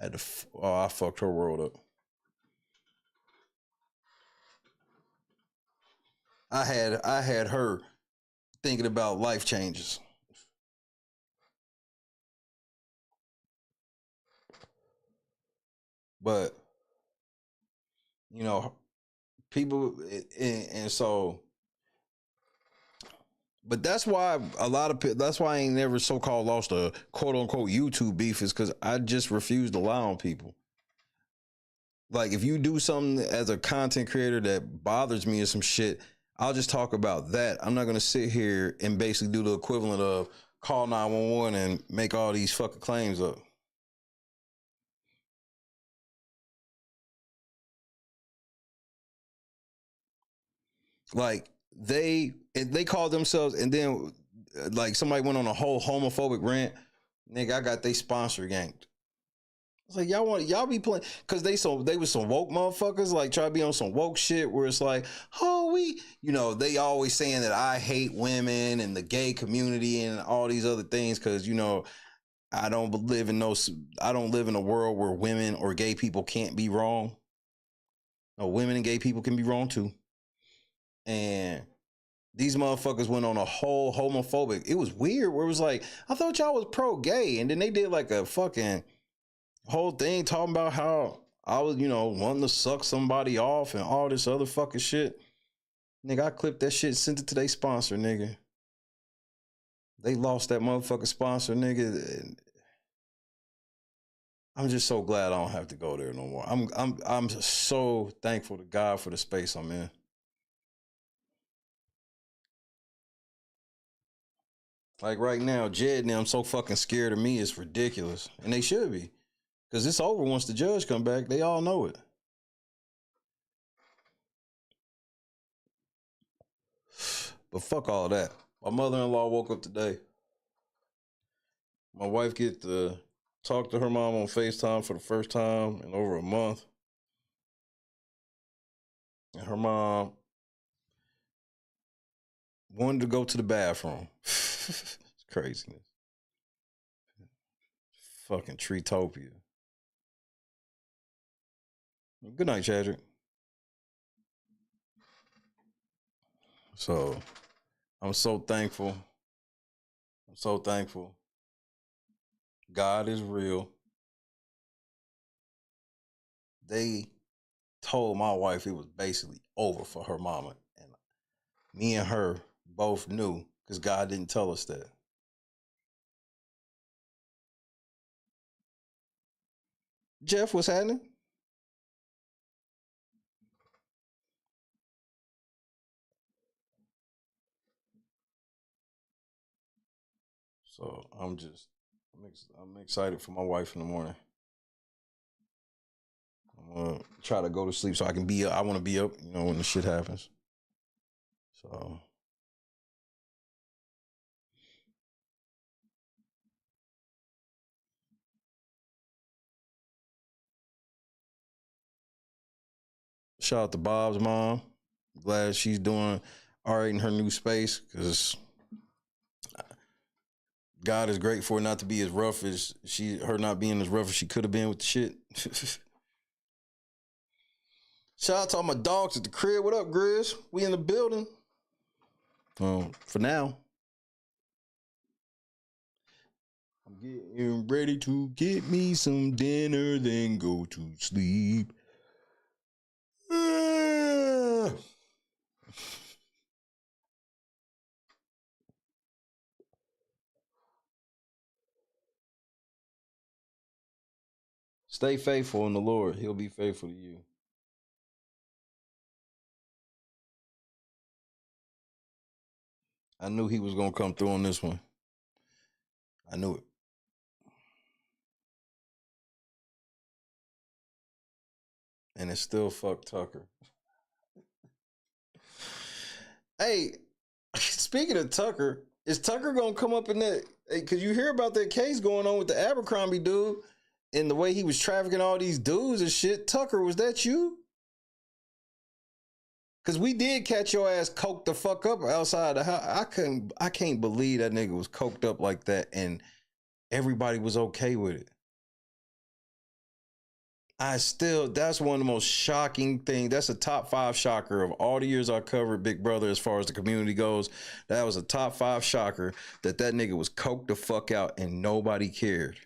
Speaker 6: I fucked her world up. I had her thinking about life changes. But people, and so, but that's why that's why I ain't never so-called lost a quote-unquote YouTube beef, is because I just refuse to lie on people. If you do something as a content creator that bothers me or some shit, I'll just talk about that. I'm not going to sit here and basically do the equivalent of call 911 and make all these fucking claims up. They called themselves, and then somebody went on a whole homophobic rant. Nigga, I got they sponsor yanked. It's y'all be playing, because they was some woke motherfuckers, try to be on some woke shit where it's they always saying that I hate women and the gay community and all these other things, because I don't live in a world where women or gay people can't be wrong. No, women and gay people can be wrong too. And these motherfuckers went on a whole homophobic. It was weird where it was I thought y'all was pro-gay, and then they did a fucking whole thing talking about how I was, wanting to suck somebody off and all this other fucking shit. Nigga, I clipped that shit, sent it to their sponsor, nigga. They lost that motherfucking sponsor, nigga. I'm just so glad I don't have to go there no more. I'm so thankful to God for the space I'm in. Right now, Jed and them so fucking scared of me, it's ridiculous. And they should be. Because it's over once the judge come back. They all know it. But fuck all that. My mother-in-law woke up today. My wife get to talk to her mom on FaceTime for the first time in over a month. And her mom wanted to go to the bathroom. It's craziness. Fucking Treetopia. Good night, Chadrick. So, I'm so thankful. I'm so thankful. God is real. They told my wife it was basically over for her mama. And me and her both knew because God didn't tell us that. Jeff, what's happening? So I'm excited for my wife in the morning. I'm gonna try to go to sleep so I can be up. I want to be up, when the shit happens. So shout out to Bob's mom. Glad she's doing all right in her new space because God is great for her not to be as rough as her not being as rough as she could have been with the shit. Shout out to all my dogs at the crib. What up, Grizz? We in the building. For now. I'm getting ready to get me some dinner, then go to sleep. Stay faithful in the Lord. He'll be faithful to you. I knew he was going to come through on this one. I knew it. And it's still fuck Tucker. Hey, speaking of Tucker, is Tucker going to come up in that? Because you hear about that case going on with the Abercrombie dude and the way he was trafficking all these dudes and shit. Tucker, was that you? Because we did catch your ass coked the fuck up outside the house. I can't believe that nigga was coked up like that and everybody was okay with it. That's one of the most shocking things. That's a top 5 shocker of all the years I covered Big Brother as far as the community goes. That was a top 5 shocker that nigga was coked the fuck out and nobody cared.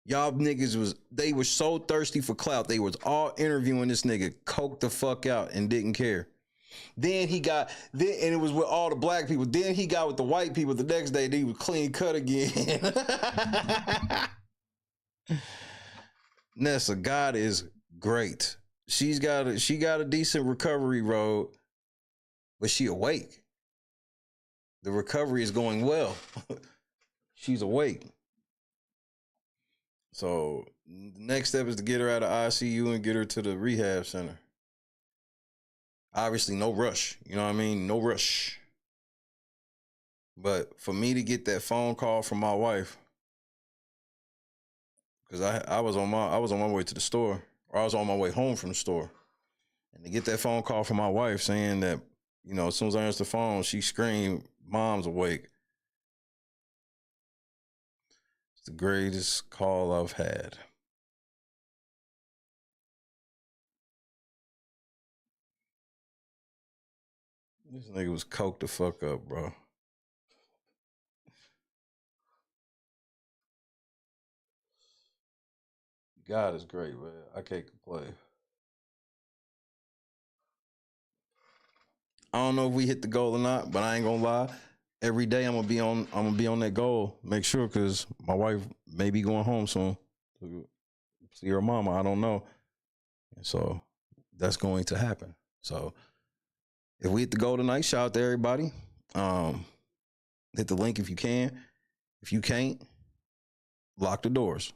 Speaker 6: Y'all niggas they were so thirsty for clout. They was all interviewing this nigga coked the fuck out and didn't care. Then and it was with all the black people. Then he got with the white people the next day. He was clean cut again. Nessa, God is great. She got a decent recovery road, but she awake. The recovery is going well. She's awake. So the next step is to get her out of ICU and get her to the rehab center. Obviously, no rush. You know what I mean? No rush. But for me to get that phone call from my wife, because I was on my way to the store, or I was on my way home from the store, and to get that phone call from my wife saying that, as soon as I answered the phone, she screamed, "Mom's awake." It's the greatest call I've had. This nigga was coked the fuck up, bro. God is great, man. I can't complain. I don't know if we hit the goal or not, but I ain't gonna lie. Every day I'm gonna be on that goal. Make sure, because my wife may be going home soon to see her mama. I don't know. And so that's going to happen. So if we hit the goal tonight, shout out to everybody. Hit the link if you can. If you can't, lock the doors.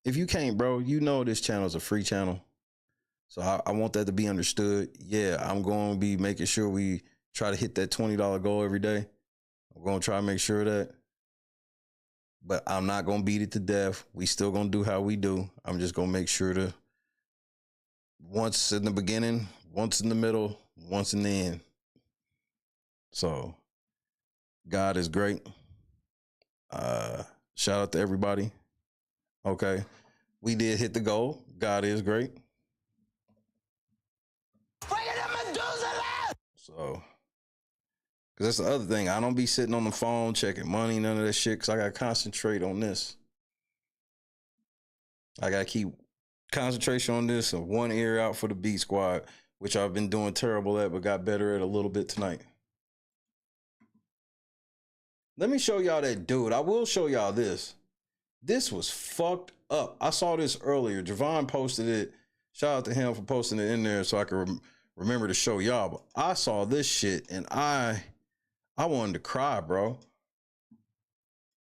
Speaker 6: If you can't, bro, this channel is a free channel. So I want that to be understood. Yeah, I'm going to be making sure we try to hit that $20 goal every day. I'm going to try to make sure of that. But I'm not going to beat it to death. We still going to do how we do. I'm just going to make sure to once in the beginning, once in the middle, once in the end. So God is great. Shout out to everybody. Okay. We did hit the goal. God is great. So, because that's the other thing. I don't be sitting on the phone checking money, none of that shit, because I got to concentrate on this. I got to keep concentration on this and one ear out for the Beat Squad, which I've been doing terrible at, but got better at a little bit tonight. Let me show y'all that dude. I will show y'all this. This was fucked up. I saw this earlier. Javon posted it. Shout out to him for posting it in there so I can remember to show y'all. But I saw this shit and I wanted to cry, bro.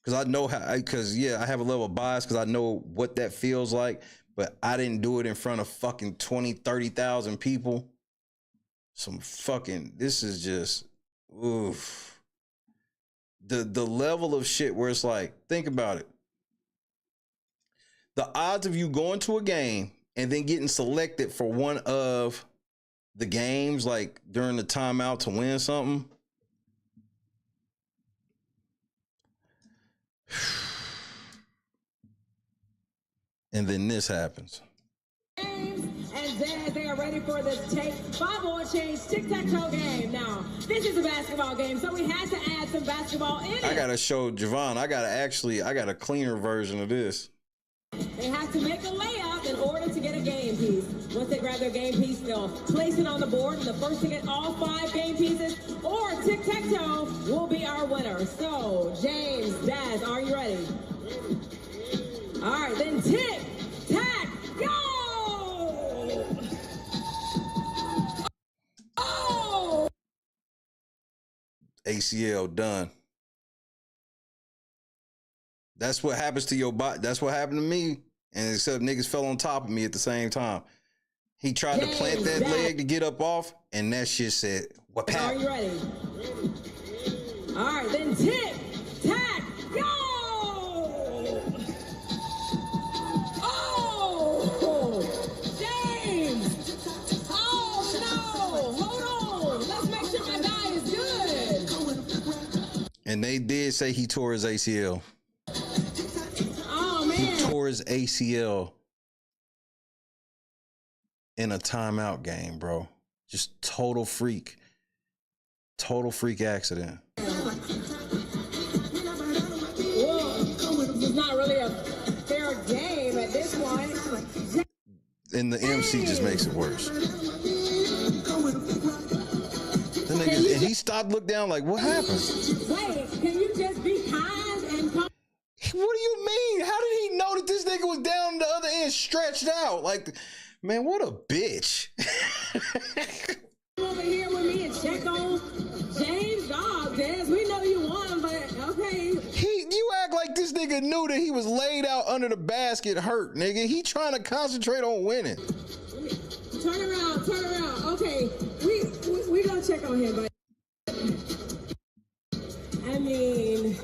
Speaker 6: Because I know how, I have a level of bias because I know what that feels like. But I didn't do it in front of fucking 20, 30,000 people. This is just, oof. The level of shit where it's like, think about it. The odds of you going to a game and then getting selected for one of the games, like during the timeout to win something. And then this happens.
Speaker 21: And then they are ready for the take 5 oil change tic-tac-toe game. Now, this is a basketball game, so we had to add some basketball in it.
Speaker 6: I gotta show Javon. I got a cleaner version of this.
Speaker 21: They have to make a layup in order to get a game piece. Once they grab their game piece, they'll place it on the board, and the first to get all 5 game pieces or tic-tac-toe will be our winner. So, James, Daz, are you ready? All right, then tic-tac, go! Oh!
Speaker 6: ACL done. That's what happens to your body. That's what happened to me. And except niggas fell on top of me at the same time. He tried to plant that leg to get up off, and that shit said, what happened?
Speaker 21: Are you ready? All right, then tic, tac, go! Oh! James! Oh, no! Hold on! Let's make sure my guy is good!
Speaker 6: And they did say he tore his ACL. He tore his ACL in a timeout game, bro. Just total freak accident.
Speaker 21: Well, this is not really a fair game at this point.
Speaker 6: And the MC just makes it worse. The nigga, and he stopped, looked down like, what happened?
Speaker 21: Wait, can you just be kind and come?
Speaker 6: What do you mean? How did he know that this nigga was down the other end, stretched out? Like, man, what a bitch.
Speaker 21: Over here with me and check on James. Dog, Des, we know you won, but okay.
Speaker 6: You act like this nigga knew that he was laid out under the basket hurt, nigga. He trying to concentrate on winning.
Speaker 21: Turn around. Okay, we gonna check on him, but I mean,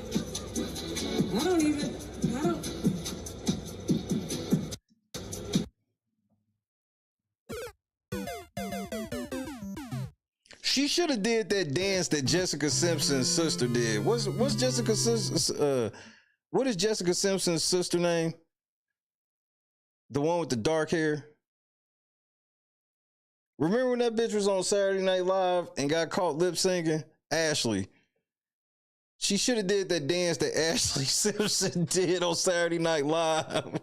Speaker 21: I don't.
Speaker 6: She should have did that dance that Jessica Simpson's sister did. What's Jessica Simpson's, what is Jessica Simpson's sister name? The one with the dark hair? Remember when that bitch was on Saturday Night Live and got caught lip syncing? Ashley. She should have did that dance that Ashley Simpson did on Saturday Night Live.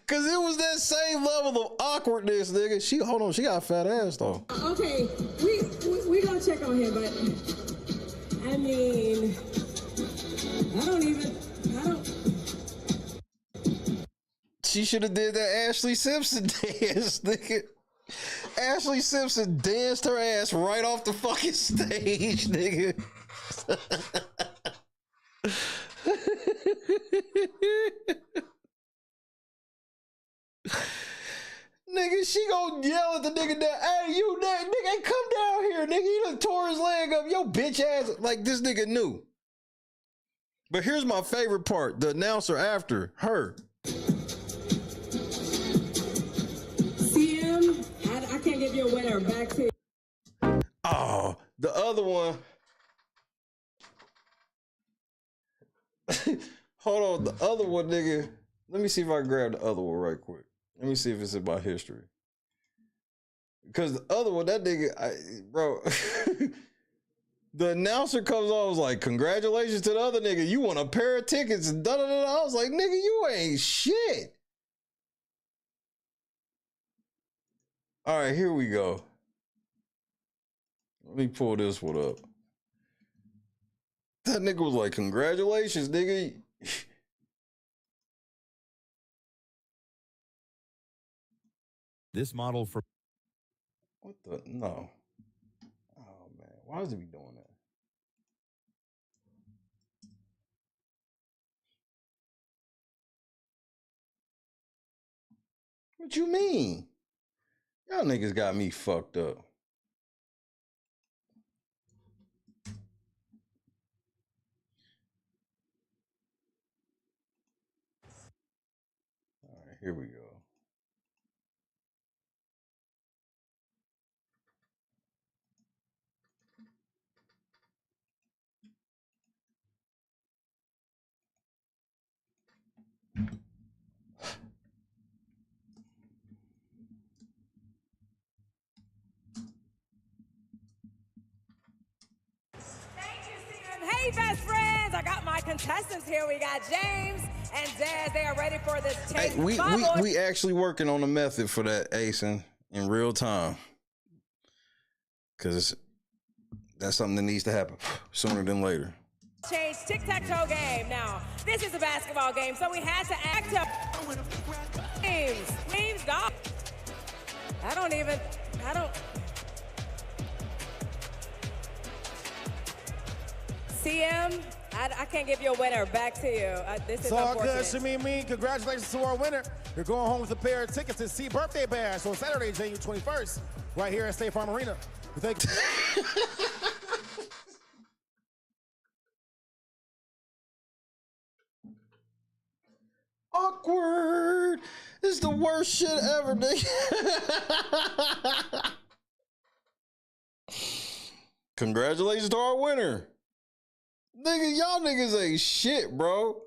Speaker 6: Cause it was that same level of awkwardness, nigga. She got a fat ass though.
Speaker 21: Okay, we gonna check on him, but I mean, I don't.
Speaker 6: She should have did that Ashley Simpson dance, nigga. Ashley Simpson danced her ass right off the fucking stage, nigga. Nigga, she gonna yell at the nigga down. Hey, you nigga, come down here, nigga. He done tore his leg up. Yo, bitch ass. Like, this nigga knew. But here's my favorite part. The announcer after her.
Speaker 21: CM, I can't give you a winner. Back to you.
Speaker 6: Oh, the other one. Hold on, the other one, nigga. Let me see if I can grab the other one right quick. Let me see if it's about history. Because the other one, that nigga, bro, the announcer comes on, was like, congratulations to the other nigga. You won a pair of tickets and da-da-da-da. I was like, nigga, you ain't shit. All right, here we go. Let me pull this one up. That nigga was like, congratulations, nigga.
Speaker 20: This model for...
Speaker 6: What the? No. Oh, man. Why is he doing that? What you mean? Y'all niggas got me fucked up. All right, here we go.
Speaker 21: Hey, best friends! I got my contestants here. We got James and Daz. They are ready for this tape.
Speaker 6: Hey, we actually working on a method for that, Asen, in real time. Because that's something that needs to happen sooner than later.
Speaker 21: Change tic-tac-toe game. Now, this is a basketball game, so we had to act up. James, dog. I don't. CM, I can't give you a winner. Back to you. This is
Speaker 9: it's all
Speaker 21: unfortunate.
Speaker 9: good, Shamimi. Congratulations to our winner. You're going home with a pair of tickets to see Birthday Bash on Saturday, January 21st, right here at State Farm Arena. Thank you.
Speaker 6: Awkward. This is the worst shit ever, nigga. Congratulations to our winner. Nigga, y'all niggas ain't shit, bro.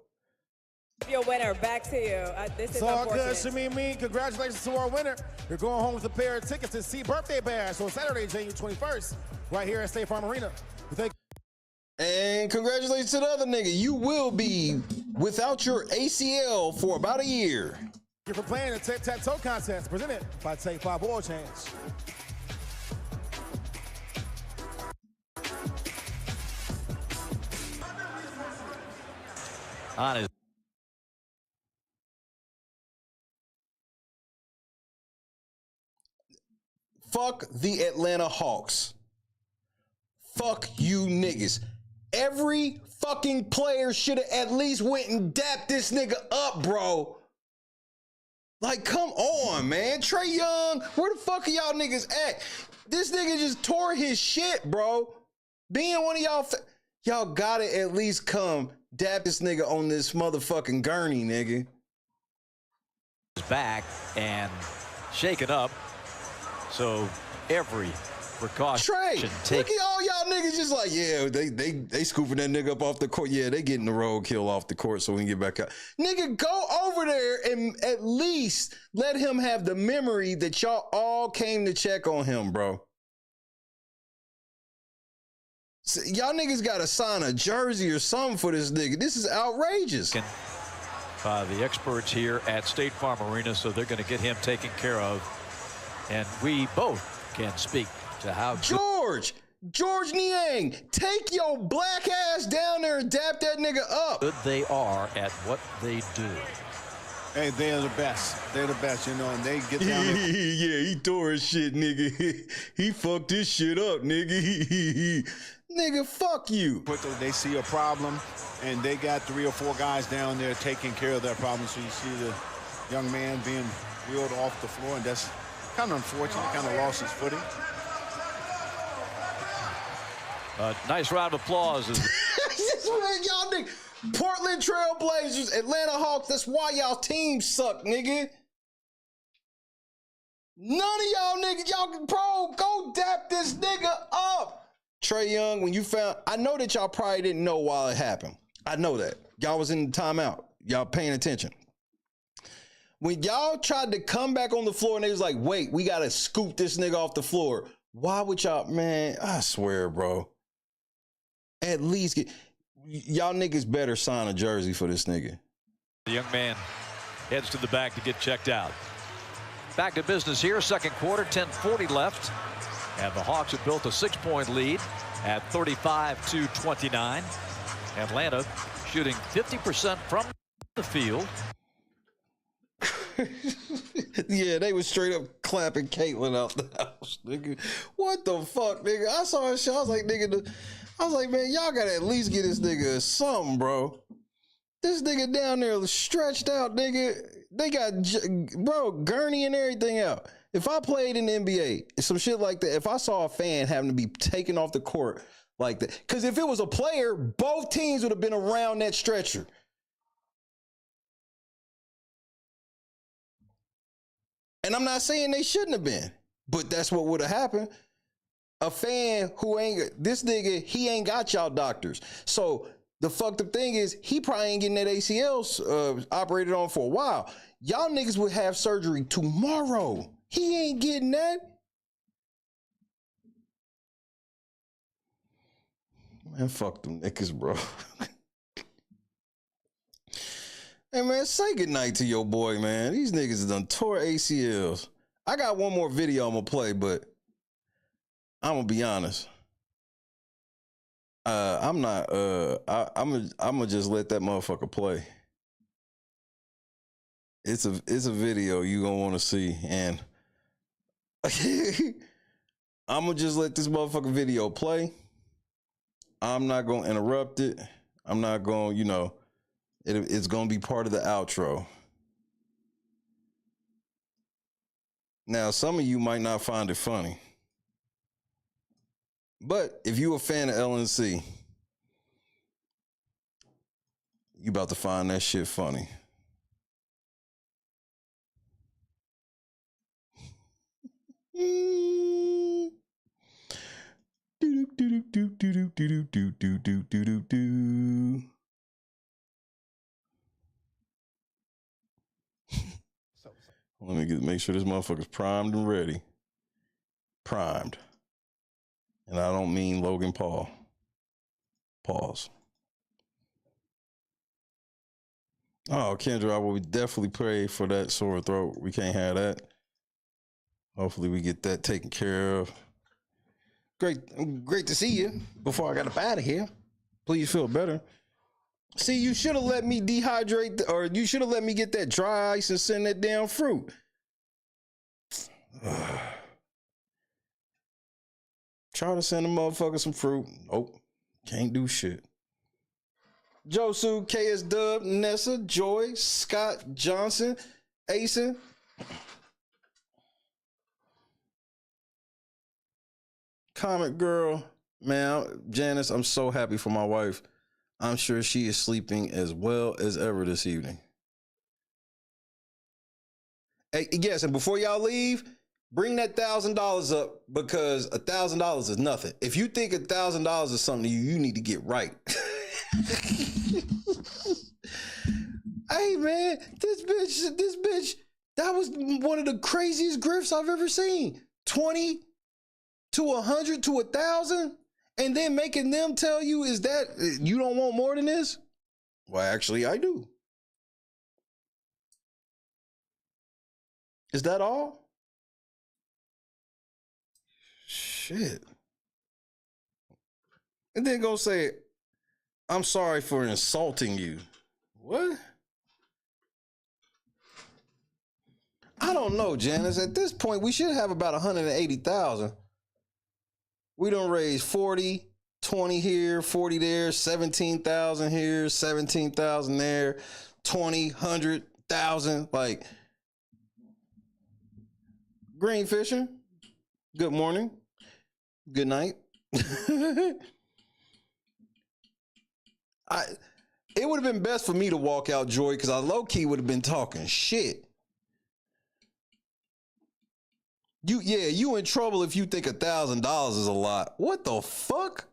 Speaker 21: Your winner, back to you. This is
Speaker 9: it's all
Speaker 21: unfortunate.
Speaker 9: good, Shamimi. Congratulations to our winner. You're going home with a pair of tickets to see Birthday Bash on Saturday, January 21st, right here at State Farm Arena. Thank you.
Speaker 6: And congratulations to the other nigga. You will be without your ACL for about a year.
Speaker 9: Thank you for playing the tic-tac-toe contest presented by Take 5 Oil Change.
Speaker 22: On his
Speaker 6: Fuck the Atlanta Hawks. Fuck you niggas. Every fucking player should have at least went and dapped this nigga up, bro. Like, come on, man. Trae Young, where the fuck are y'all niggas at? This nigga just tore his shit, bro. Being one of y'all, y'all gotta at least come dap this nigga on this motherfucking gurney, nigga.
Speaker 22: Back and shaken up. So every precaution.
Speaker 6: Trey, look at all y'all niggas just like, yeah, they scooping that nigga up off the court. Yeah, they getting the roadkill off the court so we can get back out. Nigga, go over there and at least let him have the memory that y'all all came to check on him, bro. So y'all niggas gotta sign a jersey or something for this nigga. This is outrageous.
Speaker 22: By the experts here at State Farm Arena, so they're gonna get him taken care of. And we both can speak to how
Speaker 6: George Niang, take your black ass down there and dap that nigga up.
Speaker 22: good they are at what they do.
Speaker 23: Hey, they're the best. They're the best, you know, and they get down there.
Speaker 6: Yeah, he tore his shit, nigga. He fucked this shit up, nigga. Nigga, fuck you.
Speaker 23: They see a problem, and they got 3 or 4 guys down there taking care of that problem. So you see the young man being wheeled off the floor, and that's Kind of unfortunate, kind of lost his footing.
Speaker 22: Nice round of applause.
Speaker 17: This man, y'all niggas, Portland Trail Blazers, Atlanta Hawks, that's why y'all teams suck, nigga. None of y'all niggas, y'all, bro, go dap this nigga up. Trae Young, when you found, I know that y'all probably didn't know while it happened. I know that. Y'all was in the timeout. Y'all paying attention. When y'all tried to come back on the floor and they was like, wait, we got to scoop this nigga off the floor. Why would y'all, man, I swear, bro. At least get, y'all niggas better sign a jersey for this nigga.
Speaker 22: The young man heads to the back to get checked out. Back to business here, second quarter, 10:40 left. And the Hawks have built a 6-point lead at 35-29. Atlanta shooting 50% from the field.
Speaker 17: Yeah, they was straight up clapping Caitlyn out the house, nigga. What the fuck, nigga? I saw her shit. I was like, nigga, I was like, man, y'all gotta at least get this nigga something, bro. This nigga down there stretched out, nigga. They got, bro, gurney and everything out. If I played in the NBA, some shit like that, if I saw a fan having to be taken off the court like that, because if it was a player, both teams would have been around that stretcher. And I'm not saying they shouldn't have been, but that's what would have happened. A fan who ain't, this nigga, he ain't got y'all doctors. So the fucked up thing is, he probably ain't getting that ACL operated on for a while. Y'all niggas would have surgery tomorrow. He ain't getting that. Man, fuck them niggas, bro. Hey, man, say goodnight to your boy, man. These niggas done tore ACLs. I got one more video I'm going to play, but I'm going to be honest. I'm not, I'm going to just let that motherfucker play. It's a video you going to want to see, and I'm going to just let this motherfucking video play. I'm not going to interrupt it. I'm not going, you know, it's going to be part of the outro. Now, some of you might not find it funny, but if you a fan of LNC, you about to find that shit funny. Let me make sure this motherfucker's primed and ready. Primed. And I don't mean Logan Paul. Pause. Oh, Kendra, I will definitely pray for that sore throat. We can't have that. Hopefully we get that taken care of. Great to see you before I got up out of here. Please feel better. See, you should have let me dehydrate, or you should have let me get that dry ice and send that damn fruit. Try to send a motherfucker some fruit. Nope. Can't do shit. Josu, KS Dub, Nessa, Joy, Scott, Johnson, Asen. Comment girl. Man, Janice, I'm so happy for my wife. I'm sure she is sleeping as well as ever this evening. Hey, yes, and before y'all leave, bring that $1,000 up, because $1,000 is nothing. If you think $1,000 is something you need to get right. Hey man, this bitch, that was one of the craziest grifts I've ever seen. 20 to 100 to 1,000. And then making them tell you, is that you don't want more than this? Well, actually, I do. Is that all? Shit. And then go say, I'm sorry for insulting you. What? I don't know, Janice. At this point, we should have about 180,000. We done raised 40, 20 here, 40 there, 17,000 here, 17,000 there, 20, 100,000. Like,
Speaker 6: Green fishing. Good morning. Good night. It would have been best for me to walk out, Joy, because I low-key would have been talking shit. You in trouble if you think $1,000 is a lot. What the fuck?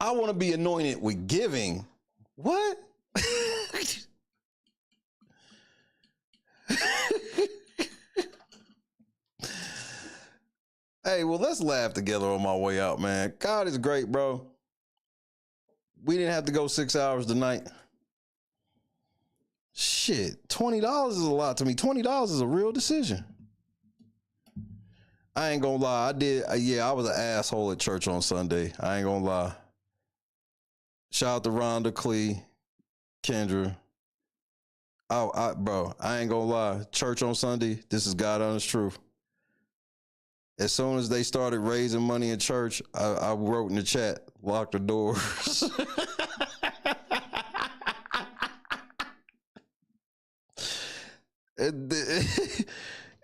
Speaker 6: I want to be anointed with giving. What? Hey, well, let's laugh together on my way out, man. God is great, bro. We didn't have to go 6 hours tonight. Shit, $20 is a lot to me. $20 is a real decision. I ain't gonna lie. I was an asshole at church on Sunday. I ain't gonna lie. Shout out to Rhonda, Clee, Kendra. Bro, I ain't gonna lie. Church on Sunday, this is God honest truth. As soon as they started raising money in church, I wrote in the chat, lock the doors. And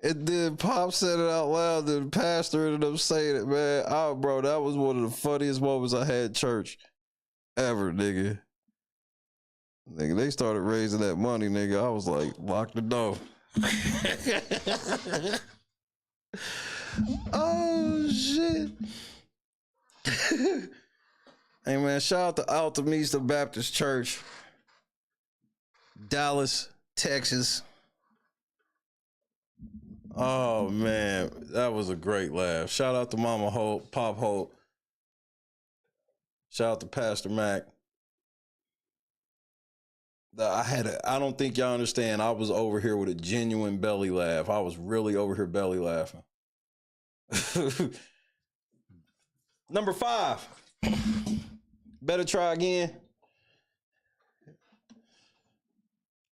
Speaker 6: then Pop said it out loud, and the pastor ended up saying it, man. Oh, bro, that was one of the funniest moments I had at church ever, nigga. Nigga, they started raising that money, nigga. I was like, lock the door. Oh, shit. Hey, man, shout out to Altamista Baptist Church, Dallas, Texas. Oh, man, that was a great laugh. Shout out to Mama Hope, Pop Hope. Shout out to Pastor Mac. I don't think y'all understand. I was over here with a genuine belly laugh. I was really over here belly laughing. Number 5. Better try again.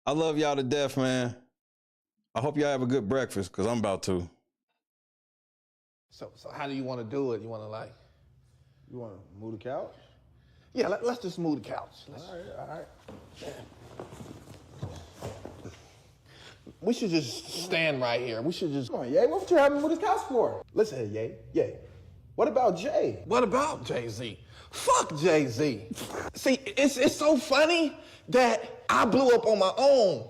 Speaker 6: I love y'all to death, man. I hope y'all have a good breakfast, because I'm about to.
Speaker 10: So how do you want to do it? You want to
Speaker 9: You want to move the couch?
Speaker 10: Yeah, let's just move the couch.
Speaker 9: All right.
Speaker 10: We should just stand right here. We should just...
Speaker 9: Come on, Ye, what you having me move this couch for?
Speaker 10: Listen here, Ye. What about Jay? What about Jay-Z? Fuck Jay-Z. See, it's so funny that I blew up on my own.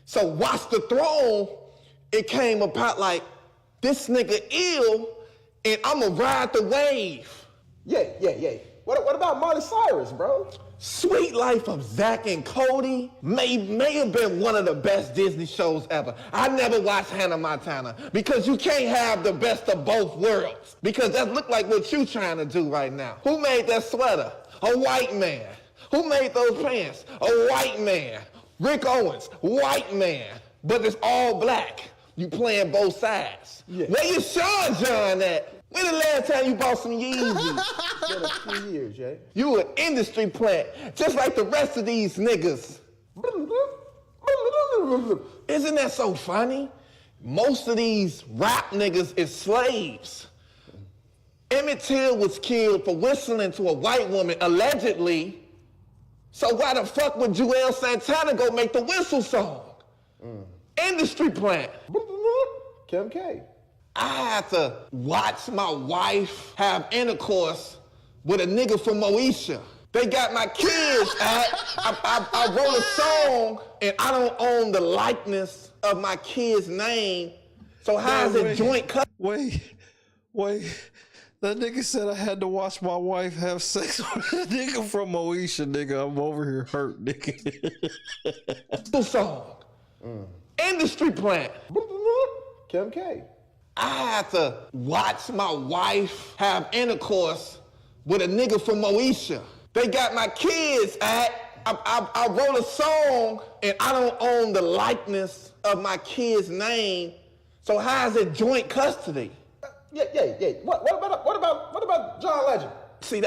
Speaker 10: So Watch the Throne, it came about like, this nigga ill, and I'ma ride the wave.
Speaker 9: Yeah. What about Miley Cyrus, bro?
Speaker 10: Sweet Life of Zack and Cody may have been one of the best Disney shows ever. I never watched Hannah Montana because you can't have the best of both worlds, because that look like what you trying to do right now. Who made that sweater? A white man. Who made those pants? A white man. Rick Owens, white man, but it's all black. You playing both sides. Yeah. Where you Sean John at? When the last time you bought some Yeezys?
Speaker 9: Been a few years, Jay.
Speaker 10: You an industry plant, just like the rest of these niggas. Isn't that so funny? Most of these rap niggas is slaves. Emmett Till was killed for whistling to a white woman, allegedly. So why the fuck would Joel Santana go make the whistle song? Industry plant.
Speaker 9: Kim K.
Speaker 10: I had to watch my wife have intercourse with a nigga from Moesha. They got my kids I wrote a song, and I don't own the likeness of my kid's name. So how is it joint cut?
Speaker 6: Wait. That nigga said I had to watch my wife have sex with a nigga from Moesha, nigga. I'm over here hurt, nigga.
Speaker 10: The song. Industry plant.
Speaker 9: Kim K.
Speaker 10: I had to watch my wife have intercourse with a nigga from Moesha. They got my kids I wrote a song, and I don't own the likeness of my kid's name. So how is it joint custody?
Speaker 9: Yeah. What about John Legend?
Speaker 10: See,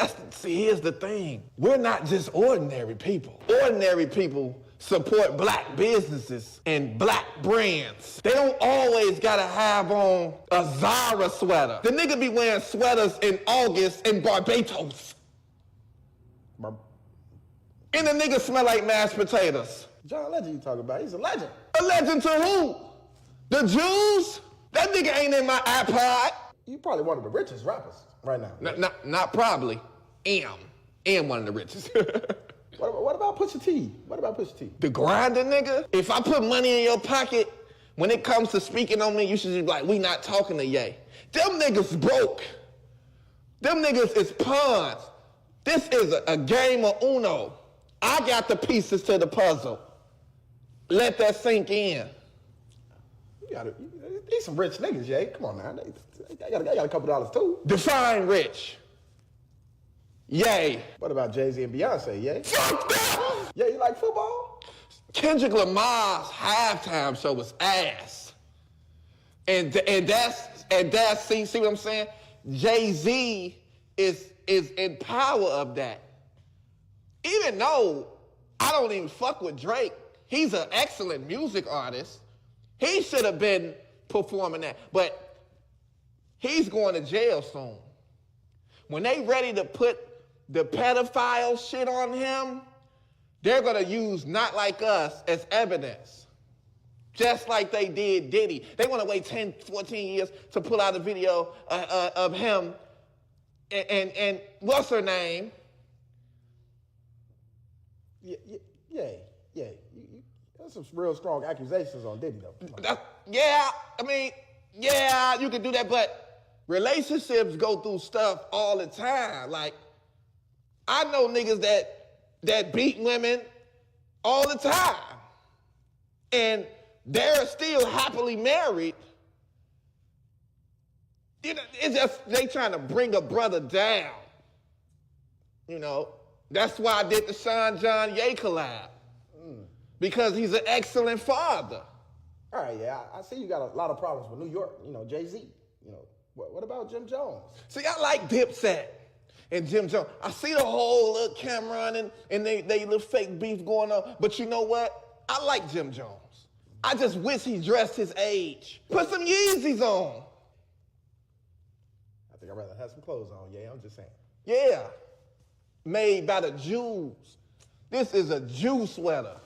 Speaker 10: here's the thing. We're not just ordinary people. Ordinary people support black businesses and black brands. They don't always gotta have on a Zara sweater. The nigga be wearing sweaters in August in Barbados. And the nigga smell like mashed potatoes.
Speaker 9: John Legend you talking about? He's a legend.
Speaker 10: A legend to who? The Jews? That nigga ain't in my iPod.
Speaker 9: You probably one of the richest rappers right now.
Speaker 10: Not probably. Am one of the richest.
Speaker 9: What about Pusha T?
Speaker 10: The grinder nigga? If I put money in your pocket, when it comes to speaking on me, you should just be like, we not talking to Ye. Them niggas broke. Them niggas is pawns. This is a game of Uno. I got the pieces to the puzzle. Let that sink in.
Speaker 9: These some rich niggas, Ye. Come on now. I got a couple dollars too.
Speaker 10: Define rich. Ye.
Speaker 9: What about Jay-Z and Beyonce, Ye?
Speaker 10: Fuck that!
Speaker 9: Yeah, you like football?
Speaker 10: Kendrick Lamar's halftime show was ass. And that's see what I'm saying? Jay-Z is in power of that. Even though I don't even fuck with Drake, he's an excellent music artist. He should have been performing that, but he's going to jail soon. When they ready to put the pedophile shit on him, they're gonna use Not Like Us as evidence. Just like they did Diddy. They wanna wait 10, 14 years to pull out a video of him and what's her name?
Speaker 9: Yeah. That's some real strong accusations on Diddy, though.
Speaker 10: Yeah, you can do that, but relationships go through stuff all the time. Like, I know niggas that beat women all the time, and they're still happily married. You know, it's just they trying to bring a brother down. You know, that's why I did the Sean John Ye collab. Because he's an excellent father.
Speaker 9: All right, yeah, I see you got a lot of problems with New York, you know, Jay-Z. You know, what about Jim Jones?
Speaker 10: See, I like Dipset and Jim Jones. I see the whole little Cameron and they little fake beef going on, but you know what? I like Jim Jones. I just wish he dressed his age. Put some Yeezys on.
Speaker 9: I think I'd rather have some clothes on, yeah, I'm just saying.
Speaker 10: Yeah, made by the Jews. This is a Jew sweater.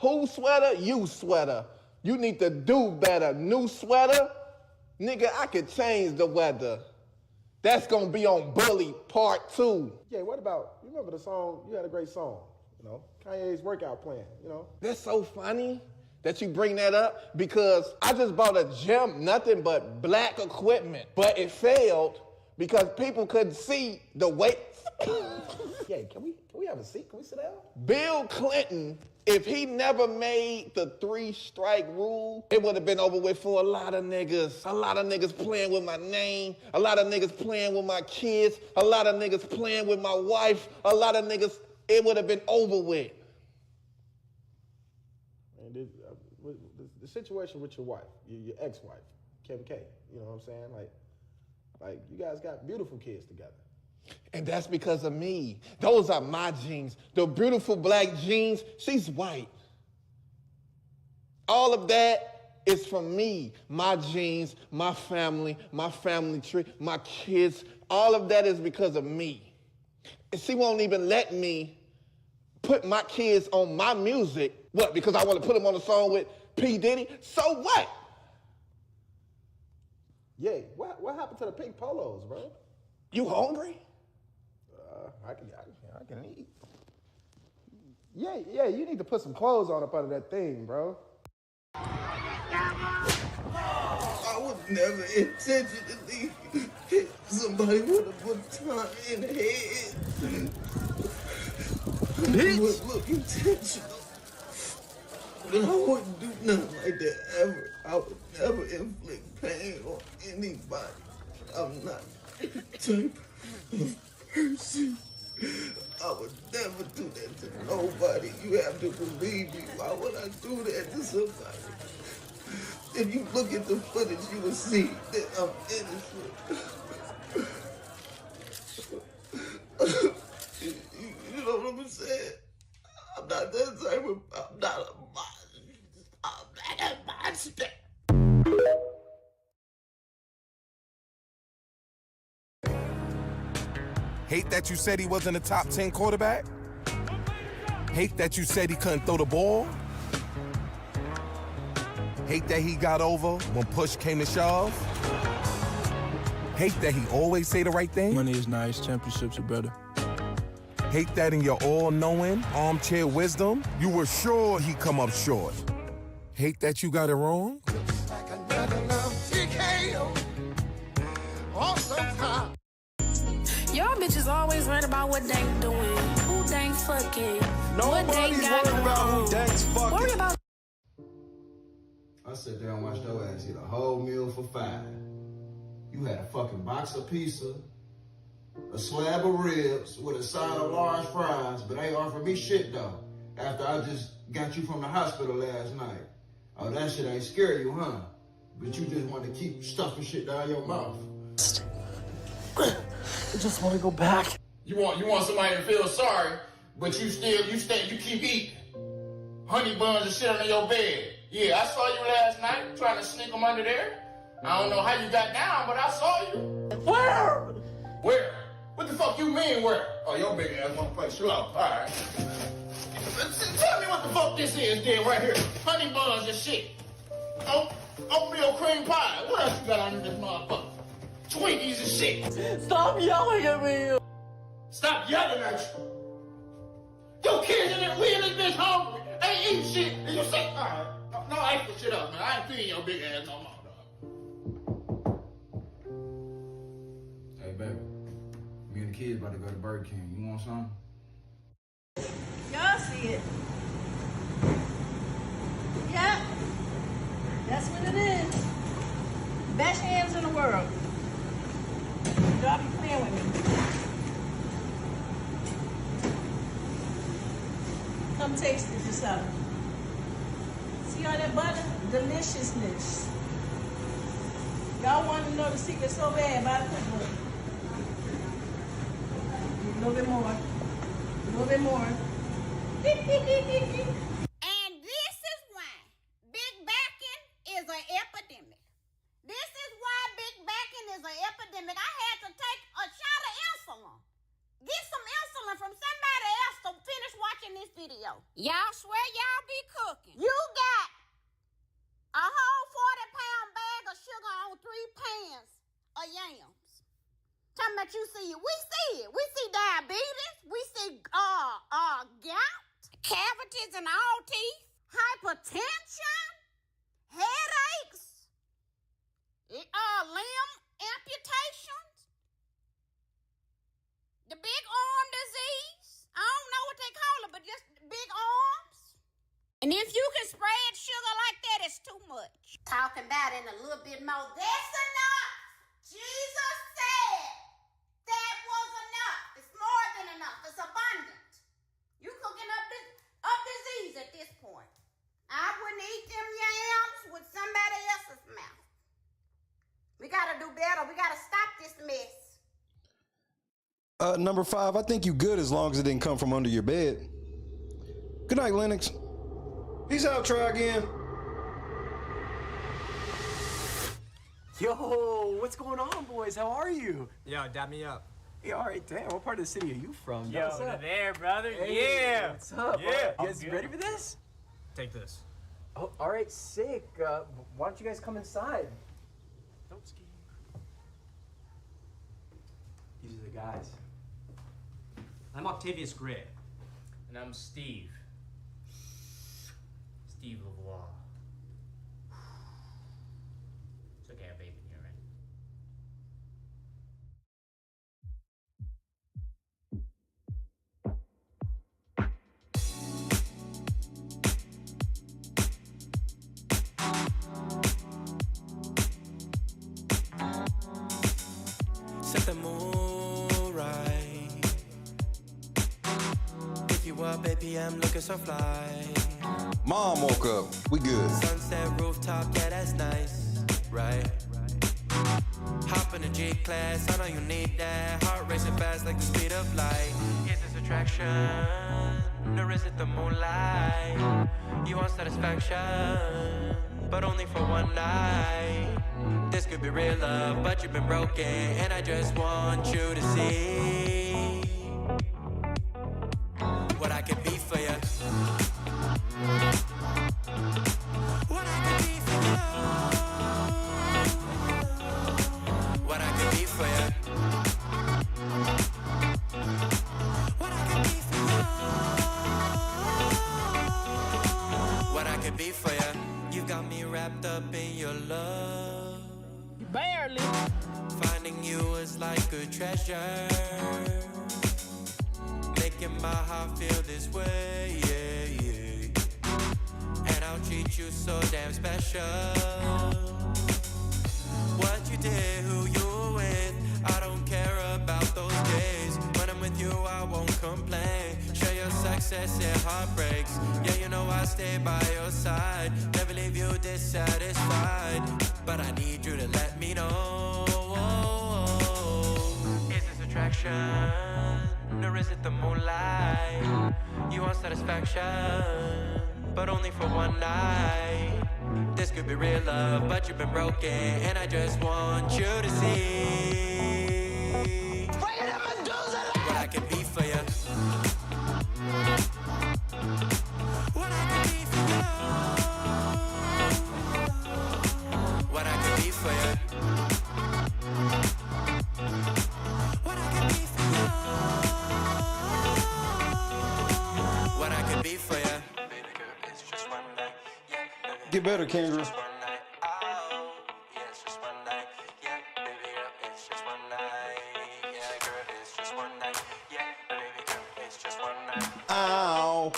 Speaker 10: Who sweater? You sweater. You need to do better. New sweater? Nigga, I could change the weather. That's gonna be on Bully Part 2.
Speaker 9: Yeah, what about, you remember the song, you had a great song, you know, Kanye's workout plan, you know?
Speaker 10: That's so funny that you bring that up because I just bought a gym, nothing but black equipment, but it failed because people couldn't see the weight.
Speaker 9: Yeah, can we have a seat? Can we sit down?
Speaker 10: Bill Clinton, if he never made the 3-strike rule, it would have been over with for a lot of niggas. A lot of niggas playing with my name. A lot of niggas playing with my kids. A lot of niggas playing with my wife. A lot of niggas, it would have been over with.
Speaker 9: And the situation with your wife, your ex-wife, Kim K, you know what I'm saying? Like you guys got beautiful kids together.
Speaker 10: And that's because of me. Those are my genes. The beautiful black genes, she's white. All of that is from me. My genes, my family tree, my kids. All of that is because of me. And she won't even let me put my kids on my music. What, because I want to put them on a song with P. Diddy? So what?
Speaker 9: Yeah, what happened to the pink polos, bro?
Speaker 10: You hungry?
Speaker 9: I can eat. Yeah, you need to put some clothes on up under that thing, bro.
Speaker 2: I was never intentionally hit somebody with a baton in the head. It would look intentional. But I wouldn't do nothing like that ever. I would never inflict pain on anybody. I'm not the type of person. I would never do that to nobody. You have to believe me. Why would I do that to somebody? If you look at the footage, you will see that I'm innocent. You know what I'm saying? I'm not that type of, I'm not a monster.
Speaker 12: Hate that you said he wasn't a top 10 quarterback? Hate that you said he couldn't throw the ball? Hate that he got over when push came to shove. Hate that he always say the right thing.
Speaker 1: Money is nice, championships are better.
Speaker 12: Hate that in your all-knowing, armchair wisdom, you were sure he'd come up short. Hate that you got it wrong.
Speaker 14: Y'all bitches always worried about what Dank doing, who Dank fucking, what Dank
Speaker 17: Nobody's
Speaker 14: got
Speaker 17: worried
Speaker 14: going
Speaker 17: about
Speaker 14: on.
Speaker 17: who Dank's fucking.
Speaker 14: Worry about
Speaker 2: I sat there and watched your ass eat a whole meal for $5. You had a fucking box of pizza, a slab of ribs with a side of large fries, but ain't offered me shit though. After I just got you from the hospital last night. Oh, that shit ain't scare you, huh? But you just want to keep stuffing shit down your mouth.
Speaker 1: I just want to go back.
Speaker 2: You want somebody to feel sorry, but you keep eating honey buns and shit under your bed. Yeah, I saw you last night trying to sneak them under there. I don't know how you got down, but I saw you.
Speaker 1: Where?
Speaker 2: Where? What the fuck you mean where? Oh, your big ass wanna play slow. All right. Tell me what the fuck this is then right here. Honey buns and shit. Oatmeal cream pie. What else you got under this motherfucker? Twinkies and shit.
Speaker 1: Stop yelling at me.
Speaker 2: Stop yelling at you. Your kids we in this bitch hungry. Ain't eating shit. And you say, all right. No, I ain't shit up, man. I ain't feeding your big ass no more, dog. Hey, baby. Me and the kids about to go to Burger King. You want something?
Speaker 16: Y'all see it. Yep. That's what it is. Best hands in the world. Y'all be playing with me. Come taste it yourself. See all that butter? Deliciousness. Y'all want to know the secret so bad about the cookbook. A little bit more. A little bit more.
Speaker 24: And this is why big backing is an epidemic. This is why big backing is an epidemic. I had to take a shot of insulin. Get some insulin from somebody else to finish watching this video. Y'all swear y'all be cooking. You got a whole 40-pound bag of sugar on 3 pans of yams. Talking about you see it. We see it. We see diabetes. We see gout, cavities in all teeth, hypertension, headaches, limb amputations, the big arm disease. I don't know what they call it, but just big arms. And if you can spread sugar like that, it's too much. Talking about it in a little bit more. That's enough. Jesus said that was enough. It's more than enough. It's abundant. You cooking up disease at this point. I wouldn't eat them yams with somebody else's mouth. We gotta do better. We gotta stop this mess.
Speaker 17: Number 5, I think you good as long as it didn't come from under your bed. Good night, Lennox. Peace out, try again.
Speaker 1: Yo, what's going on, boys? How are you?
Speaker 25: Yo, dap me up.
Speaker 1: Hey, all right, damn. What part of the city are you from?
Speaker 25: Yo,
Speaker 1: What's up?
Speaker 25: there, brother.
Speaker 1: Hey,
Speaker 25: yeah.
Speaker 1: What's up?
Speaker 25: Yeah.
Speaker 1: You guys ready for this?
Speaker 25: Take this.
Speaker 1: Oh, all right, sick. Why don't you guys come inside?
Speaker 25: Don't ski.
Speaker 1: These are the guys.
Speaker 25: I'm Octavius Gray. And I'm Steve. Steve LeVois. It's okay, I have vape in here, right?
Speaker 26: Set the mood right. Pick you up, baby, I'm looking so fly.
Speaker 17: Mom woke up. We good.
Speaker 26: Sunset rooftop, yeah, that's nice, right? Hop in the G-class, I know you need that. Heart racing fast like the speed of light. Is this attraction, or is it the moonlight? You want satisfaction, but only for one night. This could be real love, but you've been broken, and I just want you to see what I can be for you. What I can be for you. could be for you. You got me wrapped up in your love.
Speaker 16: Barely.
Speaker 26: Finding you is like a treasure. Making my heart feel this way, yeah, yeah. And I'll treat you so damn special. What you did, who you were with, I don't care about those days. When I'm with you, I won't complain. Share your success and heartbreaks. Yeah, you know I stay by your side. Never leave you dissatisfied. But I need you to let me know. Is this attraction? Or is it the moonlight? You want satisfaction, but only for one night. This could be real love, but you've been broken, and I just want you to see what I can be for you. What I can be for you. What I can be for you. What I can be for you. What I can be for you. Baby girl, it's just one night.
Speaker 6: Get better, Kendra. Ow.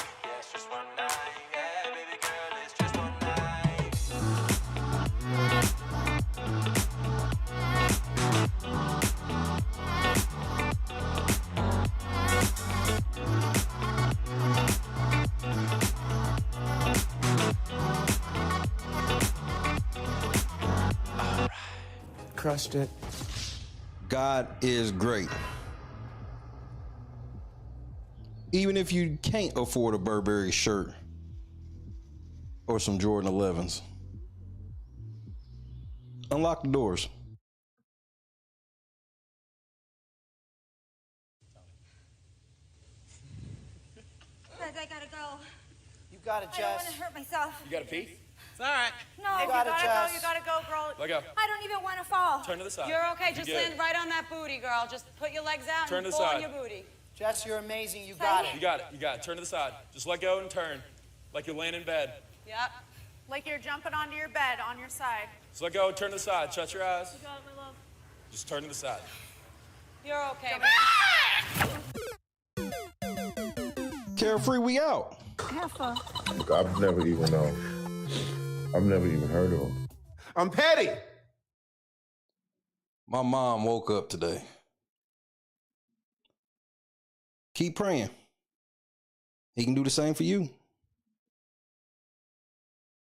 Speaker 1: Crushed it.
Speaker 6: God is great. Even if you can't afford a Burberry shirt or some Jordan 11s, unlock the doors.
Speaker 3: Guys, I gotta go.
Speaker 4: You got it, Jess.
Speaker 3: I don't want to hurt myself.
Speaker 4: You got to pee? It's all right.
Speaker 3: No,
Speaker 4: You got it, Jess.
Speaker 3: You gotta go, girl.
Speaker 4: Let go.
Speaker 3: I don't even want to fall.
Speaker 4: Turn to the side.
Speaker 3: You're okay.
Speaker 4: You
Speaker 3: Just
Speaker 4: good.
Speaker 3: land right on that booty, girl. Just put your legs out
Speaker 4: Turn
Speaker 3: and
Speaker 4: to the
Speaker 3: pull on
Speaker 4: side.
Speaker 3: your booty.
Speaker 4: Jess, you're amazing. You
Speaker 3: got
Speaker 4: it. You got it. You got it. Turn to the side. Just let go and turn. Like you're laying in bed.
Speaker 3: Yep. Like you're jumping onto your bed on your side.
Speaker 4: Just let go and turn to the side. Shut your eyes.
Speaker 3: You got it, my love.
Speaker 4: Just turn to the side.
Speaker 3: You're okay.
Speaker 6: Carefree, we out.
Speaker 3: Have fun.
Speaker 7: I've never even heard of him.
Speaker 10: I'm petty.
Speaker 6: My mom woke up today. Keep praying. He can do the same for you.